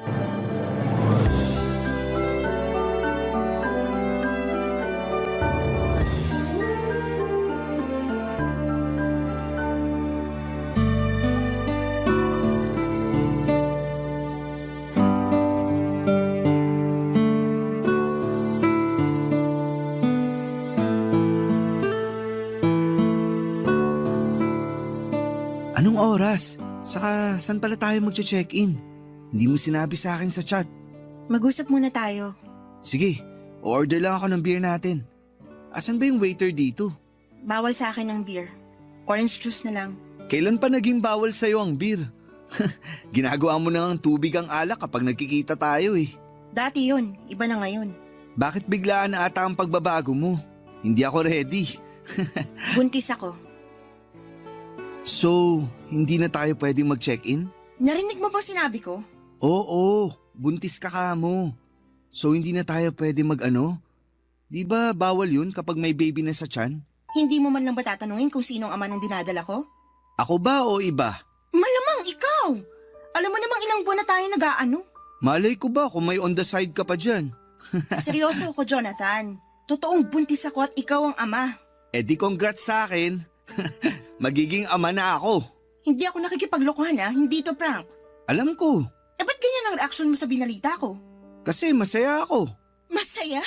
S16: Anong oras? Saka saan pala tayo magche-check-in? Hindi mo sinabi sa akin sa chat.
S17: Mag-usap muna tayo.
S16: Sige, order lang ako ng beer natin. Asan ba yung waiter dito?
S17: Bawal sa akin ng beer. Orange juice na lang.
S16: Kailan pa naging bawal sa'yo ang beer? Ginagawa mo na ng tubig ang alak kapag nagkikita tayo eh.
S17: Dati yun, iba na ngayon.
S16: Bakit biglaan na ata ang pagbabago mo? Hindi ako ready.
S17: Buntis ako.
S16: So, hindi na tayo pwedeng mag-check-in?
S17: Narinig mo ba sinabi ko?
S16: Oo, buntis ka mo. So hindi na tayo pwede mag-ano? Di ba bawal yun kapag may baby na sa tiyan?
S17: Hindi mo man lang ba tatanungin kung sinong ama ng dinadala ko?
S16: Ako ba o iba?
S17: Malamang ikaw! Alam mo namang ilang buwan na tayo nag-aano?
S16: Malay ko ba kung may on the side ka pa dyan?
S17: Seryoso ako, Jonathan. Totoong buntis ako at ikaw ang ama.
S16: Eh di congrats sa akin. Magiging ama na ako.
S17: Hindi ako nakikipaglokohan hindi to prank.
S16: Alam ko.
S17: Eh ba't ganyan ang reaction mo sa binalita ko?
S16: Kasi masaya ako.
S17: Masaya?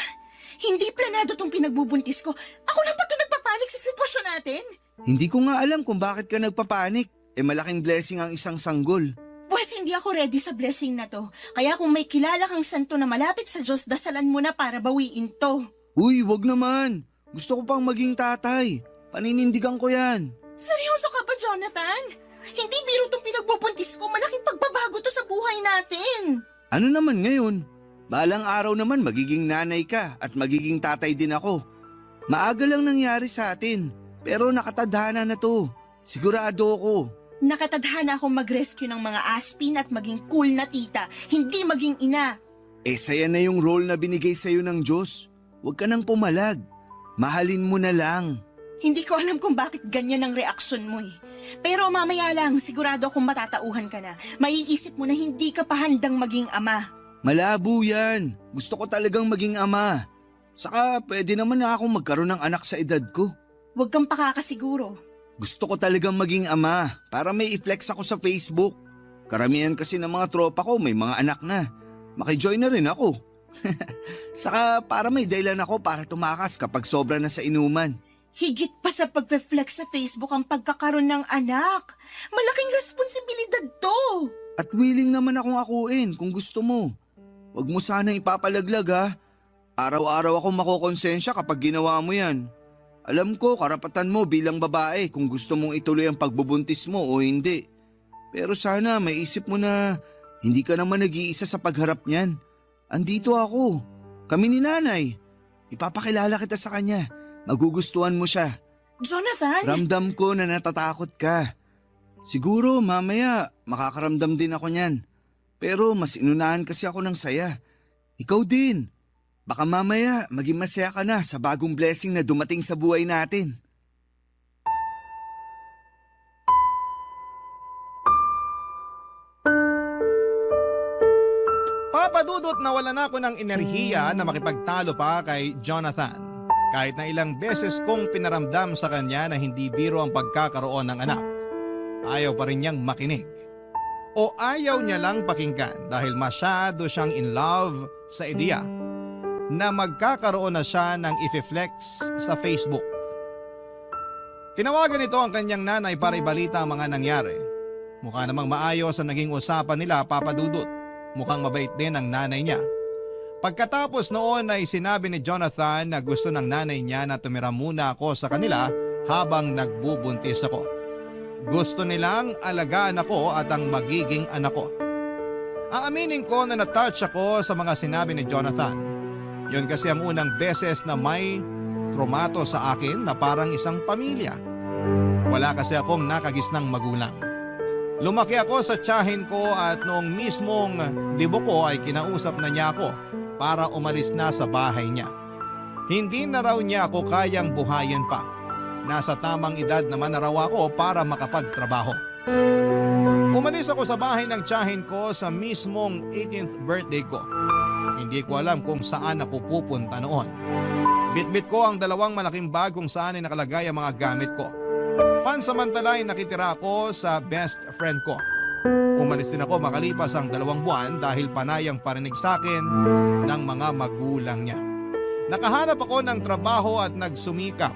S17: Hindi planado tong pinagbubuntis ko. Ako lang ba ito nagpapanik sa sitwasyon natin?
S16: Hindi ko nga alam kung bakit ka nagpapanik. Eh malaking blessing ang isang sanggol.
S17: Pues hindi ako ready sa blessing na to. Kaya kung may kilala kang santo na malapit sa Diyos, dasalan mo na para bawiin to.
S16: Uy, wag naman. Gusto ko pang maging tatay. Paninindigan ko yan.
S17: Seryoso ka ba, Jonathan? Hindi biro tong pinagbubuntis ko. Malaking pagbabago to sa buhay natin.
S16: Ano naman ngayon? Balang araw naman magiging nanay ka at magiging tatay din ako. Maaga lang nangyari sa atin. Pero nakatadhana na to. Sigurado ako.
S17: Nakatadhana akong mag-rescue ng mga aspin at maging cool na tita, hindi maging ina.
S16: Eh saya na yung role na binigay sa'yo ng Diyos. Huwag ka nang pumalag. Mahalin mo na lang.
S17: Hindi ko alam kung bakit ganyan ang reaksyon mo eh. Pero mamaya lang, sigurado akong matatauhan ka na. Maiisip mo na hindi ka pa handang maging ama.
S16: Malabo yan. Gusto ko talagang maging ama. Saka pwede naman na akong magkaroon ng anak sa edad ko.
S17: Huwag kang pakakasiguro.
S16: Gusto ko talagang maging ama para may i-flex ako sa Facebook. Karamihan kasi ng mga tropa ko may mga anak na. Makijoin na rin ako. Saka para may dahilan ako para tumakas kapag sobra na sa inuman.
S17: Higit pa sa pagpe-flex sa Facebook ang pagkakaroon ng anak. Malaking responsibilidad to.
S16: At willing naman akong akuin kung gusto mo. Huwag mo sanang ipapalaglag ha. Araw-araw akong makokonsensya kapag ginawa mo yan. Alam ko karapatan mo bilang babae kung gusto mong ituloy ang pagbubuntis mo o hindi. Pero sana may isip mo na hindi ka naman nag-iisa sa pagharap niyan. Andito ako. Kami ni nanay. Ipapakilala kita sa kanya. Magugustuhan mo siya.
S17: Jonathan!
S16: Ramdam ko na natatakot ka. Siguro mamaya makakaramdam din ako niyan. Pero mas inunahan kasi ako ng saya. Ikaw din. Baka mamaya maging masaya ka na sa bagong blessing na dumating sa buhay natin.
S3: Papadudot na wala na ako ng enerhiya na makipagtalo pa kay Jonathan. Kahit na ilang beses kong pinaramdam sa kanya na hindi biro ang pagkakaroon ng anak. Ayaw pa rin niyang makinig. O ayaw niya lang pakinggan dahil masyado siyang in love sa ideya na magkakaroon na siya ng i-flex sa Facebook. Tinawagan nito ang kanyang nanay para ibalita ang mga nangyari. Mukha namang maayos ang naging usapan nila, Papa Dudut. Mukhang mabait din ang nanay niya. Pagkatapos noon ay sinabi ni Jonathan na gusto ng nanay niya na tumira muna ako sa kanila habang nagbubuntis ako. Gusto nilang alagaan ako at ang magiging anak ko. Aaminin ko na na-touch ako sa mga sinabi ni Jonathan. Yun kasi ang unang beses na may trumato sa akin na parang isang pamilya. Wala kasi akong nakagisnang magulang. Lumaki ako sa tiyahin ko at noong mismong libo ko ay kinausap na niya ako para umalis na sa bahay niya. Hindi na raw niya ako kayang buhayin pa. Nasa tamang edad naman na raw ako para makapagtrabaho. Umalis ako sa bahay ng tiyahin ko sa mismong 18th birthday ko. Hindi ko alam kung saan ako pupunta noon. Bitbit ko ang 2 malaking bag kung saan ay nakalagay ang mga gamit ko. Pansamantala ay nakitira ako sa best friend ko. Umalis din ako makalipas ang 2 buwan dahil panay ang parinig sa akin ng mga magulang niya. Nakahanap ako ng trabaho at nagsumikap.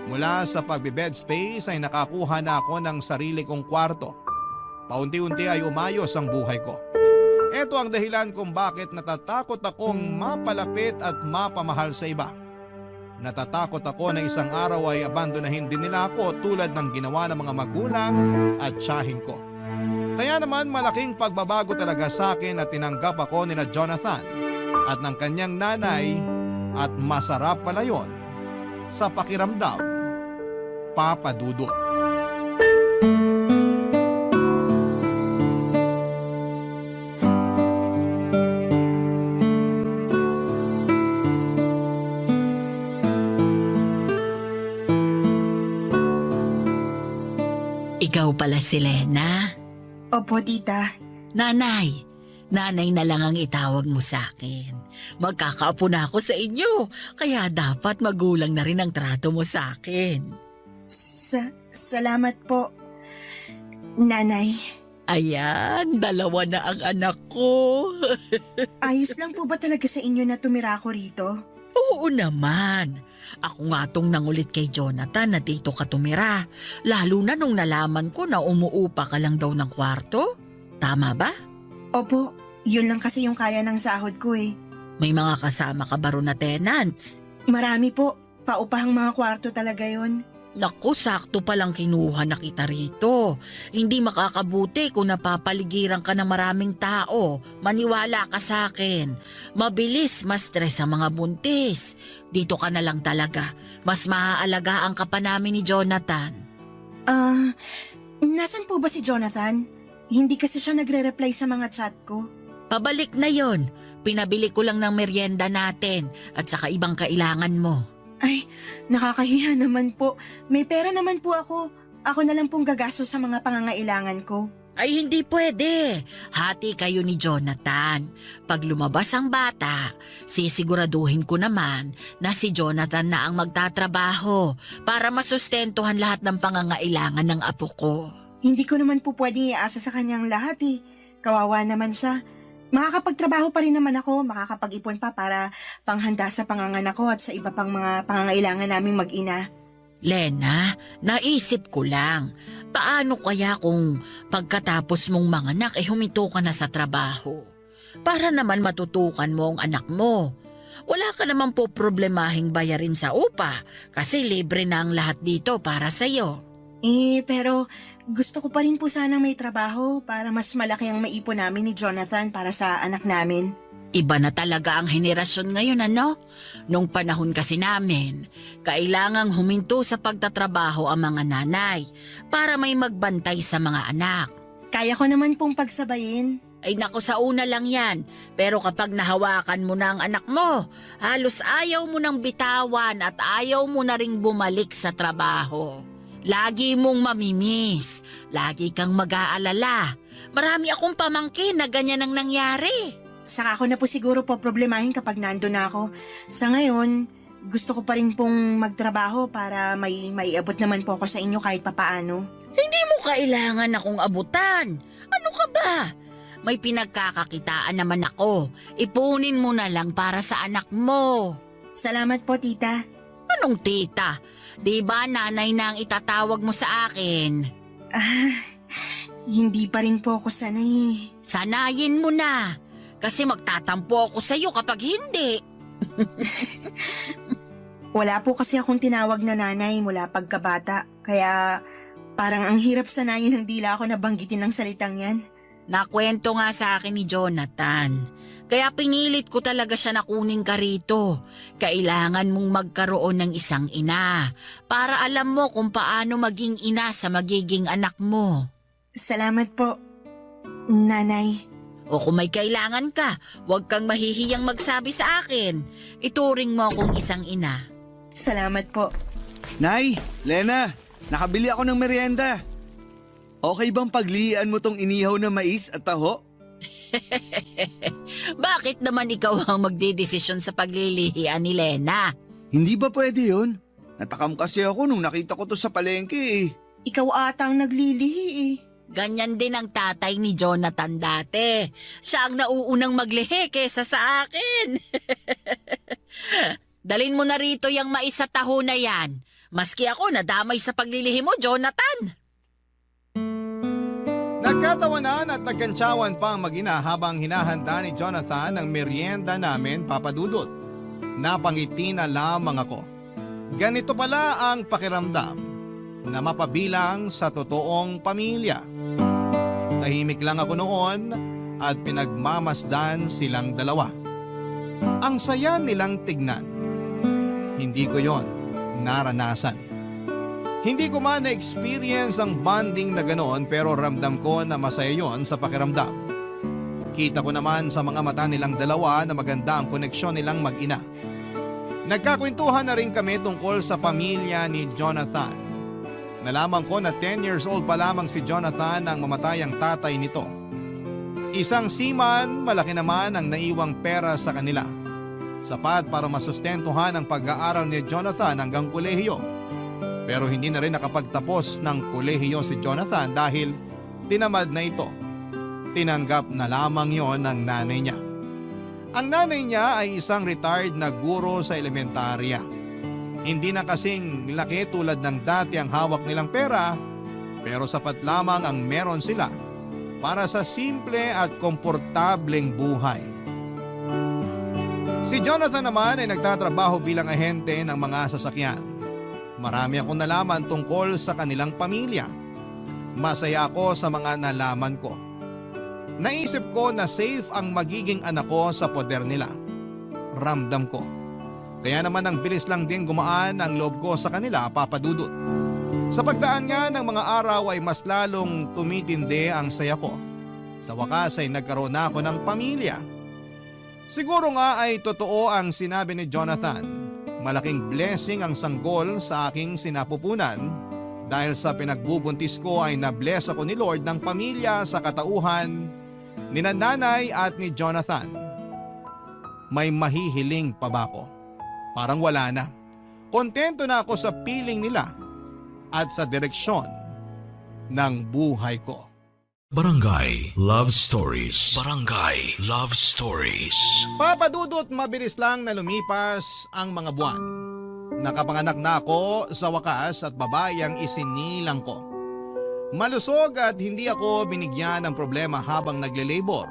S3: Mula sa pagbe-bed space ay nakakuha na ako ng sarili kong kwarto. Paunti-unti ay umayos ang buhay ko. Ito ang dahilan kung bakit natatakot akong mapalapit at mapamahal sa iba. Natatakot ako na isang araw ay abandonahin din nila ako tulad ng ginawa ng mga magulang at tiyahin ko. Kaya naman malaking pagbabago talaga sa akin at tinanggap ako nila Jonathan at ng kanyang nanay at masarap pala yon sa pakiramdam, Papa Dudut.
S2: Ikaw pala si Lena?
S17: Opo, tita.
S2: Nanay na lang ang itawag mo sa akin. Magkakaapo na ako sa inyo, kaya dapat magulang na rin ang trato mo sa akin.
S17: Salamat po, Nanay.
S2: Ayan, 2 na ang anak ko.
S17: Ayos lang po ba talaga sa inyo na tumira ako rito?
S2: Oo naman. Ako nga tong nangulit kay Jonathan na dito ka tumira. Lalo na nung nalaman ko na umuupa ka lang daw ng kwarto. Tama ba?
S17: Opo, yun lang kasi yung kaya ng sahod ko eh.
S2: May mga kasama ka ba ron na tenants?
S17: Marami po. Paupahang mga kwarto talaga yon.
S2: Naku, sakto palang kinuha na kita rito. Hindi makakabuti kung napapaligiran ka ng maraming tao. Maniwala ka sa akin. Mabilis ma-stress ang mga buntis. Dito ka na lang talaga. Mas maaalagaan ka pa namin ni Jonathan.
S17: Nasan po ba si Jonathan? Hindi kasi siya nagre-reply sa mga chat ko.
S2: Pabalik na yon. Pinabili ko lang ng merienda natin at saka ibang kailangan mo.
S17: Ay, nakakahiya naman po. May pera naman po ako. Ako na lang pong gagastos sa mga pangangailangan ko.
S2: Ay hindi pwede. Hati kayo ni Jonathan. Pag lumabas ang bata, sisiguraduhin ko naman na si Jonathan na ang magtatrabaho para masustentuhan lahat ng pangangailangan ng apo ko.
S17: Hindi ko naman po pwedeng iasa sa kanyang lahat eh. Kawawa naman siya. Makakapagtrabaho pa rin naman ako, makakapag-ipon pa para panghanda sa panganganak ko at sa iba pang mga pangangailangan naming mag-ina.
S2: Lena, naisip ko lang, paano kaya kung pagkatapos mong manganak ay huminto ka na sa trabaho? Para naman matutukan mo ang anak mo. Wala ka naman po problemahing bayarin sa upa kasi libre na ang lahat dito para sa'yo.
S17: Pero gusto ko pa rin po sanang may trabaho para mas malaki ang maipon namin ni Jonathan para sa anak namin.
S2: Iba na talaga ang henerasyon ngayon, ano? Nung panahon kasi namin, kailangang huminto sa pagtatrabaho ang mga nanay para may magbantay sa mga anak.
S17: Kaya ko naman pong pagsabayin.
S2: Ay naku, sa una lang yan. Pero kapag nahawakan mo na ang anak mo, halos ayaw mo nang bitawan at ayaw mo na ring bumalik sa trabaho. Lagi mong mamimiss. Lagi kang mag-aalala. Marami akong pamangkin na ganyan ang nangyari.
S17: Saka ako na po siguro po problemahin kapag nandun na ako. Sa ngayon, gusto ko pa rin pong magtrabaho para maiabot naman po ako sa inyo kahit papaano.
S2: Hindi mo kailangan akong abutan. Ano ka ba? May pinagkakakitaan naman ako. Ipunin mo na lang para sa anak mo.
S17: Salamat po, tita.
S2: Anong tita? Di ba nanay na ang itatawag mo sa akin?
S17: Hindi pa rin po ako sanay.
S2: Sanayin mo na. Kasi magtatampo ako sa'yo kapag hindi.
S17: Wala po kasi akong tinawag na nanay mula pagkabata. Kaya parang ang hirap sanayin ng dila ako na banggitin ng salitang yan.
S2: Nakwento nga sa akin ni Jonathan. Kaya pinilit ko talaga siya na kunin ka rito. Kailangan mong magkaroon ng isang ina para alam mo kung paano maging ina sa magiging anak mo.
S17: Salamat po, Nanay.
S6: O kung may kailangan ka, huwag kang mahihiyang magsabi sa akin. Ituring mo akong isang ina.
S17: Salamat po.
S16: Nay, Lena, nakabili ako ng merienda. Okay bang paglihian mo tong inihaw na mais at taho?
S6: Bakit naman ikaw ang magdidesisyon sa paglilihian ni Lena?
S16: Hindi ba pwede yun? Natakam kasi ako nung nakita ko to sa palengke eh.
S17: Ikaw ata ang naglilihi eh.
S6: Ganyan din ang tatay ni Jonathan dati. Siya ang nauunang maglihi kesa sa akin. Dalin mo na rito yung mais sa taho na yan. Maski ako nadamay sa paglilihi mo, Jonathan.
S3: Nagkatawanan at nagkantsawan pa ang mag-ina habang hinahanda ni Jonathan ang merienda namin, Papa Dudut. Napangiti na lamang ako. Ganito pala ang pakiramdam na mapabilang sa totoong pamilya. Tahimik lang ako noon at pinagmamasdan silang dalawa. Ang saya nilang tignan. Hindi ko yon naranasan. Hindi ko man na-experience ang bonding na ganoon pero ramdam ko na masaya yon sa pakiramdam. Kita ko naman sa mga mata nilang dalawa na maganda ang koneksyon nilang mag-ina. Nagkakwentuhan na rin kami tungkol sa pamilya ni Jonathan. Nalaman ko na 10 years old pa lamang si Jonathan nang mamatay ang tatay nito. Isang seaman, malaki naman ang naiwang pera sa kanila. Sapat para masustentuhan ang pag-aaral ni Jonathan hanggang kolehiyo. Pero hindi na rin nakapagtapos ng kolehiyo si Jonathan dahil tinamad na ito. Tinanggap na lamang yon ng nanay niya. Ang nanay niya ay isang retired na guro sa elementarya. Hindi na kasing laki tulad ng dati ang hawak nilang pera, pero sapat lamang ang meron sila para sa simple at komportableng buhay. Si Jonathan naman ay nagtatrabaho bilang ahente ng mga sasakyan. Marami akong nalaman tungkol sa kanilang pamilya. Masaya ako sa mga nalaman ko. Naisip ko na safe ang magiging anak ko sa poder nila. Ramdam ko. Kaya naman ang bilis lang din gumaan ang loob ko sa kanila, Papa Dudut. Sa pagdaan nga ng mga araw ay mas lalong tumitindi ang saya ko. Sa wakas ay nagkaroon na ako ng pamilya. Siguro nga ay totoo ang sinabi ni Jonathan. Malaking blessing ang sanggol sa aking sinapupunan dahil sa pinagbubuntis ko ay na-bless ako ni Lord ng pamilya sa katauhan ni nanay at ni Jonathan. May mahihiling pa ba ako? Parang wala na. Kontento na ako sa piling nila at sa direksyon ng buhay ko.
S1: Barangay Love Stories. Barangay Love Stories.
S3: Papa Dudut, mabilis lang na lumipas ang mga buwan. Nakapanganak na ako sa wakas at babae ang isinilang ko. Malusog at hindi ako binigyan ng problema habang nagle-labor.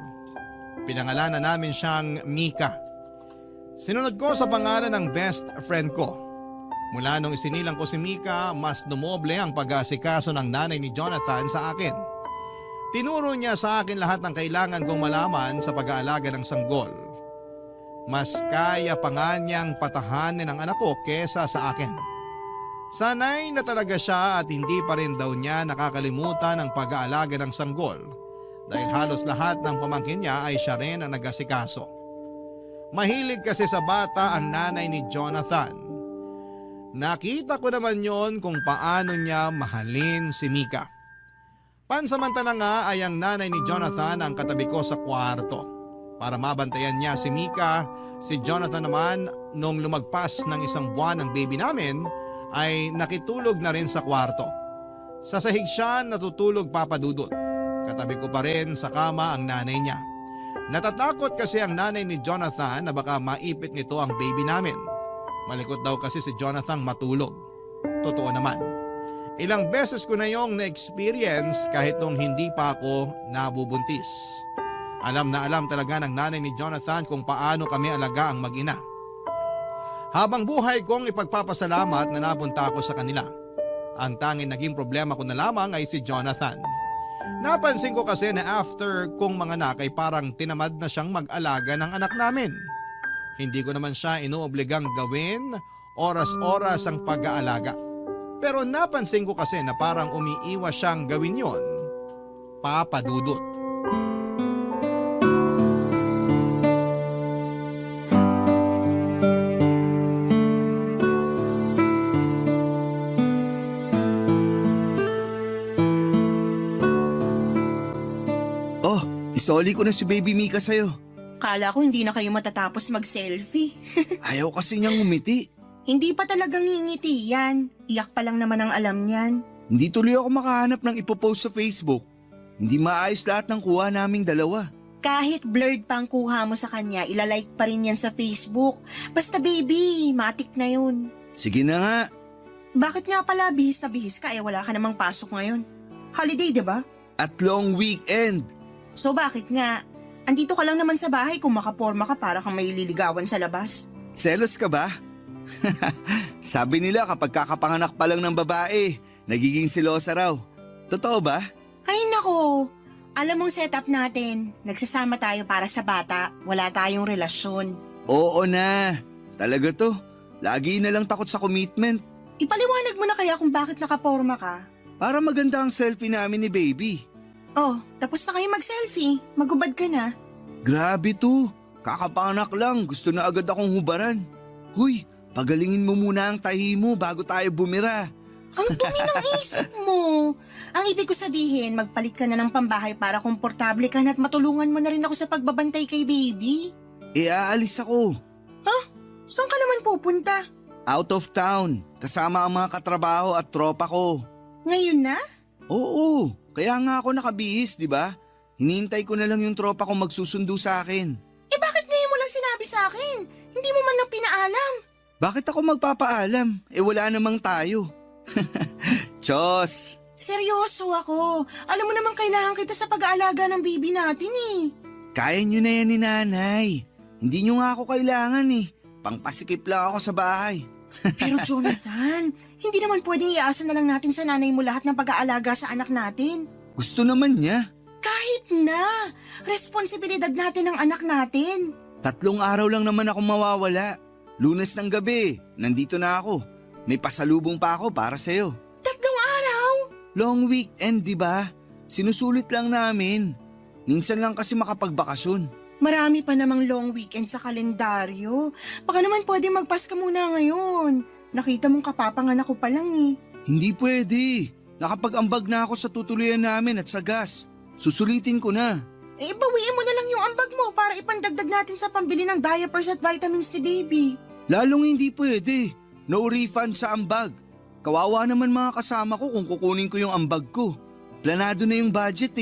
S3: Pinangalanan namin siyang Mika. Sinunod ko sa pangalan ng best friend ko. Mula nung isinilang ko si Mika, mas dumoble ang pag-aasikaso ng nanay ni Jonathan sa akin. Tinuro niya sa akin lahat ng kailangan kong malaman sa pag-aalaga ng sanggol. Mas kaya pa nga niyang patahanin ang anak ko kesa sa akin. Sanay na talaga siya at hindi pa rin daw niya nakakalimutan ang pag-aalaga ng sanggol dahil halos lahat ng pamangkin niya ay siya rin ang nag-asikaso. Mahilig kasi sa bata ang nanay ni Jonathan. Nakita ko naman yon kung paano niya mahalin si Mika. Pansamantala nga ay ang nanay ni Jonathan ang katabi ko sa kwarto. Para mabantayan niya si Mika, si Jonathan naman nung lumagpas ng isang buwan ng baby namin ay nakitulog na rin sa kwarto. Sa sahig siya natutulog, Papa Dudut. Katabi ko pa rin sa kama ang nanay niya. Natatakot kasi ang nanay ni Jonathan na baka maipit nito ang baby namin. Malikot daw kasi si Jonathan matulog. Totoo naman. Ilang beses ko na yung na-experience kahit nung hindi pa ako nabubuntis. Alam na alam talaga ng nanay ni Jonathan kung paano kami alaga ang mag-ina. Habang buhay kong ipagpapasalamat na napunta ako sa kanila. Ang tanging naging problema ko na lamang ay si Jonathan. Napansin ko kasi na after kong manganak ay parang tinamad na siyang mag-alaga ng anak namin. Hindi ko naman siya inuobligang gawin oras-oras ang pag-aalaga. Pero napansin ko kasi na parang umiiwas siyang gawin yon Papa Dudut.
S16: Oh, isoli ko na si Baby Mika sa'yo.
S17: Kala ko hindi na kayo matatapos mag-selfie.
S16: Ayaw kasi niyang umiti.
S17: Hindi pa talagang ngingiti yan. Iyak pa lang naman ang alam niyan.
S16: Hindi tuloy ako makahanap ng ipopost sa Facebook. Hindi maayos lahat ng kuha naming dalawa.
S17: Kahit blurred pa ang kuha mo sa kanya, ilalike pa rin yan sa Facebook. Basta baby, matik na yun.
S16: Sige na nga.
S17: Bakit nga pala bihis na bihis ka wala ka namang pasok ngayon? Holiday, di ba?
S16: At long weekend.
S17: So bakit nga? Andito ka lang naman sa bahay kung makaporma ka para kang may liligawan sa labas.
S16: Selos ka ba? Sabi nila kapag kakapanganak pa lang ng babae, nagiging silosa raw. Totoo ba?
S17: Ay nako, alam mong setup natin. Nagsasama tayo para sa bata, wala tayong relasyon.
S16: Oo na. Talaga to. Lagi na lang takot sa commitment.
S17: Ipaliwanag mo na kaya kung bakit nakaporma ka.
S16: Para maganda ang selfie namin ni Baby.
S17: Oh, tapos na kayo mag-selfie. Magubad ka na.
S16: Grabe to. Kakapanganak lang, gusto na agad akong hubaran. Huy, pagalingin mo muna ang tahi mo bago tayo bumira.
S17: Ang dumi ng isip mo. Ang ibig ko sabihin, magpalit ka na ng pambahay para komportable ka na at matulungan mo na rin ako sa pagbabantay kay Baby.
S16: Aalis ako.
S17: Saan ka naman pupunta?
S16: Out of town, kasama ang mga katrabaho at tropa ko.
S17: Ngayon na?
S16: Oo, kaya nga ako nakabihis, di ba? Hinihintay ko na lang yung tropa ko magsusundo sa akin.
S17: Bakit ngayon mo lang sinabi sa akin? Hindi mo man lang pinaalam.
S16: Bakit ako magpapaalam? Wala namang tayo. Chos!
S17: Seryoso ako. Alam mo naman kailangan kita sa pag-aalaga ng baby natin
S16: Kaya nyo na yan ni nanay. Hindi nyo nga ako kailangan Pangpasikip lang ako sa bahay.
S17: Pero Jonathan, hindi naman pwedeng iasa na lang natin sa nanay mo lahat ng pag-aalaga sa anak natin.
S16: Gusto naman niya.
S17: Kahit na, responsibilidad natin ang anak natin.
S16: 3 araw lang naman ako mawawala. Lunes ng gabi, nandito na ako. May pasalubong pa ako para sa'yo.
S17: 3 araw?
S16: Long weekend, di ba? Sinusulit lang namin. Minsan lang kasi makapagbakasyon.
S17: Marami pa namang long weekend sa kalendaryo. Baka naman pwede magpaska muna ngayon. Nakita mong kapapanganak ko pa lang
S16: Hindi pwede. Nakapag-ambag na ako sa tutuluyan namin at sa gas. Susulitin ko na.
S17: Bawiin mo na lang yung ambag mo para ipandagdag natin sa pambili ng diapers at vitamins ni baby.
S16: Lalong hindi pwede. No refund sa ambag. Kawawa naman mga kasama ko kung kukunin ko yung ambag ko. Planado na yung budget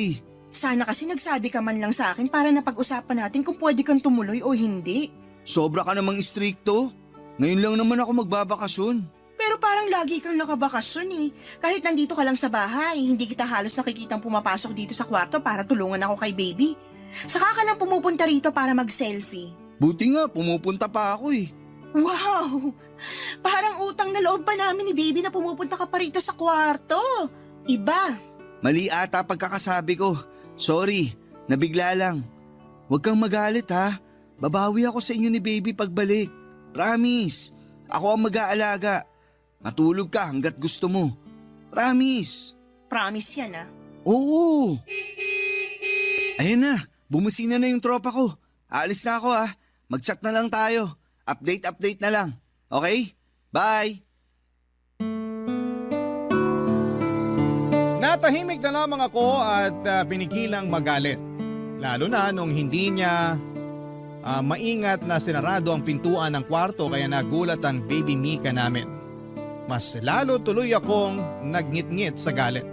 S17: Sana kasi nagsabi ka man lang sa akin para napag-usapan natin kung pwede kang tumuloy o hindi.
S16: Sobra ka namang istrikto. Ngayon lang naman ako magbabakasyon.
S17: Pero parang lagi kang nakabakasyon Kahit nandito ka lang sa bahay, hindi kita halos nakikitang pumapasok dito sa kwarto para tulungan ako kay baby. Saka ka lang pumupunta rito para mag-selfie.
S16: Buti nga, pumupunta pa ako
S17: Wow! Parang utang na loob pa namin ni baby na pumupunta ka pa rito sa kwarto. Iba.
S16: Mali ata pagkakasabi ko. Sorry, nabigla lang. Huwag kang magalit ha. Babawi ako sa inyo ni baby pagbalik. Promise. Ako ang mag-aalaga. Matulog ka hanggat gusto mo. Promise.
S17: Promise yan
S16: Oo. Ayun na, bumusina na yung tropa ko. Aalis na ako Mag-chat na lang tayo. Update na lang. Okay? Bye!
S3: Natahimik na lamang ako at pinigilang magalit. Lalo na nung hindi niya maingat na sinarado ang pintuan ng kwarto kaya nagulat ang baby Mika namin. Mas lalo tuloy akong nagngit-ngit sa galit.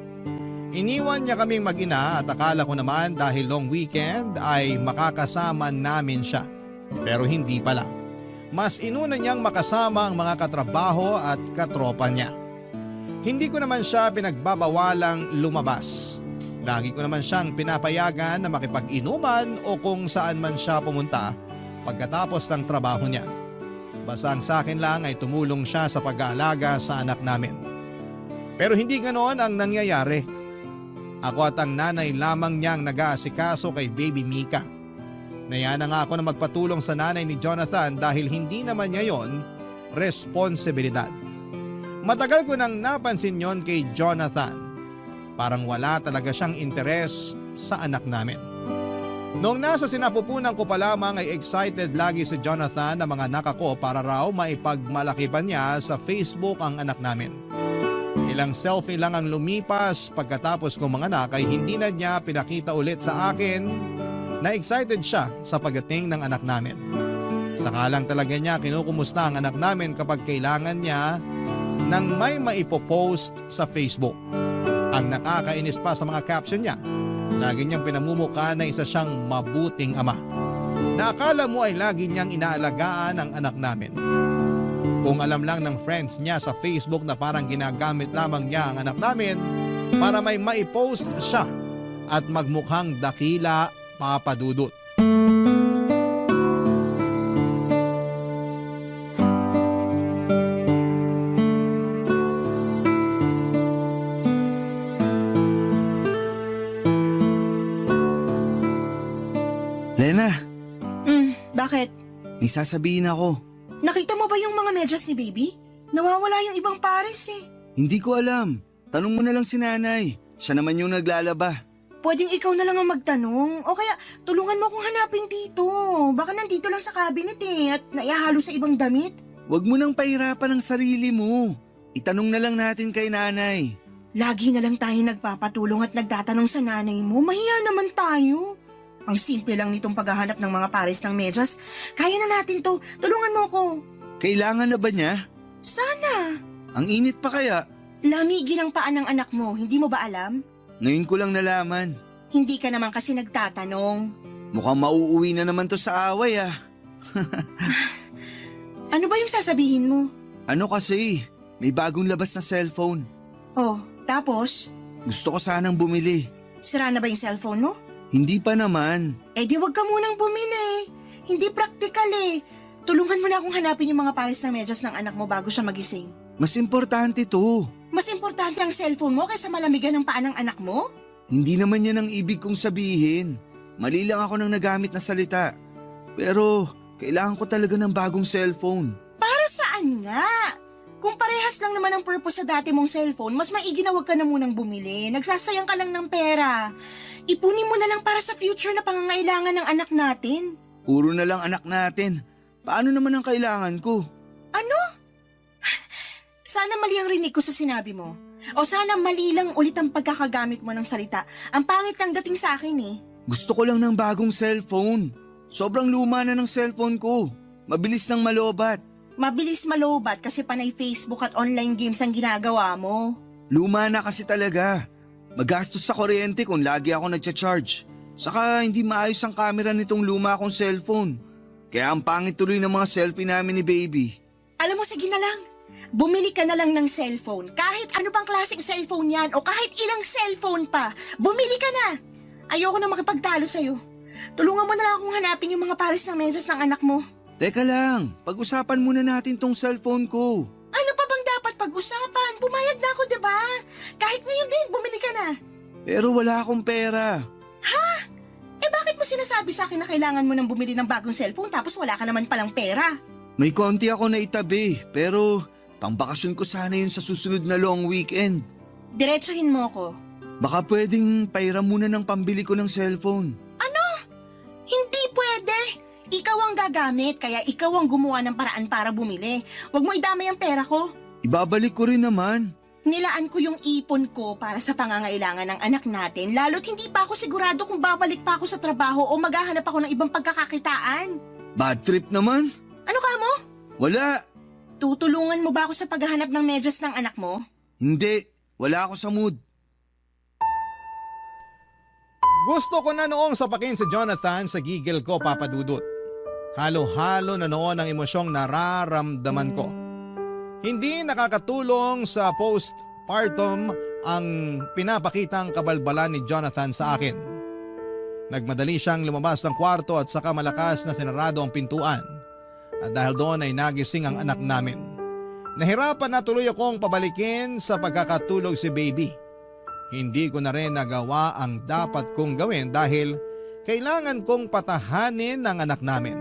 S3: Iniwan niya kaming mag-ina at akala ko naman dahil long weekend ay makakasama namin siya. Pero hindi pala. Mas inuna niyang makasama ang mga katrabaho at katropa niya. Hindi ko naman siya pinagbabawalang lumabas. Lagi ko naman siyang pinapayagan na makipag-inuman o kung saan man siya pumunta pagkatapos ng trabaho niya. Basta ang sa akin lang ay tumulong siya sa pag-aalaga sa anak namin. Pero hindi ganoon ang nangyayari. Ako at ang nanay lamang niyang nag-aasikaso kay baby Mika. Naya na nga ako na magpatulong sa nanay ni Jonathan dahil hindi naman niya yon responsibilidad. Matagal ko nang napansin yon kay Jonathan. Parang wala talaga siyang interes sa anak namin. Noong nasa sinapupunan ko pa lamang ay excited lagi si Jonathan na mga anak ko para raw maipagmalaki pa niya sa Facebook ang anak namin. Ilang selfie lang ang lumipas pagkatapos kong mga anak ay hindi na niya pinakita ulit sa akin na excited siya sa pagdating ng anak namin. Saka lang talaga niya kinukumusta ang anak namin kapag kailangan niya nang may maipopost sa Facebook. Ang nakakainis pa sa mga caption niya, lagi niyang pinamumukha na isa siyang mabuting ama. Na akala mo ay lagi niyang inaalagaan ang anak namin. Kung alam lang ng friends niya sa Facebook na parang ginagamit lamang niya ang anak namin para may maipost siya at magmukhang dakila, Papa Dudut.
S16: Lena,
S17: Bakit?
S16: may sasabihin ako.
S17: Nakita mo ba yung mga medyas ni baby? Nawawala yung ibang pares eh.
S16: Hindi ko alam. Tanong mo na lang si nanay. Siya naman yung naglalaba.
S17: Pwedeng ikaw na lang ang magtanong o kaya tulungan mo akong hanapin dito. Baka nandito lang sa cabinet eh at naihahalo sa ibang damit.
S16: Huwag mo nang pahirapan ang sarili mo. Itanong na lang natin kay nanay.
S17: Lagi na lang tayo nagpapatulong at nagtatanong sa nanay mo. Mahiya naman tayo. Ang simple lang nitong paghahanap ng mga pares ng medyas. Kaya na natin to. Tulungan mo ako.
S16: Kailangan na ba niya?
S17: Sana.
S16: Ang init pa kaya?
S17: Lamigin ang paa ng anak mo. Hindi mo ba alam?
S16: Ngayon ko lang nalaman.
S17: Hindi ka naman kasi nagtatanong.
S16: Mukhang mauuwi na naman to sa away ah.
S17: Ano ba yung sasabihin mo?
S16: Ano kasi? May bagong labas na cellphone.
S17: Oh, tapos?
S16: Gusto ko sanang bumili.
S17: Sira na ba yung cellphone mo?
S16: Hindi pa naman.
S17: Eh di wag ka munang bumili. Hindi practical eh. Tulungan mo na akong hanapin yung mga pares ng medyas ng anak mo bago siya magising.
S16: Mas importante to.
S17: Mas importante ang cellphone mo kaysa malamigan ng paa ng anak mo?
S16: Hindi naman yan ang ibig kong sabihin. Mali lang ako ng nagamit na salita. Pero kailangan ko talaga ng bagong cellphone.
S17: Para saan nga? Kung parehas lang naman ang purpose sa dati mong cellphone, mas maigi na wag ka na munang bumili. Nagsasayang ka lang ng pera. Ipunin mo na lang para sa future na pangangailangan ng anak natin.
S16: Puro na lang anak natin. Paano naman ang kailangan ko?
S17: Ano? Sana mali ang rinig ko sa sinabi mo. O sana mali lang ulit ang pagkakagamit mo ng salita. Ang pangit ng dating sa akin eh.
S16: Gusto ko lang ng bagong cellphone. Sobrang luma na ng cellphone ko. Mabilis nang malobat.
S17: Mabilis malobat kasi panay Facebook at online games ang ginagawa mo.
S16: Luma na kasi talaga. Magastos sa kuryente kung lagi ako nagcha-charge. Saka hindi maayos ang camera nitong luma kong cellphone. Kaya ang pangit tuloy ng mga selfie namin ni baby.
S17: Alam mo, sige na lang. Bumili ka na lang ng cellphone. Kahit ano pang klaseng cellphone yan o kahit ilang cellphone pa. Bumili ka na. Ayoko na makipagtalo sa'yo. Tulungan mo na lang akong hanapin yung mga pares ng medyas ng anak mo.
S16: Teka lang, pag-usapan muna natin tong cellphone ko.
S17: Ano pa bang dapat pag-usapan? Pumayag na ako, diba? Kahit ngayon din, bumili ka na.
S16: Pero wala akong pera.
S17: Ha? Eh bakit mo sinasabi sa akin na kailangan mo nang bumili ng bagong cellphone tapos wala ka naman palang pera?
S16: May konti ako na itabi, pero pangbakasyon ko sana yun sa susunod na long weekend.
S17: Diretsuhin mo ako.
S16: Baka pwedeng pairam muna ng pambili ko ng cellphone.
S17: Ano? Hindi pwede. Ikaw ang gagamit, kaya ikaw ang gumawa ng paraan para bumili. Huwag mo idamay ang pera ko.
S16: Ibabalik ko rin naman.
S17: Nilaan ko yung ipon ko para sa pangangailangan ng anak natin, lalo't hindi pa ako sigurado kung babalik pa ako sa trabaho o maghahanap ako ng ibang pagkakakitaan.
S16: Bad trip naman.
S17: Ano ka mo?
S16: Wala.
S17: Tutulungan mo ba ako sa paghahanap ng medyas ng anak mo?
S16: Hindi. Wala ako sa mood.
S3: Gusto ko na noong sapakin si Jonathan sa gigil ko, Papa Dudut. Halo-halo na noon ang emosyong nararamdaman ko. Hindi nakakatulong sa postpartum ang pinapakitang kabalbalan ni Jonathan sa akin. Nagmadali siyang lumabas ng kwarto at saka malakas na sinarado ang pintuan. At dahil doon ay nagising ang anak namin. Nahirapan na tuloy akong pabalikin sa pagkakatulog si baby. Hindi ko na rin nagawa ang dapat kong gawin dahil kailangan kong patahanin ang anak namin.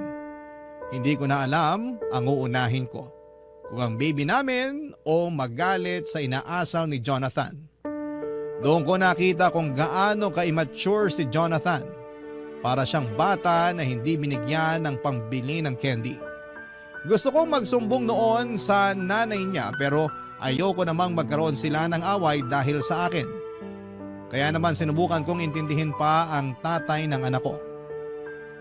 S3: Hindi ko na alam ang uunahin ko. Kung ang baby namin o magalit sa inaasal ni Jonathan. Doon ko nakita kung gaano ka-immature si Jonathan. Para siyang bata na hindi binigyan ng pambili ng candy. Gusto kong magsumbong noon sa nanay niya pero ayoko namang magkaroon sila ng away dahil sa akin. Kaya naman sinubukan kong intindihin pa ang tatay ng anak ko.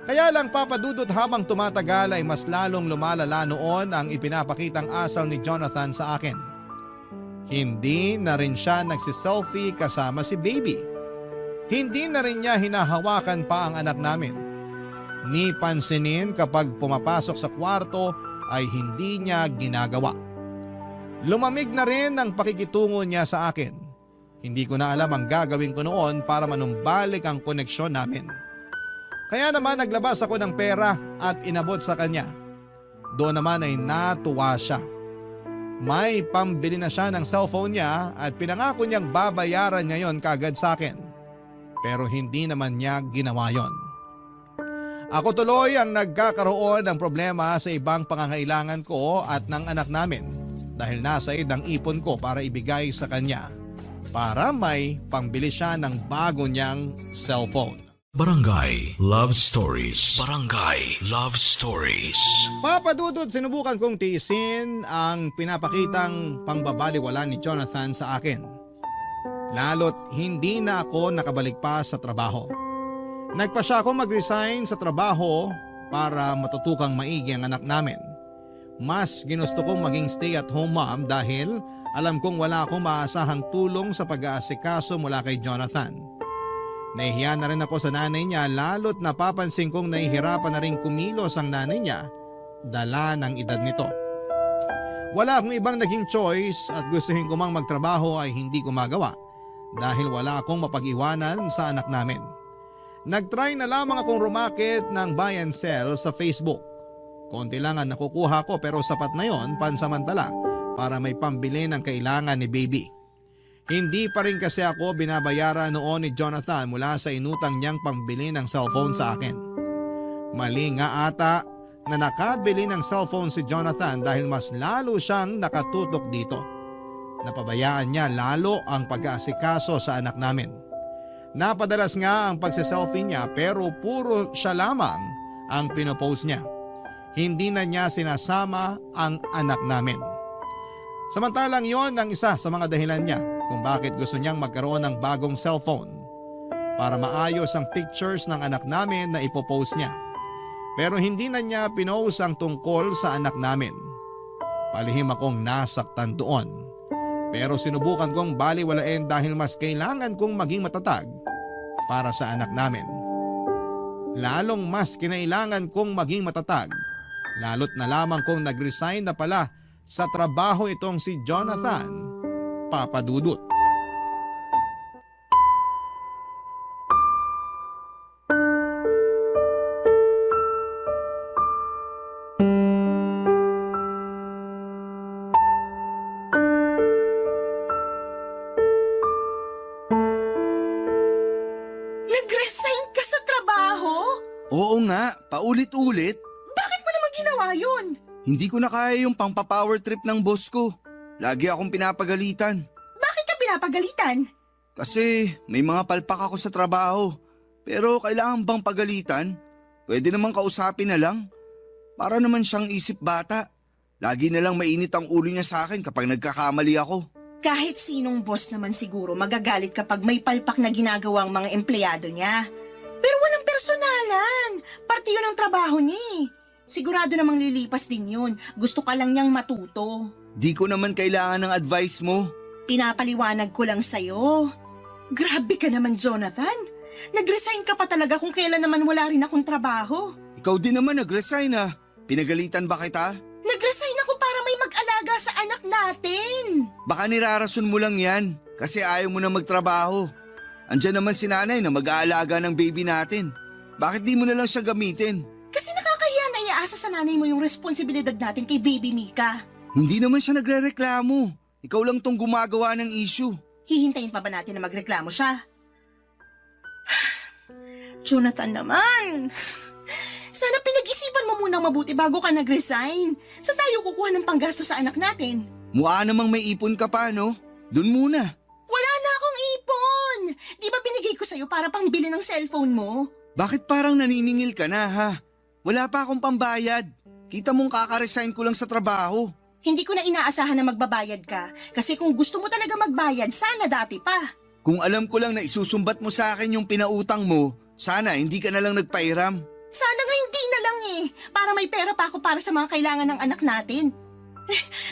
S3: Kaya lang Papa Dudut, habang tumatagal ay mas lalong lumalala noon ang ipinapakitang asal ni Jonathan sa akin. Hindi na rin siya nagsiselfie kasama si baby. Hindi na rin niya hinahawakan pa ang anak namin. Ni pansinin kapag pumapasok sa kwarto ay hindi niya ginagawa. Lumamig na rin ang pakikitungo niya sa akin. Hindi ko na alam ang gagawin ko noon para manumbalik ang koneksyon namin. Kaya naman naglabas ako ng pera at inabot sa kanya. Doon naman ay natuwa siya. May pambili na siya ng cellphone niya at pinangako niyang babayaran niya yon kagad sa akin. Pero hindi naman niya ginawa yon. Ako tuloy ang nagkakaroon ng problema sa ibang pangangailangan ko at ng anak namin dahil nasa ang ipon ko para ibigay sa kanya para may pambili siya ng bago niyang cellphone.
S1: Barangay Love Stories. Barangay Love Stories.
S3: Papa Dudut, sinubukan kong tiisin ang pinapakitang pangbabaliwala ni Jonathan sa akin. Lalo't hindi na ako nakabalik pa sa trabaho. Nagpa siya ako mag-resign sa trabaho para matutukang maigi ang anak namin. Mas ginusto kong maging stay-at-home mom dahil alam kong wala akong maasahang tulong sa pag-aasikaso mula kay Jonathan. Nahihiya na rin ako sa nanay niya lalo't napapansin kong nahihirapan na rin kumilos ang nanay niya dala ng edad nito. Wala akong ibang naging choice at gustuhin ko mang magtrabaho ay hindi ko magawa dahil wala akong mapag-iwanan sa anak namin. Nag-try na lamang akong rumakit ng buy and sell sa Facebook. Konti lang ang nakukuha ko pero sapat na yon pansamantala para may pambili ng kailangan ni baby. Hindi pa rin kasi ako binabayaran noon ni Jonathan mula sa inutang niyang pambili ng cellphone sa akin. Mali nga ata na nakabili ng cellphone si Jonathan dahil mas lalo siyang nakatutok dito. Napabayaan niya lalo ang pag-aasikaso sa anak namin. Napadalas nga ang pagsiselfie niya pero puro siya lamang ang pinopost niya. Hindi na niya sinasama ang anak namin. Samantalang yon ang isa sa mga dahilan niya kung bakit gusto niyang magkaroon ng bagong cellphone para maayos ang pictures ng anak namin na ipopost niya. Pero hindi na niya pinost ang tungkol sa anak namin. Palihim akong nasaktan doon. Pero sinubukan kong baliwalain dahil mas kailangan kong maging matatag para sa anak namin. Lalong mas kinailangan kong maging matatag, lalo't na lamang kong nag-resign na pala sa trabaho itong si Jonathan, Papa Dudut.
S17: Nag-resign ka sa trabaho?
S16: Oo nga, paulit-ulit.
S17: Bakit mo naman ginawa yun?
S16: Hindi ko na kaya yung pang-power trip ng boss ko. Lagi akong pinapagalitan.
S17: Bakit ka pinapagalitan?
S16: Kasi may mga palpak ako sa trabaho. Pero kailangan bang pagalitan? Pwede namang kausapin na lang. Para naman siyang isip bata. Lagi na lang mainit ang ulo niya sa akin kapag nagkakamali ako.
S17: Kahit sinong boss naman siguro magagalit kapag may palpak na ginagawa ang mga empleyado niya. Pero walang personalan. Parte yun ang trabaho niya. Sigurado namang lilipas din yun. Gusto ka lang niyang matuto.
S16: Di ko naman kailangan ng advice mo.
S17: Pinapaliwanag ko lang sa'yo. Grabe ka naman, Jonathan. Nag-resign ka pa talaga kung kailan naman wala rin akong trabaho.
S16: Ikaw din naman nag-resign ah. Pinagalitan ba kita?
S17: Nag-resign ako para may mag-alaga sa anak natin.
S16: Baka nirarason mo lang yan kasi ayaw mo na magtrabaho. Andiyan naman si nanay na mag-aalaga ng baby natin. Bakit di mo na lang siya gamitin?
S17: Kasi nakakahiya na iaasa sa nanay mo yung responsibilidad natin kay baby Mika.
S16: Hindi naman siya nagre-reklamo. Ikaw lang tong gumagawa ng issue.
S17: Hihintayin pa ba natin na magreklamo siya? Jonathan naman. Sana pinag-isipan mo munang mabuti bago ka nag-resign. Saan tayo kukuha ng panggasto sa anak natin?
S16: Mukha namang may ipon ka pa, no? Doon muna.
S17: Wala na akong ipon. ko sa'yo para pangbili ng cellphone mo.
S16: Bakit parang naniningil ka na ha? Wala pa akong pambayad. Kita mong kakaresign ko lang sa trabaho.
S17: Hindi ko na inaasahan na magbabayad ka. Kasi kung gusto mo talaga magbayad, sana dati pa.
S16: Kung alam ko lang na isusumbat mo sa akin yung pinautang mo, sana hindi ka na lang nagpairam.
S17: Sana nga hindi na lang para may pera pa ako para sa mga kailangan ng anak natin.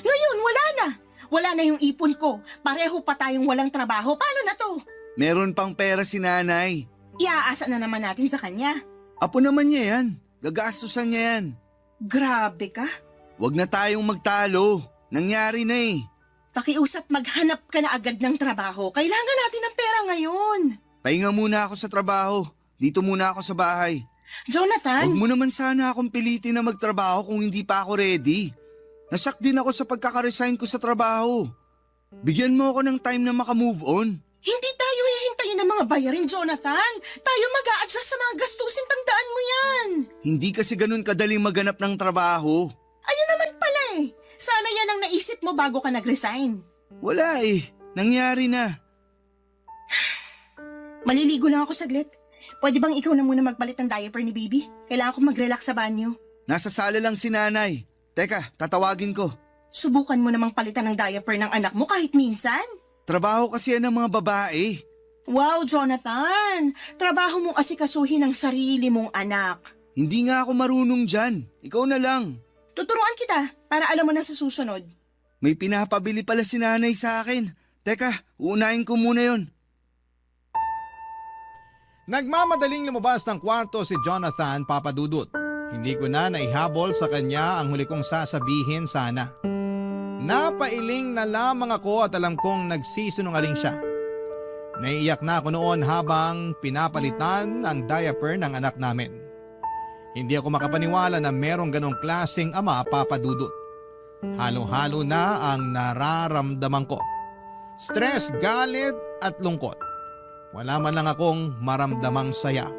S17: Ngayon, wala na. Wala na yung ipon ko. Pareho pa tayong walang trabaho. Paano na to?
S16: Meron pang pera si nanay.
S17: Iaasa na naman natin sa kanya.
S16: Apo naman niya yan. Gagastusan niya yan.
S17: Grabe ka.
S16: Huwag na tayong magtalo. Nangyari na eh.
S17: Pakiusap maghanap ka na agad ng trabaho. Kailangan natin ng pera ngayon.
S16: Pahinga muna ako sa trabaho. Dito muna ako sa bahay.
S17: Jonathan!
S16: Huwag mo naman sana akong pilitin na magtrabaho kung hindi pa ako ready. Nasak din ako sa pagkakaresign ko sa trabaho. Bigyan mo ako ng time na makamove on.
S17: Hindi tayo hihintayin ng mga bayarin, Jonathan. Tayo mag-a-adjust sa mga gastusin, tandaan mo yan.
S16: Hindi kasi ganun kadaling maganap ng trabaho.
S17: Ayun naman pala Sana yan ang naisip mo bago ka nag-resign.
S16: Wala Nangyari na.
S17: Maliligo lang ako saglit. Pwede bang ikaw na muna magpalit ng diaper ni baby? Kailangan ko mag-relax sa banyo.
S16: Nasa sala lang si nanay. Teka, tatawagin ko.
S17: Subukan mo namang palitan ng diaper ng anak mo kahit minsan.
S16: Trabaho kasi yan ng mga babae.
S17: Wow, Jonathan! Trabaho mong asikasuhin ang sarili mong anak.
S16: Hindi nga ako marunong dyan. Ikaw na lang.
S17: Tuturuan kita para alam mo na sa susunod.
S16: May pinapabili pala si nanay sa akin. Teka, uunahin ko muna yon.
S3: Nagmamadaling lumabas ng kwarto si Jonathan, Papa Dudut. Hindi ko na naihabol sa kanya ang huli kong sasabihin sana. Napailing na lamang ako at alam kong nagsisinungaling siya. Naiiyak na ako noon habang pinapalitan ang diaper ng anak namin. Hindi ako makapaniwala na merong ganong klaseng ama, Papa Dudut. Halo-halo na ang nararamdaman ko. Stress, galit at lungkot. Wala man lang akong maramdamang saya.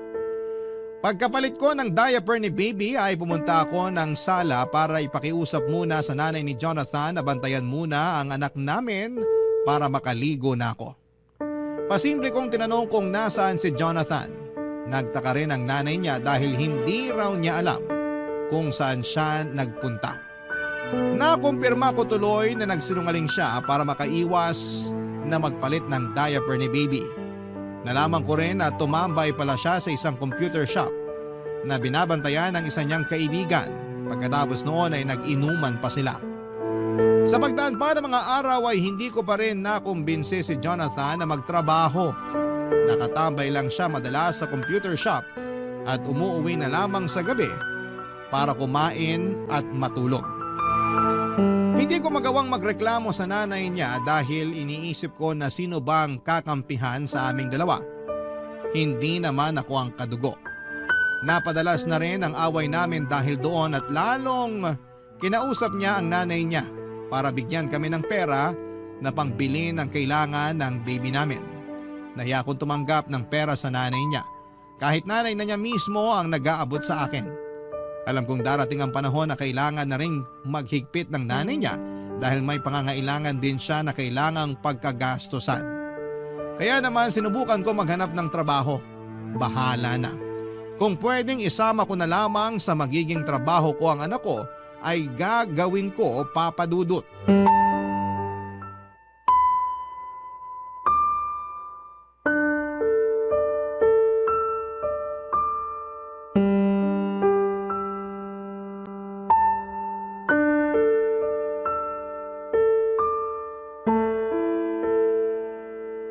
S3: Pagkapalit ko ng diaper ni baby ay pumunta ako ng sala para ipakiusap muna sa nanay ni Jonathan na bantayan muna ang anak namin para makaligo na ako. Pasimple kong tinanong kung nasaan si Jonathan. Nagtaka rin ang nanay niya dahil hindi raw niya alam kung saan siya nagpunta. Nakumpirma ko tuloy na nagsinungaling siya para makaiwas na magpalit ng diaper ni baby. Nalaman ko rin na tumambay pala siya sa isang computer shop na binabantayan ng isa niyang kaibigan. Pagkatapos noon ay nag-inuman pa sila. Sa pagdaan pa ng mga araw ay hindi ko pa rin nakumbinsi si Jonathan na magtrabaho. Nakatambay lang siya madalas sa computer shop at umuuwi na lamang sa gabi para kumain at matulog. Hindi ko magawang magreklamo sa nanay niya dahil iniisip ko na sino bang kakampihan sa aming dalawa. Hindi naman ako ang kadugo. Napadalas na rin ang away namin dahil doon at lalong kinausap niya ang nanay niya para bigyan kami ng pera na pangbili ng kailangan ng baby namin. Nahiya akong tumanggap ng pera sa nanay niya kahit nanay na niya mismo ang nag-aabot sa akin. Alam kong darating ang panahon na kailangan na ring maghigpit ng nanay niya dahil may pangangailangan din siya na kailangang pagkagastosan. Kaya naman sinubukan ko maghanap ng trabaho. Bahala na. Kung pwedeng isama ko na lamang sa magiging trabaho ko ang anak ko, ay gagawin ko, Papa Dudut.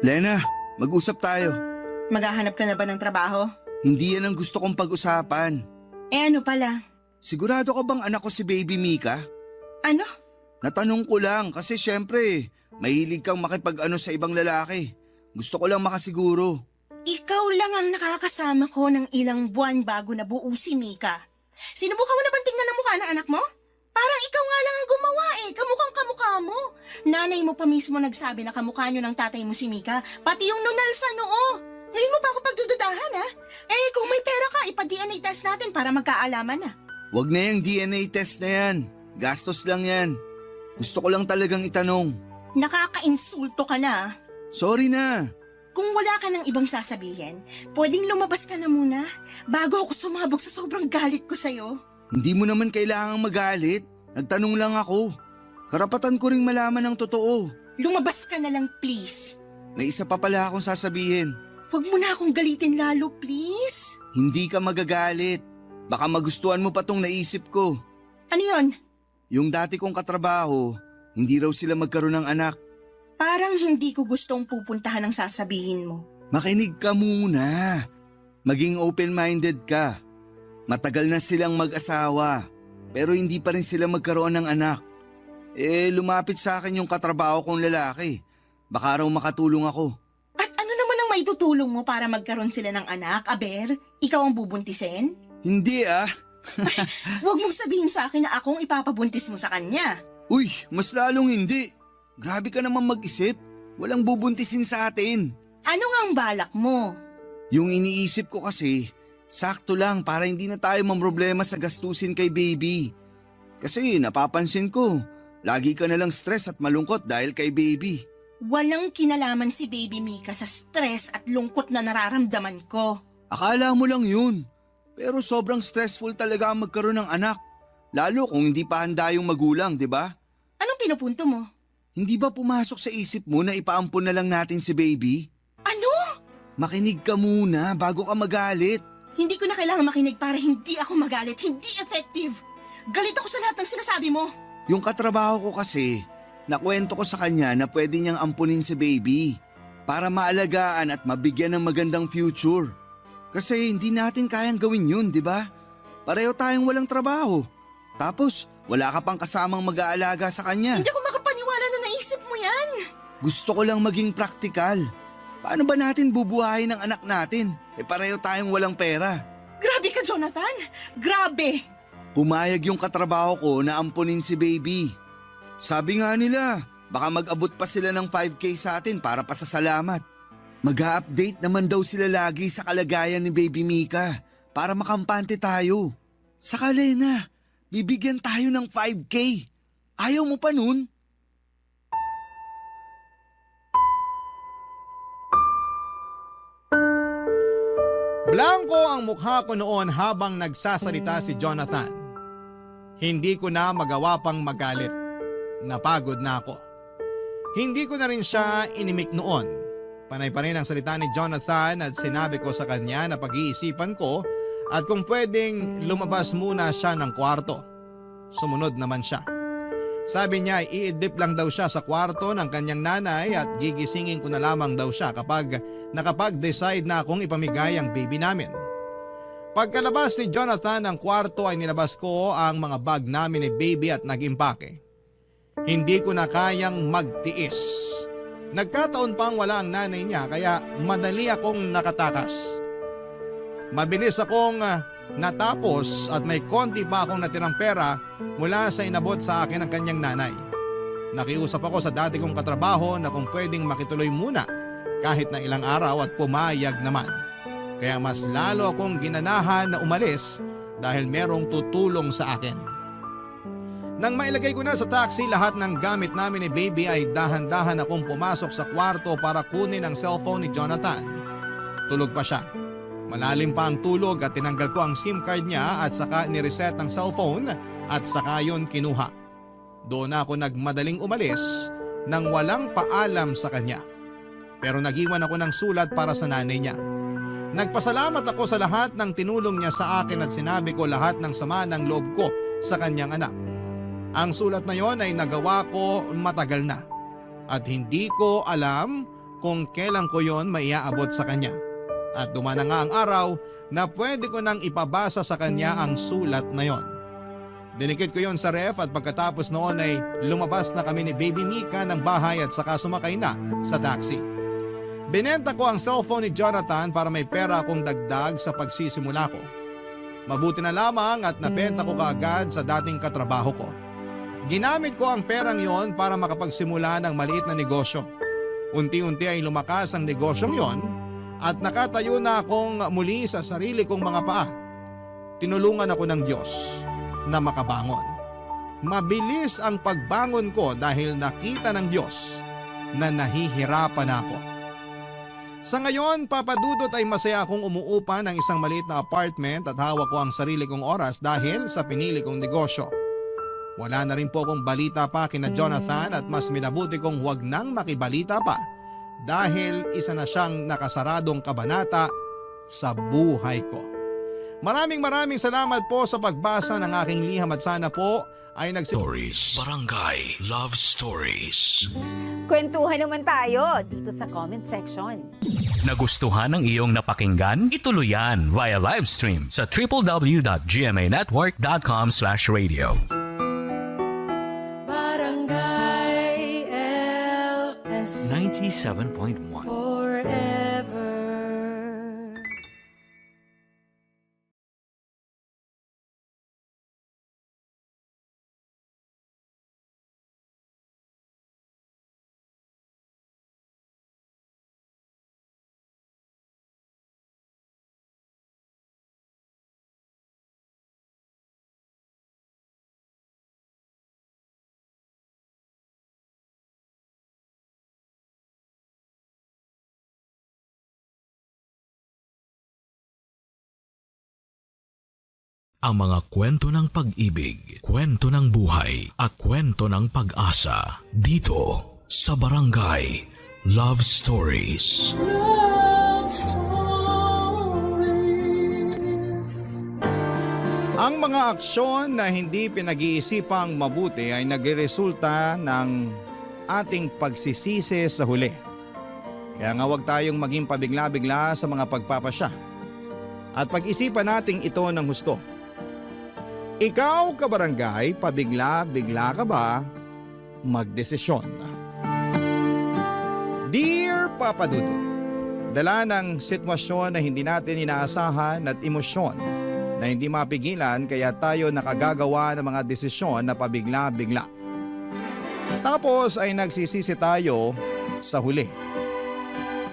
S16: Lena, mag-usap tayo.
S17: Maghahanap ka na ba ng trabaho?
S16: Hindi yan ang gusto kong pag-usapan.
S17: Ano pala?
S16: Sigurado ka bang anak ko si Baby Mika?
S17: Ano?
S16: Natanong ko lang kasi syempre, mahilig kang makipag-ano sa ibang lalaki. Gusto ko lang makasiguro.
S17: Ikaw lang ang nakakasama ko ng ilang buwan bago nabuo si Mika. Sinubukan mo na bang tingnan ang mukha ng anak mo? Parang ikaw nga lang ang gumawa kamukhang kamukha mo. Nanay mo pa mismo nagsabi na kamukha nyo ng tatay mo si Mika, pati yung nunal sa noo. Ngayon mo pa ako pagdududahan kung may pera ka, ipa-DNA test natin para magkaalaman na.
S16: Wag na yung DNA test na yan. Gastos lang yan. Gusto ko lang talagang itanong.
S17: Nakaka-insulto ka na.
S16: Sorry na.
S17: Kung wala ka ng ibang sasabihin, pwedeng lumabas ka na muna bago ako sumabog sa sobrang galit ko sa'yo.
S16: Hindi mo naman kailangang magalit. Nagtanong lang ako. Karapatan ko ring malaman ang totoo.
S17: Lumabas ka na lang, please.
S16: May isa pa pala akong sasabihin.
S17: Huwag mo na akong galitin lalo, please.
S16: Hindi ka magagalit. Baka magustuhan mo pa tong naisip ko.
S17: Ano yon?
S16: Yung dati kong katrabaho, hindi raw sila magkaroon ng anak.
S17: Parang hindi ko gustong pupuntahan ang sasabihin mo.
S16: Makinig ka muna. Maging open-minded ka. Matagal na silang mag-asawa, pero hindi pa rin sila magkaroon ng anak. Lumapit sa akin yung katrabaho kong lalaki. Baka raw makatulong ako.
S17: At ano naman ang maitutulong mo para magkaroon sila ng anak, Aber? Ikaw ang bubuntisin?
S16: Hindi
S17: Huwag mong sabihin sa akin na akong ipapabuntis mo sa kanya.
S16: Uy, mas lalong hindi. Grabe ka naman mag-isip. Walang bubuntisin sa atin.
S17: Ano nga ang balak mo?
S16: Yung iniisip ko kasi, sakto lang para hindi na tayo mamroblema sa gastusin kay baby. Kasi napapansin ko, lagi ka nalang stress at malungkot dahil kay baby.
S17: Walang kinalaman si Baby Mika sa stress at lungkot na nararamdaman ko.
S16: Akala mo lang yun. Pero sobrang stressful talaga ang magkaroon ng anak. Lalo kung hindi pa handa yung magulang, di ba?
S17: Anong pinupunto mo?
S16: Hindi ba pumasok sa isip mo na ipaampon na lang natin si baby?
S17: Ano?
S16: Makinig ka muna bago ka magalit.
S17: Hindi ko na kailangan makinig para hindi ako magalit. Hindi effective. Galit ako sa lahat ng sinasabi mo.
S16: Yung katrabaho ko kasi, nakwento ko sa kanya na pwede niyang ampunin si baby para maalagaan at mabigyan ng magandang future. Kasi hindi natin kayang gawin yun, di ba? Pareho tayong walang trabaho. Tapos, wala ka pang kasamang mag-aalaga sa kanya.
S17: Hindi ako makapaniwala na naisip mo yan.
S16: Gusto ko lang maging praktikal. Paano ba natin bubuhayin ang anak natin? Pareho tayong walang pera.
S17: Grabe ka, Jonathan. Grabe.
S16: Pumayag yung katrabaho ko na ampunin si baby. Sabi nga nila, baka mag-abot pa sila ng 5K sa atin para pasasalamat. Mag-a-update naman daw sila lagi sa kalagayan ni Baby Mika para makampante tayo. Saka Lena, bibigyan tayo ng 5K. Ayaw mo pa nun?
S3: Blanco ang mukha ko noon habang nagsasalita si Jonathan. Hindi ko na magawa pang magalit. Napagod na ako. Hindi ko na rin siya inimik noon. Panay pa rin ang salita ni Jonathan at sinabi ko sa kanya na pag-iisipan ko at kung pwedeng lumabas muna siya ng kwarto. Sumunod naman siya. Sabi niya iidlip lang daw siya sa kwarto ng kanyang nanay at gigisingin ko na lamang daw siya kapag nakapag-decide na akong ipamigay ang baby namin. Pagkalabas ni Jonathan ng kwarto ay nilabas ko ang mga bag namin ni baby at nag-impake. Hindi ko na kayang magtiis. Nagkataon pang wala ang nanay niya kaya madali akong nakatakas. Mabilis akong natapos at may konti pa akong natirang pera mula sa inabot sa akin ng kanyang nanay. Nakiusap ako sa dati kong katrabaho na kung pwedeng makituloy muna kahit na ilang araw at pumayag naman. Kaya mas lalo akong ginanahan na umalis dahil merong tutulong sa akin. Nang mailagay ko na sa taxi lahat ng gamit namin ni baby ay dahan-dahan akong pumasok sa kwarto para kunin ang cellphone ni Jonathan. Tulog pa siya. Malalim pa ang tulog at tinanggal ko ang SIM card niya at saka nireset ang cellphone at saka yun kinuha. Doon ako nagmadaling umalis nang walang paalam sa kanya. Pero nag-iwan ako ng sulat para sa nanay niya. Nagpasalamat ako sa lahat ng tinulong niya sa akin at sinabi ko lahat ng sama ng loob ko sa kanyang anak. Ang sulat na yon ay nagawa ko matagal na at hindi ko alam kung kailan ko yon maiaabot sa kanya. At dumana nga ang araw na pwede ko nang ipabasa sa kanya ang sulat na yon. Dinikit ko yon sa ref at pagkatapos noon ay lumabas na kami ni Baby Mika ng bahay at saka sumakay na sa taxi. Binenta ko ang cellphone ni Jonathan para may pera akong dagdag sa pagsisimula ko. Mabuti na lamang at nabenta ko kaagad sa dating katrabaho ko. Ginamit ko ang perang yon para makapagsimula ng maliit na negosyo. Unti-unti ay lumakas ang negosyong yon at nakatayo na akong muli sa sarili kong mga paa. Tinulungan ako ng Diyos na makabangon. Mabilis ang pagbangon ko dahil nakita ng Diyos na nahihirapan ako. Sa ngayon, Papa Dudut, ay masaya akong umuupa ng isang maliit na apartment at hawak ko ang sarili kong oras dahil sa pinili kong negosyo. Wala na rin po akong balita pa kina Jonathan at mas minabuti kong huwag nang makibalita pa dahil isa na siyang nakasaradong kabanata sa buhay ko. Maraming salamat po sa pagbasa ng aking liham at sana po ay
S1: Stories. Barangay Love Stories.
S18: Kwentuhan naman tayo dito sa comment section.
S19: Nagustuhan ng iyong napakinggan? Ituloy yan via live stream sa www.gmanetwork.com/radio.
S15: Barangay LS
S1: 97.1.
S15: forever.
S1: Ang mga kwento ng pag-ibig, kwento ng buhay at kwento ng pag-asa dito sa Barangay Love Stories.
S15: Love Stories.
S3: Ang mga aksyon na hindi pinag-iisipang mabuti ay nagresulta ng ating pagsisisi sa huli. Kaya nga huwag tayong maging pabigla-bigla sa mga pagpapasya. At pag-isipan nating ito ng husto. Ikaw, kabarangay, pabigla-bigla ka ba magdesisyon? Dear Papa Dudut, dala ng sitwasyon na hindi natin inaasahan at emosyon na hindi mapigilan kaya tayo nakagagawa ng mga desisyon na pabigla-bigla. Tapos ay nagsisisi tayo sa huli.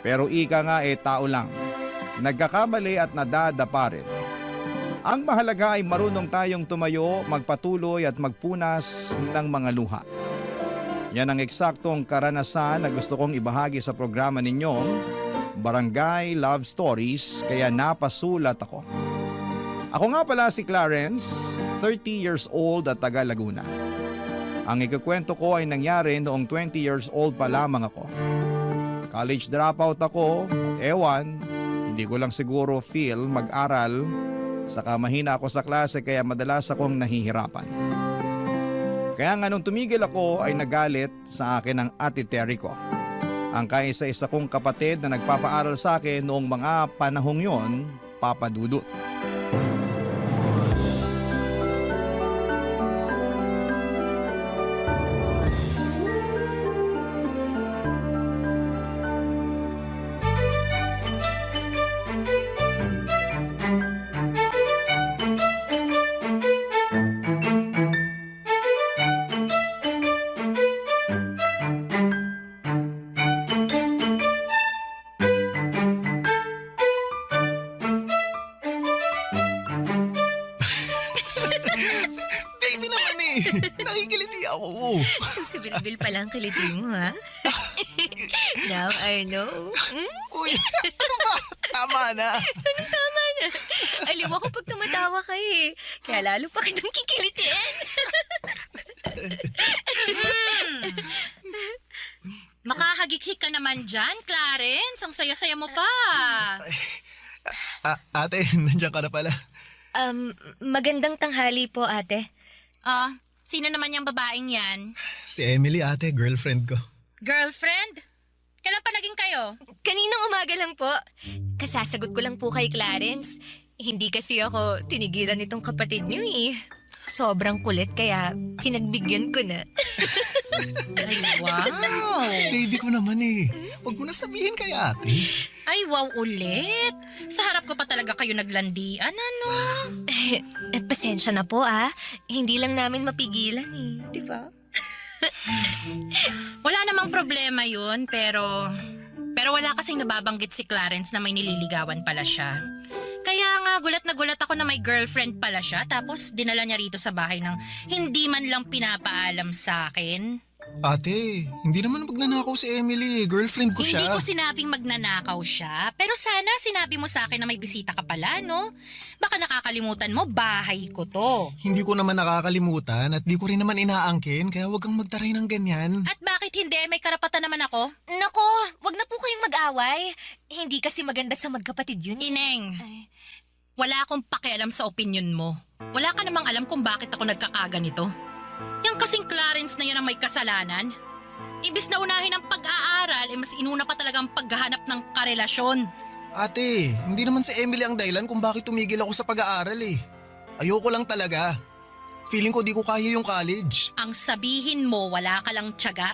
S3: Pero ika nga tao lang, nagkakamali at nadadapa rin. Ang mahalaga ay marunong tayong tumayo, magpatuloy at magpunas ng mga luha. Yan ang eksaktong karanasan na gusto kong ibahagi sa programa ninyong Barangay Love Stories, kaya napasulat ako. Ako nga pala si Clarence, 30 years old at taga Laguna. Ang ikukwento ko ay nangyari noong 20 years old pa lamang ako. College dropout ako at hindi ko lang siguro feel mag-aral. Saka mahina ako sa klase kaya madalas akong nahihirapan. Kaya nga nung tumigil ako ay nagalit sa akin ang ate Terry ko. Ang kaisa-isa kong kapatid na nagpapaaral sa akin noong mga panahong yon, Papa Dudut.
S11: Baby naman nakikiliti ako.
S13: Susibilbil pala ang kiliti mo, ha? Now I know.
S11: Uy, ano ba? Tama na.
S13: Anong tama na? Aliw ako pag tumatawa ka eh. Kaya lalo pa kitang kikilitiin.
S5: Makahagikik ka naman dyan, Clarence. Ang saya-saya mo pa.
S11: Ate, nandiyan ka na pala.
S13: Magandang tanghali po, ate.
S5: Sino naman yung babaeng yan?
S11: Si Emily, ate, girlfriend ko.
S5: Girlfriend? Kailan pa naging kayo?
S13: Kaninang umaga lang po. Kasasagot ko lang po kay Clarence. Hindi kasi ako tinigilan nitong kapatid niyo eh. Sobrang kulit kaya pinagbigyan ko na.
S5: Ay, wow!
S11: Baby ko naman Huwag mo na sabihin kay ate.
S5: Ay, wow ulit. Sa harap ko pa talaga kayo naglandian, ano?
S13: Pasensya na po Hindi lang namin mapigilan di ba?
S5: Wala namang problema yun, pero wala kasing nababanggit si Clarence na may nililigawan pala siya. Kaya nga, gulat na gulat ako na may girlfriend pala siya, tapos dinala niya rito sa bahay ng hindi man lang pinapaalam sa akin.
S11: Ate, hindi naman magnanakaw si Emily. Girlfriend ko siya.
S5: Hindi ko sinabing magnanakaw siya, pero sana sinabi mo sa akin na may bisita ka pala, no? Baka nakakalimutan mo, bahay ko to.
S11: Hindi ko naman nakakalimutan at di ko rin naman inaangkin kaya wag kang magtaray ng ganyan.
S5: At bakit hindi? May karapatan naman ako.
S13: Nako, wag na po kayong mag-away. Hindi kasi maganda sa magkapatid yun.
S5: Ineng, wala akong pakialam sa opinion mo. Wala ka namang alam kung bakit ako nagkakaganito. Yang kasing Clarence na yan ang may kasalanan. Ibis na unahin ang pag-aaral, mas inuna pa talagang paghahanap ng karelasyon.
S11: Ate, hindi naman si Emily ang dahilan kung bakit tumigil ako sa pag-aaral eh. Ayoko lang talaga. Feeling ko di ko kaya yung college.
S5: Ang sabihin mo, wala ka lang tiyaga.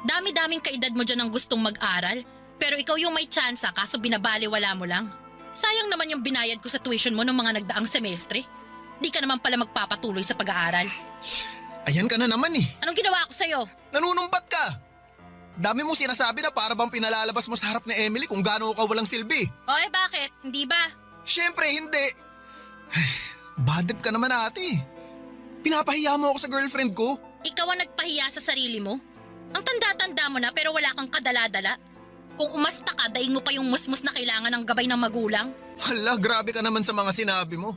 S5: Dami-daming kaedad mo dyan ang gustong mag-aral, pero ikaw yung may tsansa kaso binabaliwala mo lang. Sayang naman yung binayad ko sa tuition mo ng mga nagdaang semestre. Di ka naman pala magpapatuloy sa pag-aaral.
S11: Ayan ka na naman eh.
S5: Anong ginawa ko sa'yo?
S11: Nanunumbat ka. Dami mo sinasabi na para bang pinalalabas mo sa harap ni Emily kung gaano ka walang silbi.
S5: Oy, bakit? Hindi ba?
S11: Siyempre hindi. Badip ka naman ate. Pinapahiya mo ako sa girlfriend ko.
S5: Ikaw ang nagpahiya sa sarili mo? Ang tanda-tanda mo na pero wala kang kadala-dala. Kung umasta ka, daing mo pa yung musmus na kailangan ng gabay ng magulang.
S11: Hala, grabe ka naman sa mga sinabi mo.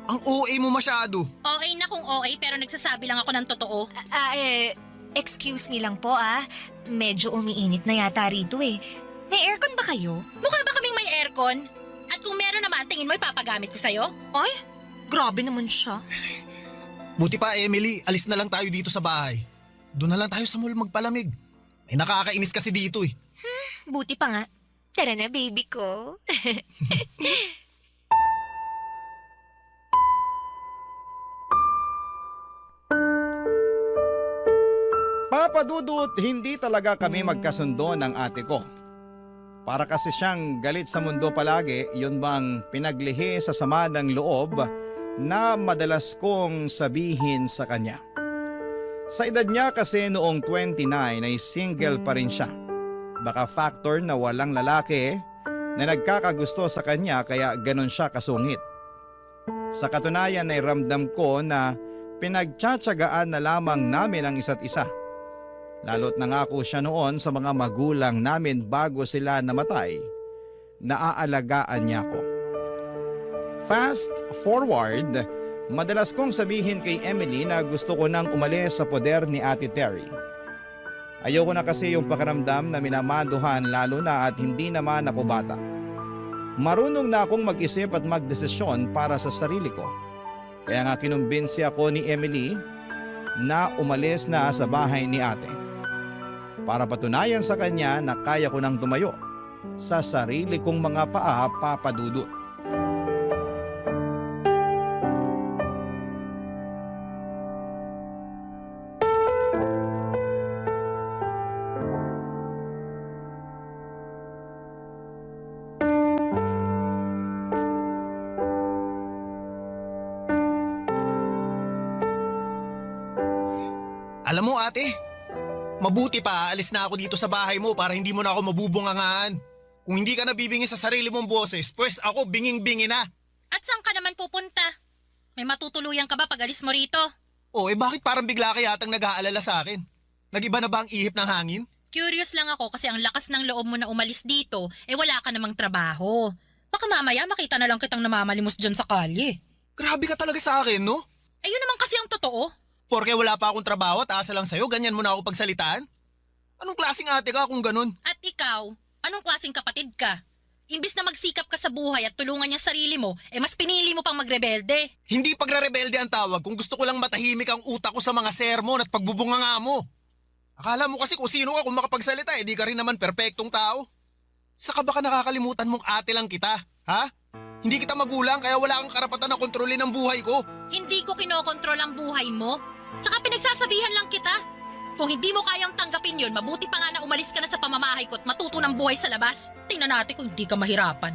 S11: Ang OA mo masyado.
S5: OA na kung OA pero nagsasabi lang ako ng totoo.
S13: Excuse me lang po Medyo umiinit na yata rito eh. May aircon ba kayo?
S5: Mukha ba kaming may aircon? At kung meron naman, tingin mo ipapagamit ko sa'yo?
S13: Ay, grabe naman siya.
S11: Buti pa Emily, alis na lang tayo dito sa bahay. Doon na lang tayo sa mall magpalamig. Ay nakakainis kasi dito eh.
S13: Buti pa nga. Tara na baby ko.
S3: Papa Dudut, hindi talaga kami magkasundo ng ate ko. Para kasi siyang galit sa mundo palagi, yun bang pinaglihi sa sama ng loob na madalas kong sabihin sa kanya. Sa edad niya kasi noong 29 ay single pa rin siya. Baka factor na walang lalaki na nagkakagusto sa kanya kaya ganon siya kasungit. Sa katunayan ay ramdam ko na pinagtsatsagaan na lamang namin ang isa't isa. Lalo't nangako siya noon sa mga magulang namin bago sila namatay, naaalagaan niya ko. Fast forward, madalas kong sabihin kay Emily na gusto ko nang umalis sa poder ni Ate Terry. Ayoko na kasi yung pakiramdam na minamanduhan lalo na at hindi naman ako bata. Marunong na akong mag-isip at magdesisyon para sa sarili ko. Kaya nga kinumbinsi ako ni Emily na umalis na sa bahay ni ate. Para patunayan sa kanya na kaya ko nang tumayo sa sarili kong mga paa, Papa Dudut.
S11: Alam mo ate, mabuti pa alis na ako dito sa bahay mo para hindi mo na ako mabubungangaan. Kung hindi ka nabibingi sa sarili mong boses, pues ako binging-bingi na.
S5: At saan ka naman pupunta? May matutuluyan ka ba pag alis mo rito?
S11: Bakit parang bigla ka yatang nag-aalala sa akin? Nag-iba na ba ang ihip ng hangin?
S5: Curious lang ako kasi ang lakas ng loob mo na umalis dito, wala ka namang trabaho. Baka mamaya makita na lang kitang namamalimos dyan sa kalye.
S11: Grabe ka talaga sa akin, no?
S5: Yun naman kasi ang totoo.
S11: Porke wala pa akong trabaho at asa lang sa'yo, ganyan mo na ako pagsalitaan? Anong klaseng ate ka kung ganun?
S5: At ikaw, anong klaseng kapatid ka? Imbis na magsikap ka sa buhay at tulungan niya sarili mo, mas pinili mo pang magrebelde.
S11: Hindi pagre-rebelde ang tawag kung gusto ko lang matahimik ang utak ko sa mga sermon at pagbubunganga mo. Akala mo kasi kung sino ka kung makapagsalita, di ka rin naman perpektong tao. Saka baka nakakalimutan mong ate lang kita, ha? Hindi kita magulang kaya wala kang karapatan na kontrolin ang buhay ko.
S5: Hindi ko kinokontrol ang buhay mo. Tsaka pinagsasabihan lang kita. Kung hindi mo kayang tanggapin yun, mabuti pa nga na umalis ka na sa pamamahay ko at matuto ng buhay sa labas. Tingnan natin kung hindi ka mahirapan.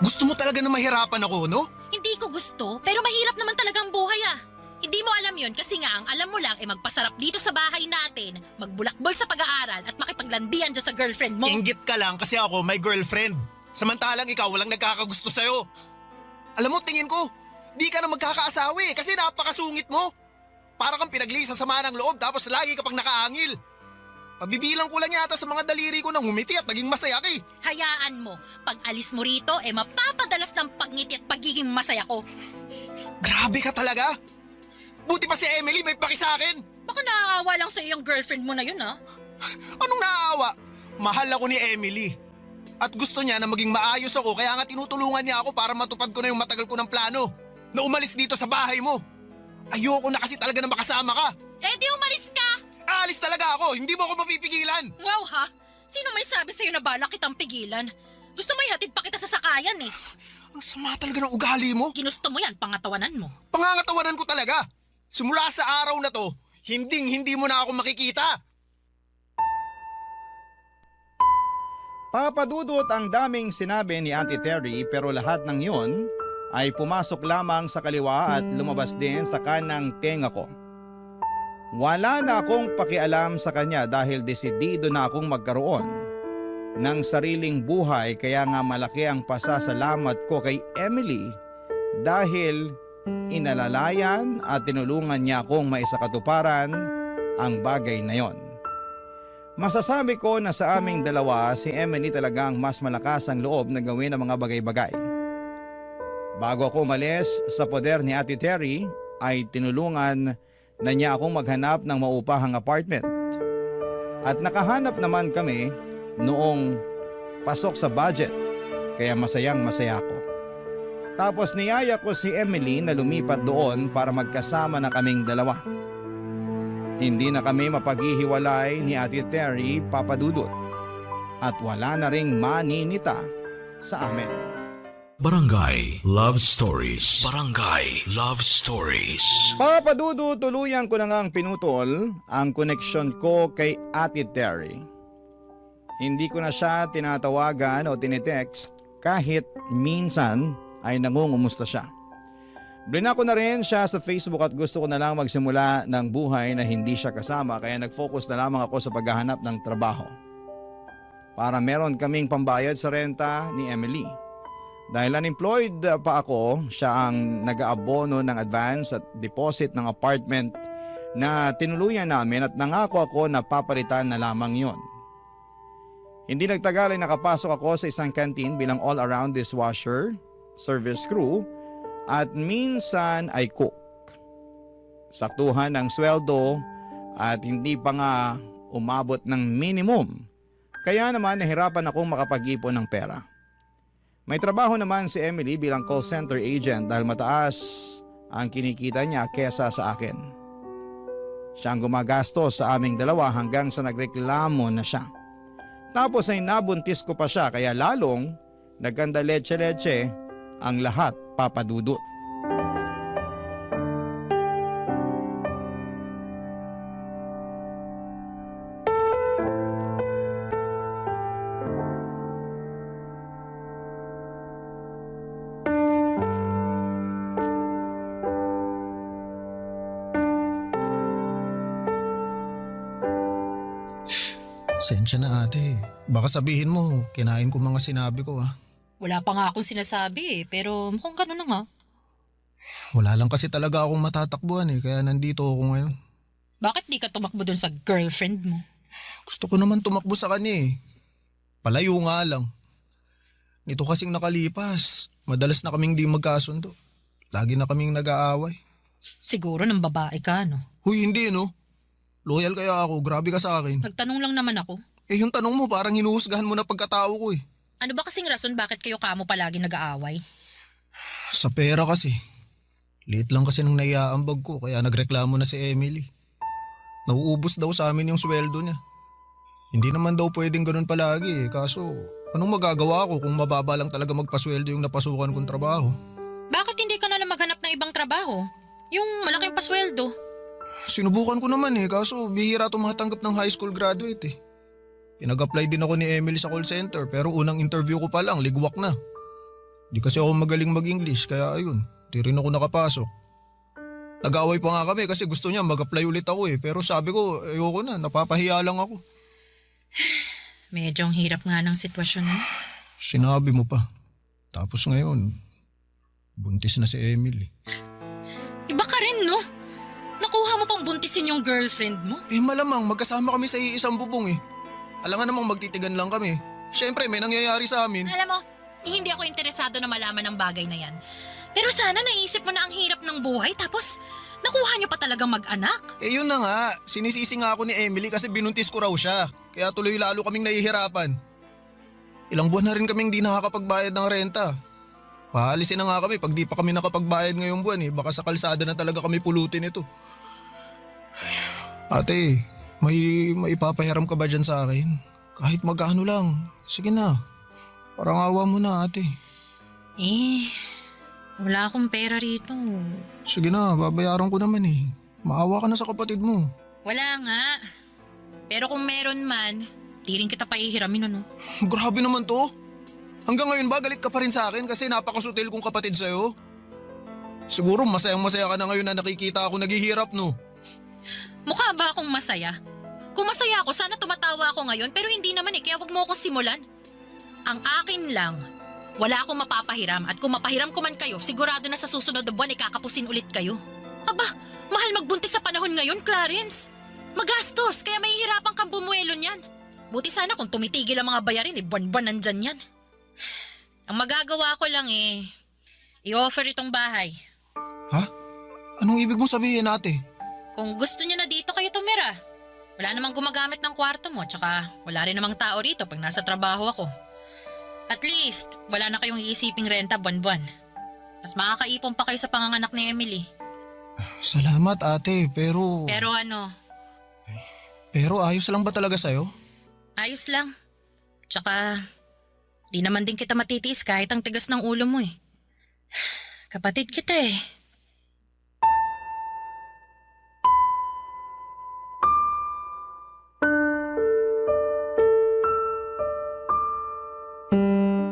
S11: Gusto mo talaga na mahirapan ako, no?
S5: Hindi ko gusto, pero mahirap naman talaga ang buhay Hindi mo alam yun kasi nga ang alam mo lang magpasarap dito sa bahay natin, magbulakbol sa pag-aaral at makipaglandian dyan sa girlfriend mo.
S11: Inggit ka lang kasi ako may girlfriend. Samantalang ikaw walang nagkakagusto sa'yo. Alam mo, tingin ko, di ka na magkakaasawa kasi napakasungit mo. Para kang pinagli sa sama ng loob tapos lagi ka pang nakaangil. Pabibilang ko lang yata sa mga daliri ko nang ngumiti at naging masaya ka eh.
S5: Hayaan mo, pag alis mo rito, mapapadalas ng pagngiti at pagiging masaya ko.
S11: Grabe ka talaga. Buti pa si Emily may paki sa akin.
S5: Baka naaawa lang sa iyong girlfriend mo na yun, ha?
S11: Anong naaawa? Mahal ako ni Emily. At gusto niya na maging maayos ako kaya nga tinutulungan niya ako para matupad ko na yung matagal ko ng plano. Na umalis dito sa bahay mo. Ayoko na kasi talaga na makasama ka.
S5: Eh di umalis ka!
S11: Aalis talaga ako, hindi mo ako mapipigilan.
S5: Wow ha? Sino may sabi sa'yo na balak kitang pigilan? Gusto mo ihatid pa kita sa sakayan eh.
S11: Ang sama talaga ng ugali mo.
S5: Ginusto mo yan, pangatawanan mo.
S11: Pangangatawanan ko talaga. Simula sa araw na to, hindi mo na ako makikita.
S3: Papadudot ang daming sinabi ni Auntie Terry pero lahat ng yun ay pumasok lamang sa kaliwa at lumabas din sa kanang tenga ko. Wala na akong pakialam sa kanya dahil desidido na akong magkaroon ng sariling buhay kaya nga malaki ang pasasalamat ko kay Emily dahil inalalayan at tinulungan niya akong maisakatuparan ang bagay na yon. Masasabi ko na sa aming dalawa si Emily talagang mas malakas ang loob na gawin ang mga bagay-bagay. Bago ako umalis sa poder ni Ate Terry ay tinulungan na niya akong maghanap ng maupahang apartment. At nakahanap naman kami noong pasok sa budget kaya masayang masaya ako. Tapos niyaya ko si Emily na lumipat doon para magkasama na kaming dalawa. Hindi na kami mapaghihiwalay ni Ate Terry, Papa Dudut. At wala na ring maninita sa amin.
S1: Barangay Love Stories. Barangay Love Stories.
S3: Papa Dudut, tuluyan ko na ngang pinutol ang koneksyon ko kay Ate Terry. Hindi ko na siya tinatawagan o tinitext kahit minsan ay nangungumusta siya. Blinako na rin siya sa Facebook at gusto ko na lang magsimula ng buhay na hindi siya kasama kaya nag-focus na lamang ako sa paghahanap ng trabaho. Para meron kaming pambayad sa renta ni Emily. Dahil unemployed pa ako, siya ang nag-aabono ng advance at deposit ng apartment na tinuluyan namin at nangako ako na papalitan na lamang yon. Hindi nagtagal ay nakapasok ako sa isang canteen bilang all-around dishwasher, service crew at minsan ay cook. Saktuhan ng sweldo at hindi pa nga umabot ng minimum. Kaya naman nahirapan akong makapag-ipon ng pera. May trabaho naman si Emily bilang call center agent dahil mataas ang kinikita niya kesa sa akin. Siya ang gumagastos sa aming dalawa hanggang sa nagreklamo na siya. Tapos ay nabuntis ko pa siya kaya lalong nagkanda leche-leche ang lahat, Papa Dudut.
S11: Sensya na ate. Baka sabihin mo, kinain ko mga sinabi ko ah.
S5: Wala pa nga akong sinasabi pero mukhang gano'n na nga.
S11: Wala lang kasi talaga akong matatakbuhan kaya nandito ako ngayon.
S5: Bakit di ka tumakbo dun sa girlfriend mo?
S11: Gusto ko naman tumakbo sa kanya Palayo nga lang. Nito kasing nakalipas, madalas na kaming di magkasundo. Lagi na kaming nag-aaway.
S5: Siguro ng babae ka, no?
S11: Huy, hindi no. Loyal kaya ako, grabe ka sa akin.
S5: Nagtanong lang naman ako.
S11: Yung tanong mo parang hinuhusgahan mo na pagkatao ko
S5: Ano ba kasing rason bakit kayo kamo palagi nag-aaway?
S11: Sa pera kasi. Liit lang kasi nung naiaambag ko kaya nagreklamo na si Emily. Nauubos daw sa amin yung sweldo niya. Hindi naman daw pwedeng ganun palagi kaso anong magagawa ko kung mababa lang talaga magpasweldo yung napasukan kong trabaho?
S5: Bakit hindi ka na lang maghanap ng ibang trabaho? Yung malaking pasweldo.
S11: Sinubukan ko naman kaso bihira tumatanggap ng high school graduate Pinag-apply din ako ni Emily sa call center pero unang interview ko pa lang, ligwak na. Di kasi ako magaling mag-English kaya ayun, di rin ako nakapasok. Nag-away pa nga kami kasi gusto niya mag-apply ulit ako pero sabi ko ayoko na, napapahiya lang ako.
S5: Medyo ang hirap nga ng sitwasyon mo.
S11: Sinabi mo pa. Tapos ngayon, buntis na si Emily.
S5: Iba ka rin, no? Nakuha mo pang buntisin yung girlfriend mo?
S11: Eh malamang magkasama kami sa iisang bubong eh. Alangan namang magtitigan lang kami. Siyempre may nangyayari sa amin.
S5: Alam mo, hindi ako interesado na malaman ang bagay na yan. Pero sana naisip mo na ang hirap ng buhay tapos nakuha niyo pa talagang mag-anak.
S11: Eh yun na nga, sinisisi nga ako ni Emily kasi binuntis ko raw siya. Kaya tuloy lalo kaming nahihirapan. Ilang buwan na rin kaming di nakakapagbayad ng renta. Paalisin na nga kami pag di pa kami nakapagbayad ngayong buwan eh. Baka sa kalsada na talaga kami pulutin ito. Ate, may ipapahiram ka ba dyan sa akin? Kahit magkano lang. Sige na. Parang awa mo na ate.
S5: Wala akong pera rito.
S11: Sige na, babayaran ko naman eh. Maawa ka na sa kapatid mo.
S5: Wala nga. Pero kung meron man, di rin kita pahihiramin ano.
S11: Grabe naman to. Hanggang ngayon ba galit ka pa rin sa akin kasi napakasutil kong kapatid sa'yo? Siguro masayang-masaya ka na ngayon na nakikita ako naghihirap no?
S5: Mukha ba akong masaya? Kung masaya ako, sana tumatawa ako ngayon pero hindi naman eh, kaya wag mo akong simulan. Ang akin lang, wala akong mapapahiram at kung mapahiram ko man kayo, sigurado na sa susunod na buwan kakapusin ulit kayo. Aba, mahal magbuntis sa panahon ngayon, Clarence. Magastos, kaya mahihirapan kang bumuelo niyan. Buti sana kung tumitigil ang mga bayarin, buwan-buwan nandyan yan. Ang magagawa ko lang i-offer itong bahay.
S11: Ha? Anong ibig mo sabihin ate?
S5: Kung gusto niyo na dito kayo tumira. Wala namang gumagamit ng kwarto mo, tsaka wala rin namang tao rito pag nasa trabaho ako. At least, wala na kayong iisiping renta buwan-buwan. Mas makakaipon pa kayo sa panganganak ni Emily.
S11: Salamat ate, pero...
S5: Pero ano?
S11: Pero ayos lang ba talaga sa'yo?
S5: Ayos lang. Tsaka, di naman din kita matitiis kahit ang tigas ng ulo mo eh. Kapatid kita eh.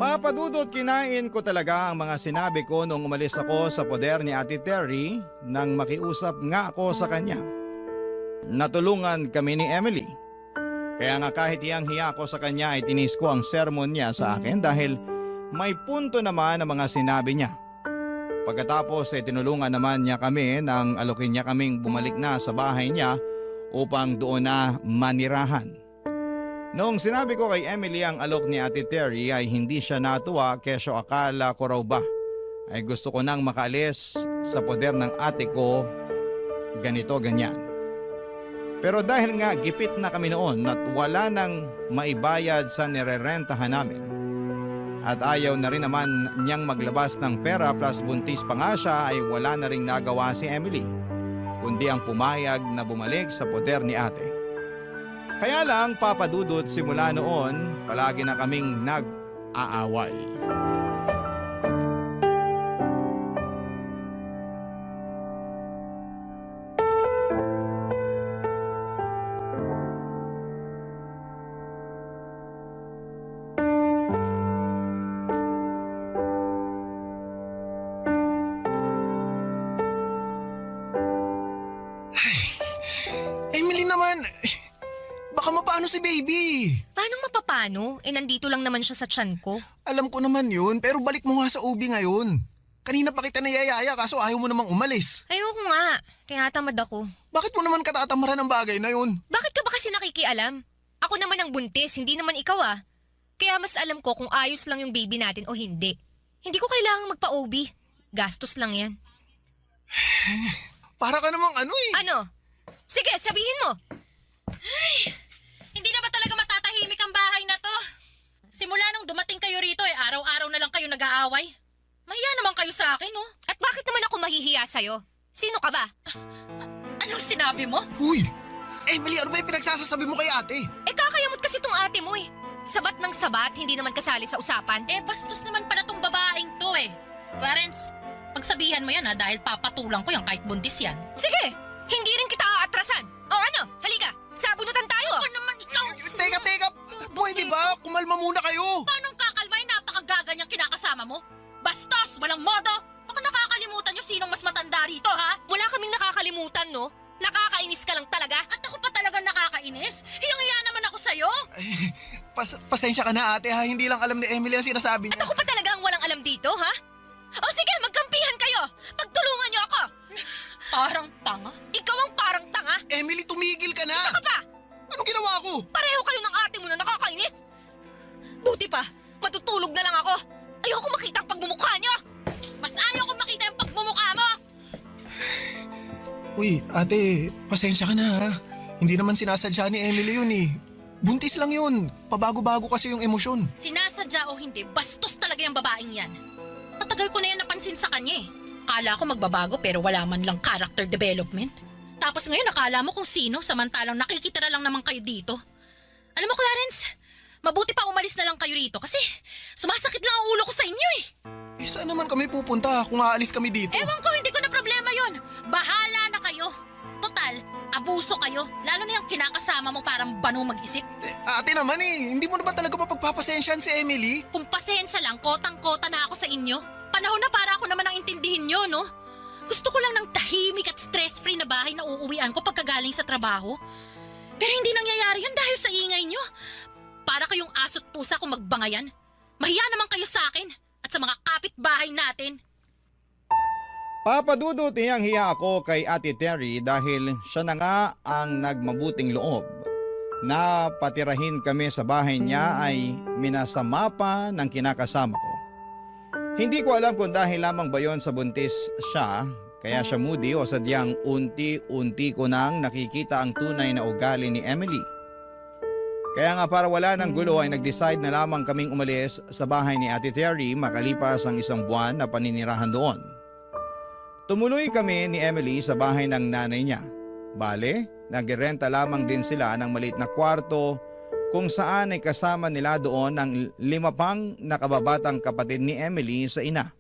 S3: Papadudot, kinain ko talaga ang mga sinabi ko nung umalis ako sa poder ni Ate Terry nang makiusap nga ako sa kanya. Natulungan kami ni Emily. Kaya nga kahit hiyang-hiya ako sa kanya ay tinis ko ang sermon niya sa akin dahil may punto naman ang mga sinabi niya. Pagkatapos ay tinulungan naman niya kami nang alokin niya kaming bumalik na sa bahay niya upang doon na manirahan. Noong sinabi ko kay Emily ang alok ni Ate Terry ay hindi siya natuwa kesyo akala ko raw ba ay gusto ko nang makaalis sa poder ng ate ko ganito ganyan. Pero dahil nga gipit na kami noon at wala nang maibayad sa nirerentahan namin at ayaw na rin naman niyang maglabas ng pera plus buntis pa nga siya ay wala na ring nagawa si Emily kundi ang pumayag na bumalik sa poder ni ate. Kaya lang, papadudot, simula noon, palagi na kaming nag-aaway.
S11: Emily naman! Baka mapaano si baby?
S13: Paano mapapano? Nandito lang naman siya sa tiyan ko.
S11: Alam ko naman yun, pero balik mo nga sa ubi ngayon. Kanina pa kita niyayaya kaso ayaw mo namang umalis.
S13: Ayoko nga. Tinatamad ako.
S11: Bakit mo naman katatamaran ng bagay na yun?
S13: Bakit ka ba kasi nakikialam? Ako naman ang buntis, hindi naman ikaw ah. Kaya mas alam ko kung ayos lang yung baby natin o hindi. Hindi ko kailangang magpa-OB. Gastos lang yan.
S11: Para ka namang ano eh.
S13: Ano? Sige, sabihin mo.
S5: Ay, hindi na ba talaga matatahimik ang bahay na to? Simula nung dumating kayo rito araw-araw na lang kayo nag-aaway. Mahiya naman kayo sa akin, oh.
S13: At bakit naman ako mahihiya sa'yo? Sino ka ba?
S5: Anong sinabi mo?
S11: Huy! Emily, ano ba yung pinagsasasabi mo kay ate?
S13: Kakayamot kasi tong ate mo eh. Sabat ng sabat, hindi naman kasali sa usapan.
S5: Bastos naman pala tong babaeng to eh. Clarence, pagsabihan mo yan dahil papatulang ko yan kahit buntis yan.
S13: Sige, hindi rin kita aatrasan. O ano, halika, sabunutan tayo.
S5: Ano naman ikaw?
S11: Teka, pwede ba? Kumalma muna kayo.
S5: Paano kakalmay napakagaganyang kinakasama mo? Bastos, walang modo. Baka nakakalimutan nyo sinong mas matanda rito, ha?
S13: Wala kaming nakakalimutan, no? Nakakainis ka lang talaga.
S5: At ako pa talaga nakakainis? Hiyang-hiya naman ako sa'yo.
S11: Pasensya ka na ate ha, hindi lang alam ni Emily ang sinasabi niya.
S13: At ako pa talaga ang walang alam dito, ha? O sige, magkampihan kayo. Pagtulungan niyo ako.
S5: Parang tanga? Ikaw ang parang tanga?
S11: Emily, tumigil ka na!
S5: Isa ka pa!
S11: Anong ginawa ko?
S5: Pareho kayo ng ate mo na nakakainis! Buti pa, matutulog na lang ako. Ayoko makita ang pagmumukha niyo! Mas ayaw ko makita yung pagmumukha mo!
S11: Uy, ate, pasensya ka na ha. Hindi naman sinasadya ni Emily yun eh. Buntis lang yun. Pabago-bago kasi yung emosyon.
S5: Sinasadya o hindi, bastos talaga yung babaeng yan. Matagal ko na yan napansin sa kanya eh. Akala ko magbabago pero wala man lang character development. Tapos ngayon akala mo kung sino samantalang nakikita na lang naman kayo dito. Alam mo Clarence, mabuti pa umalis na lang kayo rito kasi sumasakit lang ang ulo ko sa inyo eh.
S11: Eh saan naman kami pupunta kung aalis kami dito?
S5: Ewan ko, hindi ko na problema yon. Bahala na kayo. Total, abuso kayo. Lalo na yung kinakasama mo parang banu mag-isip.
S11: Ate naman eh, hindi mo na ba talaga mapagpapasensyahan si Emily?
S5: Kung pasensya lang, kotang-kota na ako sa inyo. Panahon na para ako naman ang intindihin nyo, no? Gusto ko lang ng tahimik at stress-free na bahay na uuwian ko pagkagaling sa trabaho. Pero hindi nangyayari yun dahil sa ingay nyo. Para kayong aso't pusa kung magbangayan. Mahiya naman kayo sa akin at sa mga kapitbahay natin.
S3: Papadudot hiyang-hiya ako kay Ate Terry dahil siya na nga ang nagmabuting loob. Na patirahin kami sa bahay niya ay minasama pa ng kinakasama ko. Hindi ko alam kung dahil lamang ba yon sa buntis siya, kaya siya moody o sadyang unti-unti ko nang nakikita ang tunay na ugali ni Emily. Kaya nga para wala ng gulo ay nag-decide na lamang kaming umalis sa bahay ni Ate Terry makalipas ang 1 buwan na paninirahan doon. Tumuloy kami ni Emily sa bahay ng nanay niya. Bale, nagrenta lamang din sila ng maliit na kwarto kung saan ay kasama nila doon ang 5 pang nakababatang kapatid ni Emily sa ina.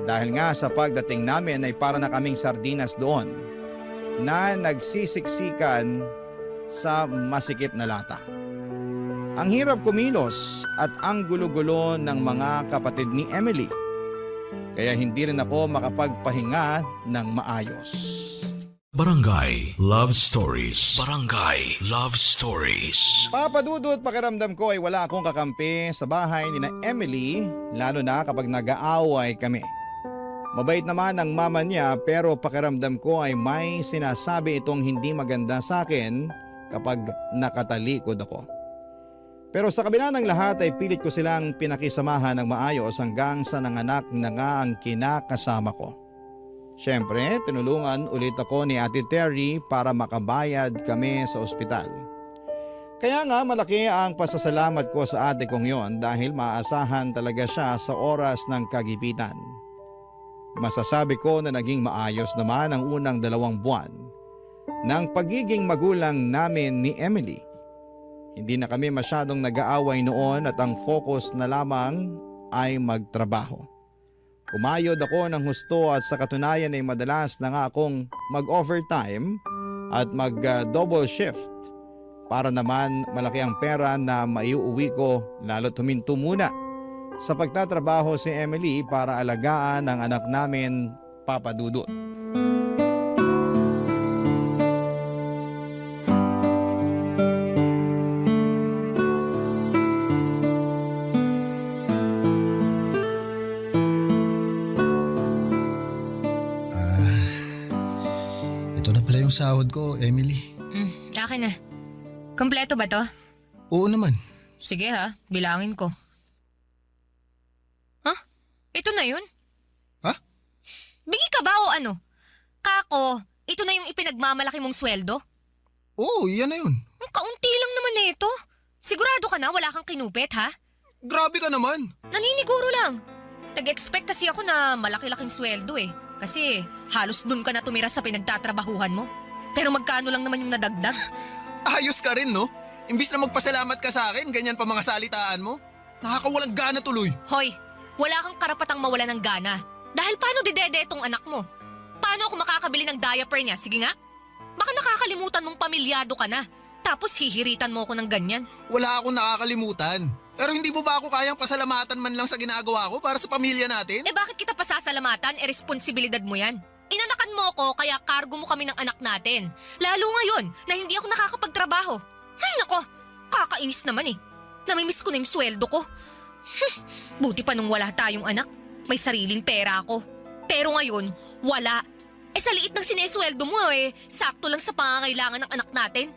S3: Dahil nga sa pagdating namin ay para na kaming sardinas doon na nagsisiksikan sa masikip na lata. Ang hirap kumilos at ang gulo-gulo ng mga kapatid ni Emily. Kaya hindi rin ako makapagpahinga ng maayos.
S1: Barangay Love Stories. Barangay Love Stories.
S3: Papadudot, pakiramdam ko ay wala akong kakampi sa bahay ni na Emily, lalo na kapag nag-aaway kami. Mabait naman ang mama niya pero pakiramdam ko ay may sinasabi itong hindi maganda sa akin kapag nakatalikod ako. Pero sa kabila ng lahat ay pilit ko silang pinakisamahan ng maayos hanggang sa nanganak na nga ang kinakasama ko. Siyempre, tinulungan ulit ako ni Ate Terry para makabayad kami sa ospital. Kaya nga malaki ang pasasalamat ko sa ate kong yon dahil maasahan talaga siya sa oras ng kagipitan. Masasabi ko na naging maayos naman ang unang 2 buwan ng pagiging magulang namin ni Emily. Hindi na kami masyadong nag-aaway noon at ang focus na lamang ay magtrabaho. Kumayod ako ng husto at sa katunayan ay madalas na nga akong mag-overtime at mag-double shift para naman malaki ang pera na maiuwi ko lalo't huminto muna sa pagtatrabaho si Emily para alagaan ang anak namin, Papa Dudut.
S11: Ito na pala yung sahod ko, Emily.
S6: Akin na. Kompleto ba to?
S11: Oo naman.
S6: Sige ha, bilangin ko. Huh? Ito na yun?
S11: Ha?
S6: Bingi ka ba o ano? Kako, ito na yung ipinagmamalaki mong sweldo?
S11: Oo, yan na yun.
S6: Ang kaunti lang naman na ito. Sigurado ka na wala kang kinupit ha?
S11: Grabe ka naman.
S6: Naniniguro lang. Nag-expect kasi ako na malaki-laking sweldo eh. Kasi halos dun ka na tumira sa pinagtatrabahuhan mo. Pero magkano lang naman yung nadagdag?
S11: Ayos ka rin, no? Imbis na magpasalamat ka sa akin, ganyan pa mga salitaan mo. Nakakawalang gana tuloy.
S6: Hoy, wala kang karapatang mawala ng gana. Dahil paano didede itong anak mo? Paano ako makakabili ng diaper niya? Sige nga. Baka nakakalimutan mong pamilyado ka na. Tapos hihiritan mo ako ng ganyan.
S11: Wala akong nakakalimutan. Pero hindi mo ba ako kayang pasalamatan man lang sa ginagawa ko para sa pamilya natin?
S6: Eh bakit kita pasasalamatan? Eh responsibilidad mo yan. Inanakan mo ko kaya kargo mo kami ng anak natin. Lalo ngayon na hindi ako nakakapagtrabaho. Ay nako, kakainis naman eh. Namimiss ko na yung sweldo ko. Buti pa nung wala tayong anak. May sariling pera ako. Pero ngayon, wala. Sa liit ng sinesweldo mo sakto lang sa pangangailangan ng anak natin.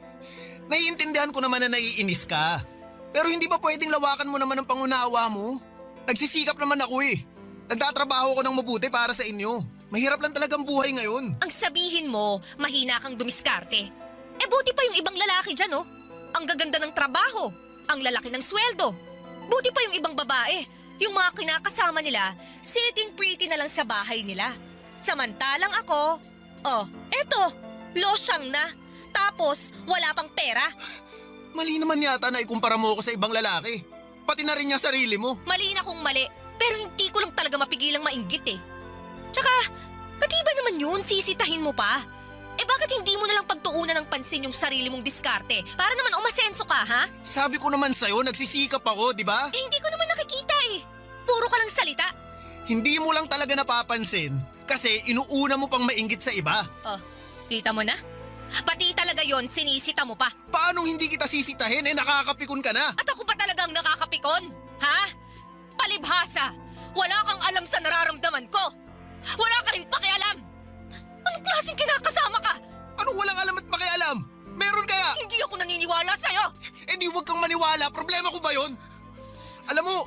S11: Naiintindihan ko naman na naiinis ka. Pero hindi ba pwedeng lawakan mo naman ang pangunawa mo? Nagsisikap naman ako eh. Nagtatrabaho ko ng mabuti para sa inyo. Mahirap lang talagang buhay ngayon.
S6: Ang sabihin mo, mahina kang dumiskarte. Buti pa yung ibang lalaki dyan, oh. Ang gaganda ng trabaho, ang lalaki ng sweldo. Buti pa yung ibang babae, yung mga kinakasama nila, sitting pretty na lang sa bahay nila. Samantalang ako, eto, losyang na. Tapos, wala pang pera.
S11: Mali naman yata na ikumpara mo ako sa ibang lalaki. Pati na rin niya sarili mo.
S6: Mali na kung mali, pero hindi ko lang talaga mapigilang mainggit eh. Tsaka, pati ba naman yun, sisitahin mo pa? Bakit hindi mo nalang pagtuunan ng pansin yung sarili mong diskarte? Para naman umasenso ka, ha?
S11: Sabi ko naman sa'yo, nagsisikap ako, di ba?
S6: Hindi ko naman nakikita eh. Puro ka lang salita.
S11: Hindi mo lang talaga napapansin kasi inuuna mo pang mainggit sa iba.
S6: Kita mo na? Pati talaga yon, sinisita mo pa.
S11: Paanong hindi kita sisitahin nakakapikon ka na?
S6: At ako pa talagang nakakapikon? Ha? Palibhasa! Wala kang alam sa nararamdaman ko! Wala ka rin pakialam! Anong klaseng kinakasama ka?
S11: Anong walang alam at pakialam? Meron kaya?
S6: Hindi ako naniniwala sa'yo!
S11: Di huwag kang maniwala, problema ko ba yon? Alam mo,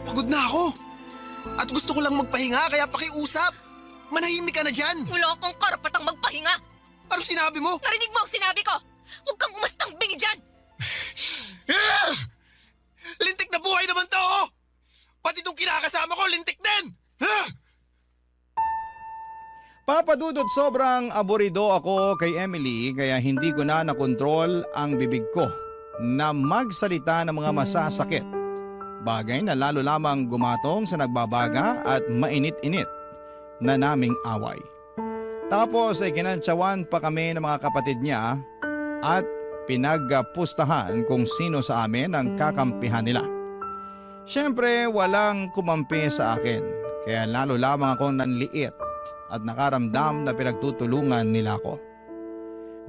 S11: pagod na ako. At gusto ko lang magpahinga kaya pakiusap. Manahimik ka na dyan.
S6: Wala kang karapatang magpahinga.
S11: Ano sinabi mo?
S6: Narinig mo ang sinabi ko! Huwag kang umastang bingi dyan!
S11: Lintik na buhay naman to! Pati itong kinakasama ko, lintik din!
S3: Papa Dudut, sobrang aburido ako kay Emily kaya hindi ko na nakontrol ang bibig ko na magsalita ng mga masasakit. Bagay na lalo lamang gumatong sa nagbabaga at mainit-init na naming away. Tapos ay kinantsawan pa kami ng mga kapatid niya at pinagpustahan kung sino sa amin ang kakampihan nila. Siyempre walang kumampi sa akin kaya lalo lamang akong nanliit at nakaramdam na pinagtutulungan nila ako.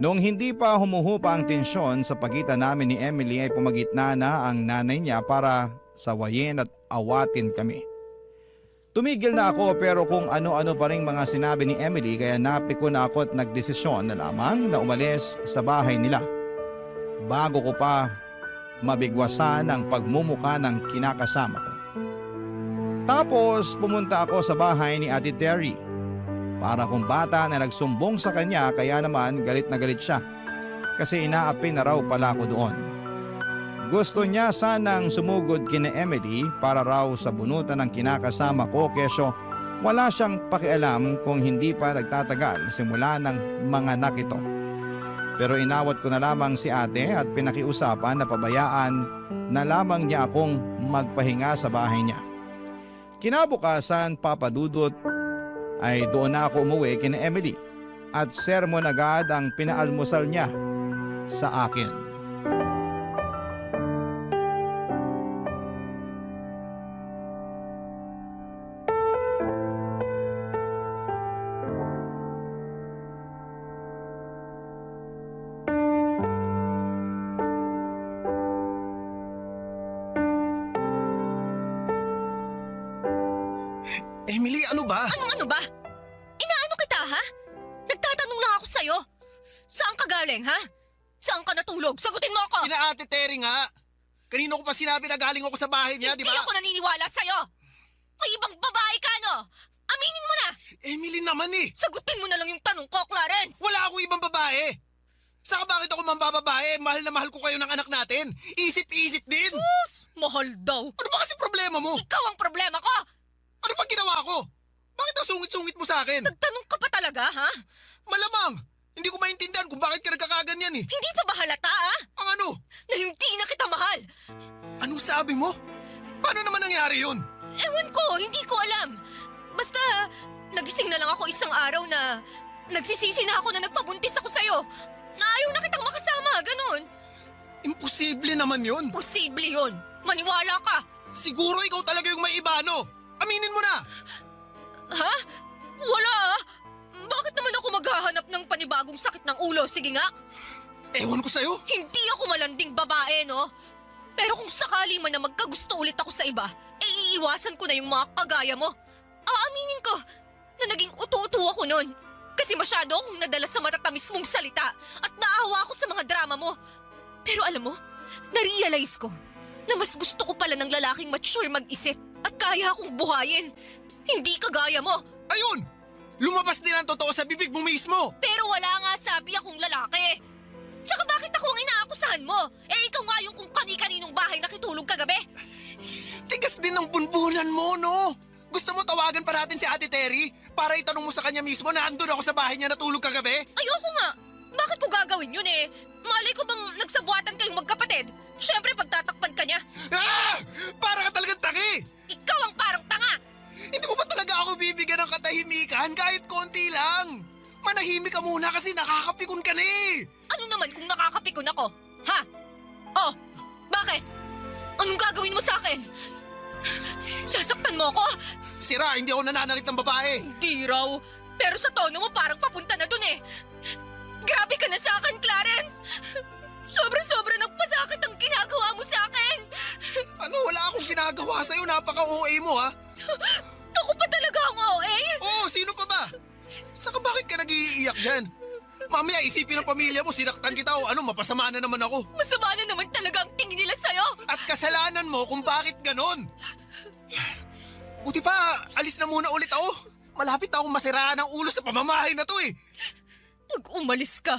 S3: Noong hindi pa humuhupa ang tensyon sa pagitan namin ni Emily ay pumagitna na ang nanay niya para sawayin at awatin kami. Tumigil na ako pero kung ano-ano pa ring mga sinabi ni Emily kaya napiko na ako at nagdesisyon na lamang na umalis sa bahay nila. Bago ko pa mabigwasan ang pagmumuka ng kinakasama ko. Tapos pumunta ako sa bahay ni Ate Terry. Para kung bata na nagsumbong sa kanya kaya naman galit na galit siya. Kasi inaapi na raw pala ako doon. Gusto niya sanang sumugod kina Emily para raw sa bunutan ng kinakasama ko kesyo wala siyang pakialam kung hindi pa nagtatagal simula ng mga anak ito. Pero inawat ko na lamang si ate at pinakiusapan na pabayaan na lamang niya akong magpahinga sa bahay niya. Kinabukasan, Papa Dudut, ay doon na ako umuwi kina Emily at sermon agad ang pinaalmusal niya sa akin.
S11: Emily, ano ba?
S6: Anong ano ba? Inaano kita, ha? Nagtatanong lang ako sa'yo. Saan ka galing, ha? Saan ka natulog? Sagutin mo ako!
S11: Kina Ate Terry nga. Kanino ko pa sinabi na galing ako sa bahay niya, di ba?
S6: Hindi ako naniniwala sa'yo! May ibang babae ka, no? Aminin mo na!
S11: Emily naman eh!
S6: Sagutin mo na lang yung tanong ko, Clarence!
S11: Wala akong ibang babae! Saka bakit ako mambababae? Mahal na mahal ko kayo ng anak natin. Isip-isip din!
S6: Sus! Mahal daw!
S11: Ano ba kasi problema mo?
S6: Ikaw ang problema ko!
S11: Ano ba ginawa ko? Bakit ang sungit-sungit mo sa akin?
S6: Nagtanong ka pa talaga, ha?
S11: Malamang! Hindi ko maintindihan kung bakit ka nagkakaganyan eh.
S6: Hindi pa ba halata, ha?
S11: Ang ano?
S6: Na hindi na kita mahal!
S11: Anong sabi mo? Paano naman nangyari yun?
S6: Ewan ko, hindi ko alam. Basta, nagising na lang ako isang araw na nagsisisi na ako na nagpabuntis ako sa'yo. Na ayaw na kitang makasama, ganun.
S11: Imposible naman yun.
S6: Posible yun. Maniwala ka.
S11: Siguro ikaw talaga yung may iba, no? Aminin mo na!
S6: Ha? Wala ah. Bakit naman ako maghahanap ng panibagong sakit ng ulo? Sige nga.
S11: Ewan ko sa'yo.
S6: Hindi ako malanding babae, no? Pero kung sakali man na magkagusto ulit ako sa iba, iiwasan ko na yung mga kagaya mo. Aaminin ko,
S13: na naging uto-uto ako nun. Kasi masyado akong nadala sa matatamis mong salita at naawa ako sa mga drama mo. Pero alam mo, na-realize ko na mas gusto ko pala ng lalaking mature mag-isip at kaya akong buhayin. Hindi kagaya mo.
S11: Ayun! Lumabas din ang totoo sa bibig mo mismo!
S13: Pero wala nga sabi akong lalaki. Tsaka bakit ako ang inaakusahan mo? Eh ikaw nga yung kung kani-kaninong bahay nakitulog kagabi.
S11: Tigas din ng bunbunan mo, no? Gusto mo tawagan pa natin si Ate Terry para itanong mo sa kanya mismo na andun ako sa bahay niya natulog kagabi?
S13: Ayoko nga. Bakit ko gagawin yun eh? Malay ko bang nagsabuatan kayong magkapatid? Siyempre pagtatakpan ka niya.
S11: Ah! Para ka talagang taki!
S13: Ikaw ang parang tanga!
S11: Hindi mo ba talaga ako bibigyan ng katahimikan kahit konti lang? Manahimik ka muna kasi nakakapikon ka na eh!
S13: Ano naman kung nakakapikon ako? Ha? Oh, bakit? Anong gagawin mo sa akin? Sasaktan mo ako?
S11: Sira, hindi ako nananakit ng babae!
S13: Hindi raw. Pero sa tono mo parang papunta na dun eh. Grabe ka na sa akin, Clarence! Sobra-sobra nagpasakit ang ginagawa mo sa akin!
S11: Ano, wala akong ginagawa sa'yo. Napaka-OA mo ha?
S13: Ako pa talaga ang OA?
S11: Oo, sino pa ba? Saka bakit ka nag-iiyak dyan? Mamaya isipin ng pamilya mo, sinaktan kita o ano, mapasama na naman ako.
S13: Masama na naman talaga ang tingin nila sa'yo!
S11: At kasalanan mo kung bakit ganon. Buti pa, alis na muna ulit ako. Malapit na akong masiraan ang ulo sa pamamahay na to eh.
S13: Pag umalis ka,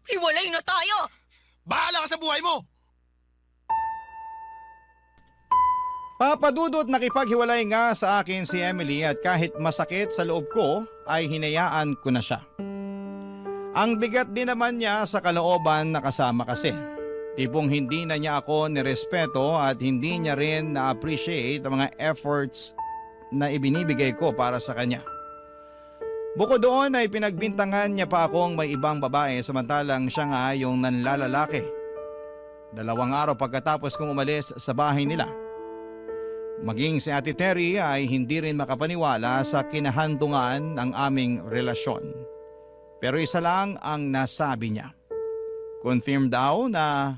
S13: hiwalay na tayo!
S11: Bahala ka sa buhay mo!
S3: Papadudot nakipaghiwalay nga sa akin si Emily at kahit masakit sa loob ko ay hinayaan ko na siya. Ang bigat din naman niya sa kalooban na kasama kasi. Tipong hindi na niya ako nirespeto at hindi niya rin na-appreciate ang mga efforts na ibinibigay ko para sa kanya. Bukod doon ay pinagbintangan niya pa akong may ibang babae samantalang siya nga yung nanlalalaki. 2 araw pagkatapos kong umalis sa bahay nila. Maging si Ate Terry ay hindi rin makapaniwala sa kinahandungan ng aming relasyon. Pero isa lang ang nasabi niya. Confirm daw na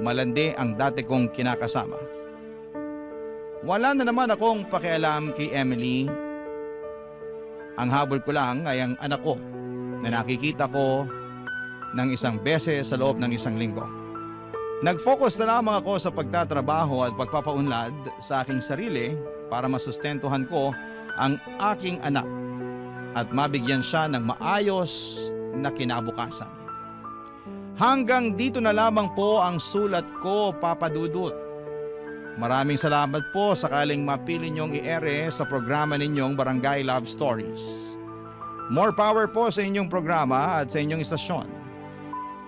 S3: malandi ang dati kong kinakasama. Wala na naman akong pakialam kay Emily. Ang habol ko lang ay ang anak ko na nakikita ko ng 1 beses sa loob ng 1 linggo. Nag-focus na lamang ako sa pagtatrabaho at pagpapaunlad sa aking sarili para masustentuhan ko ang aking anak at mabigyan siya ng maayos na kinabukasan. Hanggang dito na lamang po ang sulat ko, Papa Dudut. Maraming salamat po sakaling mapili niyong i-ere sa programa ninyong Barangay Love Stories. More power po sa inyong programa at sa inyong istasyon.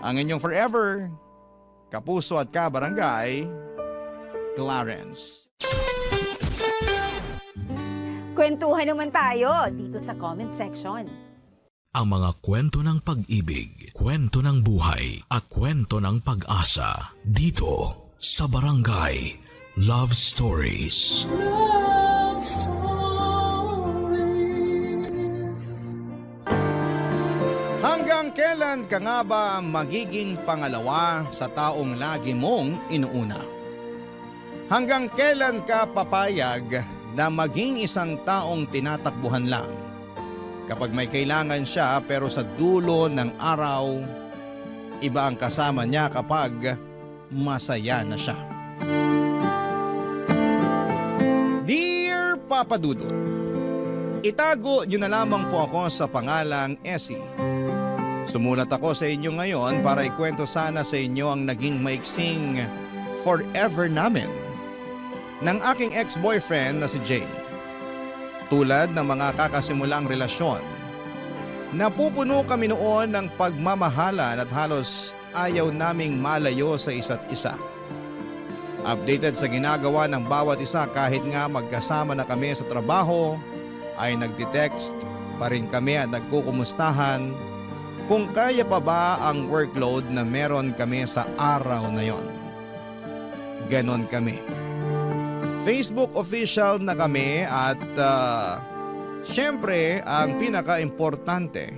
S3: Ang inyong forever, kapuso at kabarangay, Clarence.
S18: Kwentuhan naman tayo dito sa comment section.
S1: Ang mga kwento ng pag-ibig, kwento ng buhay at kwento ng pag-asa dito sa Barangay Love Stories.
S15: Love Stories.
S3: Hanggang kailan ka nga ba magiging pangalawa sa taong lagi mong inuuna? Hanggang kailan ka papayag na maging isang taong tinatakbuhan lang? Kapag may kailangan siya pero sa dulo ng araw, iba ang kasama niya kapag masaya na siya. Dear Papa Dudut, itago niyo na lamang po ako sa pangalang Essie. Sumulat ako sa inyo ngayon para ikwento sana sa inyo ang naging maiksing forever namin ng aking ex-boyfriend na si Jay. Tulad ng mga kakasimulang relasyon, napupuno kami noon ng pagmamahalan at halos ayaw naming malayo sa isa't isa. Updated sa ginagawa ng bawat isa kahit nga magkasama na kami sa trabaho, ay nagte-text pa rin kami at nagkukumustahan kung kaya pa ba ang workload na meron kami sa araw na yon. Ganon kami. Facebook official na kami at syempre ang pinaka-importante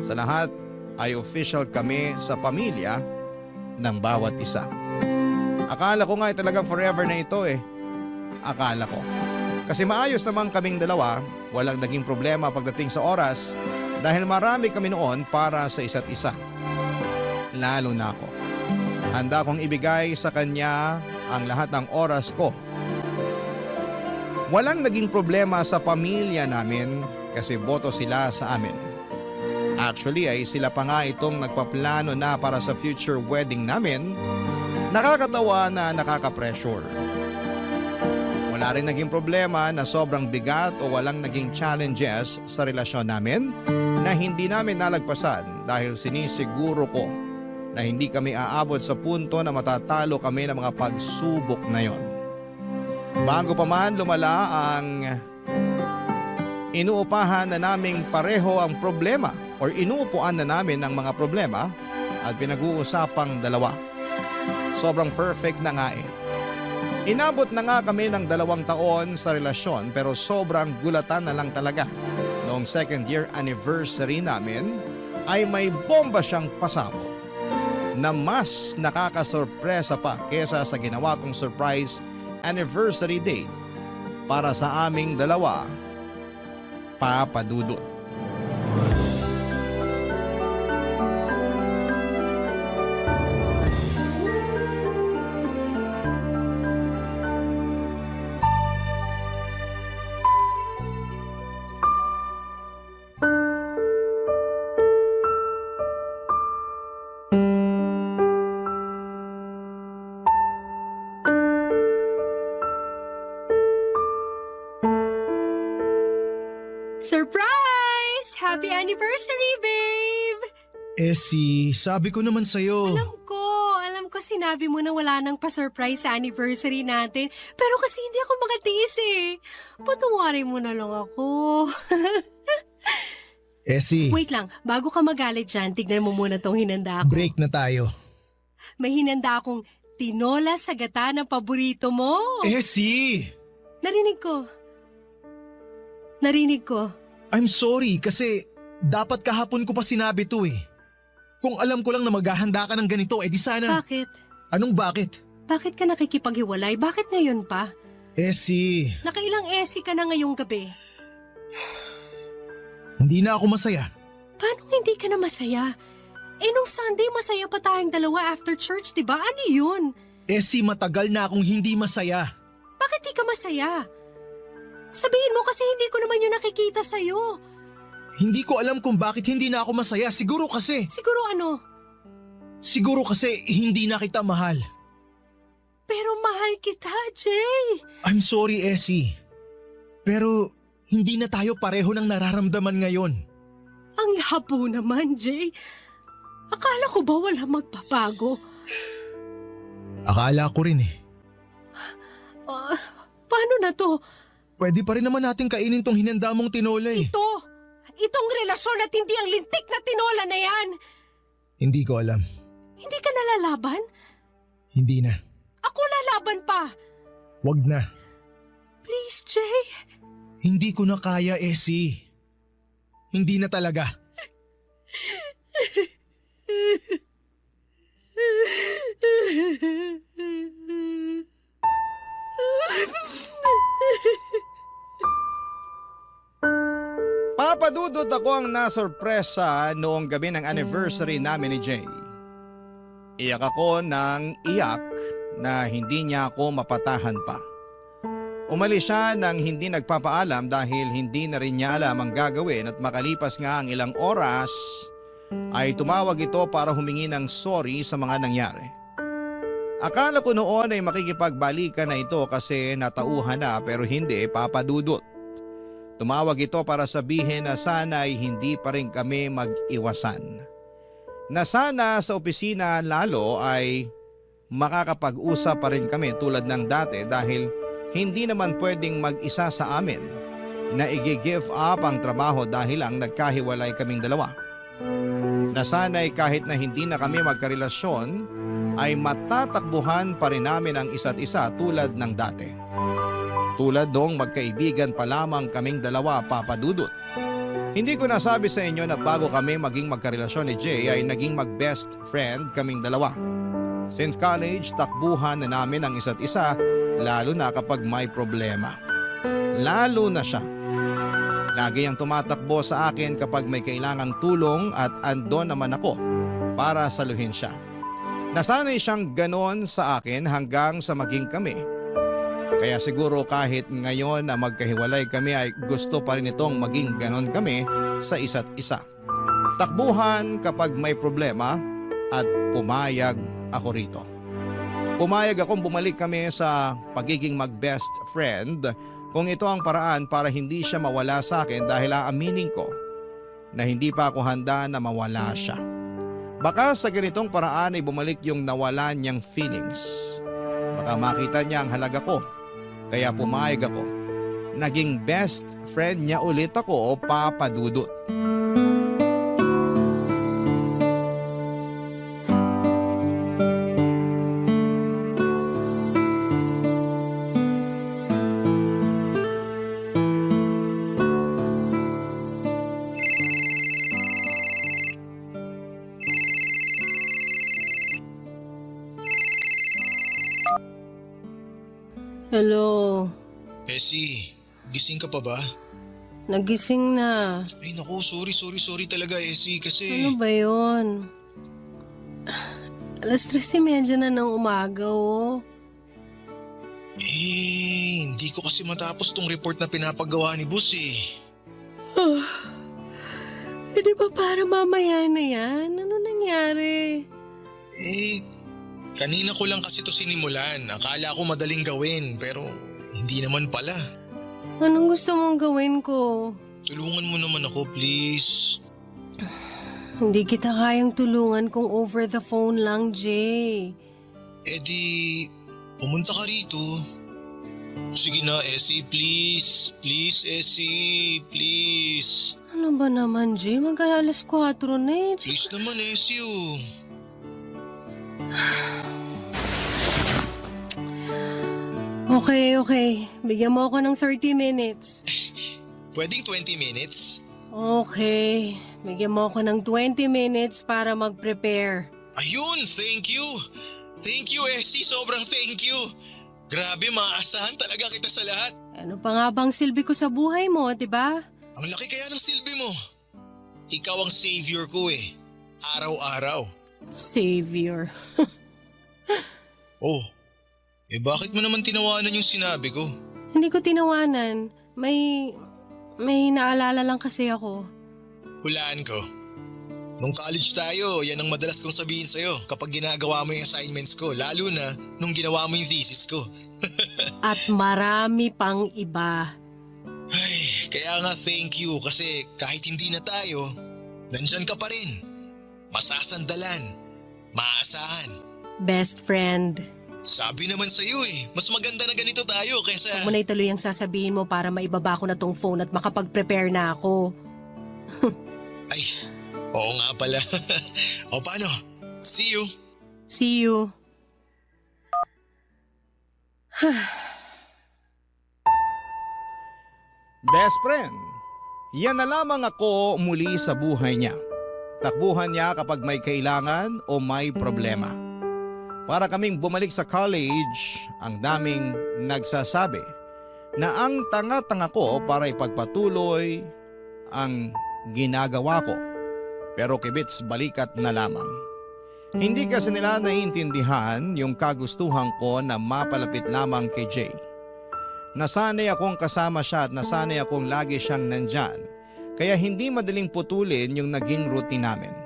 S3: sa lahat ay official kami sa pamilya ng bawat isa. Akala ko nga ay talagang forever na ito eh. Akala ko. Kasi maayos naman kaming dalawa, walang naging problema pagdating sa oras dahil marami kami noon para sa isa't isa. Lalo na ako. Handa kong ibigay sa kanya ang lahat ng oras ko. Walang naging problema sa pamilya namin kasi boto sila sa amin. Actually ay sila pa nga itong nagpaplano na para sa future wedding namin. Nakakatawa na nakaka-pressure. Wala rin naging problema na sobrang bigat o walang naging challenges sa relasyon namin na hindi namin nalagpasan dahil sinisiguro ko na hindi kami aabot sa punto na matatalo kami ng mga pagsubok na yon. Bago pa man lumala ang inuupahan na naming pareho ang problema o inuupuan na namin ang mga problema at pinag-uusapang dalawa. Sobrang perfect na nga eh. Inabot na nga kami ng 2 taon sa relasyon pero sobrang gulatan na lang talaga. Noong 2nd year anniversary namin ay may bomba siyang pasabog na mas nakakasorpresa pa kesa sa ginawa kong surprise anniversary date para sa aming dalawa, Papa Dudut.
S20: Surprise! Happy anniversary, babe!
S11: Sabi ko naman sa'yo.
S20: Alam ko sinabi mo na wala nang pa-surprise sa anniversary natin. Pero kasi hindi ako makatiis eh. Patawarin mo na lang ako. Wait lang, bago ka magalit dyan, tignan mo muna tong hinanda ko.
S11: Break na tayo.
S20: May hinanda akong tinola sa gata ng paborito mo. Narinig ko.
S11: I'm sorry kasi dapat kahapon ko pa sinabi to eh. Kung alam ko lang na maghahanda ka ng ganito, edi sana.
S20: Bakit?
S11: Anong bakit?
S20: Bakit ka nakikipaghiwalay? Bakit ngayon pa? Nakailang ka na ngayong gabi.
S11: Hindi na ako masaya.
S20: Paano hindi ka na masaya? Nung Sunday masaya pa tayong dalawa after church, diba? Ano yun?
S11: Matagal na akong hindi masaya.
S20: Bakit di ka masaya? Sabihin mo kasi hindi ko naman yun nakikita sa'yo.
S11: Hindi ko alam kung bakit hindi na ako masaya. Siguro kasi hindi na kita mahal.
S20: Pero mahal kita, Jay.
S11: I'm sorry, Essie. Pero hindi na tayo pareho ng nararamdaman ngayon.
S20: Ang labo naman, Jay. Akala ko ba wala magbabago?
S11: Akala ko rin eh.
S20: Paano na to?
S11: Pwede pa rin naman natin kainin tong hinanda mong tinola eh.
S20: Itong relasyon at hindi ang lintik na tinola na yan.
S11: Hindi ko alam.
S20: Hindi ka nalalaban?
S11: Hindi na.
S20: Ako lalaban pa.
S11: Wag na.
S20: Please, Jay.
S11: Hindi ko na kaya, Essie. Hindi na talaga.
S3: Papadudot ako ang nasorpresa noong gabi ng anniversary namin ni Jay. Iyak ako ng iyak na hindi niya ako mapatahan pa. Umalis siya nang hindi nagpapaalam dahil hindi na rin niya alam ang gagawin at makalipas nga ang ilang oras ay tumawag ito para humingi ng sorry sa mga nangyari. Akala ko noon ay makikipagbalikan na ito kasi natauhan na pero hindi, Papadudot. Tumawag ito para sabihin na sana ay hindi pa rin kami mag-iwasan. Na sana sa opisina lalo ay makakapag-usap pa rin kami tulad ng dati dahil hindi naman pwedeng mag-isa sa amin na i-give up ang trabaho dahil lang nagkahiwalay kaming dalawa. Na sana ay kahit na hindi na kami magkarelasyon ay matatakbuhan pa rin namin ang isa't isa tulad ng dati. Tulad dong magkaibigan pa lamang kaming dalawa, Papadudot. Hindi ko nasabi sa inyo na bago kami maging magkarelasyon ni Jay ay naging mag-best friend kaming dalawa. Since college, takbuhan na namin ang isa't isa lalo na kapag may problema. Lalo na siya. Lagi ang tumatakbo sa akin kapag may kailangang tulong at andon naman ako para saluhin siya. Nasanay siyang ganon sa akin hanggang sa maging kami. Kaya siguro kahit ngayon na magkahiwalay kami ay gusto pa rin itong maging ganon kami sa isa't isa. Takbuhan kapag may problema at pumayag ako rito. Pumayag akong bumalik kami sa pagiging mag-best friend kung ito ang paraan para hindi siya mawala sa akin dahil aaminin ko na hindi pa ako handa na mawala siya. Baka sa ganitong paraan ay bumalik yung nawala niyang feelings. Baka makita niya ang halaga ko. Kaya pumayag ako. Naging best friend niya ulit ako, Papa Dudut.
S20: Hello,
S11: Essie, gising ka pa ba?
S20: nagising na.
S11: Ay naku, sorry talaga Essie kasi...
S20: Ano ba yun? Alas 3:30 na ng umaga, oh.
S11: Hindi ko kasi matapos tong report na pinapagawa ni boss eh.
S20: Di ba para mamaya na yan? Ano nangyari?
S11: Kanina ko lang kasi to sinimulan. Akala ko madaling gawin pero hindi naman pala.
S20: Anong gusto mong gawin ko?
S11: Tulungan mo naman ako please.
S20: Hindi kita kayang tulungan kung over the phone lang, Jay.
S11: Di, pumunta ka rito. Sige na Essie, please. Please Essie, please.
S20: Ano ba naman, Jay? Mag-alas 4 na eh.
S11: Please naman Essie oh.
S20: Okay. Bigyan mo ako ng 30 minutes.
S11: Pwedeng 20 minutes?
S20: Okay. Bigyan mo ako ng 20 minutes para mag-prepare.
S11: Ayun, thank you. Thank you Essie, sobrang thank you. Grabe, maaasahan talaga kita sa lahat.
S20: Ano pa nga bang silbi ko sa buhay mo, di ba?
S11: Ang laki kaya ng silbi mo. Ikaw ang savior ko eh. Araw-araw.
S20: Savior.
S11: Oh, bakit mo naman tinawanan yung sinabi ko?
S20: Hindi ko tinawanan. May naalala lang kasi ako.
S11: Hulaan ko. Nung college tayo, yan ang madalas kong sabihin sa'yo kapag ginagawa mo yung assignments ko, lalo na nung ginawa mo yung thesis ko.
S20: At marami pang iba.
S11: Ay, kaya nga thank you kasi kahit hindi na tayo, nandyan ka pa rin. Masasandalan, maaasahan.
S20: Best friend.
S11: Sabi naman sa'yo eh, mas maganda na ganito tayo kaysa...
S20: Huwag mo na ituloy ang sasabihin mo para maibaba ko na tong phone at makapag-prepare na ako.
S11: Ay, oo nga pala. O paano? See you.
S20: See you.
S3: Best friend, yan na lamang ako muli sa buhay niya. Takbuhan niya kapag may kailangan o may problema. Para kaming bumalik sa college, ang daming nagsasabi na ang tanga-tanga ko para ipagpatuloy ang ginagawa ko. Pero kibits balikat na lamang. Hindi kasi nila naiintindihan yung kagustuhan ko na mapalapit lamang kay Jay. Nasanay akong kasama siya at nasanay akong lagi siyang nandyan. Kaya hindi madaling putulin yung naging routine namin.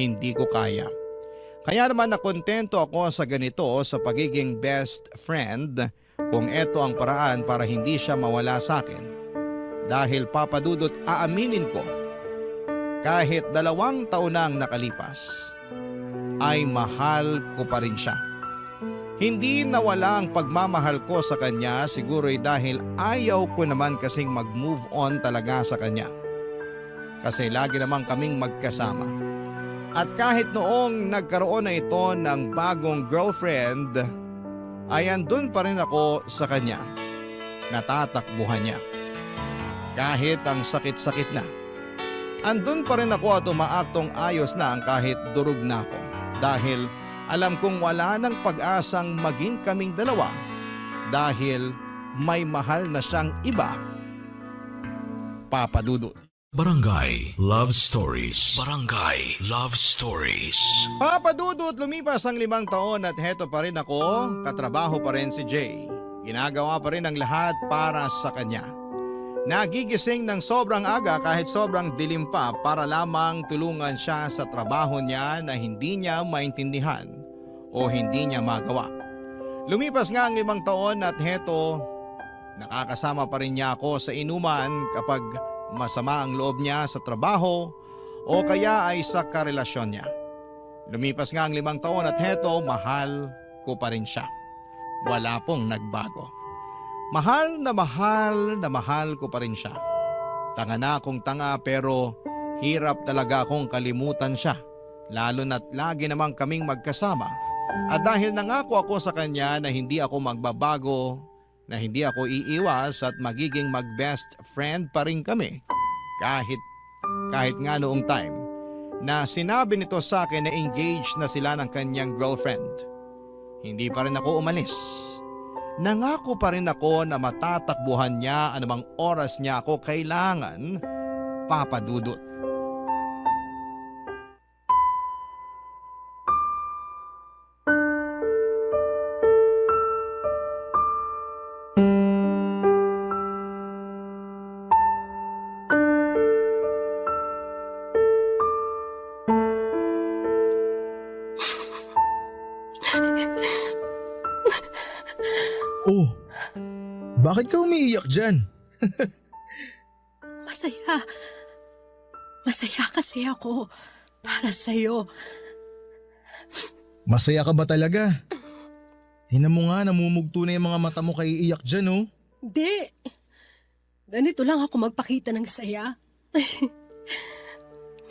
S3: Hindi ko kaya. Kaya naman nakontento ako sa ganito sa pagiging best friend kung eto ang paraan para hindi siya mawala sa akin. Dahil Papa Dudut, aaminin ko, kahit 2 taon nang nakalipas, ay mahal ko pa rin siya. Hindi nawala ang pagmamahal ko sa kanya siguro'y dahil ayaw ko naman kasing mag-move on talaga sa kanya. Kasi lagi naman kaming magkasama. At kahit noong nagkaroon na ito ng bagong girlfriend, ay andun pa rin ako sa kanya. Natatakbuhan niya. Kahit ang sakit-sakit na. Andun pa rin ako at umaaktong ayos na ang kahit durog na ako. Dahil alam kong wala ng pag-asang maging kaming dalawa dahil may mahal na siyang iba. Papa Dudut.
S1: Barangay Love Stories. Barangay Love Stories.
S3: Papa Dudut, lumipas ang 5 taon at heto pa rin ako, katrabaho pa rin si Jay. Ginagawa pa rin ang lahat para sa kanya. Nagigising ng sobrang aga kahit sobrang dilim pa para lamang tulungan siya sa trabaho niya na hindi niya maintindihan o hindi niya magawa. Lumipas nga ang 5 taon at heto, nakakasama pa rin niya ako sa inuman kapag masama ang loob niya sa trabaho o kaya ay sa karelasyon niya. Lumipas nga ang 5 taon at heto, mahal ko pa rin siya. Wala pong nagbago. Mahal na mahal ko pa rin siya. Tanga na akong tanga pero hirap talaga akong kalimutan siya. Lalo na't lagi namang kaming magkasama. At dahil nangako ako sa kanya na hindi ako magbabago, na hindi ako iiwas at magiging mag-best friend pa rin kami. Kahit nga noong time na sinabi nito sa akin na engaged na sila ng kanyang girlfriend. Hindi pa rin ako umalis. Nangako pa rin ako na matatakbuhan niya anumang oras niya ako kailangan, Papa Dudut.
S11: Oh, bakit ka umiiyak dyan?
S20: Masaya. Masaya kasi ako para sa'yo.
S11: Masaya ka ba talaga? Tingnan mo nga, namumugto na yung mga mata mo kay iiyak dyan, oh.
S20: Hindi. Ganito lang ako magpakita ng saya.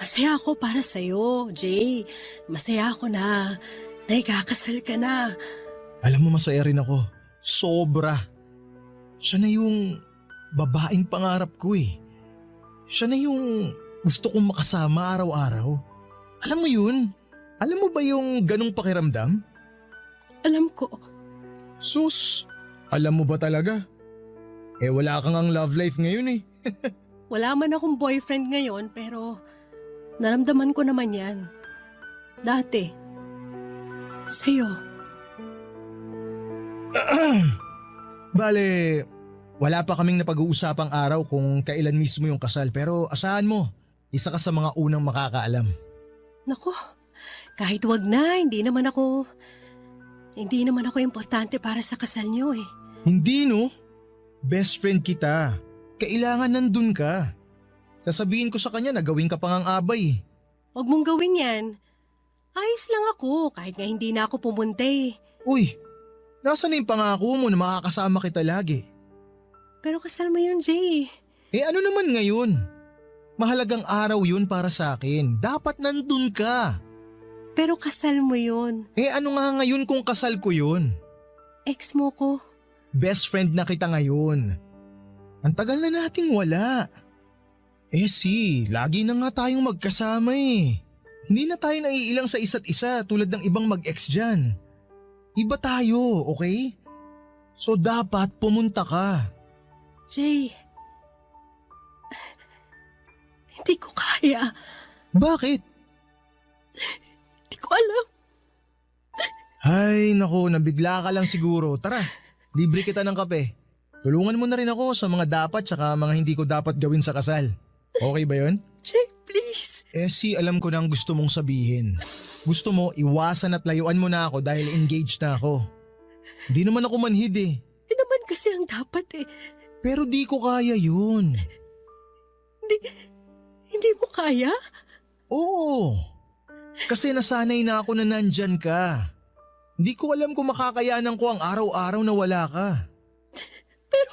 S20: Masaya ako para sa'yo, Jay. Masaya ako na ikakasal ka na.
S11: Alam mo, masaya rin ako. Sobra. Siya na yung babaeng pangarap ko eh. Siya na yung gusto kong makasama araw-araw. Alam mo yun? Alam mo ba yung ganong pakiramdam?
S20: Alam ko.
S11: Sus, alam mo ba talaga? Eh wala kang ang love life ngayon eh.
S20: Wala man akong boyfriend ngayon pero naramdaman ko naman yan. Dati. Sa'yo.
S11: Bale, wala pa kaming napag-uusapang araw kung kailan mismo yung kasal pero asahan mo, isa ka sa mga unang makakaalam.
S20: Nako, kahit wag na, hindi naman ako importante para sa kasal niyo eh.
S11: Hindi no? Best friend kita. Kailangan nandun ka. Sasabihin ko sa kanya na gawin ka pang ang abay.
S20: Wag mong gawin yan. Ayos lang ako kahit nga hindi na ako pumunta eh.
S11: Uy, nasaan na yung pangako mo na makakasama kita lagi?
S20: Pero kasal mo yun, Jay.
S11: Eh ano naman ngayon? Mahalagang araw yun para sa akin. Dapat nandun ka.
S20: Pero kasal mo yun.
S11: Eh ano nga ngayon kung kasal ko yun?
S20: Ex mo ko.
S11: Best friend na kita ngayon. Ang tagal na nating wala. Eh lagi na nga tayong magkasama eh. Hindi na tayo naiilang sa isa't isa tulad ng ibang mag-ex dyan. Iba tayo, okay? So dapat pumunta ka.
S20: Jay, hindi ko kaya.
S11: Bakit?
S20: Hindi ko alam.
S11: Ay nako, nabigla ka lang siguro. Tara, libre kita ng kape. Tulungan mo na rin ako sa mga dapat tsaka mga hindi ko dapat gawin sa kasal. Okay ba yun?
S20: Jay, please.
S11: Eh alam ko na ang gusto mong sabihin. Gusto mo iwasan at layuan mo na ako dahil engaged na ako. Hindi naman ako manhid eh.
S20: Hindi naman kasi ang dapat eh.
S11: Pero di ko kaya yun.
S20: Hindi mo kaya?
S11: Oo. Kasi nasanay na ako na nandyan ka. Hindi ko alam kung makakayanan ko ang araw-araw na wala ka.
S20: Pero…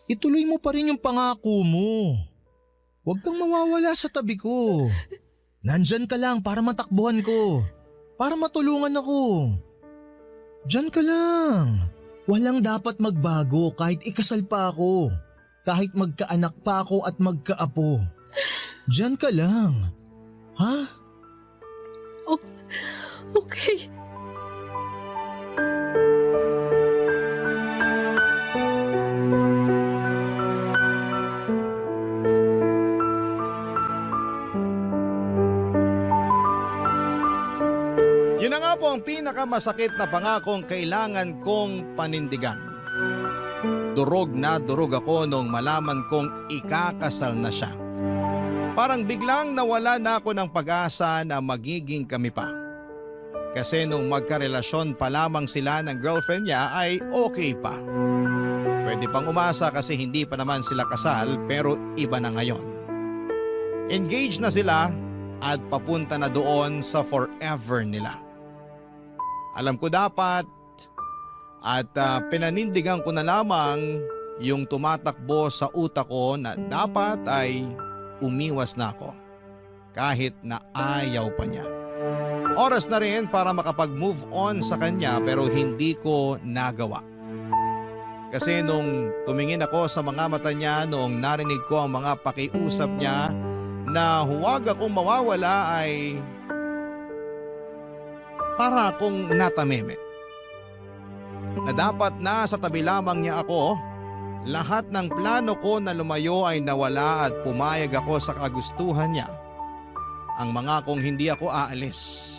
S11: ituloy mo pa rin yung pangako mo. Huwag kang mawawala sa tabi ko. Nandyan ka lang para matakbuhan ko. Para matulungan ako. Diyan ka lang. Walang dapat magbago kahit ikasal pa ako. Kahit magkaanak pa ako at magkaapo. Diyan ka lang. Ha?
S20: Okay.
S3: po ang pinakamasakit na pangakong kailangan kong panindigan. Durog na durog ako nung malaman kong ikakasal na siya. Parang biglang nawala na ako ng pag-asa na magiging kami pa. Kasi nung magkarelasyon pa lamang sila ng girlfriend niya ay okay pa. Pwede pang umasa kasi hindi pa naman sila kasal pero iba na ngayon. Engaged na sila at papunta na doon sa forever nila. Alam ko dapat at pinanindigan ko na lamang yung tumatakbo sa utak ko na dapat ay umiwas na ako kahit na ayaw pa niya. Oras na rin para makapag-move on sa kanya pero hindi ko nagawa. Kasi nung tumingin ako sa mga mata niya noong narinig ko ang mga pakiusap niya na huwag akong mawawala ay para akong natameme. Na dapat na sa tabi lamang niya ako, lahat ng plano ko na lumayo ay nawala at pumayag ako sa kagustuhan niya. Ang mga kong hindi ako aalis.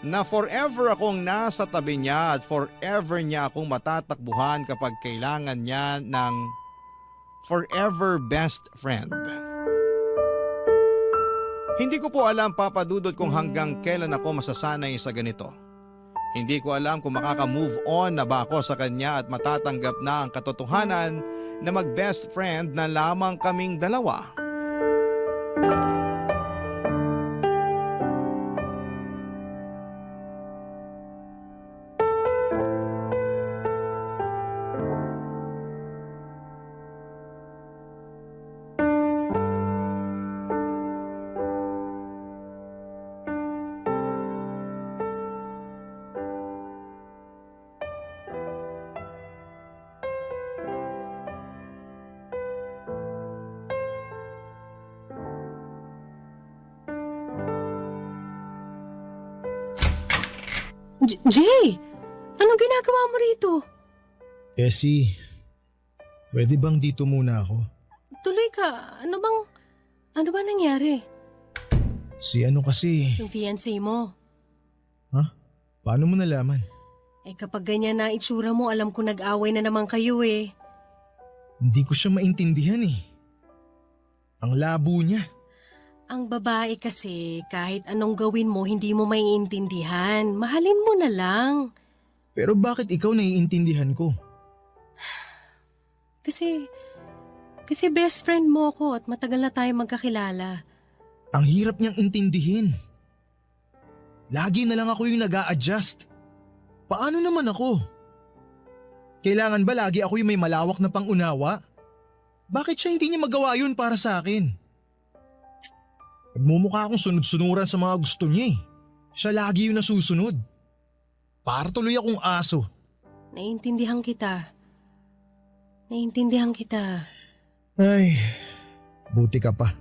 S3: Na forever akong nasa tabi niya at forever niya akong matatakbuhan kapag kailangan niya ng forever best friend. Hindi ko po alam, Papa Dudut, kung hanggang kailan ako masasanay sa ganito. Hindi ko alam kung makaka-move on na ba ako sa kanya at matatanggap na ang katotohanan na mag-best friend na lamang kaming dalawa.
S20: Jay! Anong ginagawa mo rito?
S11: Essie, pwede bang dito muna ako?
S20: Tuloy ka. Ano bang nangyari?
S11: Si ano kasi...
S20: Yung fiancé mo.
S11: Ha? Paano mo nalaman?
S20: Kapag ganyan na itsura mo, alam ko nag-away na naman kayo eh.
S11: Hindi ko siya maintindihan eh. Ang labo niya.
S20: Ang babae kasi, kahit anong gawin mo, hindi mo maiintindihan. Mahalin mo na lang.
S11: Pero bakit ikaw naiintindihan ko?
S20: Kasi best friend mo ko at matagal na tayo magkakilala.
S11: Ang hirap niyang intindihin. Lagi na lang ako yung nag-a-adjust. Paano naman ako? Kailangan ba lagi ako yung may malawak na pangunawa? Bakit siya hindi niya magawa yun para sa akin? Nagmumukha akong sunod-sunuran sa mga gusto niya eh. Siya lagi yung nasusunod. Para tuloy akong aso.
S20: Naiintindihan kita.
S11: Ay, buti ka pa.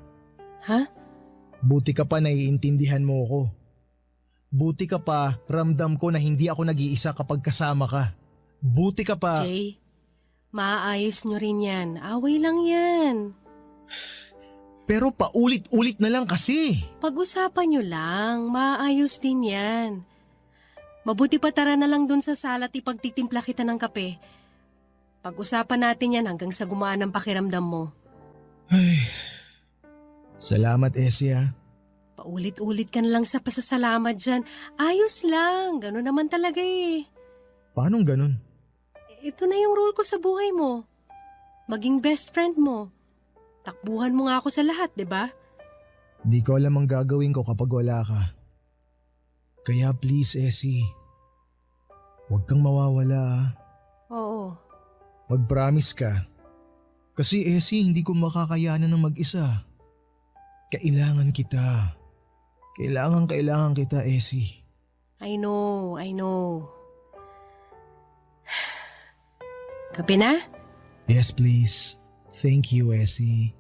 S20: Ha?
S11: Buti ka pa naiintindihan mo ako. Buti ka pa ramdam ko na hindi ako nag-iisa kapag kasama ka. Buti ka pa...
S20: Jay, maaayos nyo rin yan. Away lang yan.
S11: Pero paulit-ulit na lang kasi.
S20: Pag-usapan nyo lang, maayos din yan. Mabuti pa tara na lang dun sa sala at ipagtitimpla kita ng kape. Pag-usapan natin yan hanggang sa gumaan ang pakiramdam mo.
S11: Ay, salamat Essie ah.
S20: Paulit-ulit ka na lang sa pasasalamat dyan. Ayos lang, gano'n naman talaga eh.
S11: Paanong ganun?
S20: Ito na yung role ko sa buhay mo. Maging best friend mo. Takbuhan mo nga ako sa lahat, di ba?
S11: Di ko alam ang gagawin ko kapag wala ka. Kaya please, Essie. Huwag kang mawawala ah.
S20: Oo.
S11: Mag-promise ka. Kasi Essie, hindi ko makakayanan ng mag-isa. Kailangan kita. Kailangan kita, Essie.
S20: I know. Kape na?
S11: Yes, please. Thank you, Essie.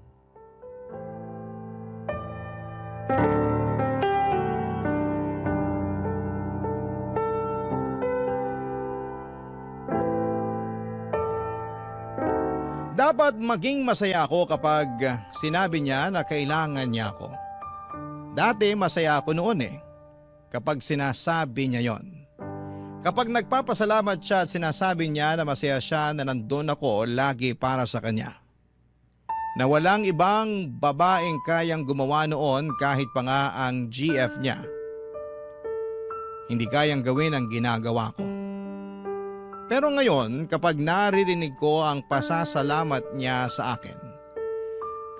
S3: Dapat maging masaya ako kapag sinabi niya na kailangan niya ako. Dati masaya ako noon eh. kapag sinasabi niya yon. Kapag nagpapasalamat siya at sinasabi niya na masaya siya na nandun ako lagi para sa kanya. Na walang ibang babaeng kayang gumawa noon kahit pa nga ang GF niya. Hindi kayang gawin ang ginagawa ko. Pero ngayon, kapag naririnig ko ang pasasalamat niya sa akin,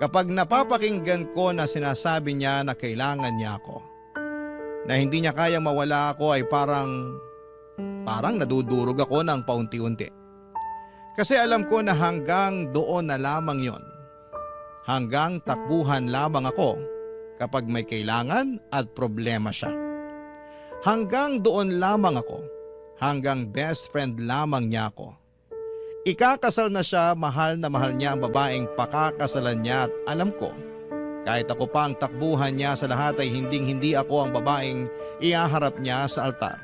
S3: kapag napapakinggan ko na sinasabi niya na kailangan niya ako, na hindi niya kayang mawala ako ay parang nadudurog ako ng paunti-unti. Kasi alam ko na hanggang doon na lamang yon. Hanggang takbuhan lamang ako kapag may kailangan at problema siya. Hanggang doon lamang ako. Hanggang best friend lamang niya ako. Ikakasal na siya, mahal na mahal niya ang babaeng pakakasalan niya at alam ko, kahit ako pa ang takbuhan niya sa lahat ay hindi ako ang babaeng ihaharap niya sa altar.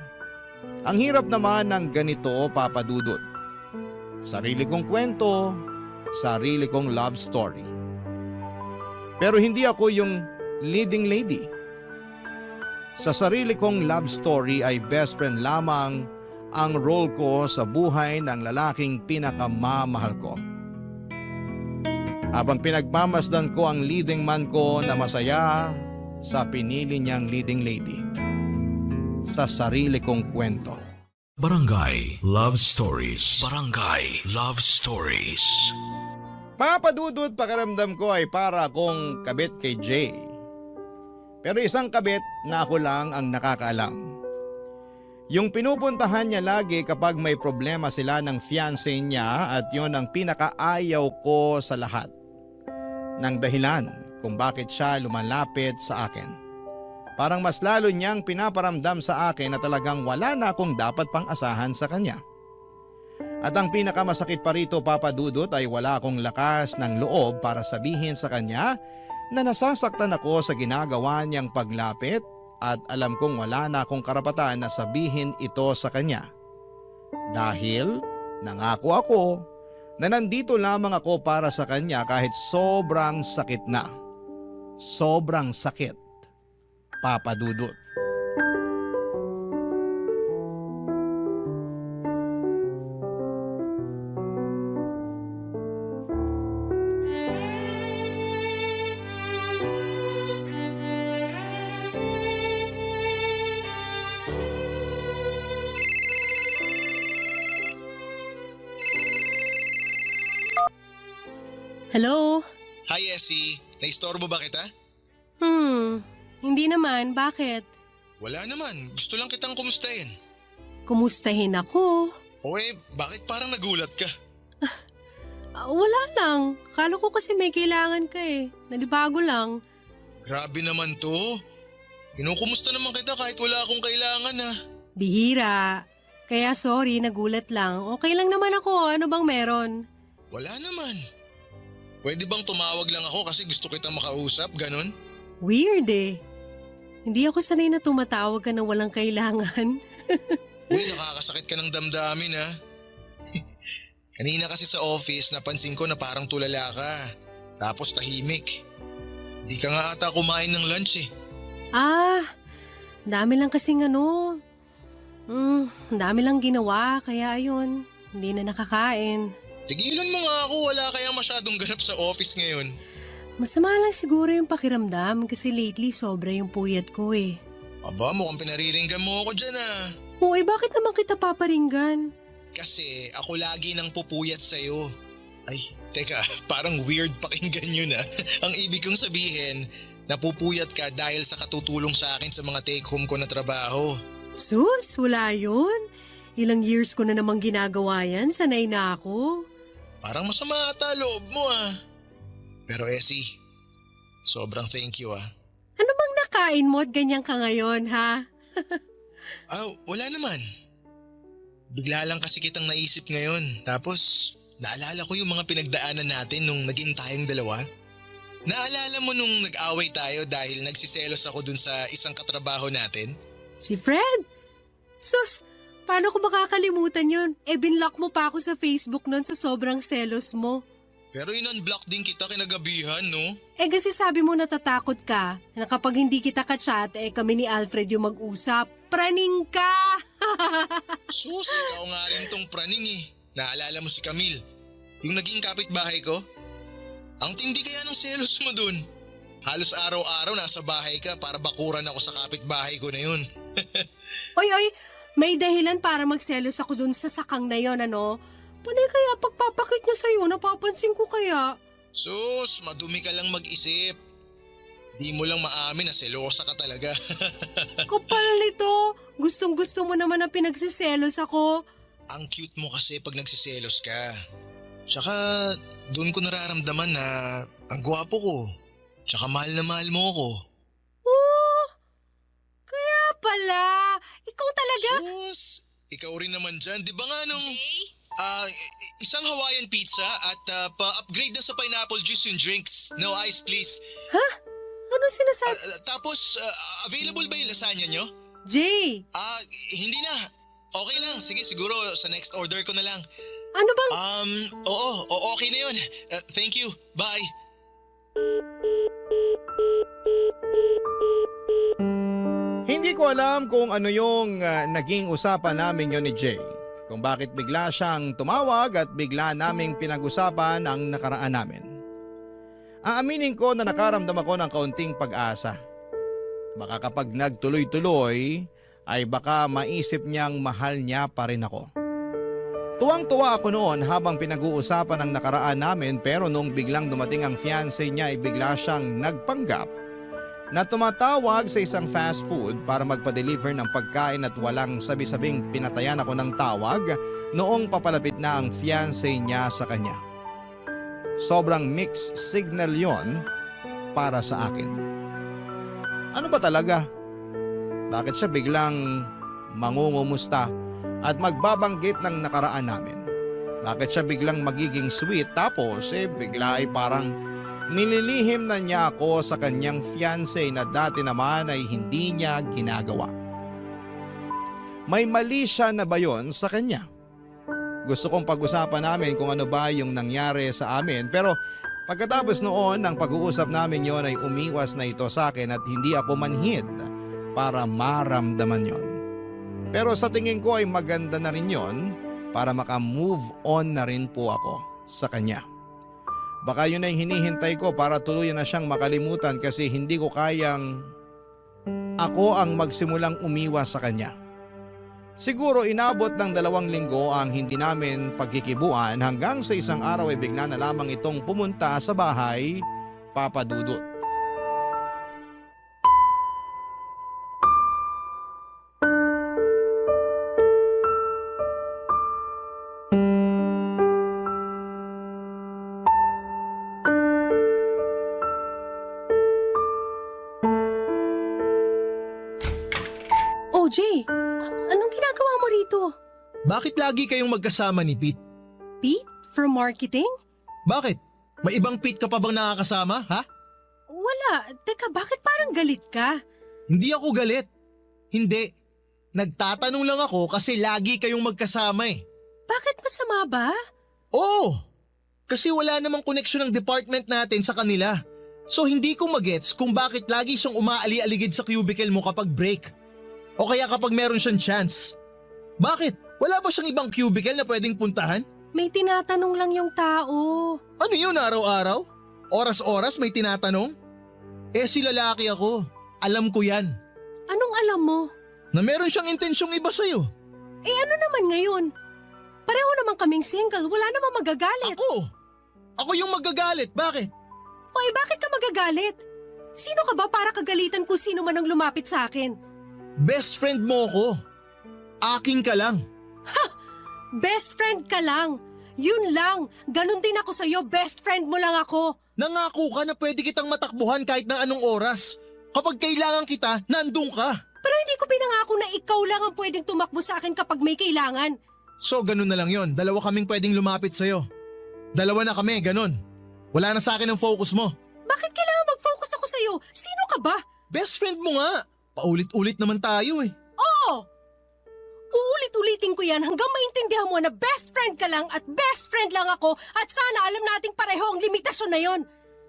S3: Ang hirap naman ng ganito, Papa Dudut. Sarili kong kwento, sarili kong love story. Pero hindi ako yung leading lady. Sa sarili kong love story ay best friend lamang ang role ko sa buhay ng lalaking pinakamamahal ko. Habang pinagmamasdan ko ang leading man ko na masaya sa pinili niyang leading lady. Sa sarili kong kwento.
S1: Barangay Love Stories. Barangay Love Stories.
S3: Papadudod, pakiramdam ko ay para akong kabit kay Jay. Pero isang kabit na ako lang ang nakakaalam. Yung pinupuntahan niya lagi kapag may problema sila ng fiancé niya at yon ang pinakaayaw ko sa lahat. Nang dahilan kung bakit siya lumalapit sa akin. Parang mas lalo niyang pinaparamdam sa akin na talagang wala na akong dapat pang asahan sa kanya. At ang pinakamasakit pa rito, Papa Dudut, ay wala akong lakas ng loob para sabihin sa kanya na nasasaktan ako sa ginagawa niyang paglapit at alam kong wala na akong karapatan na sabihin ito sa kanya. Dahil nangako ako na nandito lamang ako para sa kanya kahit sobrang sakit na. Sobrang sakit, Papa Dudut.
S20: Hello?
S11: Hi, Essie. Naistorbo ba kita?
S20: Hindi naman. Bakit?
S11: Wala naman. Gusto lang kitang kumustahin.
S20: Kumustahin ako?
S11: Bakit parang nagulat ka?
S20: Wala lang. Kala ko kasi may kailangan ka eh. Nanibago lang.
S11: Grabe naman to. Kinukumusta naman kita kahit wala akong kailangan
S20: Bihira. Kaya sorry, nagulat lang. Okay lang naman ako. Ano bang meron?
S11: Wala naman. Pwede bang tumawag lang ako kasi gusto kita makausap, ganon?
S20: Weird eh. Hindi ako sanay na tumatawag ka na walang kailangan.
S11: Nakakasakit ka ng damdamin Kanina kasi sa office napansin ko na parang tulala ka. Tapos tahimik. Di ka nga ata kumain ng lunch
S20: Dami lang kasing dami lang ginawa kaya ayun, hindi na nakakain.
S11: Tigilan mo nga ako, wala kaya masyadong ganap sa office ngayon.
S20: Masama lang siguro yung pakiramdam kasi lately sobra yung puyat ko eh.
S11: Aba, mukhang pinariringgan mo ako dyan
S20: Bakit naman kita paparinggan?
S11: Kasi ako lagi nang pupuyat sa'yo. Ay, teka, parang weird pakinggan yun Ang ibig kong sabihin, napupuyat ka dahil sa katutulong sa akin sa mga take-home ko na trabaho.
S20: Sus, wala yun. Ilang years ko na namang ginagawa yan, sanay na ako.
S11: Parang masama ata loob mo Pero Essie, sobrang thank you
S20: Ano bang nakain mo at ganyan ka ngayon ha?
S11: Wala naman. Bigla lang kasi kitang naisip ngayon. Tapos naalala ko yung mga pinagdaanan natin nung naging tayong dalawa. Naalala mo nung nag-away tayo dahil nagsiselos ako dun sa isang katrabaho natin?
S20: Si Fred? Sus, paano ko makakalimutan yun? Binlock mo pa ako sa Facebook nun sa sobrang selos mo.
S11: Pero in-unblock din kita kinagabihan, no?
S20: Eh kasi sabi mo natatakot ka na kapag hindi kita ka-chat, kami ni Alfred yung mag-usap. Praning ka!
S11: Sus, ikaw nga rin tong praning eh. Naalala mo si Camille, yung naging kapitbahay ko? Ang tindi kaya ng selos mo dun. Halos araw-araw nasa bahay ka para bakuran ako sa kapitbahay ko na yun.
S20: Oy, may dahilan para magselos ako dun sa sakang na yon, ano? Panay kaya pagpapakit niya sa'yo, napapansin ko kaya.
S11: Sus, madumi ka lang mag-isip. Di mo lang maamin na selosa ka talaga.
S20: Kapal nito, gustong-gusto mo naman na pinagsiselos ako.
S11: Ang cute mo kasi pag nagsiselos ka. Tsaka doon ko nararamdaman na ang gwapo ko. Tsaka mahal na mahal mo ako.
S20: Oh, kaya pala. Ikaw talaga?
S11: Sus, ikaw rin naman dyan. Di ba nga nung... isang Hawaiian pizza at pa-upgrade na sa pineapple juice yung drinks. No ice please.
S20: Ha? Ano sinasabi?
S11: Tapos, available ba yung lasagna nyo?
S20: Jay!
S11: Hindi na. Okay lang. Sige, siguro sa next order ko na lang.
S20: Ano bang?
S11: Oo, okay na yun. Thank you. Bye.
S3: Hindi ko alam kung ano yung naging usapan namin yon ni Jay. Kung bakit bigla siyang tumawag at bigla naming pinag-usapan ang nakaraan namin. Aaminin ko na nakaramdam ako ng kaunting pag-asa. Baka kapag nagtuloy-tuloy ay baka maisip niyang mahal niya pa rin ako. Tuwang-tuwa ako noon habang pinag-uusapan ang nakaraan namin pero nung biglang dumating ang fiancé niya ay bigla siyang nagpanggap na tumatawag sa isang fast food para magpa-deliver ng pagkain at walang sabi-sabing pinatayan ako ng tawag noong papalapit na ang fiancé niya sa kanya. Sobrang mixed signal yon para sa akin. Ano ba talaga? Bakit siya biglang mangungumusta at magbabanggit ng nakaraan namin? Bakit siya biglang magiging sweet tapos bigla ay parang nililihim na niya ako sa kanyang fiancé na dati naman ay hindi niya ginagawa? May mali siya na ba yon sa kanya? Gusto kong pag-usapan namin kung ano ba yung nangyari sa amin pero pagkatapos noon ng pag-uusap namin yon ay umiwas na ito sa akin at hindi ako manhid para maramdaman yon. Pero sa tingin ko ay maganda na rin yon para maka-move on na rin po ako sa kanya. Baka yun ay hinihintay ko para tuluyan na siyang makalimutan kasi hindi ko kayang ako ang magsimulang umiwas sa kanya. Siguro inabot ng 2 linggo ang hindi namin pagkikibuan hanggang sa isang araw ay bigla na lamang itong pumunta sa bahay, Papa Dudut.
S20: Oh, Jay, anong ginagawa mo rito?
S11: Bakit lagi kayong magkasama ni Pete?
S20: Pete? From marketing?
S11: Bakit? May ibang Pete ka pa bang nakakasama, ha?
S20: Wala. Teka, bakit parang galit ka?
S11: Hindi ako galit. Hindi. Nagtatanong lang ako kasi lagi kayong magkasama eh.
S20: Bakit masama ba?
S11: Oo. Kasi wala namang koneksyon ng department natin sa kanila. So hindi ko magets kung bakit lagi siyang umaali-aligid sa cubicle mo kapag break. O kaya kapag meron siyang chance. Bakit? Wala ba siyang ibang cubicle na pwedeng puntahan?
S20: May tinatanong lang yung tao.
S11: Ano yun araw-araw? Oras-oras may tinatanong? Si lalaki ako. Alam ko yan.
S20: Anong alam mo?
S11: Na meron siyang intensyong iba sa'yo.
S20: Ano naman ngayon? Pareho naman kaming single, wala namang magagalit.
S11: Ako yung magagalit, bakit?
S20: Bakit ka magagalit? Sino ka ba para kagalitan kung sino man ang lumapit sa akin?
S11: Best friend mo ko. Akin ka lang.
S20: Ha! Best friend ka lang. Yun lang. Ganon din ako sa'yo. Best friend mo lang ako.
S11: Nangako ka na pwede kitang matakbuhan kahit na anong oras. Kapag kailangan kita, nandun ka.
S20: Pero hindi ko pinangako na ikaw lang ang pwedeng tumakbo sa akin kapag may kailangan.
S11: So ganun na lang yon. 2 kaming pwedeng lumapit sa'yo. 2 na kami, ganun. Wala na sa akin ang focus mo.
S20: Bakit kailangan mag-focus ako sa'yo? Sino ka ba?
S11: Best friend mo nga. Paulit-ulit naman tayo eh.
S20: Oo! Uulit Uulit-ulitin ko yan hanggang maintindihan mo na best friend ka lang at best friend lang ako at sana alam nating pareho ang limitasyon na yon.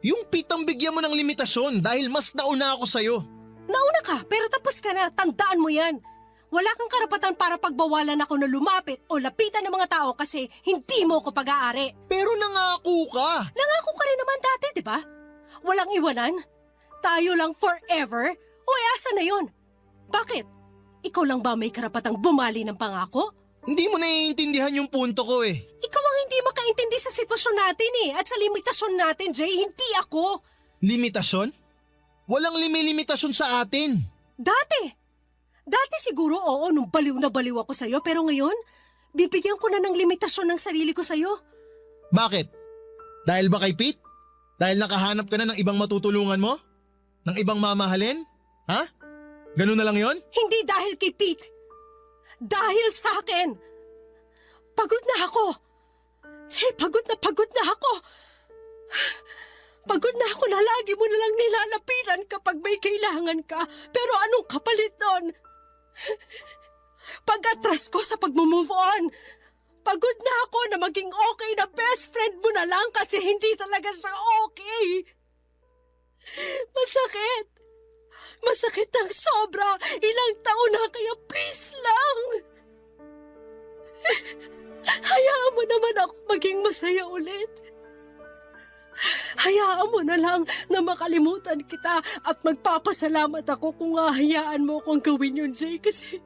S11: Yung pitang bigyan mo ng limitasyon dahil mas nauna ako sa'yo.
S20: Nauna ka, pero tapos ka na. Tandaan mo yan. Wala kang karapatan para pagbawalan ako na lumapit o lapitan ng mga tao kasi hindi mo ko pag-aari.
S11: Pero nangako ka.
S20: Nangako ka rin naman dati, di ba? Walang iwanan. Tayo lang forever. O asa na yon? Bakit? Ikaw lang ba may karapatang bumali ng pangako?
S11: Hindi mo naiintindihan yung punto ko eh.
S20: Ikaw ang hindi makaintindi sa sitwasyon natin eh. At sa limitasyon natin, Jay, hindi ako.
S11: Limitasyon? Walang limitasyon sa atin.
S20: Dati siguro oo nung baliw na baliw ako sa'yo. Pero ngayon, bibigyan ko na ng limitasyon ng sarili ko sa'yo.
S11: Bakit? Dahil ba kay Pete? Dahil nakahanap ka na ng ibang matutulungan mo? Ng ibang mamahalin? Ha? Ganun na lang yon?
S20: Hindi dahil kay Pete. Dahil sa akin. Pagod na ako. Jay, pagod na ako. Pagod na ako na lagi mo na lang nilalapitan kapag may kailangan ka. Pero anong kapalit nun? Pag-atras ko sa pag-move on. Pagod na ako na maging okay na best friend mo na lang kasi hindi talaga siya okay. Masakit. Masakit ng sobra. Ilang taon na kaya please lang. Hayaan mo naman ako maging masaya ulit. Hayaan mo na lang na makalimutan kita at magpapasalamat ako kung hahayaan mo akong gawin yun, Jay, kasi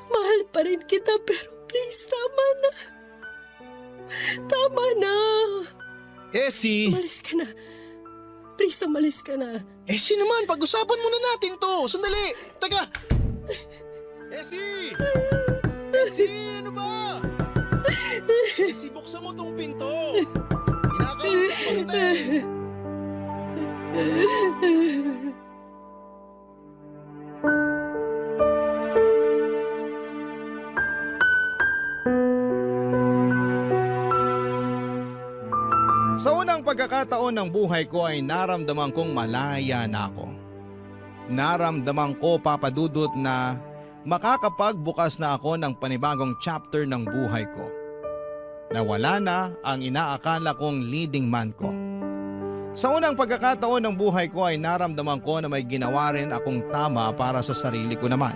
S20: mahal pa rin kita pero please, tama na. Tama na.
S11: Essie!
S20: Umalis ka na. Please, umalis ka na.
S11: Essie naman, pag-usapan muna natin to. Sandali! Teka! Essie! Essie, ano ba? Essie, buksan mo tong pinto. Kinakausap ko kita eh.
S3: Sa unang pagkakataon ng buhay ko ay naramdaman kong malaya na ako. Naramdaman ko, Papa Dudut, na makakapagbukas na ako ng panibagong chapter ng buhay ko. Nawala na ang inaakala kong leading man ko. Sa unang pagkakataon ng buhay ko ay naramdaman ko na may ginawa rin akong tama para sa sarili ko naman.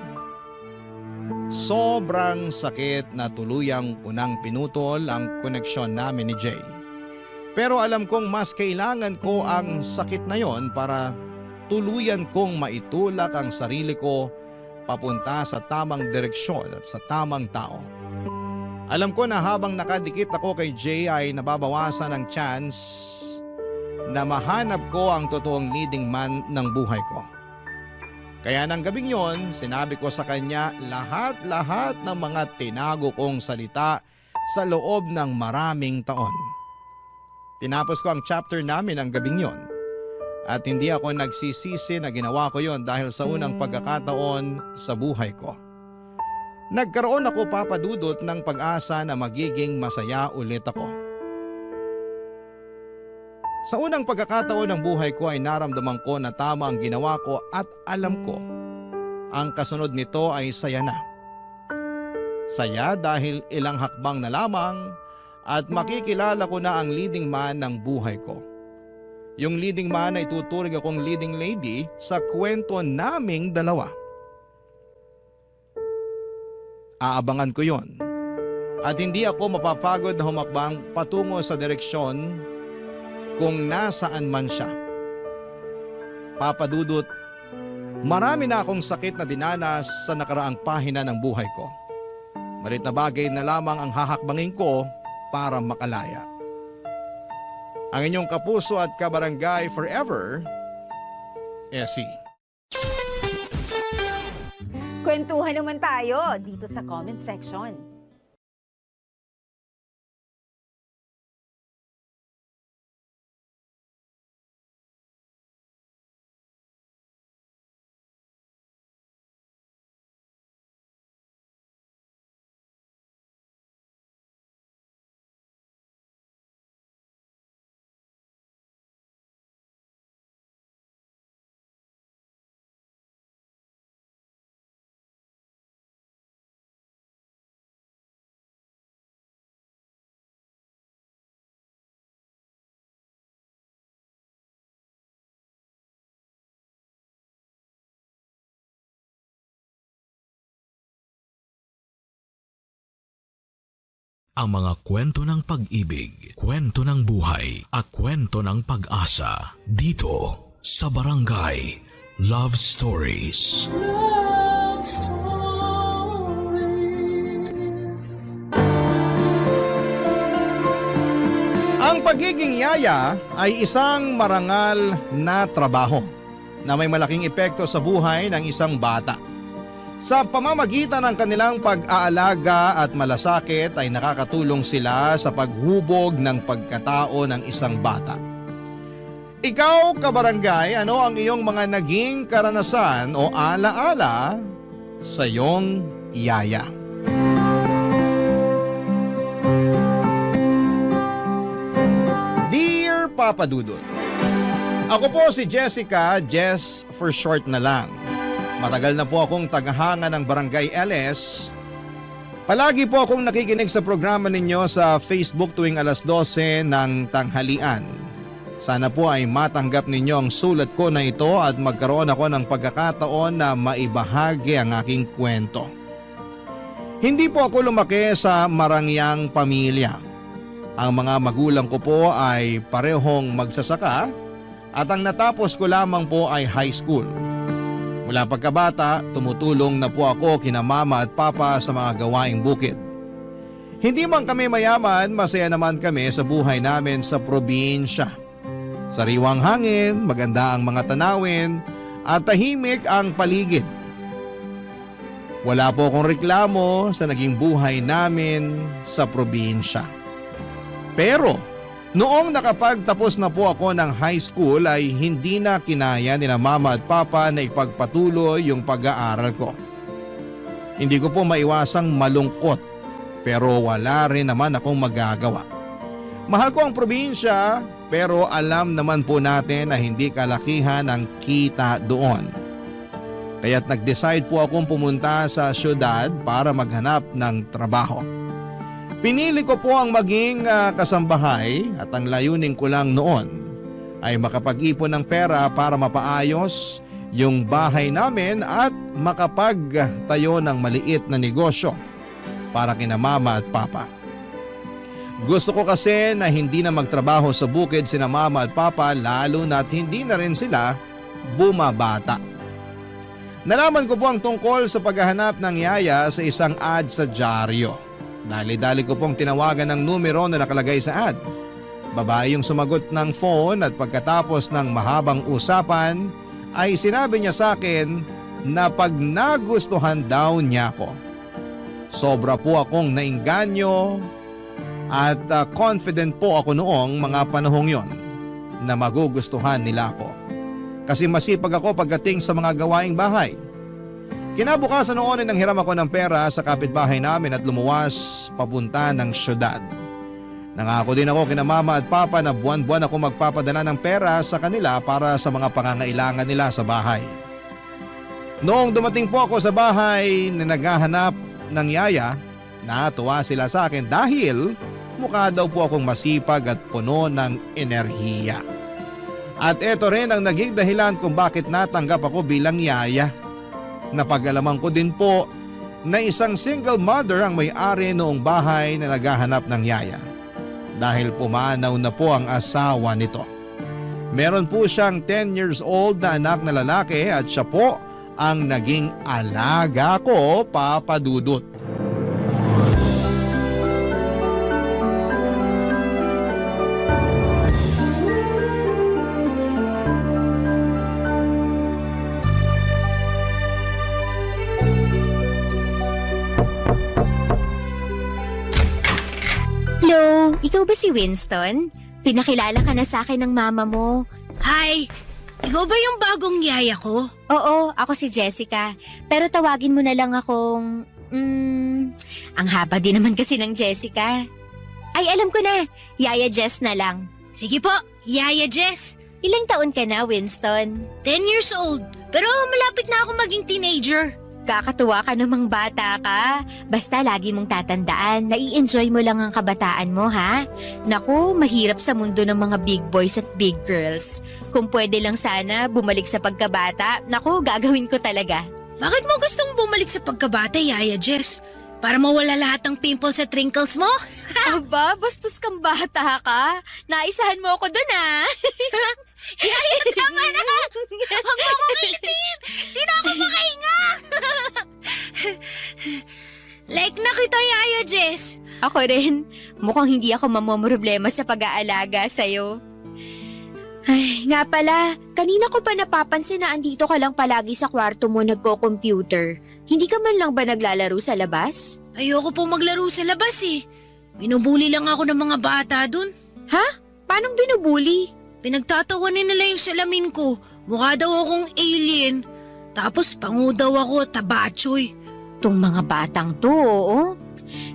S3: Sobrang sakit na tuluyang kunang pinutol ang koneksyon namin ni Jay. Pero alam kong mas kailangan ko ang sakit na yon para tuluyan kong maitulak ang sarili ko papunta sa tamang direksyon at sa tamang tao. Alam ko na habang nakadikit ako kay Jay ay nababawasan ang chance na mahanap ko ang totoong leading man ng buhay ko. Kaya ng gabing yon, sinabi ko sa kanya lahat-lahat ng mga tinago kong salita sa loob ng maraming taon. Tinapos ko ang chapter namin ang gabing yon. At hindi ako nagsisisi na ginawa ko yon dahil sa unang pagkakataon sa buhay ko. Nagkaroon ako, Papa Dudut, ng pag-asa na magiging masaya ulit ako. Sa unang pagkakataon ng buhay ko ay naramdaman ko na tama ang ginawa ko at alam ko ang kasunod nito ay saya na. Saya dahil ilang hakbang na lamang at makikilala ko na ang leading man ng buhay ko. Yung leading man ay tuturing akong leading lady sa kwento naming dalawa. Aabangan ko yon. At hindi ako mapapagod na humakbang patungo sa direksyon kung nasaan man siya. Papa Dudut, marami na akong sakit na dinanas sa nakaraang pahina ng buhay ko. Malit na bagay na lamang ang hahakbangin ko para makalaya. Ang inyong kapuso at kabarangay forever, Essie.
S18: Kwentuhan naman tayo dito sa comment section.
S1: Ang mga kwento ng pag-ibig, kwento ng buhay at kwento ng pag-asa dito sa Barangay Love Stories.
S15: Love Stories.
S3: Ang pagiging yaya ay isang marangal na trabaho na may malaking epekto sa buhay ng isang bata. Sa pamamagitan ng kanilang pag-aalaga at malasakit ay nakakatulong sila sa paghubog ng pagkatao ng isang bata. Ikaw, kabarangay, ano ang iyong mga naging karanasan o alaala sa iyong yaya? Dear Papa Dudut, ako po si Jessica, Jess for short na lang. Matagal na po akong tagahanga ng Barangay LS. Palagi po akong nakikinig sa programa ninyo sa Facebook tuwing alas 12 ng tanghalian. Sana po ay matanggap ninyo ang sulat ko na ito at magkaroon ako ng pagkakataon na maibahagi ang aking kwento. Hindi po ako lumaki sa marangyang pamilya. Ang mga magulang ko po ay parehong magsasaka at ang natapos ko lamang po ay high school. Mula pagkabata, tumutulong na po ako kina mama at papa sa mga gawaing bukid. Hindi man kami mayaman, masaya naman kami sa buhay namin sa probinsya. Sariwang hangin, maganda ang mga tanawin at tahimik ang paligid. Wala po akong reklamo sa naging buhay namin sa probinsya. Pero noong nakapagtapos na po ako ng high school ay hindi na kinaya ni mama at papa na ipagpatuloy yung pag-aaral ko. Hindi ko po maiwasang malungkot pero wala rin naman akong magagawa. Mahal ko ang probinsya pero alam naman po natin na hindi kalakihan ang kita doon. Kaya't nag-decide po akong pumunta sa syudad para maghanap ng trabaho. Pinili ko po ang maging kasambahay at ang layunin ko lang noon ay makapag-ipon ng pera para mapaayos yung bahay namin at makapagtayo ng maliit na negosyo para kina mama at papa. Gusto ko kasi na hindi na magtrabaho sa bukid sina mama at papa lalo na't hindi na rin sila bumabata. Nalaman ko po ang tungkol sa paghahanap ng yaya sa isang ad sa dyaryo. Dali-dali ko pong tinawagan ng numero na nakalagay sa ad. Babae yung sumagot ng phone at pagkatapos ng mahabang usapan ay sinabi niya sa akin na pag nagustuhan daw niya ako. Sobra po akong nainganyo at confident po ako noong mga panahong yon na magugustuhan nila ako. Kasi masipag ako pagdating sa mga gawaing bahay. Kinabukasan noon ay nanghiram ako ng pera sa kapitbahay namin at lumuwas papunta ng syudad. Nangako din ako kina mama at papa na buwan-buwan ako magpapadala ng pera sa kanila para sa mga pangangailangan nila sa bahay. Noong dumating po ako sa bahay na naghahanap ng yaya, natuwa sila sa akin dahil mukha daw po akong masipag at puno ng enerhiya. At ito rin ang naging dahilan kung bakit natanggap ako bilang yaya. Napag-alaman ko din po na isang single mother ang may-ari noong bahay na naghahanap ng yaya. Dahil pumanaw na po ang asawa nito. Meron po siyang 10 years old na anak na lalaki at siya po ang naging alaga ko, Papa Dudut.
S21: Hello, ikaw ba si Winston? Pinakilala ka na sa akin ng mama mo.
S2: Hi! Ikaw ba yung bagong yaya ko?
S21: Oo, ako si Jessica. Pero tawagin mo na lang akong... ang haba din naman kasi ng Jessica. Ay, alam ko na. Yaya Jess na lang.
S2: Sige po, Yaya Jess.
S21: Ilang taon ka na, Winston?
S2: 10 years old. Pero malapit na ako maging teenager.
S21: Kakatuwa ka namang bata ka. Basta lagi mong tatandaan, nai-enjoy mo lang ang kabataan mo, ha? Naku, mahirap sa mundo ng mga big boys at big girls. Kung pwede lang sana bumalik sa pagkabata, naku, gagawin ko talaga.
S2: Bakit mo gustong bumalik sa pagkabata, Yaya Jess?
S5: Para mawala lahat ng pimples at wrinkles mo?
S21: Aba, bastos kang bata ka. Naisahan mo ako dun
S5: Yaya, tama na! Huwag mo akong itin! Di na ako makahinga! Like na kita, Yaya Jess.
S21: Ako rin. Mukhang hindi ako mamomroblema sa pag-aalaga sa'yo. Ay, nga pala, kanina ko pa napapansin na andito ka lang palagi sa kwarto mo nagko-computer. Hindi ka man lang ba naglalaro sa labas?
S5: Ayoko po maglaro sa labas eh. Binubuli lang ako ng mga bata dun.
S21: Ha? Paanong binubuli?
S5: Pinagtatawanan nila yung salamin ko. Mukha daw akong alien. Tapos pangu daw ako, tabachoy.
S21: Tong mga batang to, oo.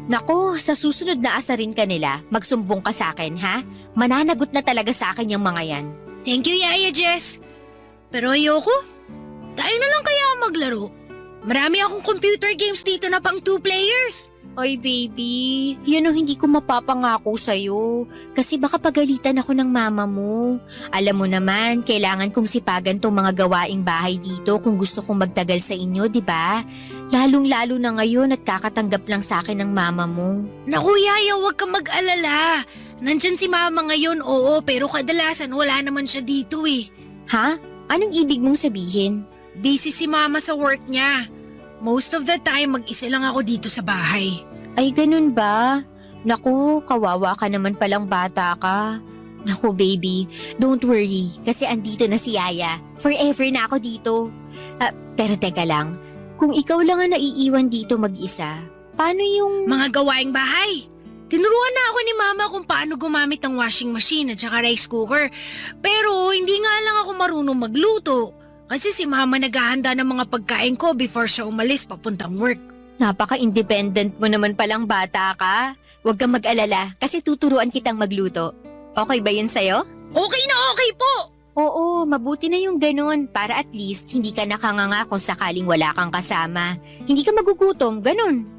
S21: Nako, sa susunod na asarin ka nila, magsumbong ka sa akin, ha? Mananagot na talaga sa akin yung mga yan.
S5: Thank you, Yaya Jess. Pero ayoko. Tayo na lang kaya maglaro. Marami akong computer games dito na pang 2 players.
S21: Oy baby, yun ang hindi ko mapapangako sa'yo. Kasi baka pagalitan ako ng mama mo. Alam mo naman, kailangan kong sipagan tong mga gawaing bahay dito kung gusto kong magtagal sa inyo, di ba? Lalong-lalo na ngayon at kakatanggap lang sa akin ng mama mo.
S5: Naku, Yaya, huwag kang mag-alala. Nandyan si mama ngayon, oo, pero kadalasan wala naman siya dito eh.
S21: Ha? Anong ibig mong sabihin?
S5: Busy si mama sa work niya. Most of the time, mag-isa lang ako dito sa bahay.
S21: Ay, ganun ba? Naku, kawawa ka naman palang bata ka. Naku, baby, don't worry, kasi andito na si Yaya. Forever na ako dito. Pero teka lang, kung ikaw lang ang naiiwan dito mag-isa, paano yung...
S5: Mga gawaing bahay. Tinuruan na ako ni mama kung paano gumamit ng washing machine at saka rice cooker. Pero hindi nga lang ako marunong magluto. Kasi si mama naghahanda ng mga pagkain ko before siya umalis papuntang work.
S21: Napaka-independent mo naman palang bata ka. Huwag kang mag-alala kasi tuturuan kitang magluto. Okay ba yun sa'yo?
S5: Okay na okay po!
S21: Oo, mabuti na yung ganun para at least hindi ka nakanganga kung sakaling wala kang kasama. Hindi ka magugutom, ganun.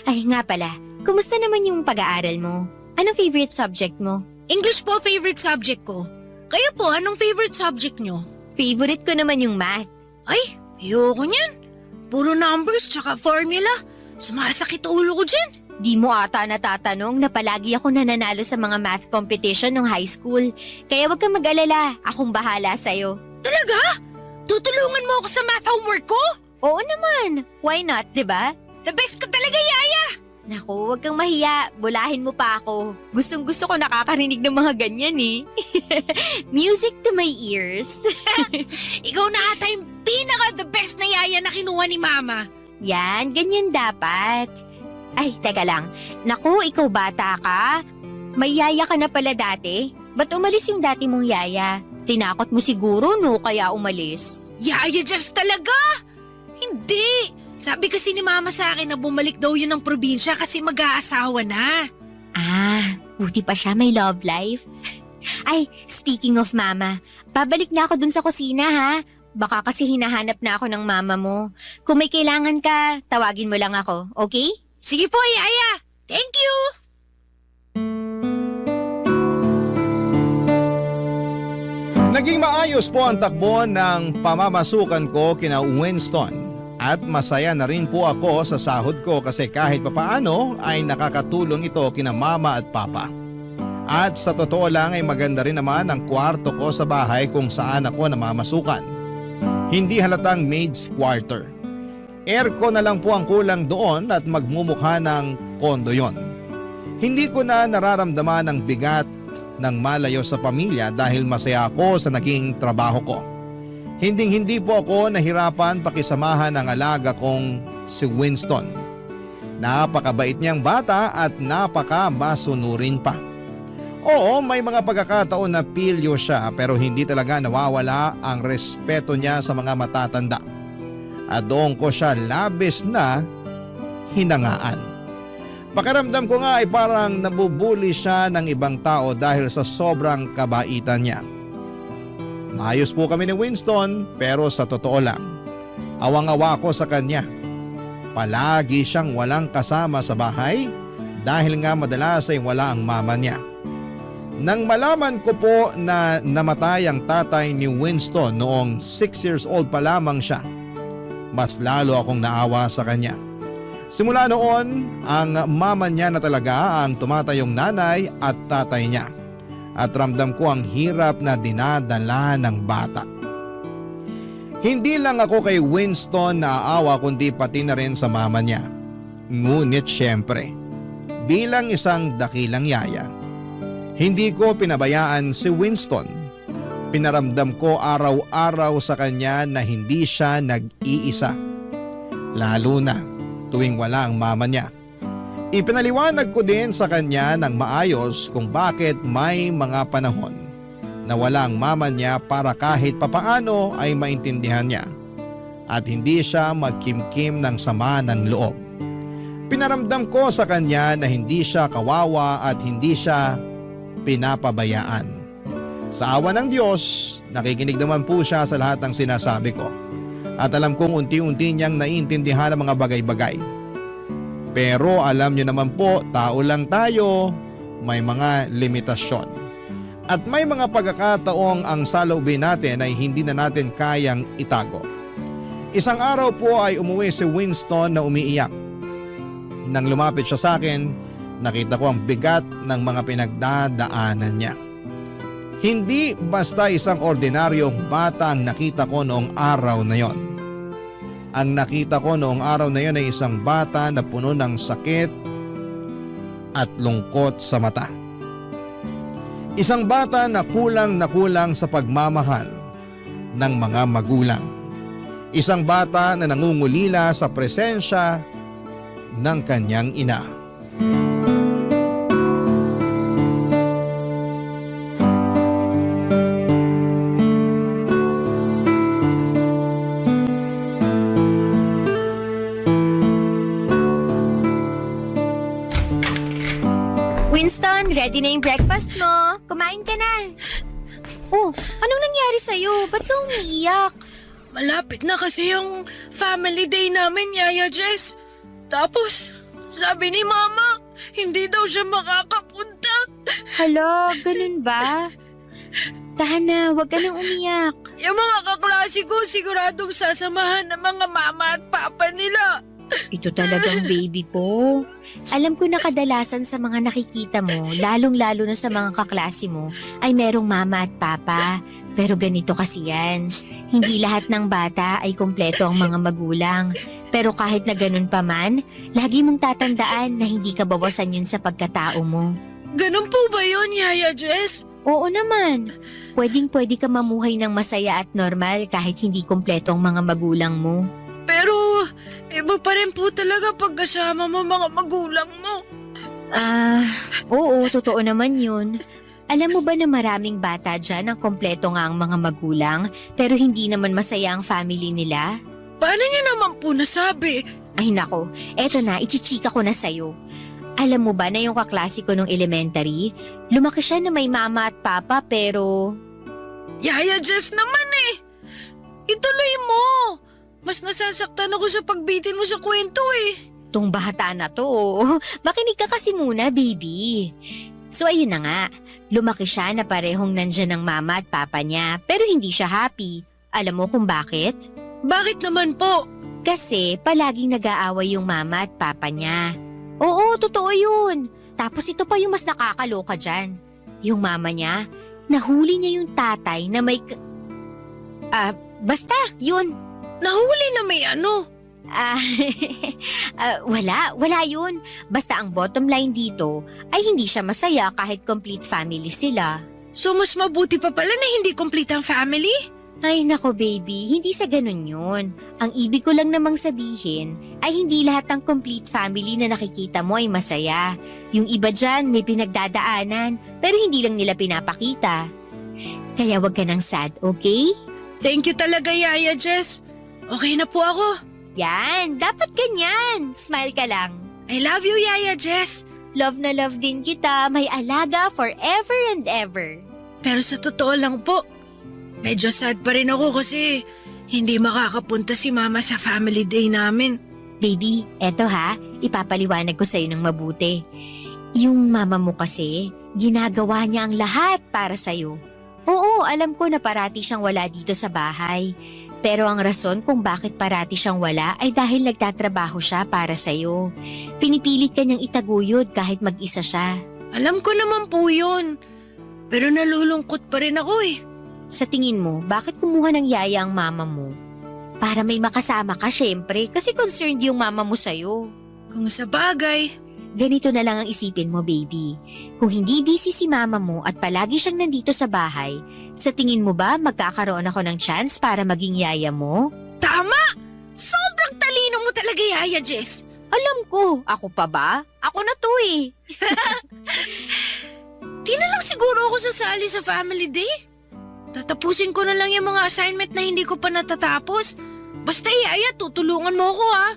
S21: Ay nga pala, kumusta naman yung pag-aaral mo? Anong favorite subject mo?
S5: English po favorite subject ko. Kayo po, anong favorite subject nyo?
S21: Favorite ko naman yung math.
S5: Ay, ayoko niyan. Puro numbers tsaka formula. Sumasakit ulo ko dyan.
S21: Di mo ata natatanong na palagi ako nananalo sa mga math competition nung high school. Kaya wag kang mag-alala, akong bahala sa'yo.
S5: Talaga? Tutulungan mo ako sa math homework ko?
S21: Oo naman, why not, di ba?
S5: The best ka talaga, Yaya!
S21: Naku, wag kang mahiya, bulahin mo pa ako. Gustong gusto ko nakakarinig ng mga ganyan eh. Music to my ears.
S5: Ikaw na ata yung pinaka-the best na Yaya na kinuha ni Mama.
S21: Yan, ganyan dapat. Ay, teka lang. Naku, ikaw bata ka. May yaya ka na pala dati. Ba't umalis yung dati mong yaya? Tinakot mo siguro, no? Kaya umalis.
S5: Yaya just talaga? Hindi. Sabi kasi ni Mama sa akin na bumalik daw yun ng probinsya kasi mag-aasawa na.
S21: Ah, buti pa siya may love life. Ay, speaking of Mama, babalik na ako dun sa kusina ha. Baka kasi hinahanap na ako ng mama mo. Kung may kailangan ka, tawagin mo lang ako, okay?
S5: Sige po, Yaya. Thank you!
S3: Naging maayos po ang takbo ng pamamasukan ko kina Winston. At masaya na rin po ako sa sahod ko kasi kahit papaano ay nakakatulong ito kina mama at papa. At sa totoo lang ay maganda rin naman ang kwarto ko sa bahay kung saan ako namamasukan. Hindi halatang maid's quarter. Aircon na lang po ang kulang doon at magmumukha ng kondo yon. Hindi ko na nararamdaman ang bigat ng malayo sa pamilya dahil masaya ako sa naging trabaho ko. Hinding-hindi po ako nahirapan pakisamahan ang alaga kong si Winston. Napakabait niyang bata at napaka-masunurin pa. Oo, may mga pagkakataon na pilyo siya pero hindi talaga nawawala ang respeto niya sa mga matatanda. At doon ko siya labis na hinangaan. Pakiramdam ko nga ay parang nabubuli siya ng ibang tao dahil sa sobrang kabaitan niya. Maayos po kami ni Winston pero sa totoo lang, awang-awa ko sa kanya. Palagi siyang walang kasama sa bahay dahil nga madalas ay wala ang mama niya. Nang malaman ko po na namatay ang tatay ni Winston noong 6 years old pa lamang siya, mas lalo akong naawa sa kanya. Simula noon, ang mama niya na talaga ang tumatayong nanay at tatay niya. At ramdam ko ang hirap na dinadala ng bata. Hindi lang ako kay Winston naaawa kundi pati na rin sa mama niya. Ngunit syempre, bilang isang dakilang yaya, hindi ko pinabayaan si Winston. Pinaramdam ko araw-araw sa kanya na hindi siya nag-iisa. Lalo na tuwing wala ang mama niya. Ipinaliwanag ko din sa kanya ng maayos kung bakit may mga panahon na wala ang mama niya para kahit papaano ay maintindihan niya at hindi siya magkimkim ng sama ng loob. Pinaramdam ko sa kanya na hindi siya kawawa at hindi siya pinapabayaan. Sa awa ng Diyos, nakikinig naman po siya sa lahat ng sinasabi ko. At alam kong unti-unti niyang naiintindihan ang mga bagay-bagay. Pero alam niyo naman po, tao lang tayo, may mga limitasyon. At may mga pagkakataong ang saloobin natin ay hindi na natin kayang itago. Isang araw po ay umuwi si Winston na umiiyak. Nang lumapit siya sa akin, nakita ko ang bigat ng mga pinagdadaanan niya. Hindi basta isang ordinaryong bata ang nakita ko noong araw na yon. Ang nakita ko noong araw na yon ay isang bata na puno ng sakit at lungkot sa mata. Isang bata na kulang sa pagmamahal ng mga magulang. Isang bata na nangungulila sa presensya ng kanyang ina.
S21: Winston, ready na yung breakfast mo. Kumain ka na. Oh, anong nangyari sa'yo? Ba't ka umiiyak?
S10: Malapit na kasi yung family day namin, Yaya Jess. Tapos, sabi ni Mama, hindi daw siya makakapunta.
S21: Hala, ganun ba? Tahan na, huwag ka nang umiyak.
S10: Yung mga kaklase ko siguradong sasamahan ng mga mama at papa nila.
S21: Ito talagang baby ko. Alam ko na kadalasan sa mga nakikita mo, lalong-lalo na sa mga kaklase mo, ay merong mama at papa. Pero ganito kasi yan. Hindi lahat ng bata ay kumpleto ang mga magulang. Pero kahit na ganun pa man, lagi mong tatandaan na hindi ka bawasan yun sa pagkatao mo.
S10: Ganun po ba yun, Yaya Jess?
S21: Oo naman. Pwedeng-pwede ka mamuhay ng masaya at normal kahit hindi kumpleto ang mga magulang mo.
S10: Pero, iba pa rin po talaga pagkasama mo mga magulang mo.
S21: Oo, totoo naman yun. Alam mo ba na maraming bata dyan ang kompleto nga ang mga magulang pero hindi naman masaya ang family nila?
S10: Paano niyo naman po nasabi?
S21: Ay nako, eto na, ichichika ko na sa'yo. Alam mo ba na yung kaklase ko nung elementary, lumaki siya na may mama at papa pero...
S10: Yaya Jess naman eh! Ituloy mo! Mas nasasaktan ako sa pagbitin mo sa kwento eh.
S21: Tong bata na to, makinig ka kasi muna baby. So ayun na nga, lumaki siya na parehong nandyan ng mama at papa niya pero hindi siya happy. Alam mo kung bakit?
S10: Bakit naman po?
S21: Kasi palaging nag-aaway yung mama at papa niya. Oo, totoo yun. Tapos ito pa yung mas nakakaloka dyan. Yung mama niya, nahuli niya yung tatay na may... basta, yun.
S10: Nahuli na may ano?
S21: Wala yun. Basta ang bottom line dito ay hindi siya masaya kahit complete family sila.
S10: So mas mabuti pa pala na hindi complete ang family?
S21: Ay nako baby, hindi sa ganun yun. Ang ibig ko lang namang sabihin ay hindi lahat ng complete family na nakikita mo ay masaya. Yung iba dyan may pinagdadaanan pero hindi lang nila pinapakita. Kaya wag ka nang sad, okay?
S10: Thank you talaga, Yaya Jess. Okay na po ako.
S21: Yan, dapat ganyan. Smile ka lang.
S10: I love you, Yaya Jess.
S21: Love na love din kita. May alaga forever and ever.
S10: Pero sa totoo lang po, medyo sad pa rin ako kasi hindi makakapunta si Mama sa family day namin.
S21: Baby, eto ha, ipapaliwanag ko sa'yo ng mabuti. Yung mama mo kasi, ginagawa niya ang lahat para sa'yo. Oo, alam ko na parati siyang wala dito sa bahay. Pero ang rason kung bakit parati siyang wala ay dahil nagtatrabaho siya para sa'yo. Pinipilit ka niyang itaguyod kahit mag-isa siya.
S10: Alam ko naman po yun. Pero nalulungkot pa rin ako eh.
S21: Sa tingin mo, bakit kumuha ng yaya ang mama mo? Para may makasama ka syempre kasi concerned yung mama mo sa'yo.
S10: Kung sa bagay.
S21: Ganito na lang ang isipin mo, baby. Kung hindi busy si mama mo at palagi siyang nandito sa bahay, sa tingin mo ba magkakaroon ako ng chance para maging yaya mo?
S10: Tama! Sobrang talino mo talaga, Yaya Jess.
S21: Alam ko. Ako pa ba? Ako na to eh.
S10: Di na lang siguro ako sasali sa family day. Tatapusin ko na lang yung mga assignment na hindi ko pa natatapos. Basta Yaya, tutulungan mo ako ha.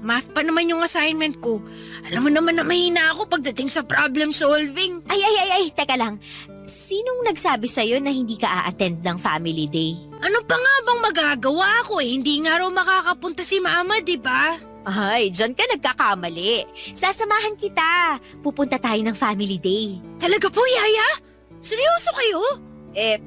S10: Math pa naman yung assignment ko. Alam mo naman na mahina ako pagdating sa problem solving.
S21: Ay, teka lang. Sinong nagsabi sa'yo na hindi ka a-attend ng family day?
S10: Ano pa nga bang magagawa ko eh? Hindi nga raw makakapunta si mama, di ba?
S21: Ay, dyan ka nagkakamali. Sasamahan kita. Pupunta tayo ng family day.
S10: Talaga po, Yaya? Seryoso kayo?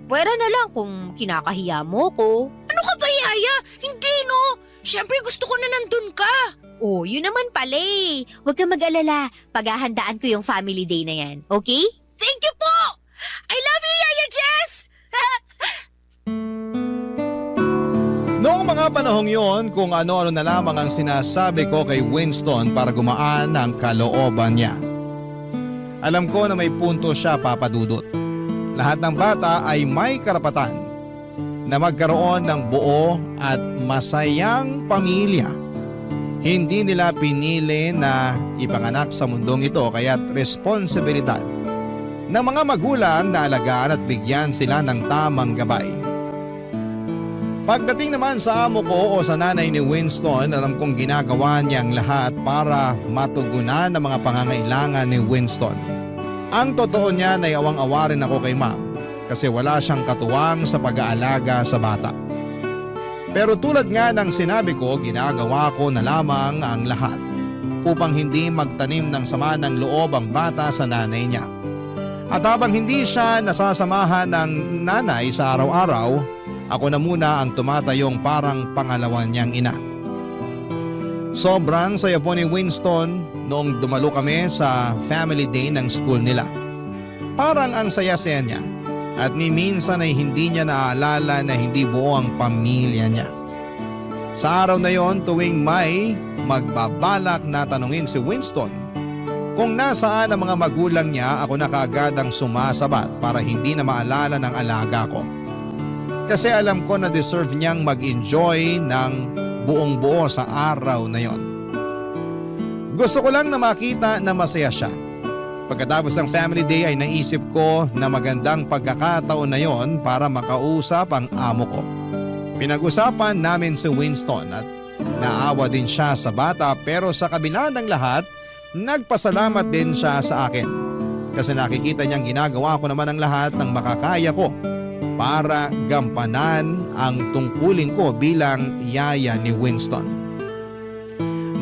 S21: Pwera na lang kung kinakahiya mo ko.
S10: Ano ka ba, Yaya? Hindi no. Siyempre gusto ko na nandun ka.
S21: Oh, yun naman pala eh. Huwag kang mag-alala. Paghahandaan ko yung family day na yan. Okay?
S10: Thank you po! I love you, Yaya Jess!
S3: Noong mga panahong yon, kung ano-ano na lamang ang sinasabi ko kay Winston para gumaan ang kalooban niya. Alam ko na may punto siya, Papa Dudut. Lahat ng bata ay may karapatan na magkaroon ng buo at masayang pamilya. Hindi nila pinili na ipanganak sa mundong ito kaya't responsibilidad ng mga magulang na alagaan at bigyan sila ng tamang gabay. Pagdating naman sa amo ko o sa nanay ni Winston, alam kong ginagawa niya ang lahat para matugunan ang mga pangangailangan ni Winston. Ang totoo niya ay awang-awa rin ako kay ma'am kasi wala siyang katuwang sa pag-aalaga sa bata. Pero tulad nga ng sinabi ko, ginagawa ko na lamang ang lahat upang hindi magtanim ng sama ng loob ang bata sa nanay niya. At habang hindi siya nasasamahan ng nanay sa araw-araw, ako na muna ang tumatayong parang pangalawa niyang ina. Sobrang saya po ni Winston noong dumalo kami sa family day ng school nila. Parang ang saya-saya niya. At ni minsan ay hindi niya naaalala na hindi buo ang pamilya niya. Sa araw na yon, tuwing may magbabalak na tanungin si Winston kung nasaan ang mga magulang niya, ako na kaagad ang sumasabat para hindi na maalala ng alaga ko. Kasi alam ko na deserve niyang mag-enjoy ng buong buo sa araw na yon. Gusto ko lang na makita na masaya siya. Pagkatapos ng family day ay naisip ko na magandang pagkakataon na yon para makausap ang amo ko. Pinag-usapan namin si Winston at naawa din siya sa bata pero sa kabila ng lahat, nagpasalamat din siya sa akin. Kasi nakikita niyang ginagawa ko naman ang lahat ng makakaya ko para gampanan ang tungkulin ko bilang yaya ni Winston.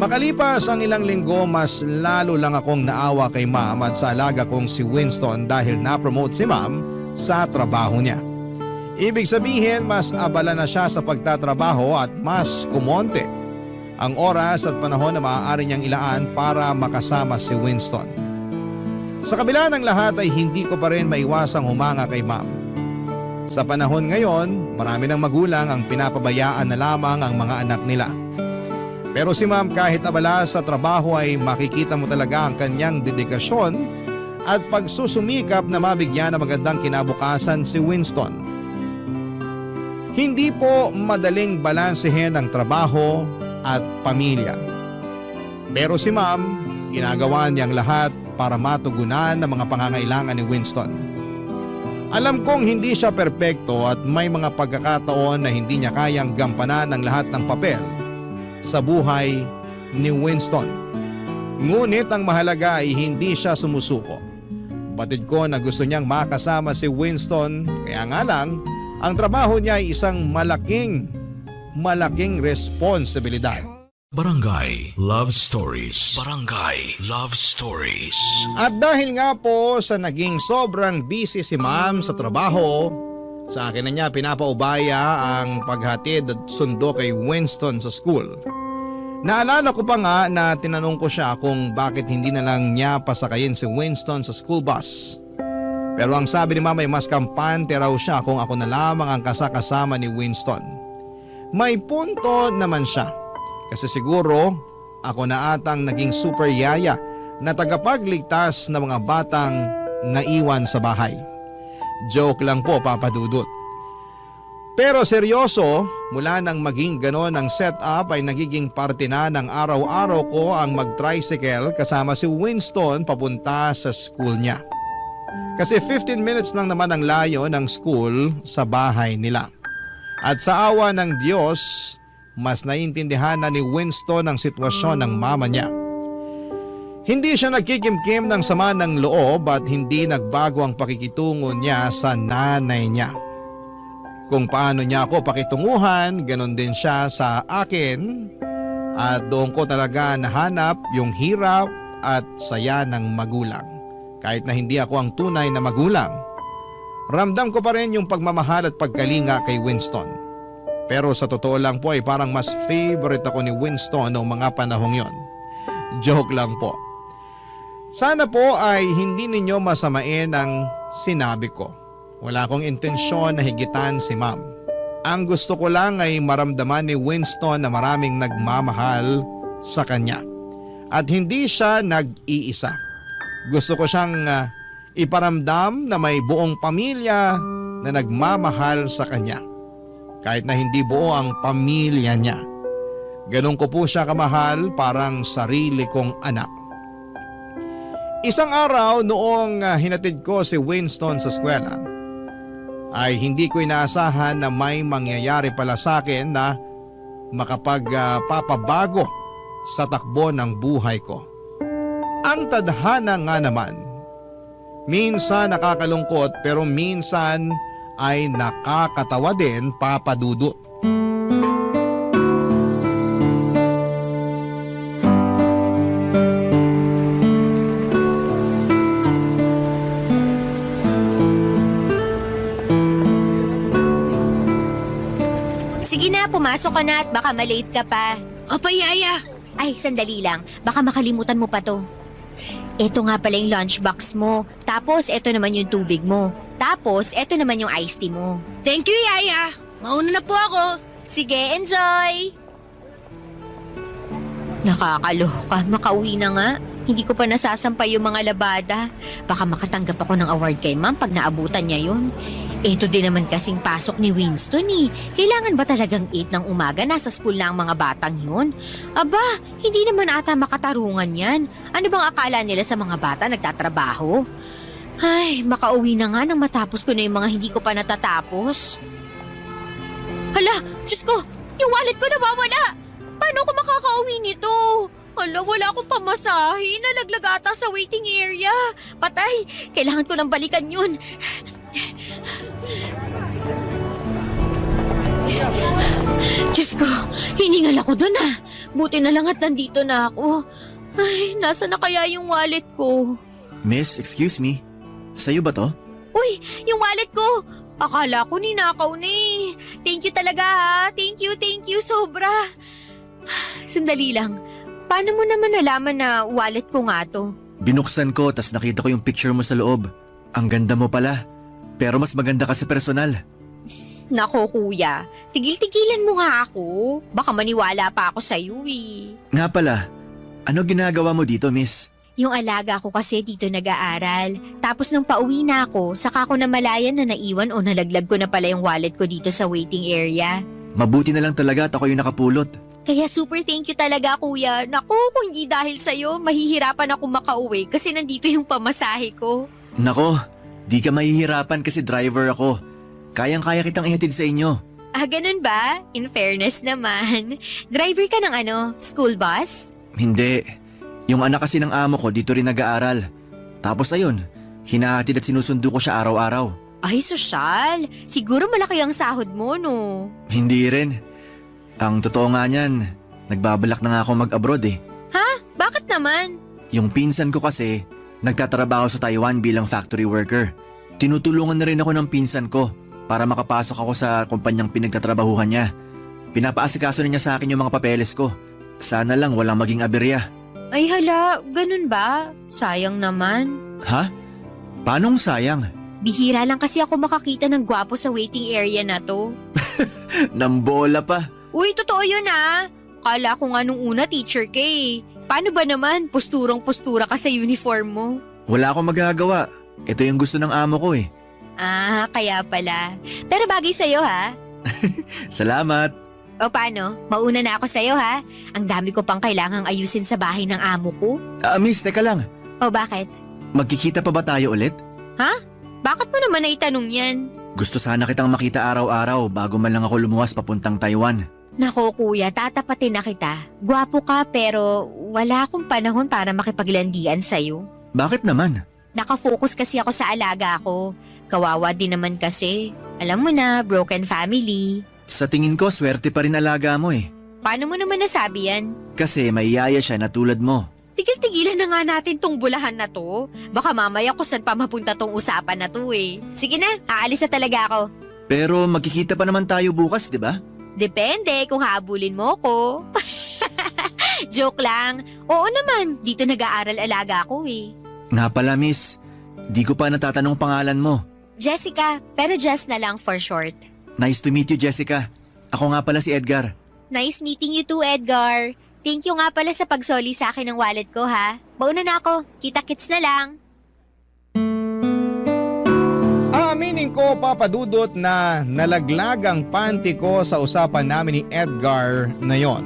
S3: Makalipas ang ilang linggo, mas lalo lang akong naawa kay ma'am at sa alaga kong si Winston dahil na-promote si ma'am sa trabaho niya. Ibig sabihin, mas abala na siya sa pagtatrabaho at mas kumonte ang oras at panahon na maaari niyang ilaan para makasama si Winston. Sa kabila ng lahat ay hindi ko pa rin maiwasang humanga kay ma'am. Sa panahon ngayon, marami ng magulang ang pinapabayaan na lamang ang mga anak nila. Pero si ma'am kahit abala sa trabaho ay makikita mo talaga ang kanyang dedikasyon at pagsusumikap na mabigyan ng magandang kinabukasan si Winston. Hindi po madaling balansehin ang trabaho at pamilya. Pero si ma'am, ginagawa niyang lahat para matugunan ang mga pangangailangan ni Winston. Alam kong hindi siya perpekto at may mga pagkakataon na hindi niya kayang gampanan ang lahat ng papel sa buhay ni Winston. Ngunit ang mahalaga ay hindi siya sumusuko. Batid ko na gusto niyang makasama si Winston, kaya nga lang, ang trabaho niya ay isang malaking responsibilidad.
S1: Barangay Love Stories. Barangay Love Stories.
S3: At dahil nga po sa naging sobrang busy si ma'am sa trabaho, Sa akin na niya pinapaubaya ang paghatid at sundo kay Winston sa school. Naalala ko pa nga na tinanong ko siya kung bakit hindi na lang niya pasakayin si Winston sa school bus. Pero ang sabi ni mama ay mas kampante raw siya kung ako na lamang ang kasakasama ni Winston. May punto naman siya kasi siguro ako na atang naging super yaya na tagapagligtas ng mga batang naiwan sa bahay. Joke lang po, Papa Dudut. Pero seryoso, mula nang maging ganon ang setup ay nagiging parte na ng araw-araw ko ang mag-tricycle kasama si Winston papunta sa school niya. Kasi 15 minutes lang naman ang layo ng school sa bahay nila. At sa awa ng Diyos, mas naiintindihan na ni Winston ang sitwasyon ng mama niya. Hindi siya nagkikimkim ng sama ng loob at hindi nagbago ang pakikitungo niya sa nanay niya. Kung paano niya ako pakitunguhan, ganon din siya sa akin at doon ko talaga nahanap yung hirap at saya ng magulang. Kahit na hindi ako ang tunay na magulang, ramdam ko pa rin yung pagmamahal at pagkalinga kay Winston. Pero sa totoo lang po ay parang mas favorite ako ni Winston noong mga panahong yon. Joke lang po. Sana po ay hindi ninyo masamain ang sinabi ko. Wala akong intensyon na higitan si ma'am. Ang gusto ko lang ay maramdaman ni Winston na maraming nagmamahal sa kanya. At hindi siya nag-iisa. Gusto ko siyang iparamdam na may buong pamilya na nagmamahal sa kanya. Kahit na hindi buo ang pamilya niya. Ganun ko po siya kamahal, parang sarili kong anak. Isang araw noong hinatid ko si Winston sa eskwela, ay hindi ko inaasahan na may mangyayari pala sa akin na makapagpapabago sa takbo ng buhay ko. Ang tadhana nga naman, minsan nakakalungkot pero minsan ay nakakatawa din, Papa Dudut.
S21: Sige na, pumasok ka na at baka malate ka pa.
S10: Opa, Yaya.
S21: Ay, sandali lang. Baka makalimutan mo pa to. Ito nga pala yung lunchbox mo. Tapos, ito naman yung tubig mo. Tapos, ito naman yung iced tea mo.
S10: Thank you, Yaya. Mauna na po ako.
S21: Sige, enjoy! Nakakaloka, makauwi na nga. Hindi ko pa nasasampay yung mga labada. Baka makatanggap ako ng award kay ma'am pag naabutan niya yun. Ito din naman kasing pasok ni Winston eh. Kailangan ba talagang 8 ng umaga nasa school na ang mga batang yun? Aba, hindi naman ata makatarungan yan. Ano bang akala nila sa mga bata nagtatrabaho? Ay, makauwi na nga nang matapos ko na yung mga hindi ko pa natatapos. Hala, Diyos ko, yung wallet ko nawawala. Paano ko makakauwi nito? Hala, wala akong pamasahe. Nalaglag ata sa waiting area. Patay, kailangan ko nang balikan yun. Diyos ko, hiningal ako dun ah. Buti na lang at nandito na ako. Ay, nasa na kaya yung wallet ko?
S8: Miss, excuse me. Sa'yo ba to?
S21: Uy, yung wallet ko. Akala ko ninakaw na eh. Thank you talaga ha. Thank you sobra. Sandali lang. Paano mo naman nalaman na wallet ko nga to?
S8: Binuksan ko tas nakita ko yung picture mo sa loob. Ang ganda mo pala. Pero mas maganda ka sa personal.
S21: Nako kuya, tigil-tigilan mo nga ako. Baka maniwala pa ako sa'yo eh.
S8: Nga pala, ano ginagawa mo dito, miss?
S21: Yung alaga ko kasi dito nag-aaral. Tapos nung pauwi na ako, saka ko namalayan na naiwan o nalaglag ko na pala yung wallet ko dito sa waiting area.
S8: Mabuti na lang talaga at ako yung nakapulot.
S21: Kaya super thank you talaga kuya. Naku, kung hindi dahil sa'yo, mahihirapan ako makauwi kasi nandito yung pamasahe ko.
S8: Nako, di ka mahihirapan kasi driver ako. Kayang-kaya kitang ihatid sa inyo.
S21: Ah, ganun ba? In fairness naman. Driver ka ng school bus?
S8: Hindi. Yung anak kasi ng amo ko dito rin nag-aaral. Tapos ayun, hinahatid at sinusundo ko siya araw-araw.
S21: Ay, sosyal. Siguro malaki ang sahod mo, no?
S8: Hindi rin. Ang totoo nga niyan, nagbabalak na nga ako mag-abroad eh.
S21: Ha? Bakit naman?
S8: Yung pinsan ko kasi, nagtatrabaho sa Taiwan bilang factory worker. Tinutulungan na rin ako ng pinsan ko para makapasok ako sa kumpanyang pinagtatrabahuhan niya. Pinapaasikaso niya sa akin yung mga papeles ko. Sana lang walang maging aberya.
S21: Ay hala, ganun ba? Sayang naman.
S8: Ha? Paanong sayang?
S21: Bihira lang kasi ako makakita ng gwapo sa waiting area na to.
S8: Nambola pa.
S21: Uy, totoo yun ah. Kala ko nga nung una teacher ka eh. Paano ba naman? Posturang-postura ka sa uniform mo.
S8: Wala akong magagawa. Ito yung gusto ng amo ko eh.
S21: Ah, kaya pala. Pero bagay sa'yo ha.
S8: Salamat.
S21: O paano? Mauna na ako sa'yo ha. Ang dami ko pang kailangang ayusin sa bahay ng amo ko.
S8: Miss, teka lang.
S21: O bakit?
S8: Magkikita pa ba tayo ulit?
S21: Ha? Bakit mo naman naitanong yan?
S8: Gusto sana kitang makita araw-araw bago man lang ako lumuwas papuntang Taiwan.
S21: Nako kuya, tatapatin na kita. Gwapo ka pero wala akong panahon para makipaglandian sa'yo.
S8: Bakit naman?
S21: Nakafocus kasi ako sa alaga ko. Kawawa din naman kasi. Alam mo na, broken family.
S8: Sa tingin ko, swerte pa rin alaga mo eh.
S21: Paano mo naman nasabi yan?
S8: Kasi may yaya siya na tulad mo.
S21: Tigil-tigilan na nga natin tong bulahan na to. Baka mamaya kung saan pa mapunta tong usapan na to eh. Sige na, aalis na talaga ako.
S8: Pero magkikita pa naman tayo bukas, di ba?
S21: Depende kung habulin mo ko. Joke lang. Oo naman, dito nag-aaral alaga ko eh.
S8: Nga pala miss, di ko pa natatanong pangalan mo.
S21: Jessica, pero Jess na lang for short.
S8: Nice to meet you, Jessica. Ako nga pala si Edgar.
S21: Nice meeting you too, Edgar. Thank you nga pala sa pagsoli sa akin ng wallet ko ha. Mauna na ako, kita-kits na lang.
S3: Aminin ko, Papa Dudut, na nalaglag ang panty ko sa usapan namin ni Edgar na yon.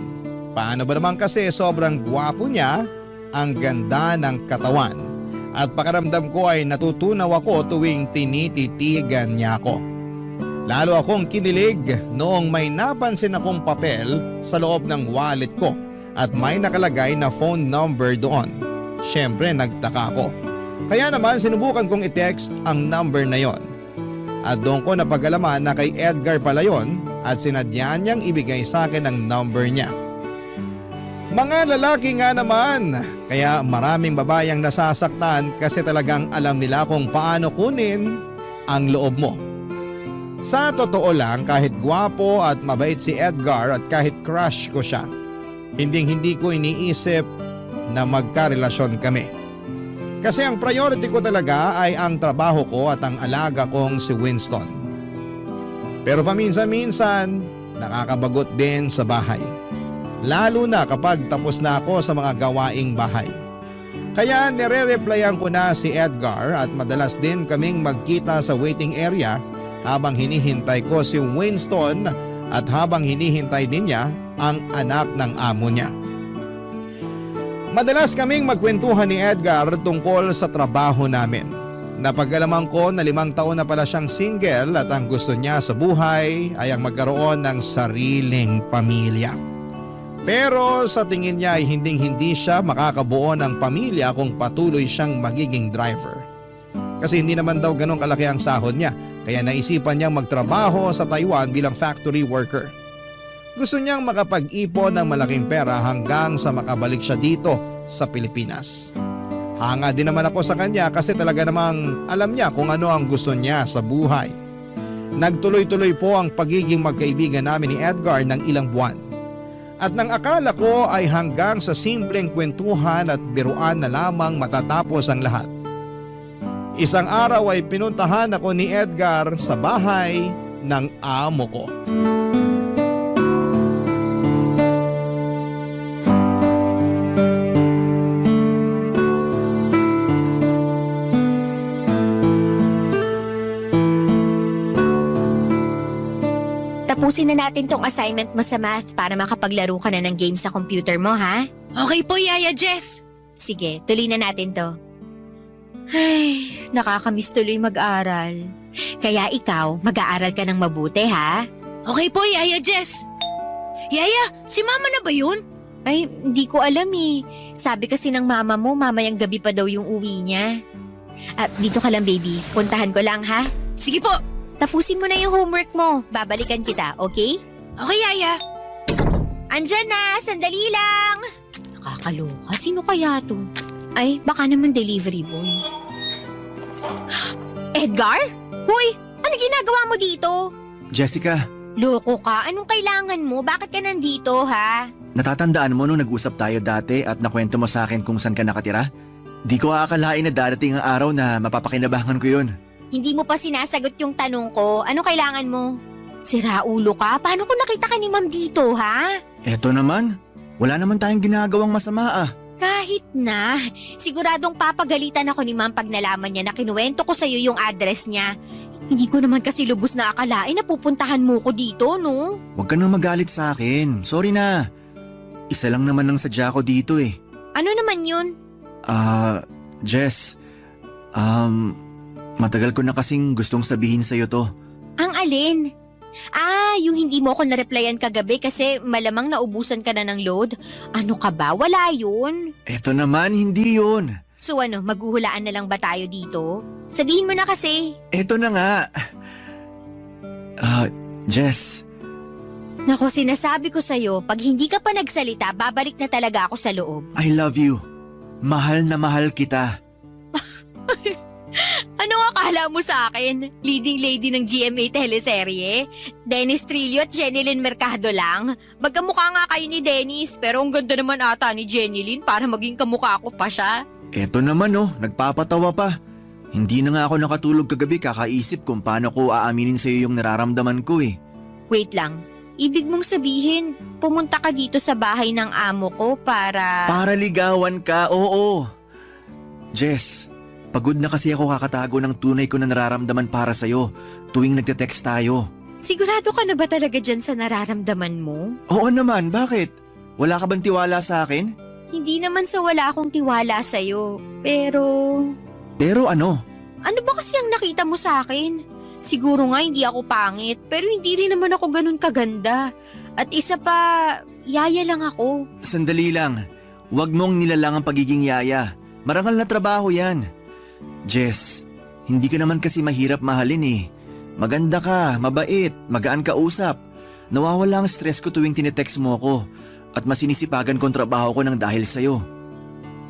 S3: Paano ba naman kasi sobrang gwapo niya, ang ganda ng katawan. At pakiramdam ko ay natutunaw ako tuwing tinititigan niya ako. Lalo akong kinilig noong may napansin akong papel sa loob ng wallet ko at may nakalagay na phone number doon. Siyempre nagtaka ako. Kaya naman sinubukan kong i-text ang number na yon. At doon ko napag-alaman na kay Edgar pala yon at sinadya niyang ibigay sa akin ang number niya. Mga lalaki nga naman, kaya maraming babayang nasasaktan kasi talagang alam nila kung paano kunin ang loob mo. Sa totoo lang, kahit gwapo at mabait si Edgar at kahit crush ko siya, hindi ko iniisip na magkarelasyon kami. Kasi ang priority ko talaga ay ang trabaho ko at ang alaga kong si Winston. Pero paminsan-minsan, nakakabagot din sa bahay. Lalo na kapag tapos na ako sa mga gawaing bahay. Kaya nire-replyan ko na si Edgar at madalas din kaming magkita sa waiting area habang hinihintay ko si Winston at habang hinihintay din niya ang anak ng amo niya. Madalas kaming magkwentuhan ni Edgar tungkol sa trabaho namin. Napag-alaman ko na 5 taon na pala siyang single at ang gusto niya sa buhay ay ang magkaroon ng sariling pamilya. Pero sa tingin niya ay hindi siya makakabuo ng pamilya kung patuloy siyang magiging driver. Kasi hindi naman daw ganun kalaki ang sahod niya, kaya naisipan niyang magtrabaho sa Taiwan bilang factory worker. Gusto niyang makapag-ipon ng malaking pera hanggang sa makabalik siya dito sa Pilipinas. Hanga din naman ako sa kanya kasi talaga namang alam niya kung ano ang gusto niya sa buhay. Nagtuloy-tuloy po ang pagiging magkaibigan namin ni Edgar ng ilang buwan. At nang akala ko ay hanggang sa simpleng kwentuhan at biruan na lamang matatapos ang lahat. Isang araw ay pinuntahan ako ni Edgar sa bahay ng amo ko.
S21: Tapusin na natin tong assignment mo sa math para makapaglaro ka na ng game sa computer mo, ha?
S10: Okay po, Yaya Jess.
S21: Sige, tuloy na natin to. Ay, nakakamiss tuloy mag-aral. Kaya ikaw, mag-aaral ka ng mabuti, ha?
S10: Okay po, Yaya Jess. Yaya, si Mama na ba yun?
S21: Ay, hindi ko alam eh. Sabi kasi ng mama mo, mamayang gabi pa daw yung uwi niya. Dito ka lang, baby. Puntahan ko lang, ha?
S10: Sige po.
S21: Tapusin mo na yung homework mo. Babalikan kita, okay?
S10: Okay, Yaya.
S21: Andyan na! Sandali lang! Nakakaloka. Sino kaya to? Ay, baka naman delivery boy. Edgar? Hoy! Ano Ano ginagawa mo dito?
S8: Jessica,
S21: Loko ka, anong kailangan mo? Bakit ka nandito, ha?
S8: natatandaan mo nung nag-usap tayo dati at nakwento mo sa akin kung saan ka nakatira? Di ko aakalain na darating ang araw na mapapakinabangan ko yun.
S21: Hindi mo pa sinasagot yung tanong ko. Ano kailangan mo? Sira ulo ka? Paano kung nakita ka ni ma'am dito, ha?
S8: Eto naman, wala naman tayong ginagawang masama ah.
S21: Kahit na. Siguradong papagalitan ako ni ma'am pag nalaman niya na kinuwento ko sa'yo yung address niya. Hindi ko naman kasi lubos na akalain na pupuntahan mo ko dito, no?
S8: Huwag ka nang magalit sa akin. Sorry na. Isa lang naman ang sadya ko dito eh.
S21: Ano naman yun?
S8: Jess. Matagal ko na kasing gustong sabihin sa'yo to.
S21: Ang alin? Yung hindi mo ako na-replyan kagabi kasi malamang naubusan ka na ng load. Ano ka ba? Wala yun.
S8: Eto naman, hindi yun.
S21: So ano, maghuhulaan na lang ba tayo dito? Sabihin mo na kasi.
S8: Eto na nga. Jess.
S21: Nako, sinasabi ko sa'yo, pag hindi ka pa nagsalita, babalik na talaga ako sa loob.
S8: I love you. Mahal na mahal kita.
S21: Ano akala mo sa akin? Leading lady ng GMA teleserye? Dennis Trillo at Jenilyn Mercado lang? Magkamukha nga kayo ni Dennis, pero ang ganda naman ata ni Jenilyn para maging kamukha ko pa siya.
S8: Eto naman nagpapatawa pa. Hindi na nga ako nakatulog kagabi kakaisip kung paano ko aaminin sa'yo yung nararamdaman ko eh.
S21: Wait lang, ibig mong sabihin, pumunta ka dito sa bahay ng amo ko para...
S8: Para ligawan ka, oo. Jess, pagod na kasi ako kakatago ng tunay ko na nararamdaman para sa'yo tuwing nagte-text tayo.
S21: Sigurado ka na ba talaga dyan sa nararamdaman mo?
S8: Oo naman, bakit? Wala ka bang tiwala sa akin?
S21: Hindi naman sa wala akong tiwala sa'yo, pero...
S8: Pero ano?
S21: Ano ba kasi ang nakita mo sa akin? Siguro nga hindi ako pangit, pero hindi rin naman ako ganun kaganda. At isa pa, yaya lang ako.
S8: Sandali lang, huwag mong nilalang ang pagiging yaya. Marangal na trabaho yan. Jess, hindi ka naman kasi mahirap mahalin eh. Maganda ka, mabait, magaan ka usap. Nawawala ang stress ko tuwing tinetext mo ko at masinisipagan kong trabaho ko ng dahil sa'yo.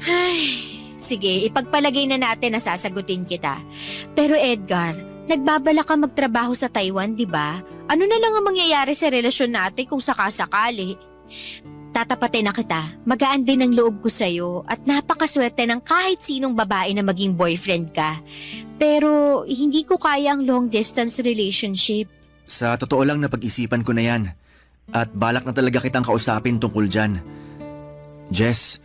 S21: Ay, sige, ipagpalagay na natin na sasagutin kita. Pero Edgar, nagbabala ka magtrabaho sa Taiwan, di ba? Ano na lang ang mangyayari sa relasyon natin kung sakasakali? Tatapatin na kita, magaan din ang loob ko sa'yo at napakaswerte ng kahit sinong babae na maging boyfriend ka. Pero hindi ko kaya ang long distance relationship.
S8: Sa totoo lang napag-isipan ko na yan at balak na talaga kitang kausapin tungkol dyan. Jess,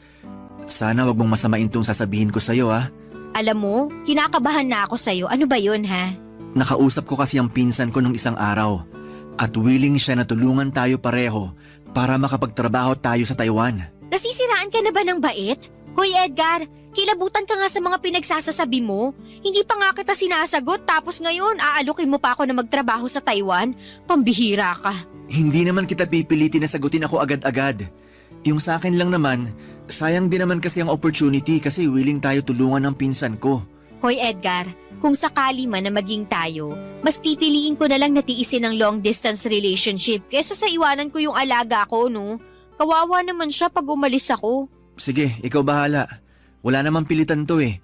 S8: sana wag mong masamain tong sasabihin ko sa'yo ha.
S21: Alam mo, kinakabahan na ako sa'yo. Ano ba yun ha?
S8: Nakausap ko kasi ang pinsan ko nung isang araw at willing siya na tulungan tayo pareho para makapagtrabaho tayo sa Taiwan.
S21: Nasisiraan ka na ba ng bait? Hoy Edgar, kilabutan ka nga sa mga pinagsasasabi mo. Hindi pa nga kita sinasagot tapos ngayon aalukin mo pa ako na magtrabaho sa Taiwan? Pambihira ka.
S8: Hindi naman kita pipilitin na sagutin ako agad-agad. Yung sa akin lang naman, sayang din naman kasi ang opportunity kasi willing tayo tulungan ng pinsan ko.
S21: Hoy Edgar, kung sakali man na maging tayo, mas pipiliin ko na lang na tiisin ang long distance relationship kesa sa iwanan ko yung alaga ko, no? Kawawa naman siya pag umalis ako.
S8: Sige, ikaw bahala. Wala namang pilitan to eh.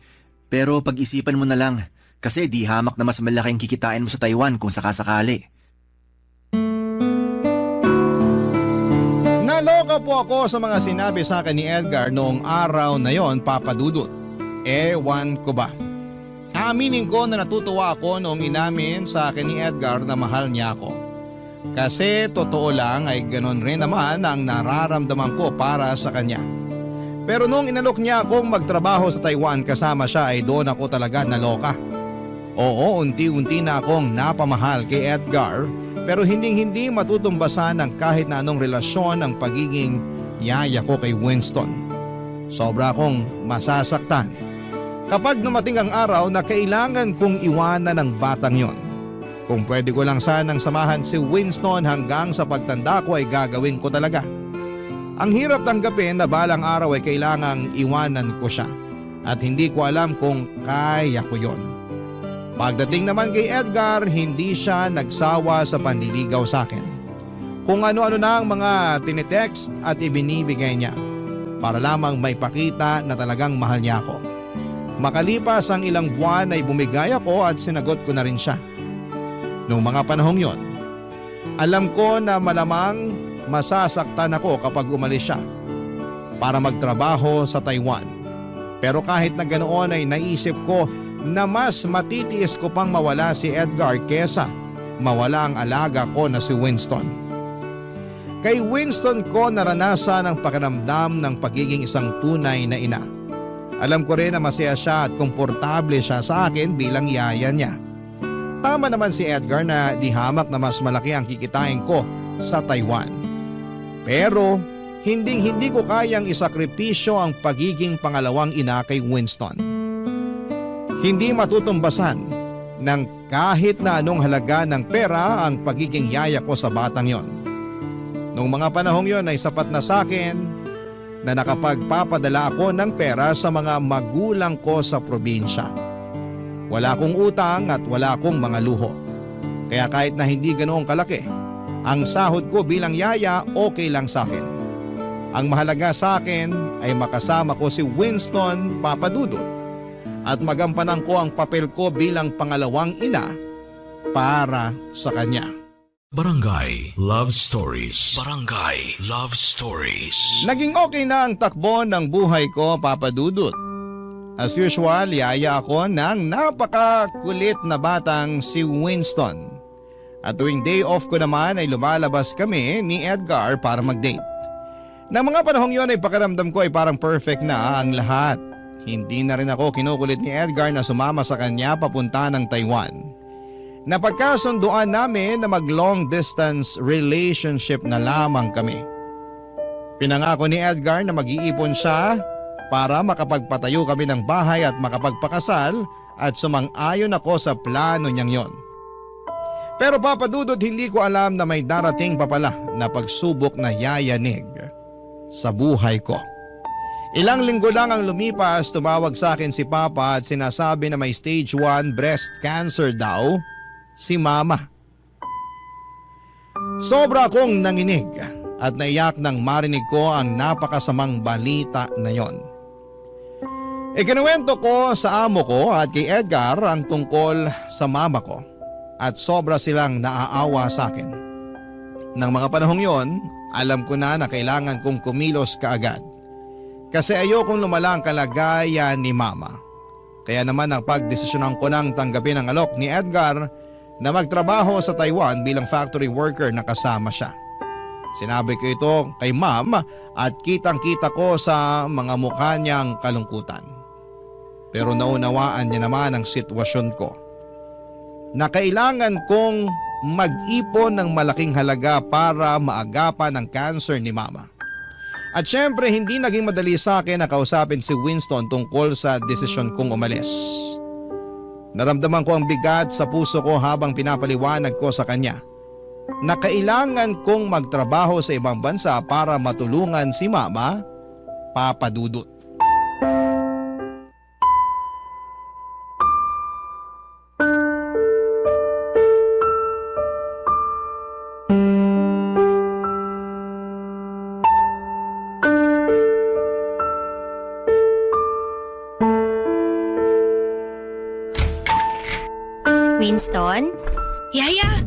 S8: Pero pag-isipan mo na lang kasi di hamak na mas malaking kikitain mo sa Taiwan kung sakasakali.
S3: Naloka po ako sa mga sinabi sa akin ni Edgar noong araw na yon, Papa Dudut. Ewan ko ba? Aminin ko na natutuwa ako noong inamin sa akin ni Edgar na mahal niya ako. Kasi totoo lang ay ganon rin naman ang nararamdaman ko para sa kanya. Pero noong inalok niya akong magtrabaho sa Taiwan kasama siya ay doon ako talaga naloka. Oo, unti-unti na akong napamahal kay Edgar pero hindi matutumbasan ng kahit na anong relasyon ang pagiging yaya ko kay Winston. Sobra akong masasaktan kapag dumating ang araw na kailangan kong iwanan ang batang yon. Kung pwede ko lang sanang samahan si Winston hanggang sa pagtanda ko ay gagawin ko talaga. Ang hirap tanggapin na balang araw ay kailangang iwanan ko siya at hindi ko alam kung kaya ko yon. Pagdating naman kay Edgar, hindi siya nagsawa sa panliligaw sa akin. Kung ano-ano na ang mga tinitext at ibinibigay niya para lamang may pakita na talagang mahal niya ako. Makalipas ang ilang buwan ay bumigay ako at sinagot ko na rin siya. Noong mga panahong yon, alam ko na malamang masasaktan ako kapag umalis siya para magtrabaho sa Taiwan. Pero kahit na ganoon ay naisip ko na mas matitiis ko pang mawala si Edgar kesa mawala ang alaga ko na si Winston. Kay Winston ko naranasan ang pakiramdam ng pagiging isang tunay na ina. Alam ko rin na masaya siya at komportable siya sa akin bilang yaya niya. Tama naman si Edgar na di hamak na mas malaki ang kikitain ko sa Taiwan. Pero hindi ko kayang isakripisyo ang pagiging pangalawang ina kay Winston. Hindi matutumbasan ng kahit na anong halaga ng pera ang pagiging yaya ko sa batang yon. Noong mga panahong yon ay sapat na sa akin na nakapagpapadala ako ng pera sa mga magulang ko sa probinsya. Wala akong utang at wala akong mga luho. Kaya kahit na hindi ganoong kalaki, ang sahod ko bilang yaya okay lang sa akin. Ang mahalaga sa akin ay makasama ko si Winston Papadudut at magampanan ko ang papel ko bilang pangalawang ina para sa kanya.
S1: Barangay Love Stories. Barangay Love Stories.
S3: Naging okay na ang takbo ng buhay ko, Papa Dudut. As usual, yaya ako ng napakakulit na batang si Winston. At tuwing day off ko naman ay lumalabas kami ni Edgar para mag-date. Nang mga panahong yon ay pakiramdam ko ay parang perfect na ang lahat. Hindi na rin ako kinukulit ni Edgar na sumama sa kanya papunta ng Taiwan. Napagkasunduan namin na mag-long distance relationship na lamang kami. Pinangako ni Edgar na mag-iipon siya para makapagpatayo kami ng bahay at makapagpakasal at sumang-ayon ako sa plano niyang yon. Pero Papa Dudut, hindi ko alam na may darating pa pala na pagsubok na yayanig sa buhay ko. Ilang linggo lang ang lumipas, tumawag sa akin si Papa at sinasabi na may stage 1 breast cancer daw si Mama. Sobra akong nanginig at naiyak nang marinig ko ang napakasamang balita na yon. Ikinuwento ko sa amo ko at kay Edgar ang tungkol sa mama ko at sobra silang naaawa sa akin. Nang mga panahong yon, alam ko na kailangan kong kumilos kaagad kasi ayokong lumala ang kalagayan ni Mama. Kaya naman napagdesisyonan ko nang tanggapin ang alok ni Edgar na magtrabaho sa Taiwan bilang factory worker na kasama siya. Sinabi ko ito kay Ma'am at kitang-kita ko sa mga mukha niyang kalungkutan. Pero naunawaan niya naman ang sitwasyon ko na kailangan kong mag-ipon ng malaking halaga para maagapan ang cancer ni Mama. At syempre hindi naging madali sa akin na kausapin si Winston tungkol sa desisyon kong umalis. Naramdaman ko ang bigat sa puso ko habang pinapaliwanag ko sa kanya na kailangan kong magtrabaho sa ibang bansa para matulungan si Mama, Papa Dudut.
S21: Winston?
S10: Yaya,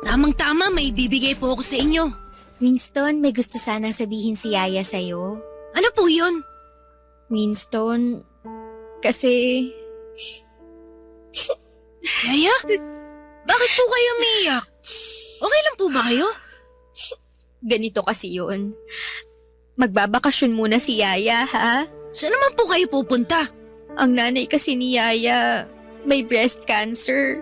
S10: tamang-tama may bibigay po ako sa inyo.
S21: Winston, may gusto sanang sabihin si Yaya sa'yo.
S10: Ano po yun?
S21: Winston, kasi...
S10: Yaya? Bakit po kayo umiiyak? Okay lang po ba kayo?
S21: Ganito kasi yun. Magbabakasyon muna si Yaya, ha?
S10: Saan naman po kayo pupunta?
S21: Ang nanay kasi ni Yaya may breast cancer.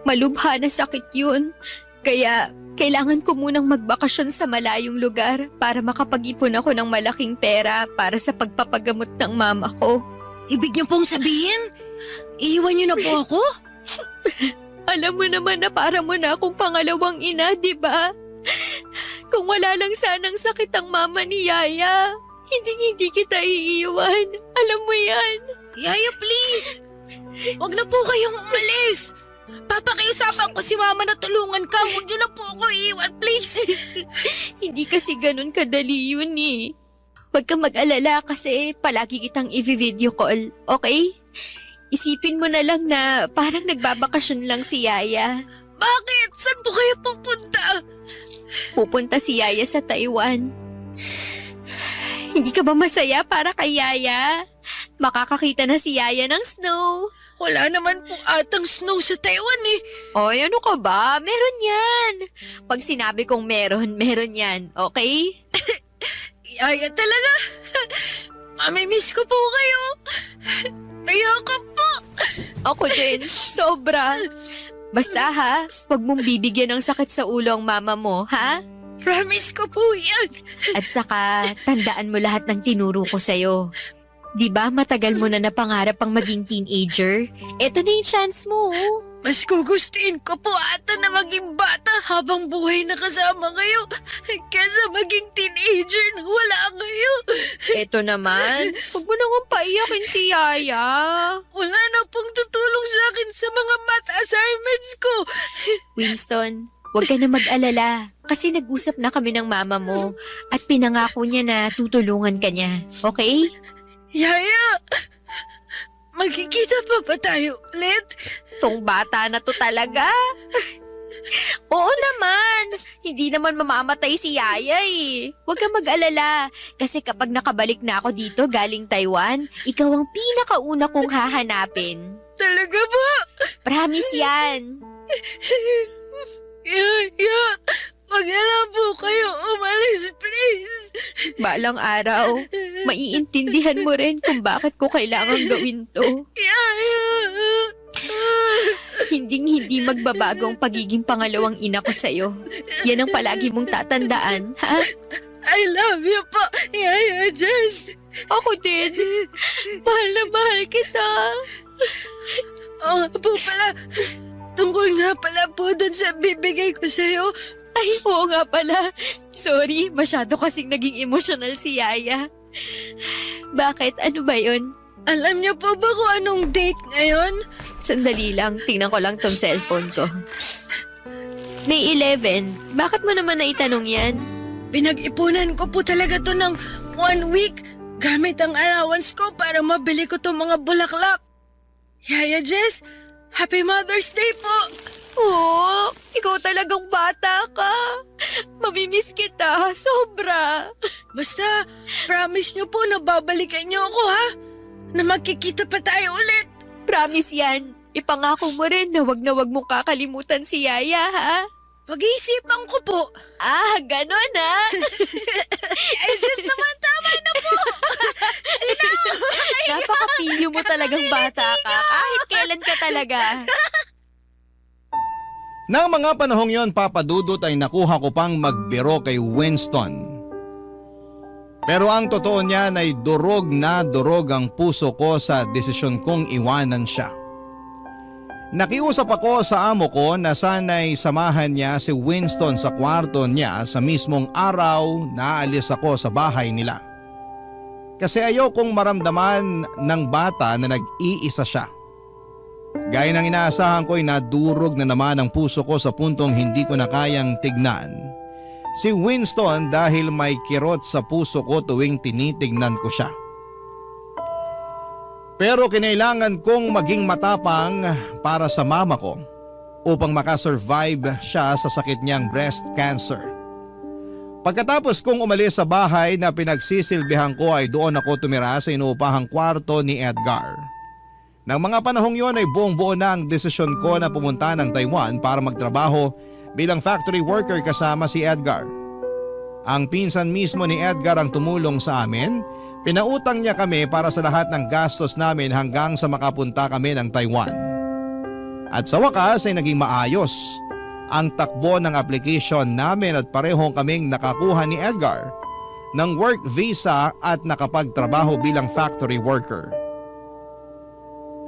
S21: Malubha na sakit yun. Kaya kailangan ko munang magbakasyon sa malayong lugar para makapag-ipon ako ng malaking pera para sa pagpapagamot ng mama ko.
S10: Ibig niyo pong sabihin, iiwan niyo na po ako?
S21: Alam mo naman na para mo na akong pangalawang ina, di ba? Kung wala lang sanang sakit ang mama ni Yaya, hindi kita iiwan. Alam mo yan.
S10: Yaya, please! Huwag na po kayong umalis! Papakiusapan ko si Mama na tulungan ka. Huwag niyo na po ako iiwan, please!
S21: Hindi kasi ganun kadali yun eh. Huwag kang mag-alala kasi palagi kitang i-video call, okay? Isipin mo na lang na parang nagbabakasyon lang si Yaya.
S10: Bakit? Saan po kayo pupunta?
S21: Pupunta si Yaya sa Taiwan. Hindi ka ba masaya para kay Yaya? Makakakita na si Yaya ng snow.
S10: Wala naman po atang snow sa Taiwan eh.
S21: Oy, ano ka ba? Meron yan. Pag sinabi kong meron, meron yan. Okay?
S10: Yaya talaga. Mamimiss ko po kayo. Ayoko po.
S21: Ako din. Sobra. Basta ha, huwag mong bibigyan ng sakit sa ulo ang mama mo, ha?
S10: Promise ko po yan.
S21: At saka, tandaan mo lahat ng tinuro ko sa'yo. Di ba matagal mo na napangarap ang maging teenager? Eto na yung chance mo.
S10: Mas gugustuhin ko po ata na maging bata habang buhay na kasama kayo kaysa maging teenager na wala kayo.
S21: Eto naman, huwag mo nang paiyakin si Yaya.
S10: Wala na pong tutulong sa akin sa mga math assignments ko.
S21: Winston, huwag ka na mag-alala kasi nag-usap na kami ng mama mo at pinangako niya na tutulungan ka niya. Okay?
S10: Yaya, magkikita pa ba tayo ulit?
S21: Tong bata na to talaga. Oo naman. Hindi naman mamamatay si Yaya eh. Huwag kang mag-alala. Kasi kapag nakabalik na ako dito galing Taiwan, ikaw ang pinakauna kong hahanapin.
S10: Talaga ba?
S21: Promise yan.
S10: Yaya, wag na lang po kayo umalis, please.
S21: Balang araw, maiintindihan mo rin kung bakit ko kailangan gawin to.
S10: Yaya!
S21: Hindi magbabago ang pagiging pangalawang ina ko sa'yo. Yan ang palagi mong tatandaan, ha?
S10: I love you po, Yaya Jess.
S21: Ako din. Mahal na mahal kita.
S10: Oo po pala. Tungkol nga pala po dun sa bibigay ko sa'yo.
S21: Ay, oo nga pala. Sorry, masyado kasing naging emotional si Yaya. Bakit? Ano ba yun?
S10: Alam niyo po ba kung anong date ngayon?
S21: Sandali lang, tingnan ko lang tong cellphone ko. May 11. Bakit mo naman naitanong yan?
S10: Pinag-ipunan ko po talaga to ng 1 week gamit ang allowance ko para mabili ko tong mga bulaklak. Yaya Jess, Happy Mother's Day po!
S21: Oo, ikaw talagang bata ka. Mamimiss kita, sobra.
S10: Basta, promise niyo po na babalikan niyo ako ha? Na magkikita pa tayo ulit.
S21: Promise yan. Ipangako mo rin na wag mong kakalimutan si Yaya, ha?
S10: Pag-iisipan ko po.
S21: Ah, ganon ha?
S10: Ay, just naman, tama na po.
S21: Napaka-pilyo mo talagang bata ka. Kahit kailan ka talaga.
S3: Nang mga panahong yon, Papa Dudut, ay nakuha ko pang magbiro kay Winston. Pero ang totoo niyan ay durog na durog ang puso ko sa desisyon kong iwanan siya. Nakiusap ako sa amo ko na sana'y samahan niya si Winston sa kwarto niya sa mismong araw na aalis ako sa bahay nila. Kasi ayaw kong maramdaman ng bata na nag-iisa siya. Gaya ng inaasahan ko'y nadurog na naman ang puso ko sa puntong hindi ko na kayang tignan si Winston dahil may kirot sa puso ko tuwing tinitignan ko siya. Pero kinailangan kong maging matapang para sa mama ko upang makasurvive siya sa sakit niyang breast cancer. Pagkatapos kong umalis sa bahay na pinagsisilbihan ko ay doon ako tumira sa inuupahang kwarto ni Edgar. Nang mga panahong yon ay buong buo na ang desisyon ko na pumunta ng Taiwan para magtrabaho bilang factory worker kasama si Edgar. Ang pinsan mismo ni Edgar ang tumulong sa amin. Pinautang niya kami para sa lahat ng gastos namin hanggang sa makapunta kami ng Taiwan. At sa wakas ay naging maayos ang takbo ng application namin at parehong kaming nakakuha ni Edgar ng work visa at nakapagtrabaho bilang factory worker.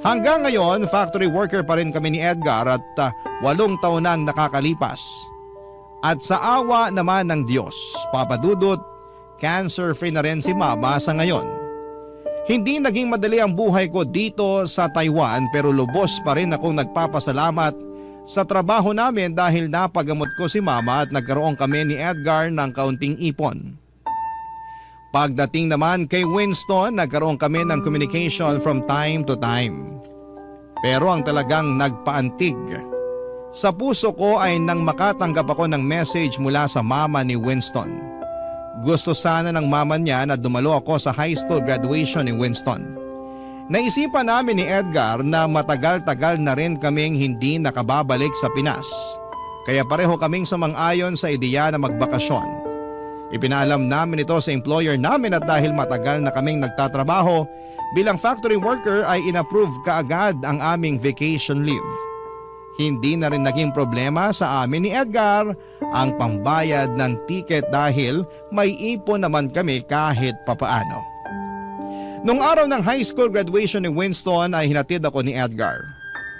S3: Hanggang ngayon, factory worker pa rin kami ni Edgar at 8 taon nang nakakalipas. At sa awa naman ng Diyos, Papa Dudut, cancer-free na rin si Mama sa ngayon. Hindi naging madali ang buhay ko dito sa Taiwan pero lubos pa rin akong nagpapasalamat sa trabaho namin dahil napagamot ko si Mama at nagkaroon kami ni Edgar ng kaunting ipon. Pagdating naman kay Winston, nagkaroon kami ng communication from time to time. Pero ang talagang nagpaantig Sa puso ko ay nang makatanggap ako ng message mula sa mama ni Winston. Gusto sana ng mama niya na dumalo ako sa high school graduation ni Winston. Naisipan namin ni Edgar na matagal-tagal na rin kaming hindi nakababalik sa Pinas. Kaya pareho kaming sumang-ayon sa ideya na magbakasyon. Ipinaalam namin ito sa employer namin at dahil matagal na kaming nagtatrabaho bilang factory worker ay inapprove kaagad ang aming vacation leave. Hindi na rin naging problema sa amin ni Edgar ang pambayad ng ticket dahil may ipon naman kami kahit papaano. Nung araw ng high school graduation ni Winston ay hinatid ako ni Edgar.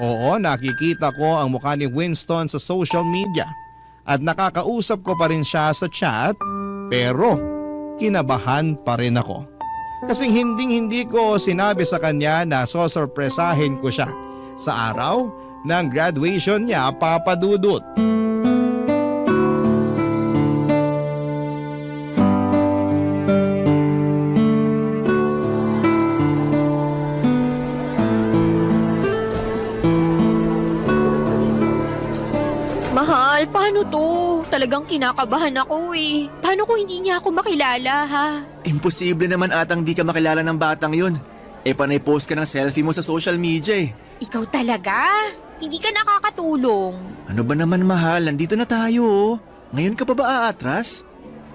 S3: Oo, nakikita ko ang mukha ni Winston sa social media at nakakausap ko pa rin siya sa chat, pero kinabahan pa rin ako. Kasing hindi ko sinabi sa kanya na sosorpresahin ko siya sa araw ng graduation niya, Papa Dudut.
S21: Mahal, paano to? Talagang kinakabahan ako eh. Paano kung hindi niya ako makilala ha?
S8: Imposible naman atang di ka makilala ng batang yun. Panay post ka ng selfie mo sa social media eh.
S21: Ikaw talaga? Hindi ka nakakatulong.
S8: Ano ba naman mahal, nandito na tayo oh. Ngayon ka pa ba aatras?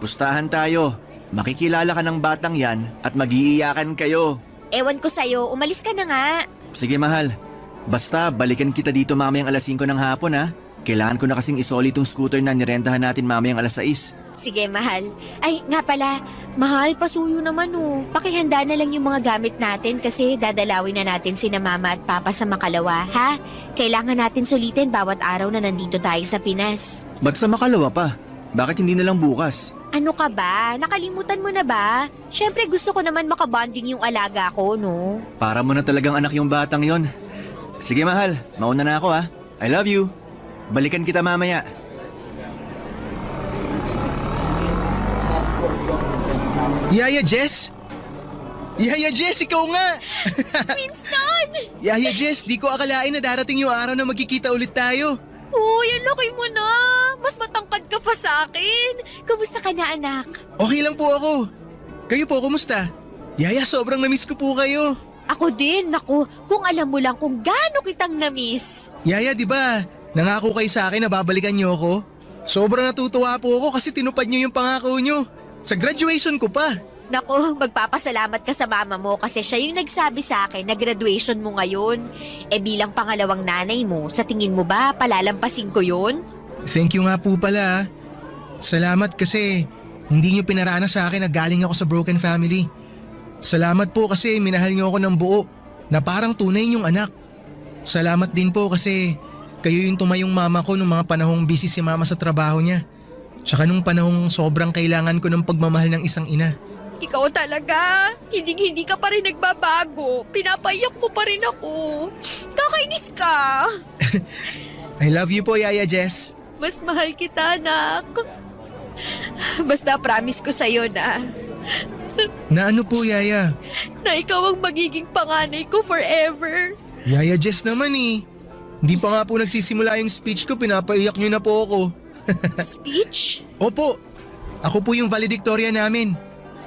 S8: Pustahan tayo. Makikilala ka ng batang yan at mag-iiyakan kayo.
S21: Ewan ko sa'yo, umalis ka na nga.
S8: Sige mahal, basta balikan kita dito mamayang alas 5 ng hapon ha. Kailangan ko na kasing isoli tong scooter na nirentahan natin mamayang alas 6.
S21: Sige, mahal. Ay, nga pala, mahal, pasuyo naman oh. Pakihanda na lang yung mga gamit natin kasi dadalawin na natin sina mama at papa sa Makalawa, ha? Kailangan natin sulitin bawat araw na nandito tayo sa Pinas.
S8: Ba't sa Makalawa pa? Bakit hindi na lang bukas?
S21: Ano ka ba? Nakalimutan mo na ba? Siyempre gusto ko naman makabonding yung alaga ko, no?
S8: Para mo na talagang anak yung batang yon. Sige mahal, mauna na ako ha. I love you. Balikan kita mamaya.
S12: Yaya Jess? Yaya Jess, ikaw nga!
S21: Winston!
S12: Yaya Jess, di ko akalain na darating yung araw na magkikita ulit tayo.
S21: Uy, ang laki mo na! Mas matangkad ka pa sa akin. Kumusta ka na, anak?
S12: Okay lang po ako. Kayo po, kumusta? Yaya, sobrang namiss ko po kayo.
S21: Ako din, naku. Kung alam mo lang kung gaano kitang namiss.
S12: Yaya, di ba? Nangako kayo sa akin na babalikan niyo ako. Sobrang natutuwa po ako kasi tinupad niyo yung pangako niyo. Sa graduation ko pa.
S21: Naku, magpapasalamat ka sa mama mo kasi siya yung nagsabi sa akin na graduation mo ngayon. Bilang pangalawang nanay mo, sa tingin mo ba palalampasin ko yun?
S12: Thank you nga po pala. Salamat kasi hindi niyo pinaranas sa akin na galing ako sa broken family. Salamat po kasi minahal niyo ako ng buo na parang tunay niyong anak. Salamat din po kasi kayo yung tumayong mama ko nung mga panahong busy si mama sa trabaho niya. Tsaka nung panahong sobrang kailangan ko ng pagmamahal ng isang ina.
S21: Ikaw talaga. Hindi ka pa rin nagbabago. Pinapaiyak mo pa rin ako. Kakainis ka.
S12: I love you po, Yaya Jess.
S21: Mas mahal kita, anak. Basta promise ko sa'yo na
S12: Na ano po, Yaya?
S21: na ikaw ang magiging panganay ko forever.
S12: Yaya Jess naman eh. Hindi pa nga po nagsisimula yung speech ko, pinapaiyak niyo na po ako.
S21: Speech?
S12: Opo, ako po yung valedictorian namin.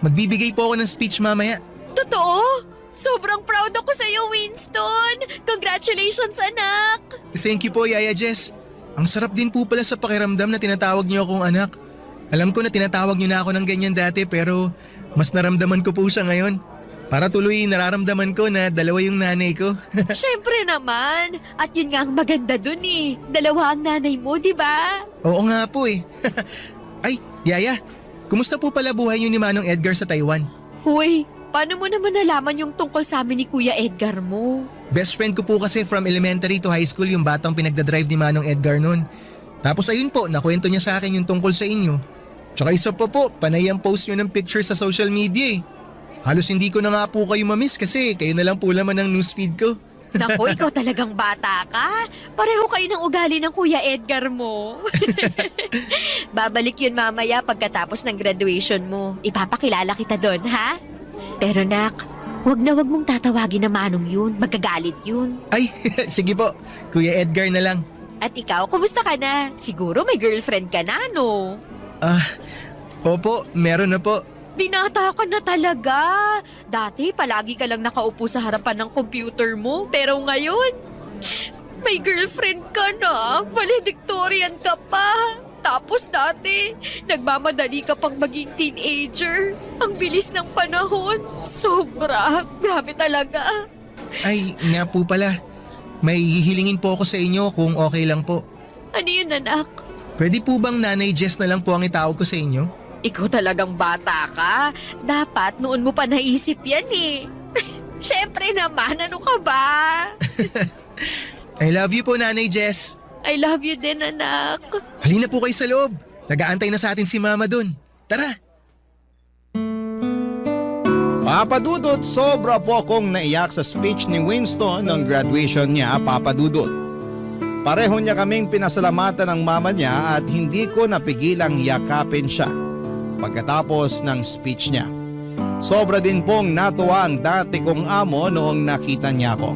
S12: Magbibigay po ako ng speech mamaya.
S21: Totoo? Sobrang proud ako sa'yo, Winston. Congratulations, anak.
S12: Thank you po, Yaya Jess. Ang sarap din po pala sa pakiramdam na tinatawag niyo akong anak. Alam ko na tinatawag niyo na ako ng ganyan dati pero mas naramdaman ko po siya ngayon. Para tuloy nararamdaman ko na dalawa yung nanay ko.
S21: Siyempre naman. At yun nga ang maganda dun eh. Dalawa ang nanay mo, di ba?
S12: Oo nga po eh. Ay, Yaya, kumusta po pala buhay niyo ni Manong Edgar sa Taiwan?
S21: Huy, paano mo naman nalaman yung tungkol sa amin ni Kuya Edgar mo?
S12: Best friend ko po kasi from elementary to high school yung batang pinagdadrive ni Manong Edgar noon. Tapos ayun po, nakwento niya sa akin yung tungkol sa inyo. Tsaka isa pa po, panay ang post niyo ng picture sa social media eh. Halos hindi ko na nga po kayo mamiss kasi kayo na lang po laman ng newsfeed ko.
S21: Naku, ikaw talagang bata ka. Pareho kayo ng ugali ng Kuya Edgar mo. Babalik yun mamaya pagkatapos ng graduation mo. Ipapakilala kita doon, ha? Pero nak, wag mong tatawagin na Manong yun. Magkagalit yun.
S12: Ay, sige po, Kuya Edgar na lang.
S21: At ikaw, kumusta ka na? Siguro may girlfriend ka na, no?
S7: Opo, meron na po.
S21: Binata ka na talaga. Dati, palagi ka lang nakaupo sa harapan ng computer mo. Pero ngayon, may girlfriend ka na. Valedictorian ka pa. Tapos dati, nagmamadali ka pang maging teenager. Ang bilis ng panahon. Sobra. Grabe talaga.
S7: Ay, nga po pala. May hihilingin po ako sa inyo kung okay lang po.
S21: Ano yun, anak?
S7: Pwede po bang Nanay Jess na lang po ang itawag ko sa inyo?
S21: Ikaw talagang bata ka. Dapat noon mo pa naisip yan eh. Siyempre naman, ano ka ba?
S7: I love you po, Nanay Jess.
S21: I love you din, anak.
S7: Halina po kayo sa loob. Nag-aantay na sa atin si Mama dun. Tara!
S3: Papa Dudut, sobra po akong naiyak sa speech ni Winston ng graduation niya, Papa Dudut. Pareho niya kaming pinasalamatan ng mama niya at hindi ko napigilang yakapin siya pagkatapos ng speech niya. Sobra din pong natuwa ang dati kong amo noong nakita niya ako.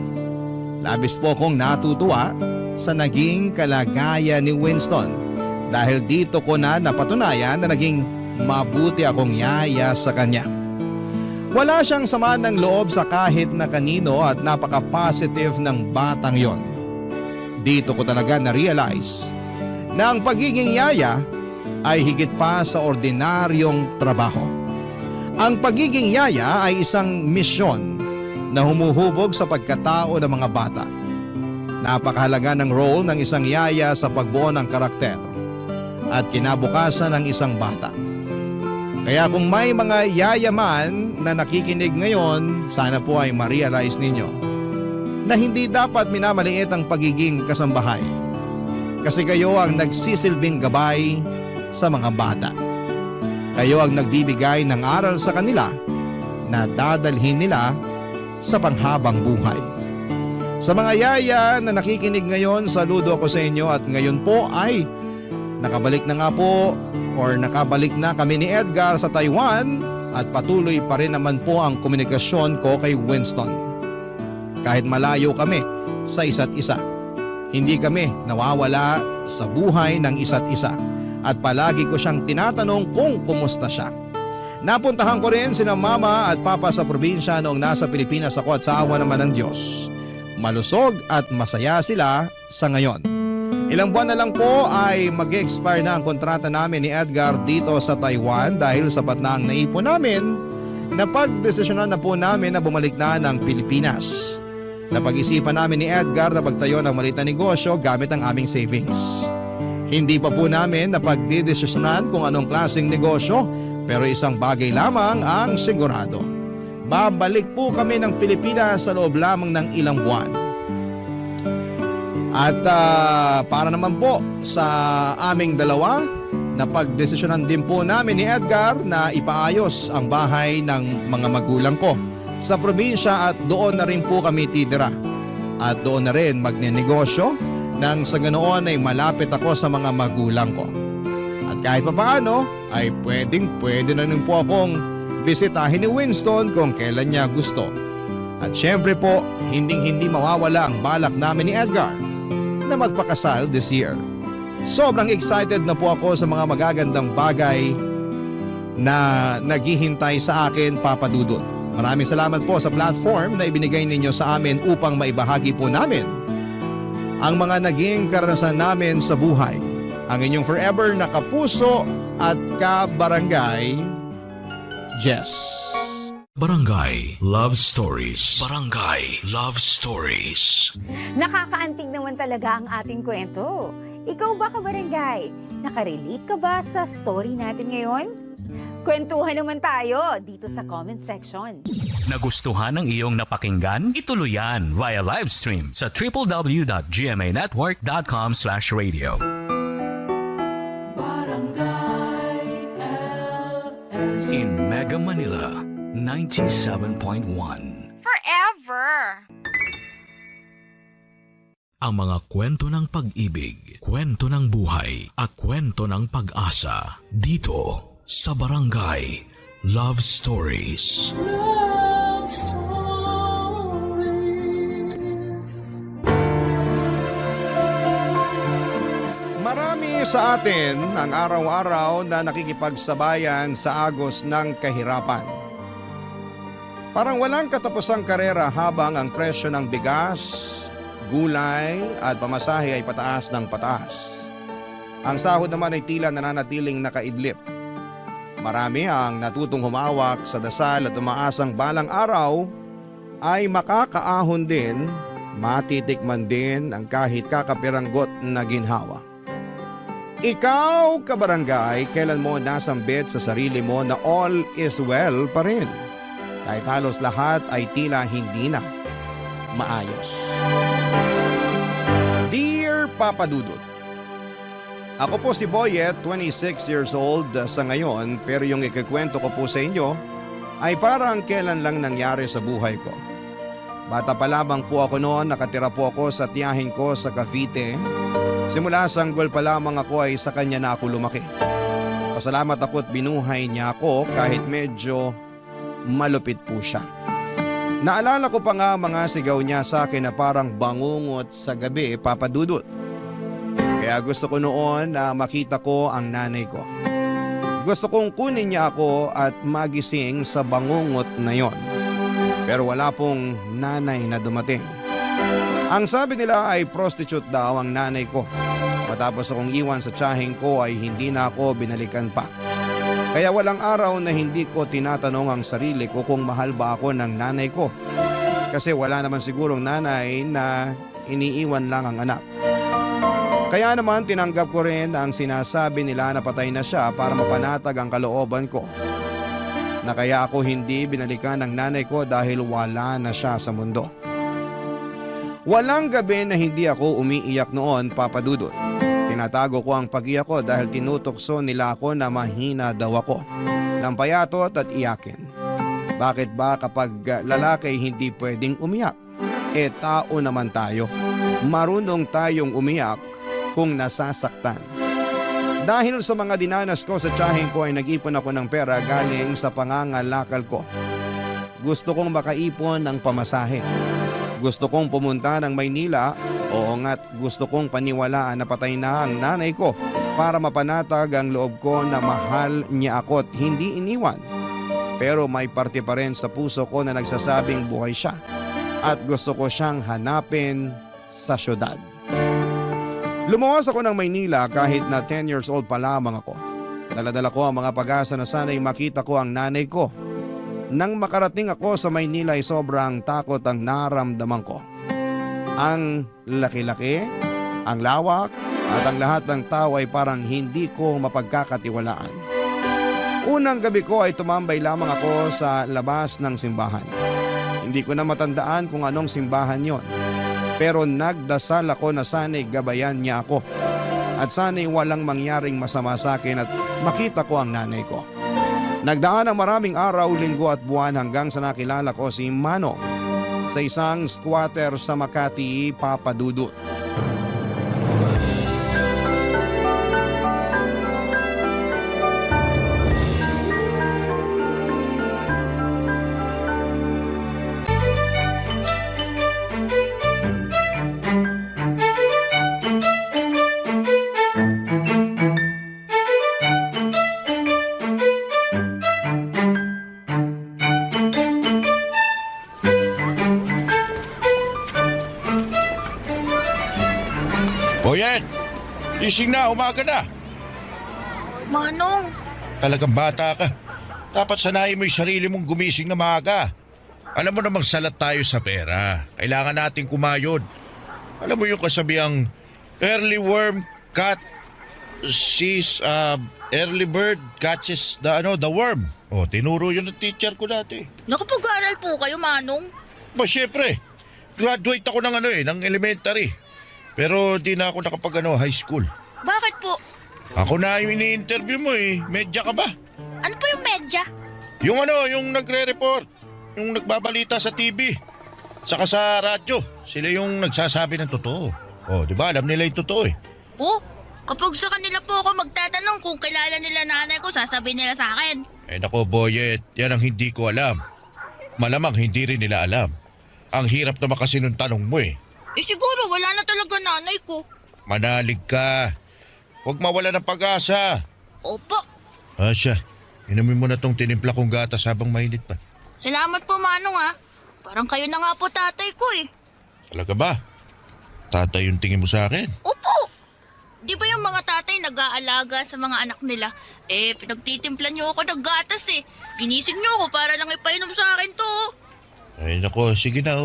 S3: Labis po akong natutuwa sa naging kalagayan ni Winston dahil dito ko na napatunayan na naging mabuti akong yaya sa kanya. Wala siyang sama ng loob sa kahit na kanino at napaka-positive ng batang yon. Dito ko talaga na-realize na ang pagiging yaya ay higit pa sa ordinaryong trabaho. Ang pagiging yaya ay isang misyon na humuhubog sa pagkatao ng mga bata. Napakahalaga ng role ng isang yaya sa pagbuo ng karakter at kinabukasan ng isang bata. Kaya kung may mga yaya man na nakikinig ngayon, sana po ay ma-realize ninyo na hindi dapat minamaliit ang pagiging kasambahay. Kasi kayo ang nagsisilbing gabay sa mga bata. Kayo ang nagbibigay ng aral sa kanila na dadalhin nila sa panghabang buhay. Sa mga yaya na nakikinig ngayon, saludo ako sa inyo at ngayon po ay nakabalik na nga po or nakabalik na kami ni Edgar sa Taiwan at patuloy pa rin naman po ang komunikasyon ko kay Winston. Kahit malayo kami sa isa't isa, hindi kami nawawala sa buhay ng isa't isa at palagi ko siyang tinatanong kung kumusta siya. Napuntahan ko rin sina mama at papa sa probinsya noong nasa Pilipinas ako at sa awa naman ng Diyos. Malusog at masaya sila sa ngayon. Ilang buwan na lang po ay mag-expire na ang kontrata namin ni Edgar dito sa Taiwan dahil sapat na ang naipon namin na pagdesisyonan na po namin na bumalik na ng Pilipinas. Napag-isipan namin ni Edgar na pagtayo ng maliit na negosyo gamit ang aming savings. Hindi pa po namin napagdidesisyonan kung anong klaseng negosyo pero isang bagay lamang ang sigurado. Babalik po kami ng Pilipinas sa loob lamang ng ilang buwan. At para naman po sa aming dalawa, napagdesisyonan din po namin ni Edgar na ipaayos ang bahay ng mga magulang ko sa probinsya at doon na rin po kami titira. At doon na rin magnenegosyo nang sa ganoon ay malapit ako sa mga magulang ko. At kahit papaano ay pwede na rin po akong bisitahin ni Winston kung kailan niya gusto. At syempre po, hindi mawawala ang balak namin ni Edgar na magpakasal this year. Sobrang excited na po ako sa mga magagandang bagay na naghihintay sa akin, Papa Dudut. Maraming salamat po sa platform na ibinigay ninyo sa amin upang maibahagi po namin ang mga naging karanasan namin sa buhay. Ang inyong forever na kapuso at kabarangay, Jess.
S1: Barangay Love Stories. Barangay Love Stories.
S18: Nakakaantig naman talaga ang ating kwento. Ikaw ba, kabarangay? Nakarelate ka ba sa story natin ngayon? Kwentuhan naman tayo dito sa comment section.
S19: Nagustuhan ng iyong napakinggan? Ituloy yan via live stream sa www.gmanetwork.com/radio. In Mega Manila, 97.1.
S13: Forever!
S1: Ang mga kwento ng pag-ibig, kwento ng buhay at kwento ng pag-asa dito sa Barangay Love Stories.
S15: Love Stories.
S3: Marami sa atin ang araw-araw na nakikipagsabayan sa agos ng kahirapan. Parang walang katapusang karera habang ang presyo ng bigas, gulay at pamasahe ay pataas ng pataas. Ang sahod naman ay tila nananatiling nakaidlip. Marami ang natutong humawak sa dasal at umaasang balang araw ay makakaahon din, matitikman din ang kahit kakapiranggot na ginhawa. Ikaw, kabarangay, kailan mo nasambit sa sarili mo na all is well pa rin? Kahit halos lahat ay tila hindi na maayos. Dear Papa Dudut, ako po si Boyet, 26 years old sa ngayon, pero yung ikikwento ko po sa inyo ay parang kailan lang nangyari sa buhay ko. Bata pa lamang po ako noon, nakatira po ako sa tiyahin ko sa Cavite. Simula sanggol pa lamang ako ay sa kanya na ako lumaki. Pasalamat ako at binuhay niya ako kahit medyo malupit po siya. Naalala ko pa nga mga sigaw niya sa akin na parang bangungot sa gabi, Papa Dudut. Kaya gusto ko noon na makita ko ang nanay ko. Gusto kong kunin niya ako at magising sa bangungot na yon. Pero wala pong nanay na dumating. Ang sabi nila ay prostitute daw ang nanay ko. Matapos akong iwan sa tiyahing ko ay hindi na ako binalikan pa. Kaya walang araw na hindi ko tinatanong ang sarili ko kung mahal ba ako ng nanay ko. Kasi wala naman sigurong nanay na iniiwan lang ang anak. Kaya naman tinanggap ko rin ang sinasabi nila na patay na siya para mapanatag ang kalooban ko. Na kaya ako hindi binalikan ng nanay ko dahil wala na siya sa mundo. Walang gabi na hindi ako umiiyak noon, Papa Dudut. Tinatago ko ang pag-iyak ko dahil tinutokso nila ako na mahina daw ako. Lampayatot at iyakin. Bakit ba kapag lalaki hindi pwedeng umiyak? Tao naman tayo. Marunong tayong umiyak kung nasasaktan. Dahil sa mga dinanas ko sa tiyahin ko ay nag-ipon ako ng pera galing sa pangangalakal ko. Gusto kong makaipon ng pamasahe. Gusto kong pumunta ng Maynila. Oo nga't gusto kong paniwalaan na patay na ang nanay ko para mapanatag ang loob ko na mahal niya ako at hindi iniwan. Pero may parte pa rin sa puso ko na nagsasabing buhay siya at gusto ko siyang hanapin sa syudad. Lumuwas ako ng Maynila kahit na 10 years old pa lamang ako. Dala-dala ko ang mga pag-asa na sana'y makita ko ang nanay ko. Nang makarating ako sa Maynila ay sobrang takot ang naramdaman ko. Ang laki-laki, ang lawak at ang lahat ng tao ay parang hindi ko mapagkakatiwalaan. Unang gabi ko ay tumambay lamang ako sa labas ng simbahan. Hindi ko na matandaan kung anong simbahan yon. Pero nagdasal ako na sana'y gabayan niya ako. At sana'y walang mangyaring masama sa akin at makita ko ang nanay ko. Nagdaan ang maraming araw, linggo at buwan hanggang sa nakilala ko si Manong sa isang squatter sa Makati, Papa Dudut.
S12: Boyet! Gising na, umaga na.
S10: Manong,
S12: Talagang bata ka. Dapat sanayin mo yung sarili mong gumising na maaga. Alam mo namang salat tayo sa pera. Kailangan nating kumayod. Alam mo yung kasabihang early worm early bird catches the worm. O, tinuro yun ng teacher ko dati.
S10: nakapag-aral po kayo, Manong?
S12: Ba, syempre. Graduate ako ng elementary. Pero di na ako nakapag high school.
S10: Bakit po?
S12: Ako na yung ini-interview mo eh. Medya ka ba?
S10: Ano po yung medya?
S12: Yung nagre-report. Yung nagbabalita sa TV. Saka sa radyo. Sila yung nagsasabi ng totoo. Oh, di ba? Alam nila yung totoo eh.
S10: Oh, kapag sa kanila po ako magtatanong kung kilala nila nanay ko, sasabihin nila sa akin.
S12: Nako, Boyet. Yan ang hindi ko alam. Malamang hindi rin nila alam. Ang hirap naman kasi nung tanong mo eh.
S10: Siguro wala na talaga nanay ko.
S12: Manalig ka. Huwag mawala ng pag-asa.
S13: Opo.
S12: Asya, inumin mo na tong tinimpla kong gatas habang mainit pa.
S13: Salamat po, Manong Parang kayo na nga po tatay ko eh.
S12: Talaga ba? Tatay yung tingin mo sa akin?
S13: Opo. Di ba yung mga tatay nag-aalaga sa mga anak nila? Pinagtitimplan niyo ako ng gatas eh. Ginising niyo ako para lang ipainom sa akin to.
S12: Ay nako, sige na.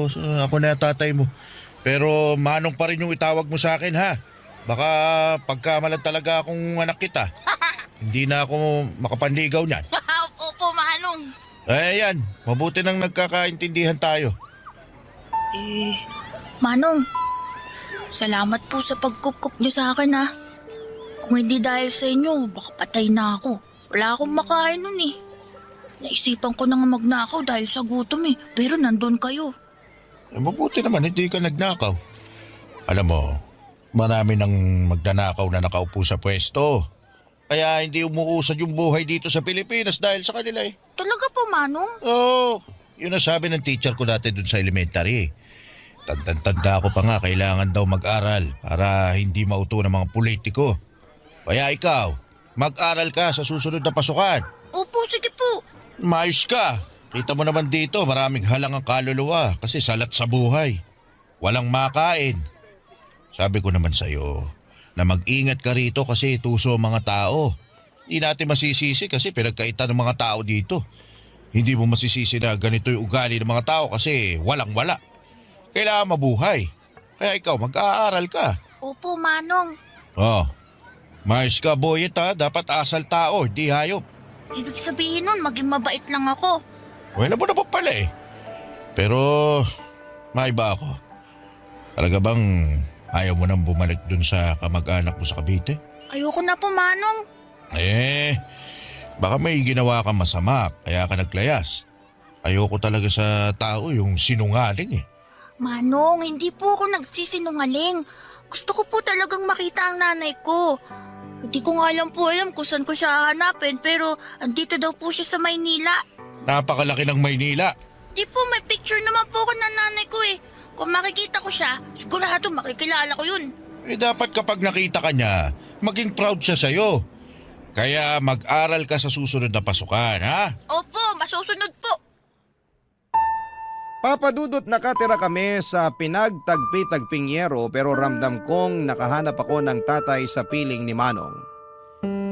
S12: Ako na tatay mo. Pero Manong pa rin yung itawag mo sa akin ha. Baka pagkamalan talaga akong anak kita. Hindi na ako makapanligaw niyan.
S13: Opo, Manong.
S12: Yan. Mabuti nang nagkakaintindihan tayo.
S13: Manong, salamat po sa pagkukup niyo sa akin Kung hindi dahil sa inyo, baka patay na ako. Wala akong makain nun eh. Naisipan ko na nga magnakaw dahil sa gutom eh. Pero nandun kayo.
S12: Mabuti naman, hindi ka nagnakaw. Alam mo, marami nang magnanakaw na nakaupo sa pwesto. Kaya hindi umuusad yung buhay dito sa Pilipinas dahil sa kanila eh.
S13: Talaga po, Manong?
S12: Oo, yun ang sabi ng teacher ko dati dun sa elementary. Tanda ko pa nga, kailangan daw mag-aral para hindi mauto ng mga politiko. Kaya ikaw, mag-aral ka sa susunod na pasukan.
S13: Opo, sige po.
S12: Maayos ka. Kita mo naman dito, maraming halang ang kaluluwa kasi salat sa buhay. Walang makain. Sabi ko naman sa'yo na mag-ingat ka rito kasi tuso ang mga tao. Hindi natin masisisi kasi pinagkaitan ng mga tao dito. Hindi mo masisisi na ganito yung ugali ng mga tao kasi walang-wala. Kailangan mabuhay. Kaya ikaw, mag-aaral ka.
S13: Opo, Manong.
S12: Maayos ka, boyet ha. Dapat asal tao, di hayop.
S13: Ibig sabihin nun, maging mabait lang ako.
S12: Wala mo na pa pala eh. Pero, maiba ako. Talaga bang ayaw mo nang bumalik dun sa kamag-anak mo sa Cavite?
S13: Ayoko na po, Manong.
S12: Baka may ginawa kang masama, kaya ka naglayas. Ayoko talaga sa tao yung sinungaling eh.
S13: Manong, hindi po ako nagsisinungaling. Gusto ko po talagang makita ang nanay ko. Hindi ko nga alam kung saan ko siya hahanapin pero andito daw po siya sa Maynila.
S12: Napakalaki ng Maynila.
S13: Di po, may picture naman po ako ng nanay ko eh. Kung makikita ko siya, sigurado makikilala ko yun.
S12: Dapat kapag nakita ka niya, maging proud siya sa'yo. Kaya mag-aral ka sa susunod na pasukan, ha?
S13: Opo, masusunod po.
S3: Papadudot nakatira kami sa pinagtagpi-tagping yero pero ramdam kong nakahanap ako ng tatay sa piling ni Manong.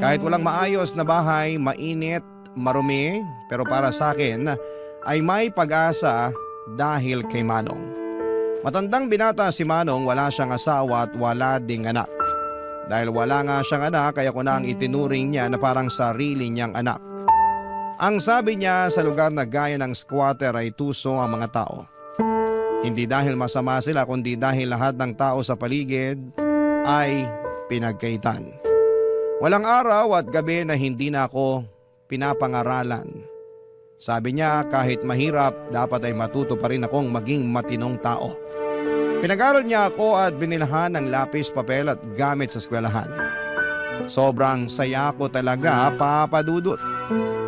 S3: Kahit walang maayos na bahay, mainit, marumi, pero para sa akin ay may pag-asa dahil kay Manong. Matandang binata si Manong, wala siyang asawa at wala ding anak. Dahil wala nga siyang anak kaya ko na ang itinuring niya na parang sarili niyang anak. Ang sabi niya sa lugar na gaya ng squatter ay tuso ang mga tao. Hindi dahil masama sila kundi dahil lahat ng tao sa paligid ay pinagkaitan. Walang araw at gabi na hindi na ako pinapangaralan. Sabi niya kahit mahirap dapat ay matuto pa rin akong maging matinong tao. Pinag-aral niya ako at binilhan ng lapis, papel at gamit sa eskwelahan. Sobrang saya ko talaga, Papa Dudut.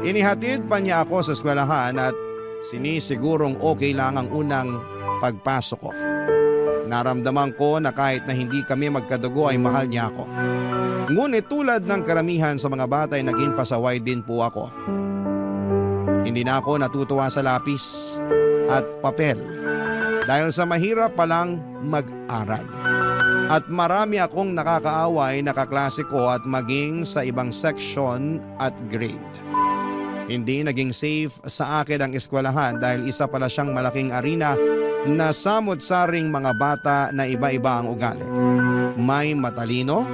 S3: Inihatid pa niya ako sa eskwelahan at sinisigurong okay lang ang unang pagpasok ko. Naramdaman ko na kahit na hindi kami magkadugo ay mahal niya ako. Ngunit tulad ng karamihan sa mga bata ay naging pasaway din po ako. Hindi na ako natutuwa sa lapis at papel dahil sa mahirap palang mag-aral. At marami akong nakakaaway na kaklase ko at maging sa ibang section at grade. Hindi naging safe sa akin ang eskwelahan dahil isa pala siyang malaking arena na samot-saring mga bata na iba-iba ang ugali. May matalino,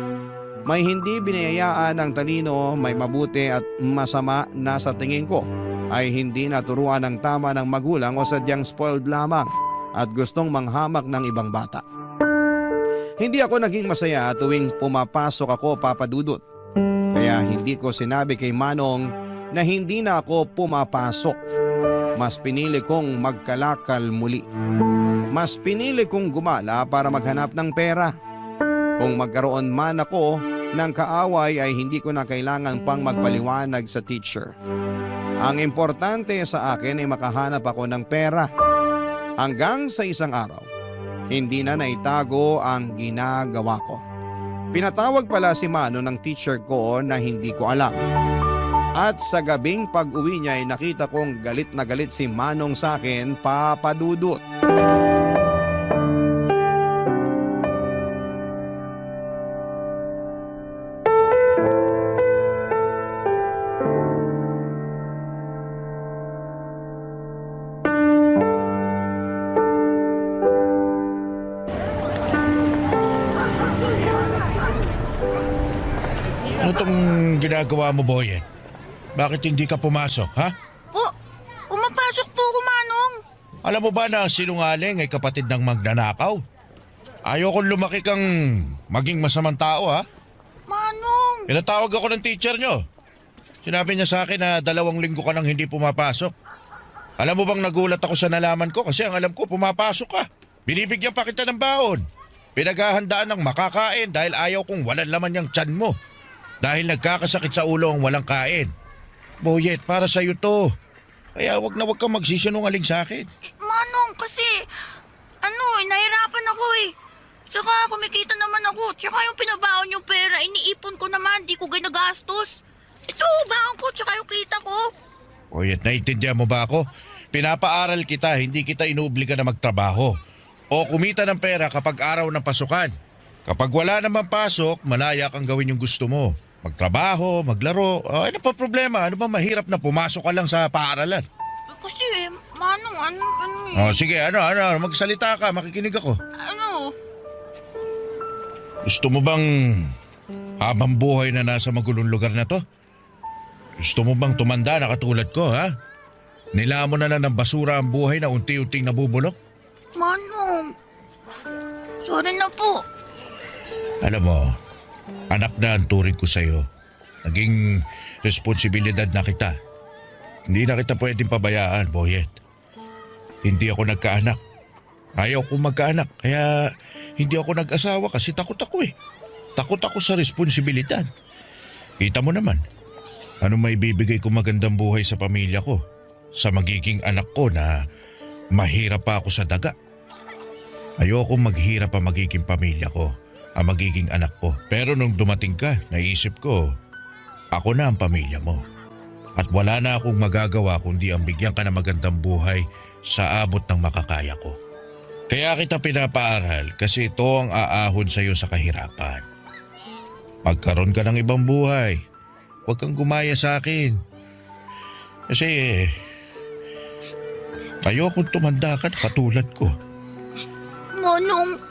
S3: may hindi binayayaan ng talino, may mabuti at masama na sa tingin ko ay hindi naturuan ng tama ng magulang o sadyang spoiled lamang at gustong manghamak ng ibang bata. Hindi ako naging masaya tuwing pumapasok ako, Papa Dudut. Kaya hindi ko sinabi kay Manong na hindi na ako pumapasok. Mas pinili kong magkalakal muli. Mas pinili kong gumala para maghanap ng pera. Kung magkaroon man ako ng kaaway ay hindi ko na kailangan pang magpaliwanag sa teacher. Ang importante sa akin ay makahanap ako ng pera. Hanggang sa isang araw, hindi na naitago ang ginagawa ko. Pinatawag pala si Manong ng teacher ko na hindi ko alam. At sa gabing pag-uwi niya ay nakita kong galit na galit si Manong sa akin, Papa Dudut.
S12: Ano tong ginagawa mo, Boyet? Bakit hindi ka pumasok, ha?
S10: Pumapasok po ako, Manong.
S12: Alam mo ba na ang sinungaling ay kapatid ng magnanakaw? Ayokong lumaki kang maging masamang tao, ha?
S10: Manong!
S12: Pinatawag ako ng teacher nyo. Sinabi niya sa akin na 2 linggo ka nang hindi pumapasok. Alam mo bang nagulat ako sa nalaman ko kasi ang alam ko pumapasok ka. Binibigyan pa kita ng baon. Pinaghahandaan ng makakain dahil ayaw kong walang laman yung tiyan mo. Dahil nagkakasakit sa ulo ang walang kain. Boyet, para sa'yo to. Kaya wag kang magsisinungaling sa akin.
S10: Manong, kasi, nahirapan ako eh. Saka kumikita naman ako. Tsaka yung pinabaon yung pera, iniipon ko naman, di ko ginagastos. Ito, baon ko, tsaka yung kita ko.
S12: Boyet, naiintindihan mo ba ako? Pinapaaral kita, hindi kita inuobliga na magtrabaho. O kumita ng pera kapag araw ng pasukan. Kapag wala naman pasok, malaya kang gawin yung gusto mo. Magtrabaho, maglaro, ano pa problema? Ano ba mahirap na pumasok ka lang sa paaralan?
S10: Kasi, Manong,
S12: Sige, magsalita ka, makikinig ako. Gusto mo bang habang buhay na nasa magulong lugar na to? Gusto mo bang tumanda na katulad ko, ha? Nilamon na ng basura ang buhay na unti-unting nabubulok?
S10: Manong, sorry na po.
S12: Alam mo, anak na ang turing ko sa'yo. Naging responsibilidad na kita. Hindi na kita pwedeng pabayaan, Boyet. Hindi ako nagkaanak. Ayaw kong magkaanak, kaya hindi ako nag-asawa kasi takot ako eh. Takot ako sa responsibilidad. Kita mo naman, ano may bibigay ko magandang buhay sa pamilya ko? Sa magiging anak ko na mahirap pa ako sa daga. Ayoko maghirap ang magiging pamilya ko, ang magiging anak ko. Pero nung dumating ka, naisip ko, ako na ang pamilya mo. At wala na akong magagawa kundi ang bigyan ka ng magandang buhay sa abot ng makakaya ko. Kaya kita pinapaaral kasi ito ang aahon sa iyo sa kahirapan. Magkaroon ka ng ibang buhay. Huwag kang gumaya sa akin. Kasi ayokong tumanda ka na katulad ko.
S10: Manong,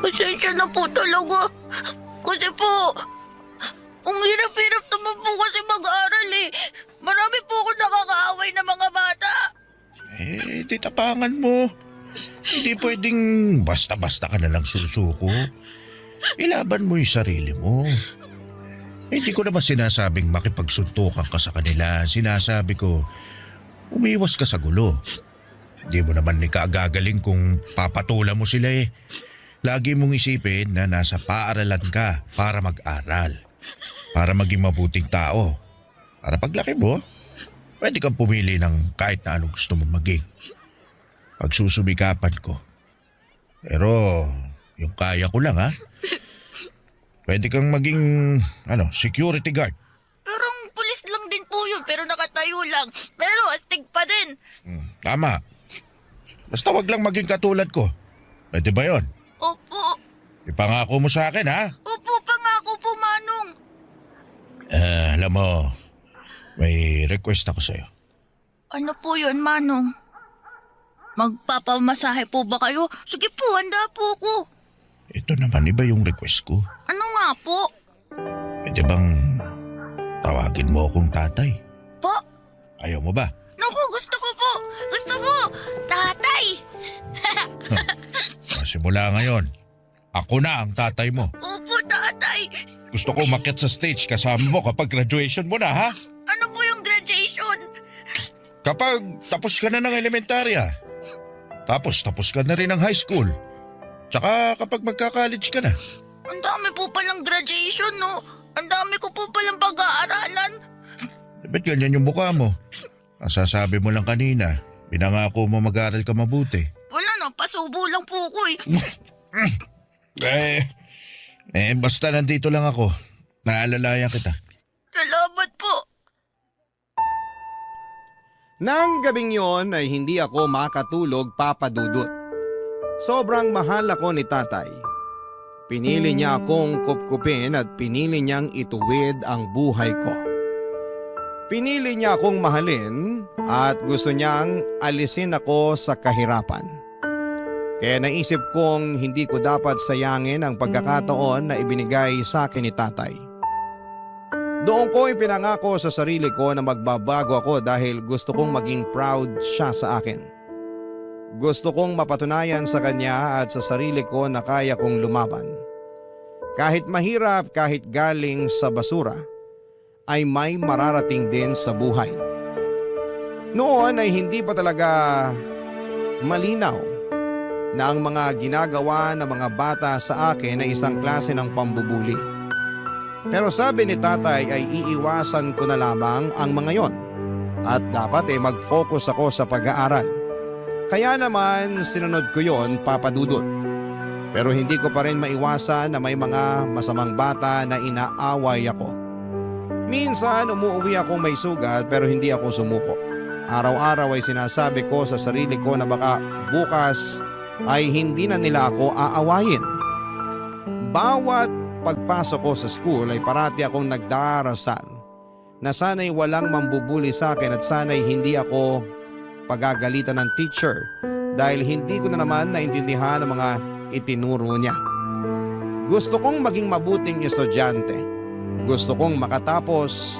S10: pasensya na po talaga. Kasi po, ang hirap-hirap naman po kasi mag-aaral eh. Marami po ako nakakaaway na mga bata.
S12: Di tapangan mo. Hindi pwedeng basta-basta ka na lang susuko. Ilaban mo yung sarili mo. Hindi ko naman sinasabing makipagsuntukan ka sa kanila. Sinasabi ko, umiwas ka sa gulo. Hindi mo naman ikagagaling kung papatulan mo sila eh. Lagi mong isipin na nasa paaralan ka para mag-aral. Para maging mabuting tao. Para paglaki mo, pwede kang pumili ng kahit na anong gusto mong maging. Pagsusumikapan ko. Pero yung kaya ko lang ha. Pwede kang maging security guard.
S10: Pero pulis lang din po yun, pero nakatayo lang. Pero astig pa din.
S12: Tama. Basta wag lang maging katulad ko. Pwede ba yun?
S10: Opo.
S12: Ipangako mo sa akin ha?
S10: Opo, pangako po, Manong.
S12: Alam mo, may request ako sa'yo.
S10: Ano po yun, Manong? Magpapamasahe po ba kayo? Sige po, handa po ako.
S12: Ito naman, iba yung request ko.
S10: Ano nga po?
S12: Pwede bang tawagin mo akong tatay?
S10: Po?
S12: Ayaw mo ba?
S10: Naku, gusto ko po. Gusto ko. Tatay.
S12: Simula ngayon, ako na ang tatay mo.
S10: Opo, tatay.
S12: Gusto ko umakyat sa stage kasama mo kapag graduation mo na, ha?
S10: Ano po yung graduation?
S12: Kapag tapos ka na ng elementarya. Tapos ka na rin ng high school. Tsaka kapag magka-college ka na.
S10: Ang dami po palang graduation, no? Ang dami ko po palang pag-aaralan.
S12: Ba't ganyan yung mukha mo? Ang sasabi mo lang kanina, pinangako mo mag-aaral ka mabuti.
S10: Wala na, pasubo lang po ako eh.
S12: Basta nandito lang ako. Naalalayan kita.
S10: Salamat po.
S3: Nang gabing yon ay hindi ako makatulog, Papa Dudut. Sobrang mahal ako ni tatay. Pinili niya akong kupkupin at pinili niyang ituwid ang buhay ko. Pinili niya akong mahalin at gusto niyang alisin ako sa kahirapan. Kaya naisip kong hindi ko dapat sayangin ang pagkakataon na ibinigay sa akin ni tatay. Doon ko ipinangako sa sarili ko na magbabago ako dahil gusto kong maging proud siya sa akin. Gusto kong mapatunayan sa kanya at sa sarili ko na kaya kong lumaban. Kahit mahirap, kahit galing sa basura, ay may mararating din sa buhay. Noon ay hindi pa talaga malinaw na ang mga ginagawa ng mga bata sa akin ay isang klase ng pambubuli. Pero sabi ni tatay ay iiwasan ko na lamang ang mga yon at dapat ay mag-focus ako sa pag-aaral. Kaya naman sinunod ko yon, Papa Dudut. Pero hindi ko pa rin maiwasan na may mga masamang bata na inaaway ako. Minsan umuwi akong may sugat pero hindi ako sumuko. Araw-araw ay sinasabi ko sa sarili ko na baka bukas ay hindi na nila ako aawayin. Bawat pagpasok ko sa school ay parati akong nagdarasal na sana'y walang mambubuli sa akin at sana'y hindi ako pagagalitan ng teacher dahil hindi ko na naman naintindihan ang mga itinuro niya. Gusto kong maging mabuting estudyante. Gusto kong makatapos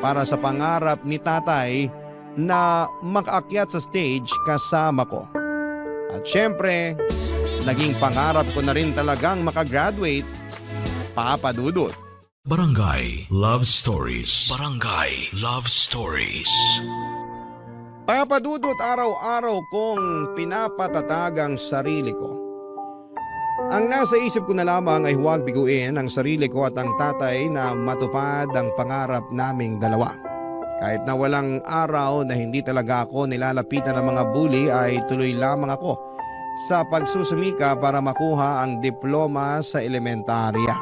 S3: para sa pangarap ni tatay na makaakyat sa stage kasama ko. At syempre, naging pangarap ko na rin talagang makagraduate, Papa Dudut.
S1: Barangay Love Stories. Barangay Love Stories.
S3: Papa Dudut, araw-araw kong pinapatatag ang sarili ko. Ang nasa isip ko na lamang ay huwag biguin ang sarili ko at ang tatay na matupad ang pangarap naming dalawa. Kahit na walang araw na hindi talaga ako nilalapitan ng mga bully ay tuloy lamang ako sa pagsusumika para makuha ang diploma sa elementarya.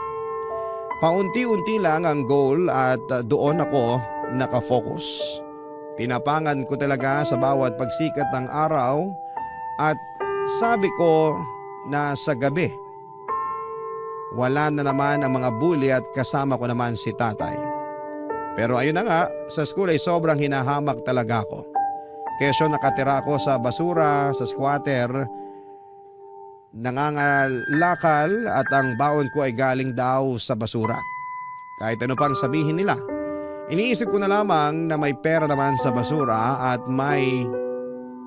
S3: Paunti-unti lang ang goal at doon ako nakafocus. Tinapangan ko talaga sa bawat pagsikat ng araw at sabi ko na sa gabi, wala na naman ang mga bully at kasama ko naman si tatay. Pero ayun na nga, sa school ay sobrang hinahamak talaga ako. Kesyo nakatira ako sa basura, sa squatter, nangangalakal at ang baon ko ay galing daw sa basura. Kahit ano pang sabihin nila, iniisip ko na lamang na may pera naman sa basura at may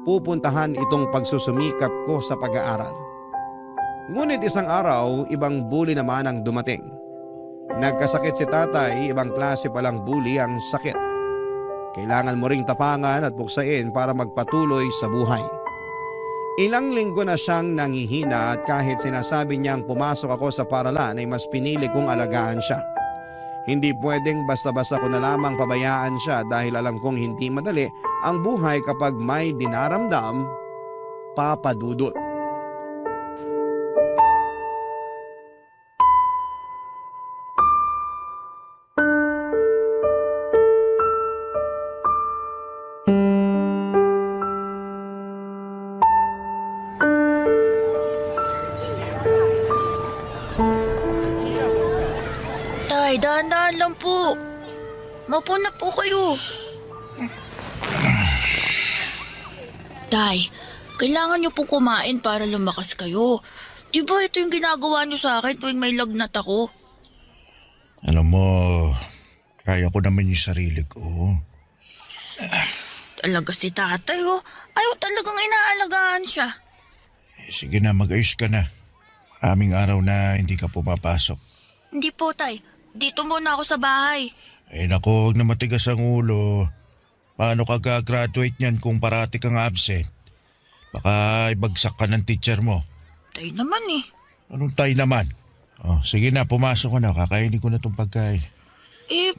S3: pupuntahan itong pagsusumikap ko sa pag-aaral. Ngunit isang araw, ibang bully naman ang dumating. Nagkasakit si tatay, ibang klase palang bully ang sakit. Kailangan mo ring tapangan at buksain para magpatuloy sa buhay. Ilang linggo na siyang nangihina at kahit sinasabi niyang pumasok ako sa paralan ay mas pinili kong alagaan siya. Hindi pwedeng basta-basta ko na lamang pabayaan siya dahil alam kong hindi madali ang buhay kapag may dinaramdam, Papa Dudut.
S10: Tay, dahan-dahan lang po. Maupo na po kayo. Tay, kailangan niyo pong kumain para lumakas kayo. Di ba ito yung ginagawa niyo sa akin tuwing may lagnat ako?
S12: Alam mo, kaya ko naman yung sarili ko.
S10: Talaga si tatay oh. Ayaw talagang inaalagaan siya.
S12: Sige na, mag-ayos ka na. Aming araw na hindi ka pumapasok.
S10: Hindi po tay, dito muna ako sa bahay.
S12: Naku, huwag na matigas ang ulo. Paano ka gagraduate niyan kung parati kang absent? Baka ibagsak ka ng teacher mo.
S10: Tay naman eh.
S12: Anong tay naman? Oh, sige na, pumasok ka na. Kakainin ko na itong pagkain.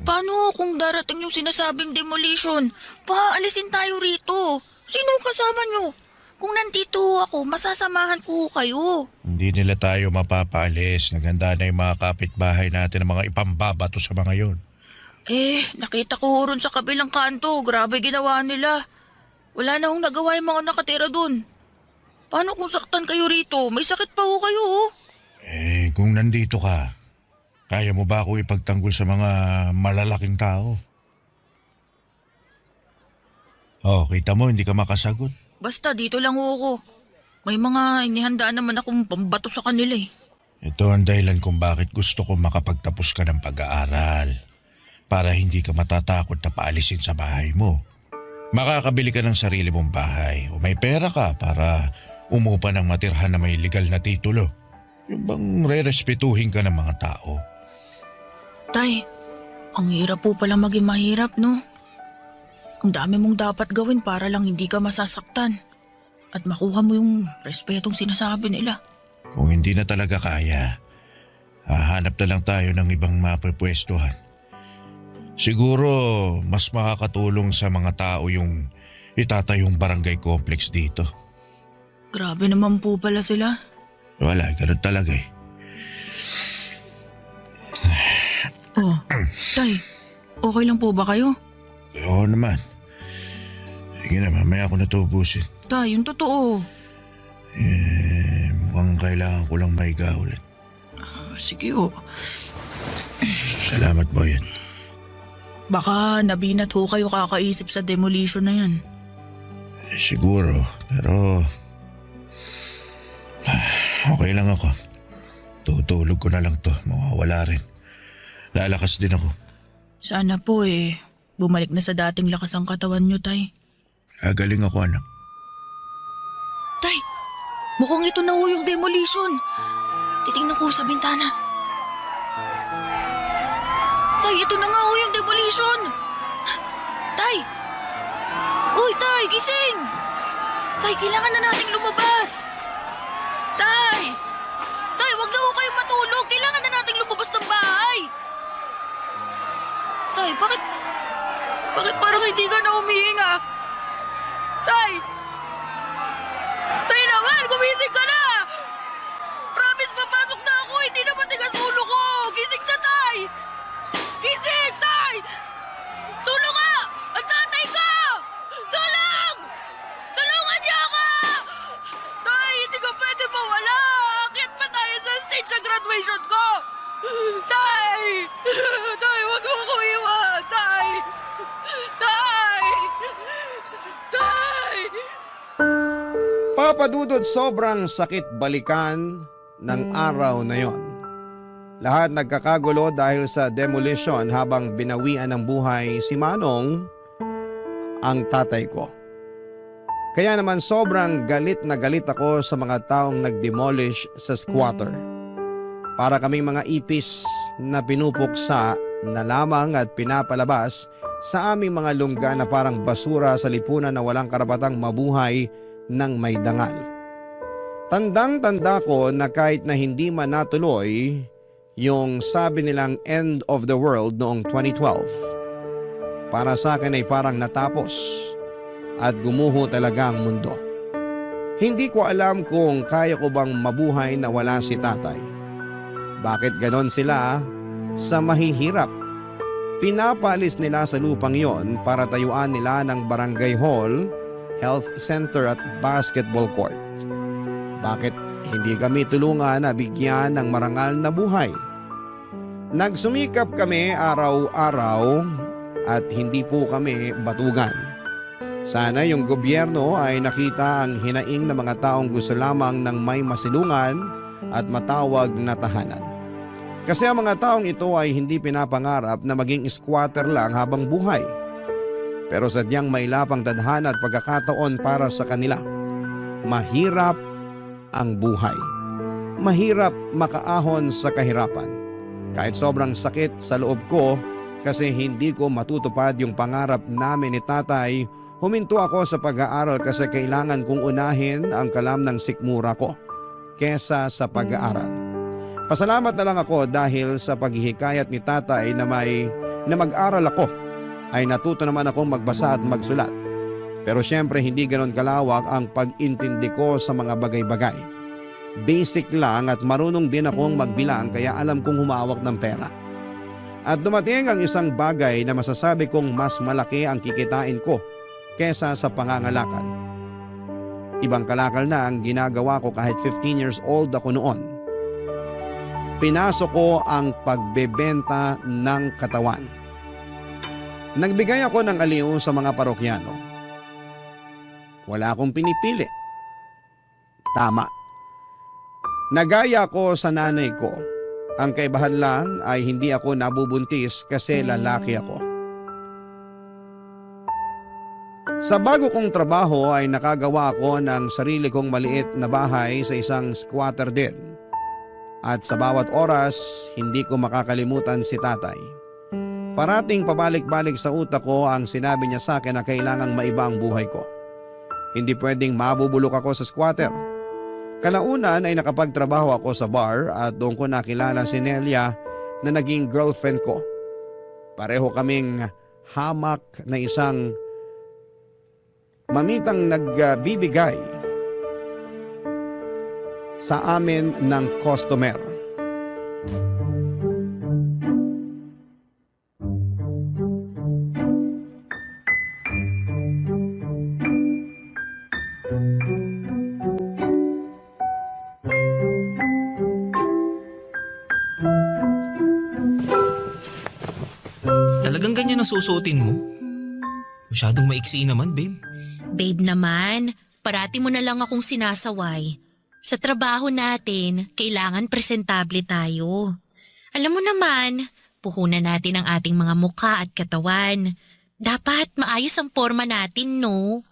S10: Paano kung darating yung sinasabing demolition? Paalisin tayo rito. Sino kasama nyo? Kung nandito ako, masasamahan ko kayo.
S12: Hindi nila tayo mapapaalis. Naganda na yung mga kapitbahay natin ng mga ipambabato sa mga yon.
S10: Nakita ko ron sa kabilang kanto. Grabe ginawa nila. Wala na hong nagawa yung mga nakatira dun. Paano kung saktan kayo rito? May sakit pa ho kayo, oh.
S12: Kung nandito ka, kaya mo ba ako ipagtanggol sa mga malalaking tao? Kita mo, hindi ka makasagot.
S10: Basta dito lang ho ako. May mga inihandaan naman akong pambato sa kanila eh.
S12: Ito ang dahilan kung bakit gusto ko makapagtapos ka ng pag-aaral. Para hindi ka matatakot na paalisin sa bahay mo. Makakabili ka ng sarili mong bahay o may pera ka para umupa ng matirhan na may legal na titulo. Yung bang re-respetuhin ka ng mga tao.
S10: Tay, ang hirap po pala maging mahirap, no? Ang dami mong dapat gawin para lang hindi ka masasaktan at makuha mo yung respetong sinasabi nila.
S12: Kung hindi na talaga kaya, hahanap na lang tayo ng ibang mapapwestuhan. Siguro mas makakatulong sa mga tao yung itatayong barangay complex dito.
S10: Grabe naman po pala sila.
S12: Wala, ganun talaga eh.
S10: Tay, okay lang po ba kayo?
S12: Oo naman. Sige na, mamaya ako na ito ubusin.
S10: Tay, yung totoo.
S12: Mukhang kailangan ko lang maiga ulit.
S10: Sige ho.
S12: Salamat, Boyan.
S10: Baka nabinat ho kayo kakaisip sa demolition na yan.
S12: Siguro, pero okay lang ako. Tutulog ko na lang to, mawawala rin. Lalakas din ako.
S10: Sana po bumalik na sa dating lakas ang katawan nyo, Tay.
S12: Gagaling ako, anak.
S10: Tay, mukhang ito na ho yung demolition. Titingnan ko sa bintana. Tay, ito na nga ho yung demolition. Tay! Uy, Tay, gising! Tay, kailangan na nating lumabas. Tay! Tay, wag na ho kayong matulog. Kailangan na nating lumabas ng bahay. Tay, bakit parang hindi ka na humihinga? Tay! Tay naman, gumising ka na! Promise, papasok na ako. Hindi na matigas ulo ko. Gising na, Tay! Gising, Tay! Tulong nga! Ang tatay ko! Tulong! Tulungan niyo ako! Tay, hindi ka pwede mawala. Akit pa tayo sa stage sa graduation ko. Tay! Tay, wag mo ko iwan! Tay! Tay! Tay!
S3: Papa Dudut, sobrang sakit balikan ng araw na yon. Lahat nagkakagulo dahil sa demolition habang binawian ng buhay si Manong, ang tatay ko. Kaya naman sobrang galit na galit ako sa mga taong nag-demolish sa squatter. Para kaming mga ipis na pinupuksa na lamang at pinapalabas sa aming mga lungga na parang basura sa lipunan na walang karapatang mabuhay ng may dangal. Tandang-tanda ko na kahit na hindi man natuloy yung sabi nilang end of the world noong 2012, para sa akin ay parang natapos at gumuho talaga ang mundo. Hindi ko alam kung kaya ko bang mabuhay na wala si tatay. Bakit ganon sila sa mahihirap? Pinapalis nila sa lupang yon para tayuan nila ng barangay hall, health center at basketball court. Bakit hindi kami tulungan na bigyan ng marangal na buhay? Nagsumikap kami araw-araw at hindi po kami batugan. Sana yung gobyerno ay nakita ang hinaing ng mga taong gusto lamang ng may masilungan at matawag na tahanan. Kasi ang mga taong ito ay hindi pinapangarap na maging squatter lang habang buhay. Pero sadyang may lapang tadhana at pagkakataon para sa kanila. Mahirap ang buhay. Mahirap makaahon sa kahirapan. Kahit sobrang sakit sa loob ko kasi hindi ko matutupad yung pangarap namin ni tatay, huminto ako sa pag-aaral kasi kailangan kong unahin ang kalam ng sikmura ko kesa sa pag-aaral. Pasalamat na lang ako dahil sa paghihikayat ni tatay na mag-aral ako ay natuto naman akong magbasa at magsulat. Pero syempre hindi ganon kalawak ang pag-intindi ko sa mga bagay-bagay. Basic lang at marunong din akong magbilang kaya alam kong humawak ng pera. At dumating ang isang bagay na masasabi kong mas malaki ang kikitain ko kesa sa pangangalakal. Ibang kalakal na ang ginagawa ko kahit 15 years old ako noon. Pinasok ko ang pagbebenta ng katawan. Nagbigay ako ng aliw sa mga parokyano. Wala akong pinipili. Tama. Nagaya ko sa nanay ko. Ang kaibahan lang ay hindi ako nabubuntis kasi lalaki ako. Sa bago kong trabaho ay nakagawa ko ng sarili kong maliit na bahay sa isang squatter din. At sa bawat oras, hindi ko makakalimutan si tatay. Parating pabalik-balik sa utak ko ang sinabi niya sa akin na kailangang maiba ang buhay ko. Hindi pwedeng mabubulok ako sa squatter. Kalaunan ay nakapagtrabaho ako sa bar at doon ko nakilala si Nelia na naging girlfriend ko. Pareho kaming hamak na isang mamitang nagbibigay sa amin ng customer.
S4: Talagang ganyan ang susuotin mo? Masyadong maiksi naman, babe.
S5: Babe naman, parati mo na lang akong sinasaway. Sa trabaho natin, kailangan presentable tayo. Alam mo naman, puhunan natin ang ating mga mukha at katawan. Dapat maayos ang forma natin, no?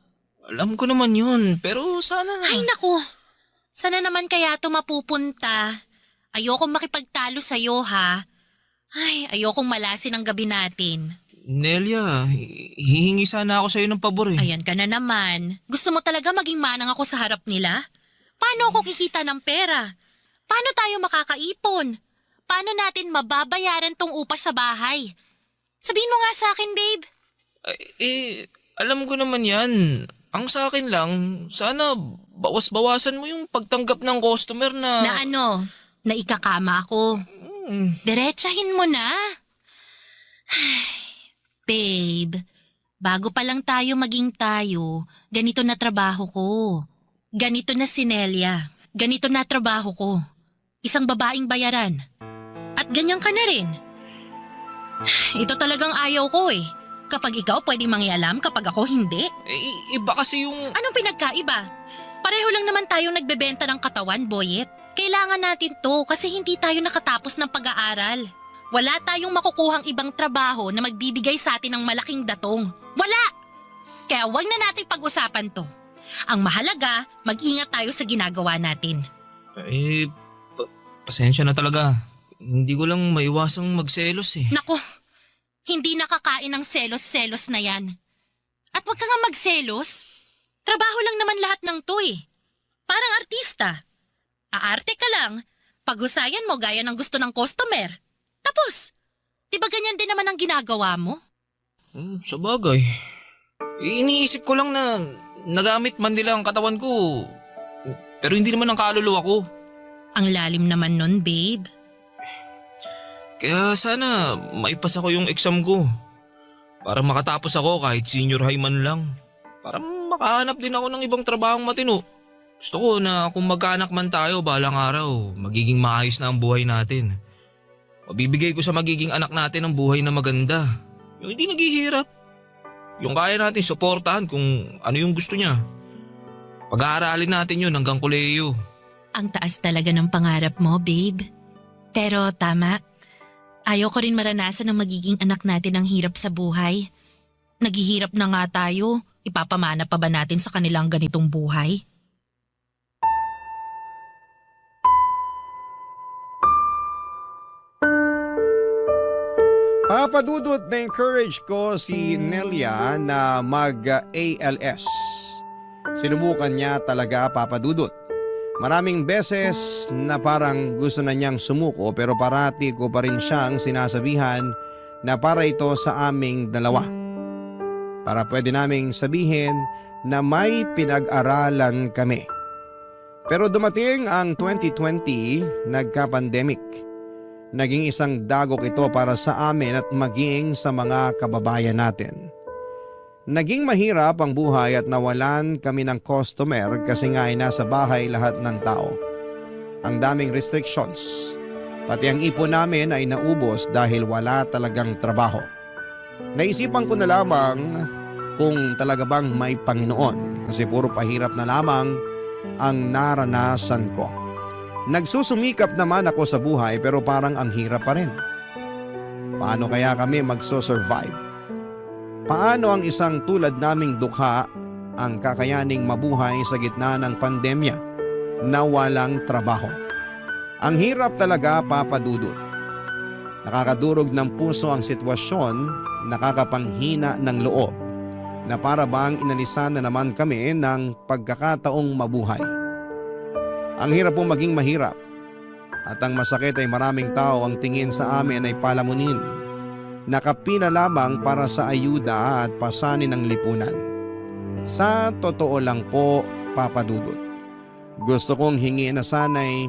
S4: Alam ko naman yun, pero sana...
S5: Ay naku, sana naman kaya ito mapupunta. Ayokong makipagtalo sa'yo, ha? Ay, ayokong malasin ang gabi natin.
S4: Nelia, hihingi sana ako sa'yo ng pabor eh.
S5: Ayan ka na naman. Gusto mo talaga maging manang ako sa harap nila? Paano ako kikita ng pera? Paano tayo makakaipon? Paano natin mababayaran tong upa sa bahay? Sabihin mo nga sa akin, babe.
S4: Alam ko naman yan. Ang sa akin lang, sana bawas-bawasan mo yung pagtanggap ng customer na...
S5: Na ano? Na ikakama ako. Diretsahin mo na. Babe, bago pa lang tayo maging tayo, ganito na trabaho ko. Ganito na si Nelia. Ganito na trabaho ko. Isang babaeng bayaran. At ganyan ka na rin. Ito talagang ayaw ko eh. Kapag ikaw pwedeng mangyalam, kapag ako hindi.
S4: Iba kasi yung...
S5: Anong pinagkaiba? Pareho lang naman tayong nagbebenta ng katawan, Boyet. Kailangan natin to kasi hindi tayo nakatapos ng pag-aaral. Wala tayong makukuhang ibang trabaho na magbibigay sa atin ng malaking datong. Wala! Kaya wag na natin pag-usapan to. Ang mahalaga, mag-ingat tayo sa ginagawa natin.
S4: Pasensya na talaga. Hindi ko lang maiwasang magselos eh.
S5: Nako, hindi nakakain ng selos-selos na yan. At wag ka nga magselos. Trabaho lang naman lahat ng to eh. Parang artista. Aarte ka lang, paghusayan mo gaya ng gusto ng customer. Tapos, di ba ganyan din naman ang ginagawa mo?
S4: Sa bagay. Iniisip ko lang na nagamit man nila ang katawan ko. Pero hindi naman ang kaluluwa ko.
S5: Ang lalim naman nun, babe.
S4: Kaya sana maipasa ko yung exam ko. Para makatapos ako kahit senior high man lang. Para makahanap din ako ng ibang trabahong matino. Gusto ko na kung magkaanak man tayo balang araw, magiging maayos na ang buhay natin. Mabibigay ko sa magiging anak natin ang buhay na maganda. Yung hindi naghihirap. Yung kaya natin suportahan kung ano yung gusto niya. Pag-aaralin natin yun hanggang kolehiyo.
S5: Ang taas talaga ng pangarap mo, babe. Pero tama. Ayaw ko rin maranasan ng magiging anak natin ang hirap sa buhay. Naghihirap na nga tayo. Ipapamana pa ba natin sa kanilang ganitong buhay?
S3: Papadudot na encourage ko si Nelia na mag-ALS. Sinubukan niya talaga, papadudot. Maraming beses na parang gusto na niyang sumuko pero parati ko pa rin siyang sinasabihan na para ito sa aming dalawa. para pwede naming sabihin na may pinag-aralan kami. Pero dumating ang 2020, nagka-pandemic. Naging isang dagok ito para sa amin at maging sa mga kababayan natin. Naging mahirap ang buhay at nawalan kami ng customer kasi nga ay nasa bahay lahat ng tao. Ang daming restrictions. Pati ang ipon namin ay naubos dahil wala talagang trabaho. Naisipan ko na lamang kung talaga bang may Panginoon kasi puro pahirap na lamang ang naranasan ko. Nagsusumikap naman ako sa buhay pero parang ang hirap pa rin. Paano kaya kami magso-survive? Paano ang isang tulad naming dukha ang kakayaning mabuhay sa gitna ng pandemya na walang trabaho? Ang hirap talaga, Papa Dudut. Nakakadurog ng puso ang sitwasyon, nakakapanghina ng loob na para bang inalisan na naman kami ng pagkakataong mabuhay. Ang hirap pong maging mahirap at ang masakit ay maraming tao ang tingin sa amin ay palamunin. Nakapila lamang para sa ayuda at pasanin ng lipunan. Sa totoo lang po, Papa Dudut, gusto kong hingi na sana'y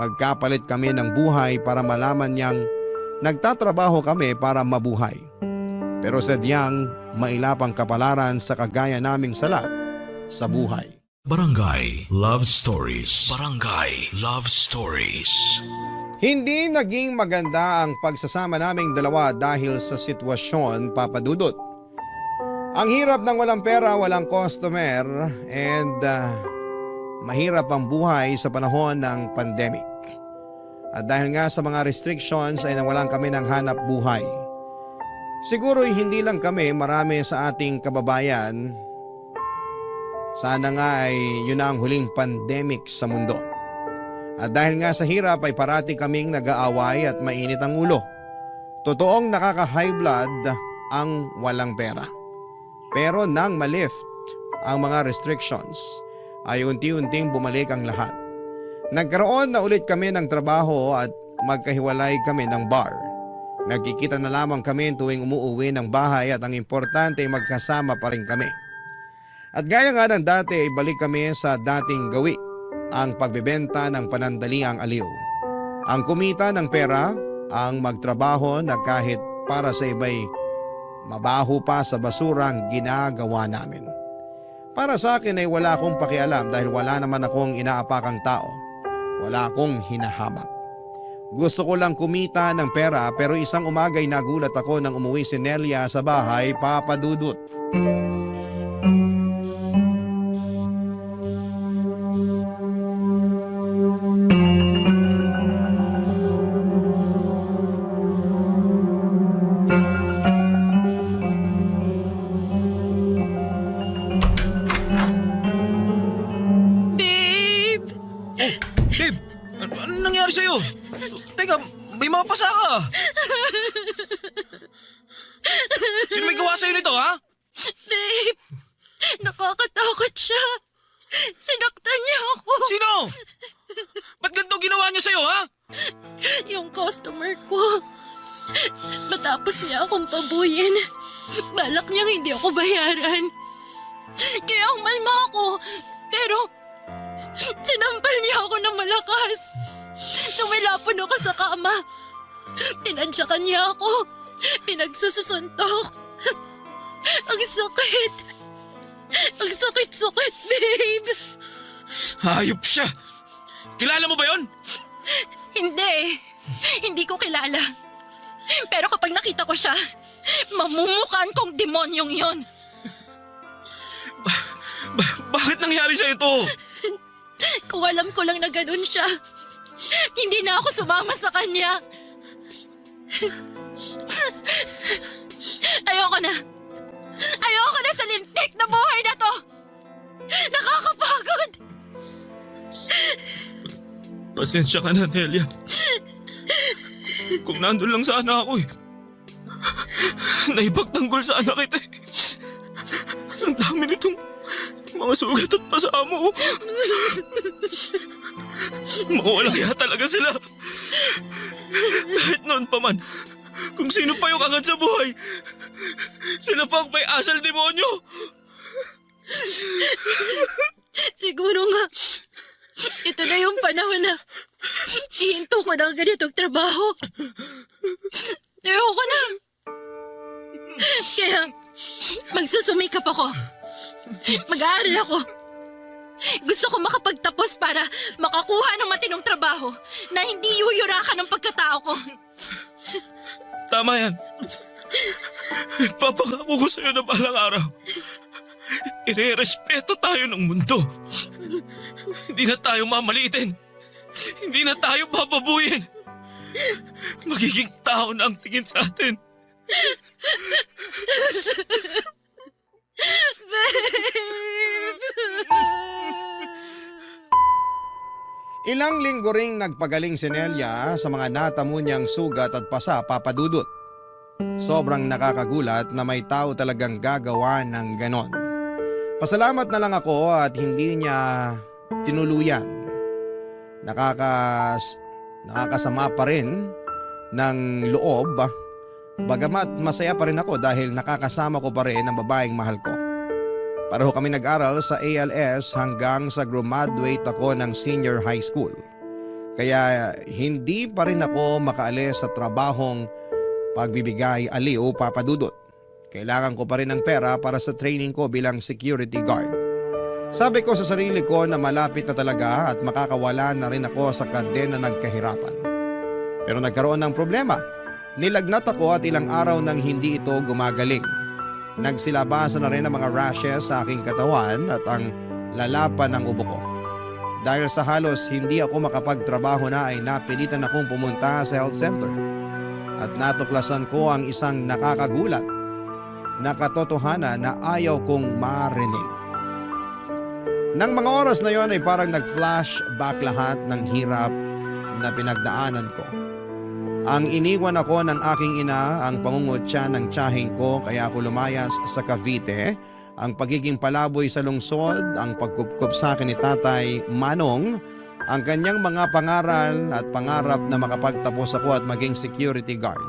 S3: magkapalit kami ng buhay para malaman niyang nagtatrabaho kami para mabuhay. Pero sadyang mailapang kapalaran sa kagaya naming salat sa buhay.
S1: Barangay Love Stories. Barangay Love Stories.
S3: Hindi naging maganda ang pagsasama naming dalawa dahil sa sitwasyon, Papa Dudut. Ang hirap ng walang pera, walang customer, and mahirap ang buhay sa panahon ng pandemic. At dahil nga sa mga restrictions ay nawalan kami ng hanap buhay. Siguro hindi lang kami, marami sa ating kababayan. Sana nga ay yun na ang huling pandemic sa mundo. At dahil nga sa hirap ay parati kaming nag-aaway at mainit ang ulo. Totoong nakaka-high blood ang walang pera. Pero nang malift ang mga restrictions ay unti-unting bumalik ang lahat. Nagkaroon na ulit kami ng trabaho at magkahiwalay kami ng bar. Nagkikita na lamang kami tuwing umuuwi ng bahay at ang importante ay magkasama pa rin kami. At gaya nga ng dati ay balik kami sa dating gawi. Ang pagbebenta ng panandaliang aliw. Ang kumita ng pera, ang magtrabaho na kahit para sa iba'y mabaho pa sa basurang ginagawa namin. Para sa akin ay wala akong pakialam dahil wala naman akong inaapakang tao. Wala akong hinahamak. Gusto ko lang kumita ng pera pero isang umaga'y nagulat ako nang umuwi si Nelia sa bahay, Papa Dudut.
S4: Teka, may mga pasa ka. Sino may gawa sa'yo nito, ha?
S10: Babe, nakakatakot siya. Sinaktan niya ako.
S4: Sino? Ba't ganito ginawa niya sa'yo, ha?
S10: Yung customer ko. Matapos niya akong pabuyin, balak niyang hindi ako bayaran. Kaya umalma ako, pero sinampal niya ako ng malakas. Tumilapon ako sa kama. Tinadyakan niya ako. Pinagsusuntok. Ang sakit. Ang sakit-sakit, babe.
S4: Hayop siya. Kilala mo ba yon?
S10: Hindi. Hindi ko kilala. Pero kapag nakita ko siya, mamumukaan kong demonyong yon.
S4: Bakit nangyari sa'yo ito?
S10: Kung alam ko lang na ganun siya, hindi na ako sumama sa kanya. Ayoko na. Ayoko na sa lintik na buhay na to. Nakakapagod.
S4: Pasensya ka na, Nelia. Kung nandun lang sana ako eh. Naipagtanggol sana kita eh. Ang dami nitong mga sugat at pasa mo. Mawalang kaya talaga sila. Kahit noon pa man, Kung sino pa yung angat sa buhay, sila pa ang may asal demonyo.
S10: Siguro nga, ito na yung panahon na ihinto ko ng ganitong trabaho. Ayoko na. Kaya, magsusumikap ako. Mag-aaral ako. Gusto ko makapagtapos para makakuha ng matinong trabaho na hindi yuyurakan ng pagkatao ko.
S4: Tama yan. Papangako ko sa'yo na balang araw. Ire-respeto tayo ng mundo. Hindi na tayo mamalitin. Hindi na tayo bababuyin. Magiging tao na ang tingin sa atin.
S3: Ilang linggo ring nagpagaling si Nelia sa mga natamo niyang sugat at pasa, Papa Dudut. Sobrang nakakagulat na may tao talagang gagawa ng ganon. Pasalamat na lang ako at hindi niya tinuluyan. Nakakasama pa rin ng loob, bagamat masaya pa rin ako dahil nakakasama ko pa rin ang babaeng mahal ko. Pareho kami nag-aral sa ALS hanggang sa graduate ako ng senior high school. Kaya hindi pa rin ako makaalis sa trabahong pagbibigay aliw, Papa Dudut. Kailangan ko pa rin ng pera para sa training ko bilang security guard. Sabi ko sa sarili ko na malapit na talaga at makakawala na rin ako sa kadena ng kahirapan. Pero nagkaroon ng problema. Nilagnat ako at ilang araw nang hindi ito gumagaling. Nagsilabasa na rin ang mga rashes sa aking katawan at ang lalapan ng ubo ko. Dahil sa halos hindi ako makapagtrabaho na ay napilitan akong pumunta sa health center. At natuklasan ko ang isang nakakagulat na katotohanan na ayaw kong marinig. Nang mga oras na yon ay parang nag-flashback lahat ng hirap na pinagdaanan ko. Ang iniwan ako ng aking ina, ang pangungutya ng tiyahing ko kaya ako lumayas sa Cavite, ang pagiging palaboy sa lungsod, ang pagkupkup sa akin ni Tatay Manong, ang kanyang mga pangaral at pangarap na makapagtapos ako at maging security guard.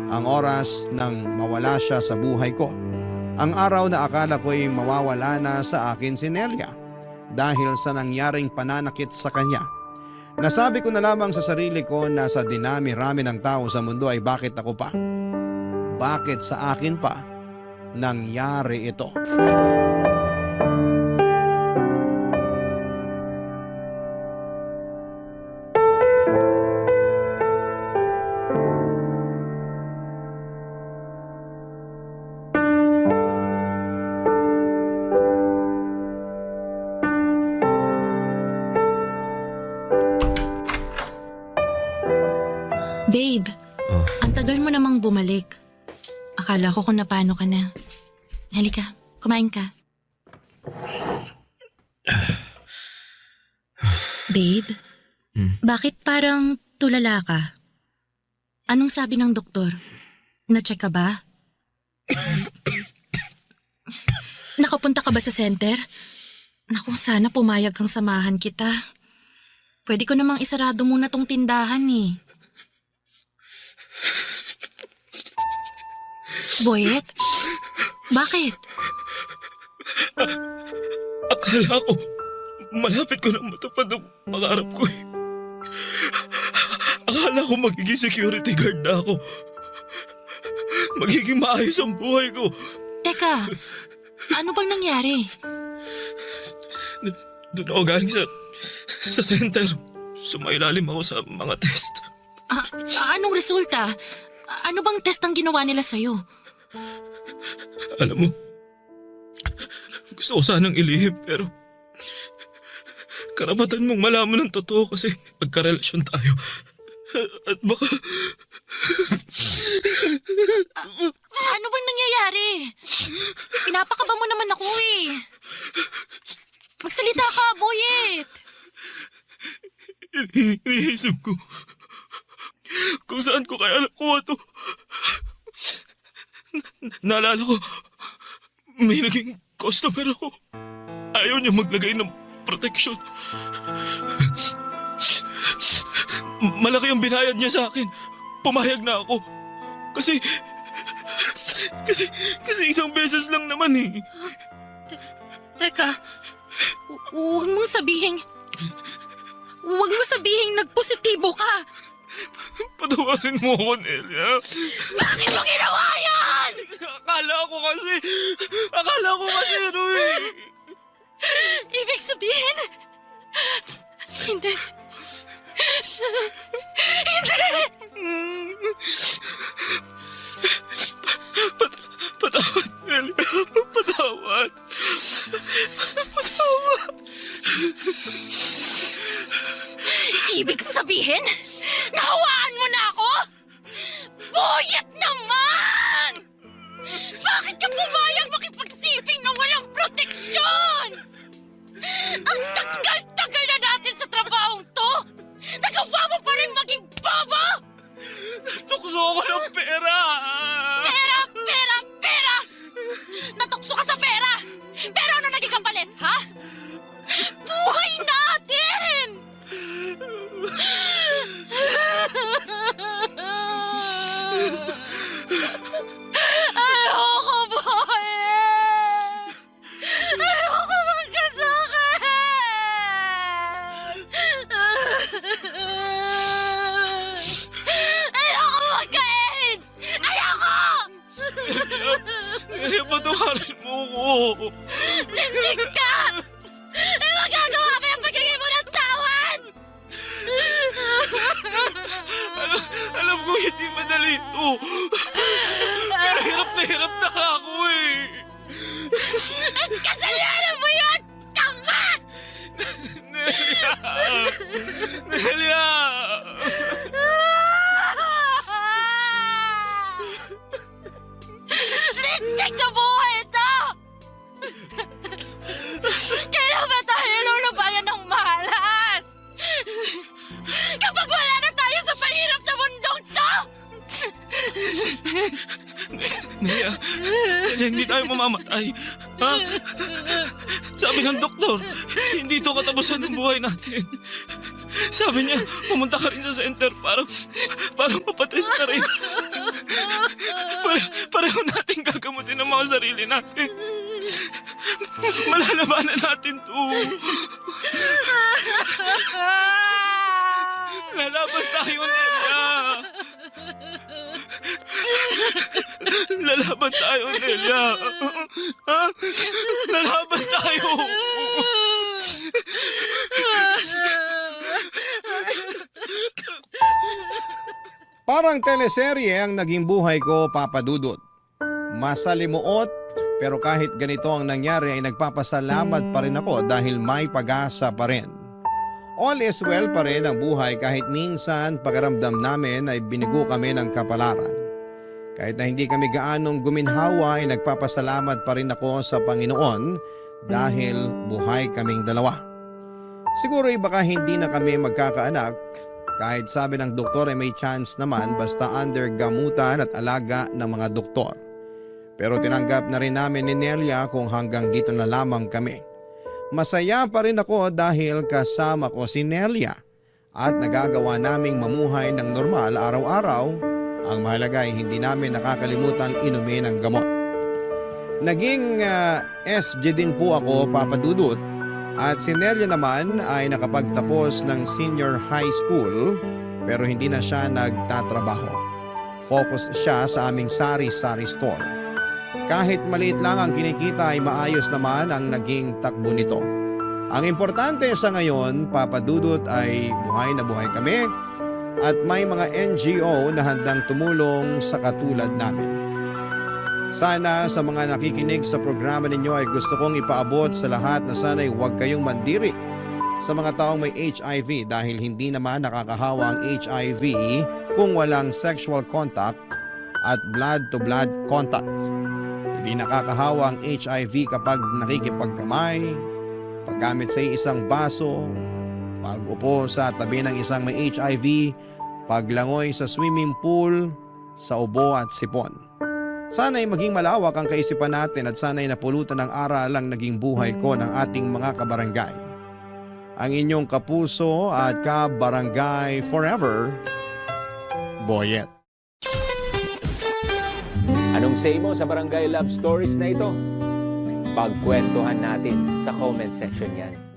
S3: Ang oras nang mawala siya sa buhay ko. Ang araw na akala ko'y mawawala na sa akin si Nelia dahil sa nangyaring pananakit sa kanya. Nasabi ko na lamang sa sarili ko na sa dinami-rami ng tao sa mundo ay bakit ako pa? Bakit sa akin pa nangyari ito?
S5: Babe, ang tagal mo namang bumalik. Akala ko kung napano ka na. Halika, kumain ka. Babe, bakit parang tulala ka? Anong sabi ng doktor? Na-check ka ba? Nakapunta ka ba sa center? Naku, sana pumayag kang samahan kita. Pwede ko namang isarado muna tong tindahan eh. Boyet? Bakit?
S4: Akala ko, malapit ko nang matupad ang pangarap ko eh. Akala ko magiging security guard na ako. Magiging maayos ang buhay ko.
S5: Teka, ano bang nangyari?
S4: Doon ako galing sa center. Sumailalim ako sa mga test.
S5: Anong resulta? Ano bang test ang ginawa nila sa'yo?
S4: Alam mo, gusto ko sanang ilihim pero karapatan mong malaman ng totoo kasi magkarelasyon tayo. At baka...
S5: Ano bang nangyayari? Pinapakaba mo naman ako eh. Magsalita ka, Boyet!
S4: Iniisip ko kung saan ko kaya nakuha to. Naalala ko, may naging customer ako. Ayaw niya maglagay ng protection. Malaki ang binayad niya sa akin. Pumayag na ako. Kasi isang beses lang naman eh.
S5: Teka, huwag mong sabihing nagpositibo ka.
S4: Patawarin mo ako, Nelia.
S5: Bakit mo ginawa yan?
S4: Akala ko kasi ano eh.
S5: Ibig sabihin, hindi.
S4: Patawad, Nelia. Patawad.
S5: Ibig sabihin, nahawaan mo na ako? Buyat naman! Bakit ka pumayag makipagsiping na walang proteksyon? Ang tagal-tagal na natin sa trabahong to! Nagawa mo pa rin maging bobo!
S4: Tukso ako ng pera!
S5: Pera! Natukso ka sa pera! Pero ano naging kapalit, ha? Buhay natin! Ayoko buhayin! Ayoko magkasakit! Ayoko magka-AIDS! Ayoko!
S4: Nelia, patawarin mo ako.
S5: Nindig ka! Eh, magagawa pa yung pagiging mo ng tawad!
S4: Alam ko hindi madali ito. Pero hirap na ako eh.
S5: At kasalanan mo yun! Tanga!
S4: Nelia!
S5: Lintik na buhay ito! Kailan ba tayo lulubayan ng malas? Kapag wala na tayo sa mahirap na mundong to!
S4: Nelia, hindi tayo mamamatay. Ha? Sabi ng doktor, hindi ito katapusan ng buhay natin. Sabi niya, pumunta ka rin sa center para mapatest ka rin. Pareho natin gagamutin ang mga sarili natin. Malalabanan natin to. Lalaban tayo, Nelia. Lalaban tayo, Nelia. Ha? Lalaban tayo.
S3: Parang teleserye ang naging buhay ko, Papa Dudut. Masalimuot, pero kahit ganito ang nangyari ay nagpapasalamat pa rin ako dahil may pag-asa pa rin. All is well pa rin ang buhay kahit minsan pakiramdam namin ay binigo kami ng kapalaran. Kahit na hindi kami gaanong guminhawa ay nagpapasalamat pa rin ako sa Panginoon dahil buhay kaming dalawa. Siguro ay baka hindi na kami magkakaanak. Kahit sabi ng doktor ay may chance naman basta under gamutan at alaga ng mga doktor. Pero tinanggap na rin namin ni Nelia kung hanggang dito na lamang kami. Masaya pa rin ako dahil kasama ko si Nelia at nagagawa naming mamuhay ng normal araw-araw. Ang mahalaga ay hindi namin nakakalimutang inumin ang gamot. Naging SG din po ako, Papa Dudut. At si Nelia naman ay nakapagtapos ng senior high school pero hindi na siya nagtatrabaho. Focus siya sa aming sari-sari store. Kahit maliit lang ang kinikita ay maayos naman ang naging takbo nito. Ang importante sa ngayon, Papa Dudut, ay buhay na buhay kami at may mga NGO na handang tumulong sa katulad namin. Sana sa mga nakikinig sa programa ninyo ay gusto kong ipaabot sa lahat na sana'y huwag kayong mandiri sa mga taong may HIV dahil hindi naman nakakahawa ang HIV kung walang sexual contact at blood-to-blood contact. Hindi nakakahawa ang HIV kapag nakikipagkamay, paggamit sa isang baso, pag-upo sa tabi ng isang may HIV, paglangoy sa swimming pool, sa ubo at sipon. Sana'y maging malawak ang kaisipan natin at sana'y napulutan ng aral ang naging buhay ko ng ating mga kabarangay. Ang inyong kapuso at kabarangay forever, Boyet.
S9: Anong say mo sa Barangay Love Stories na ito? Pagkwentuhan natin sa comment section yan.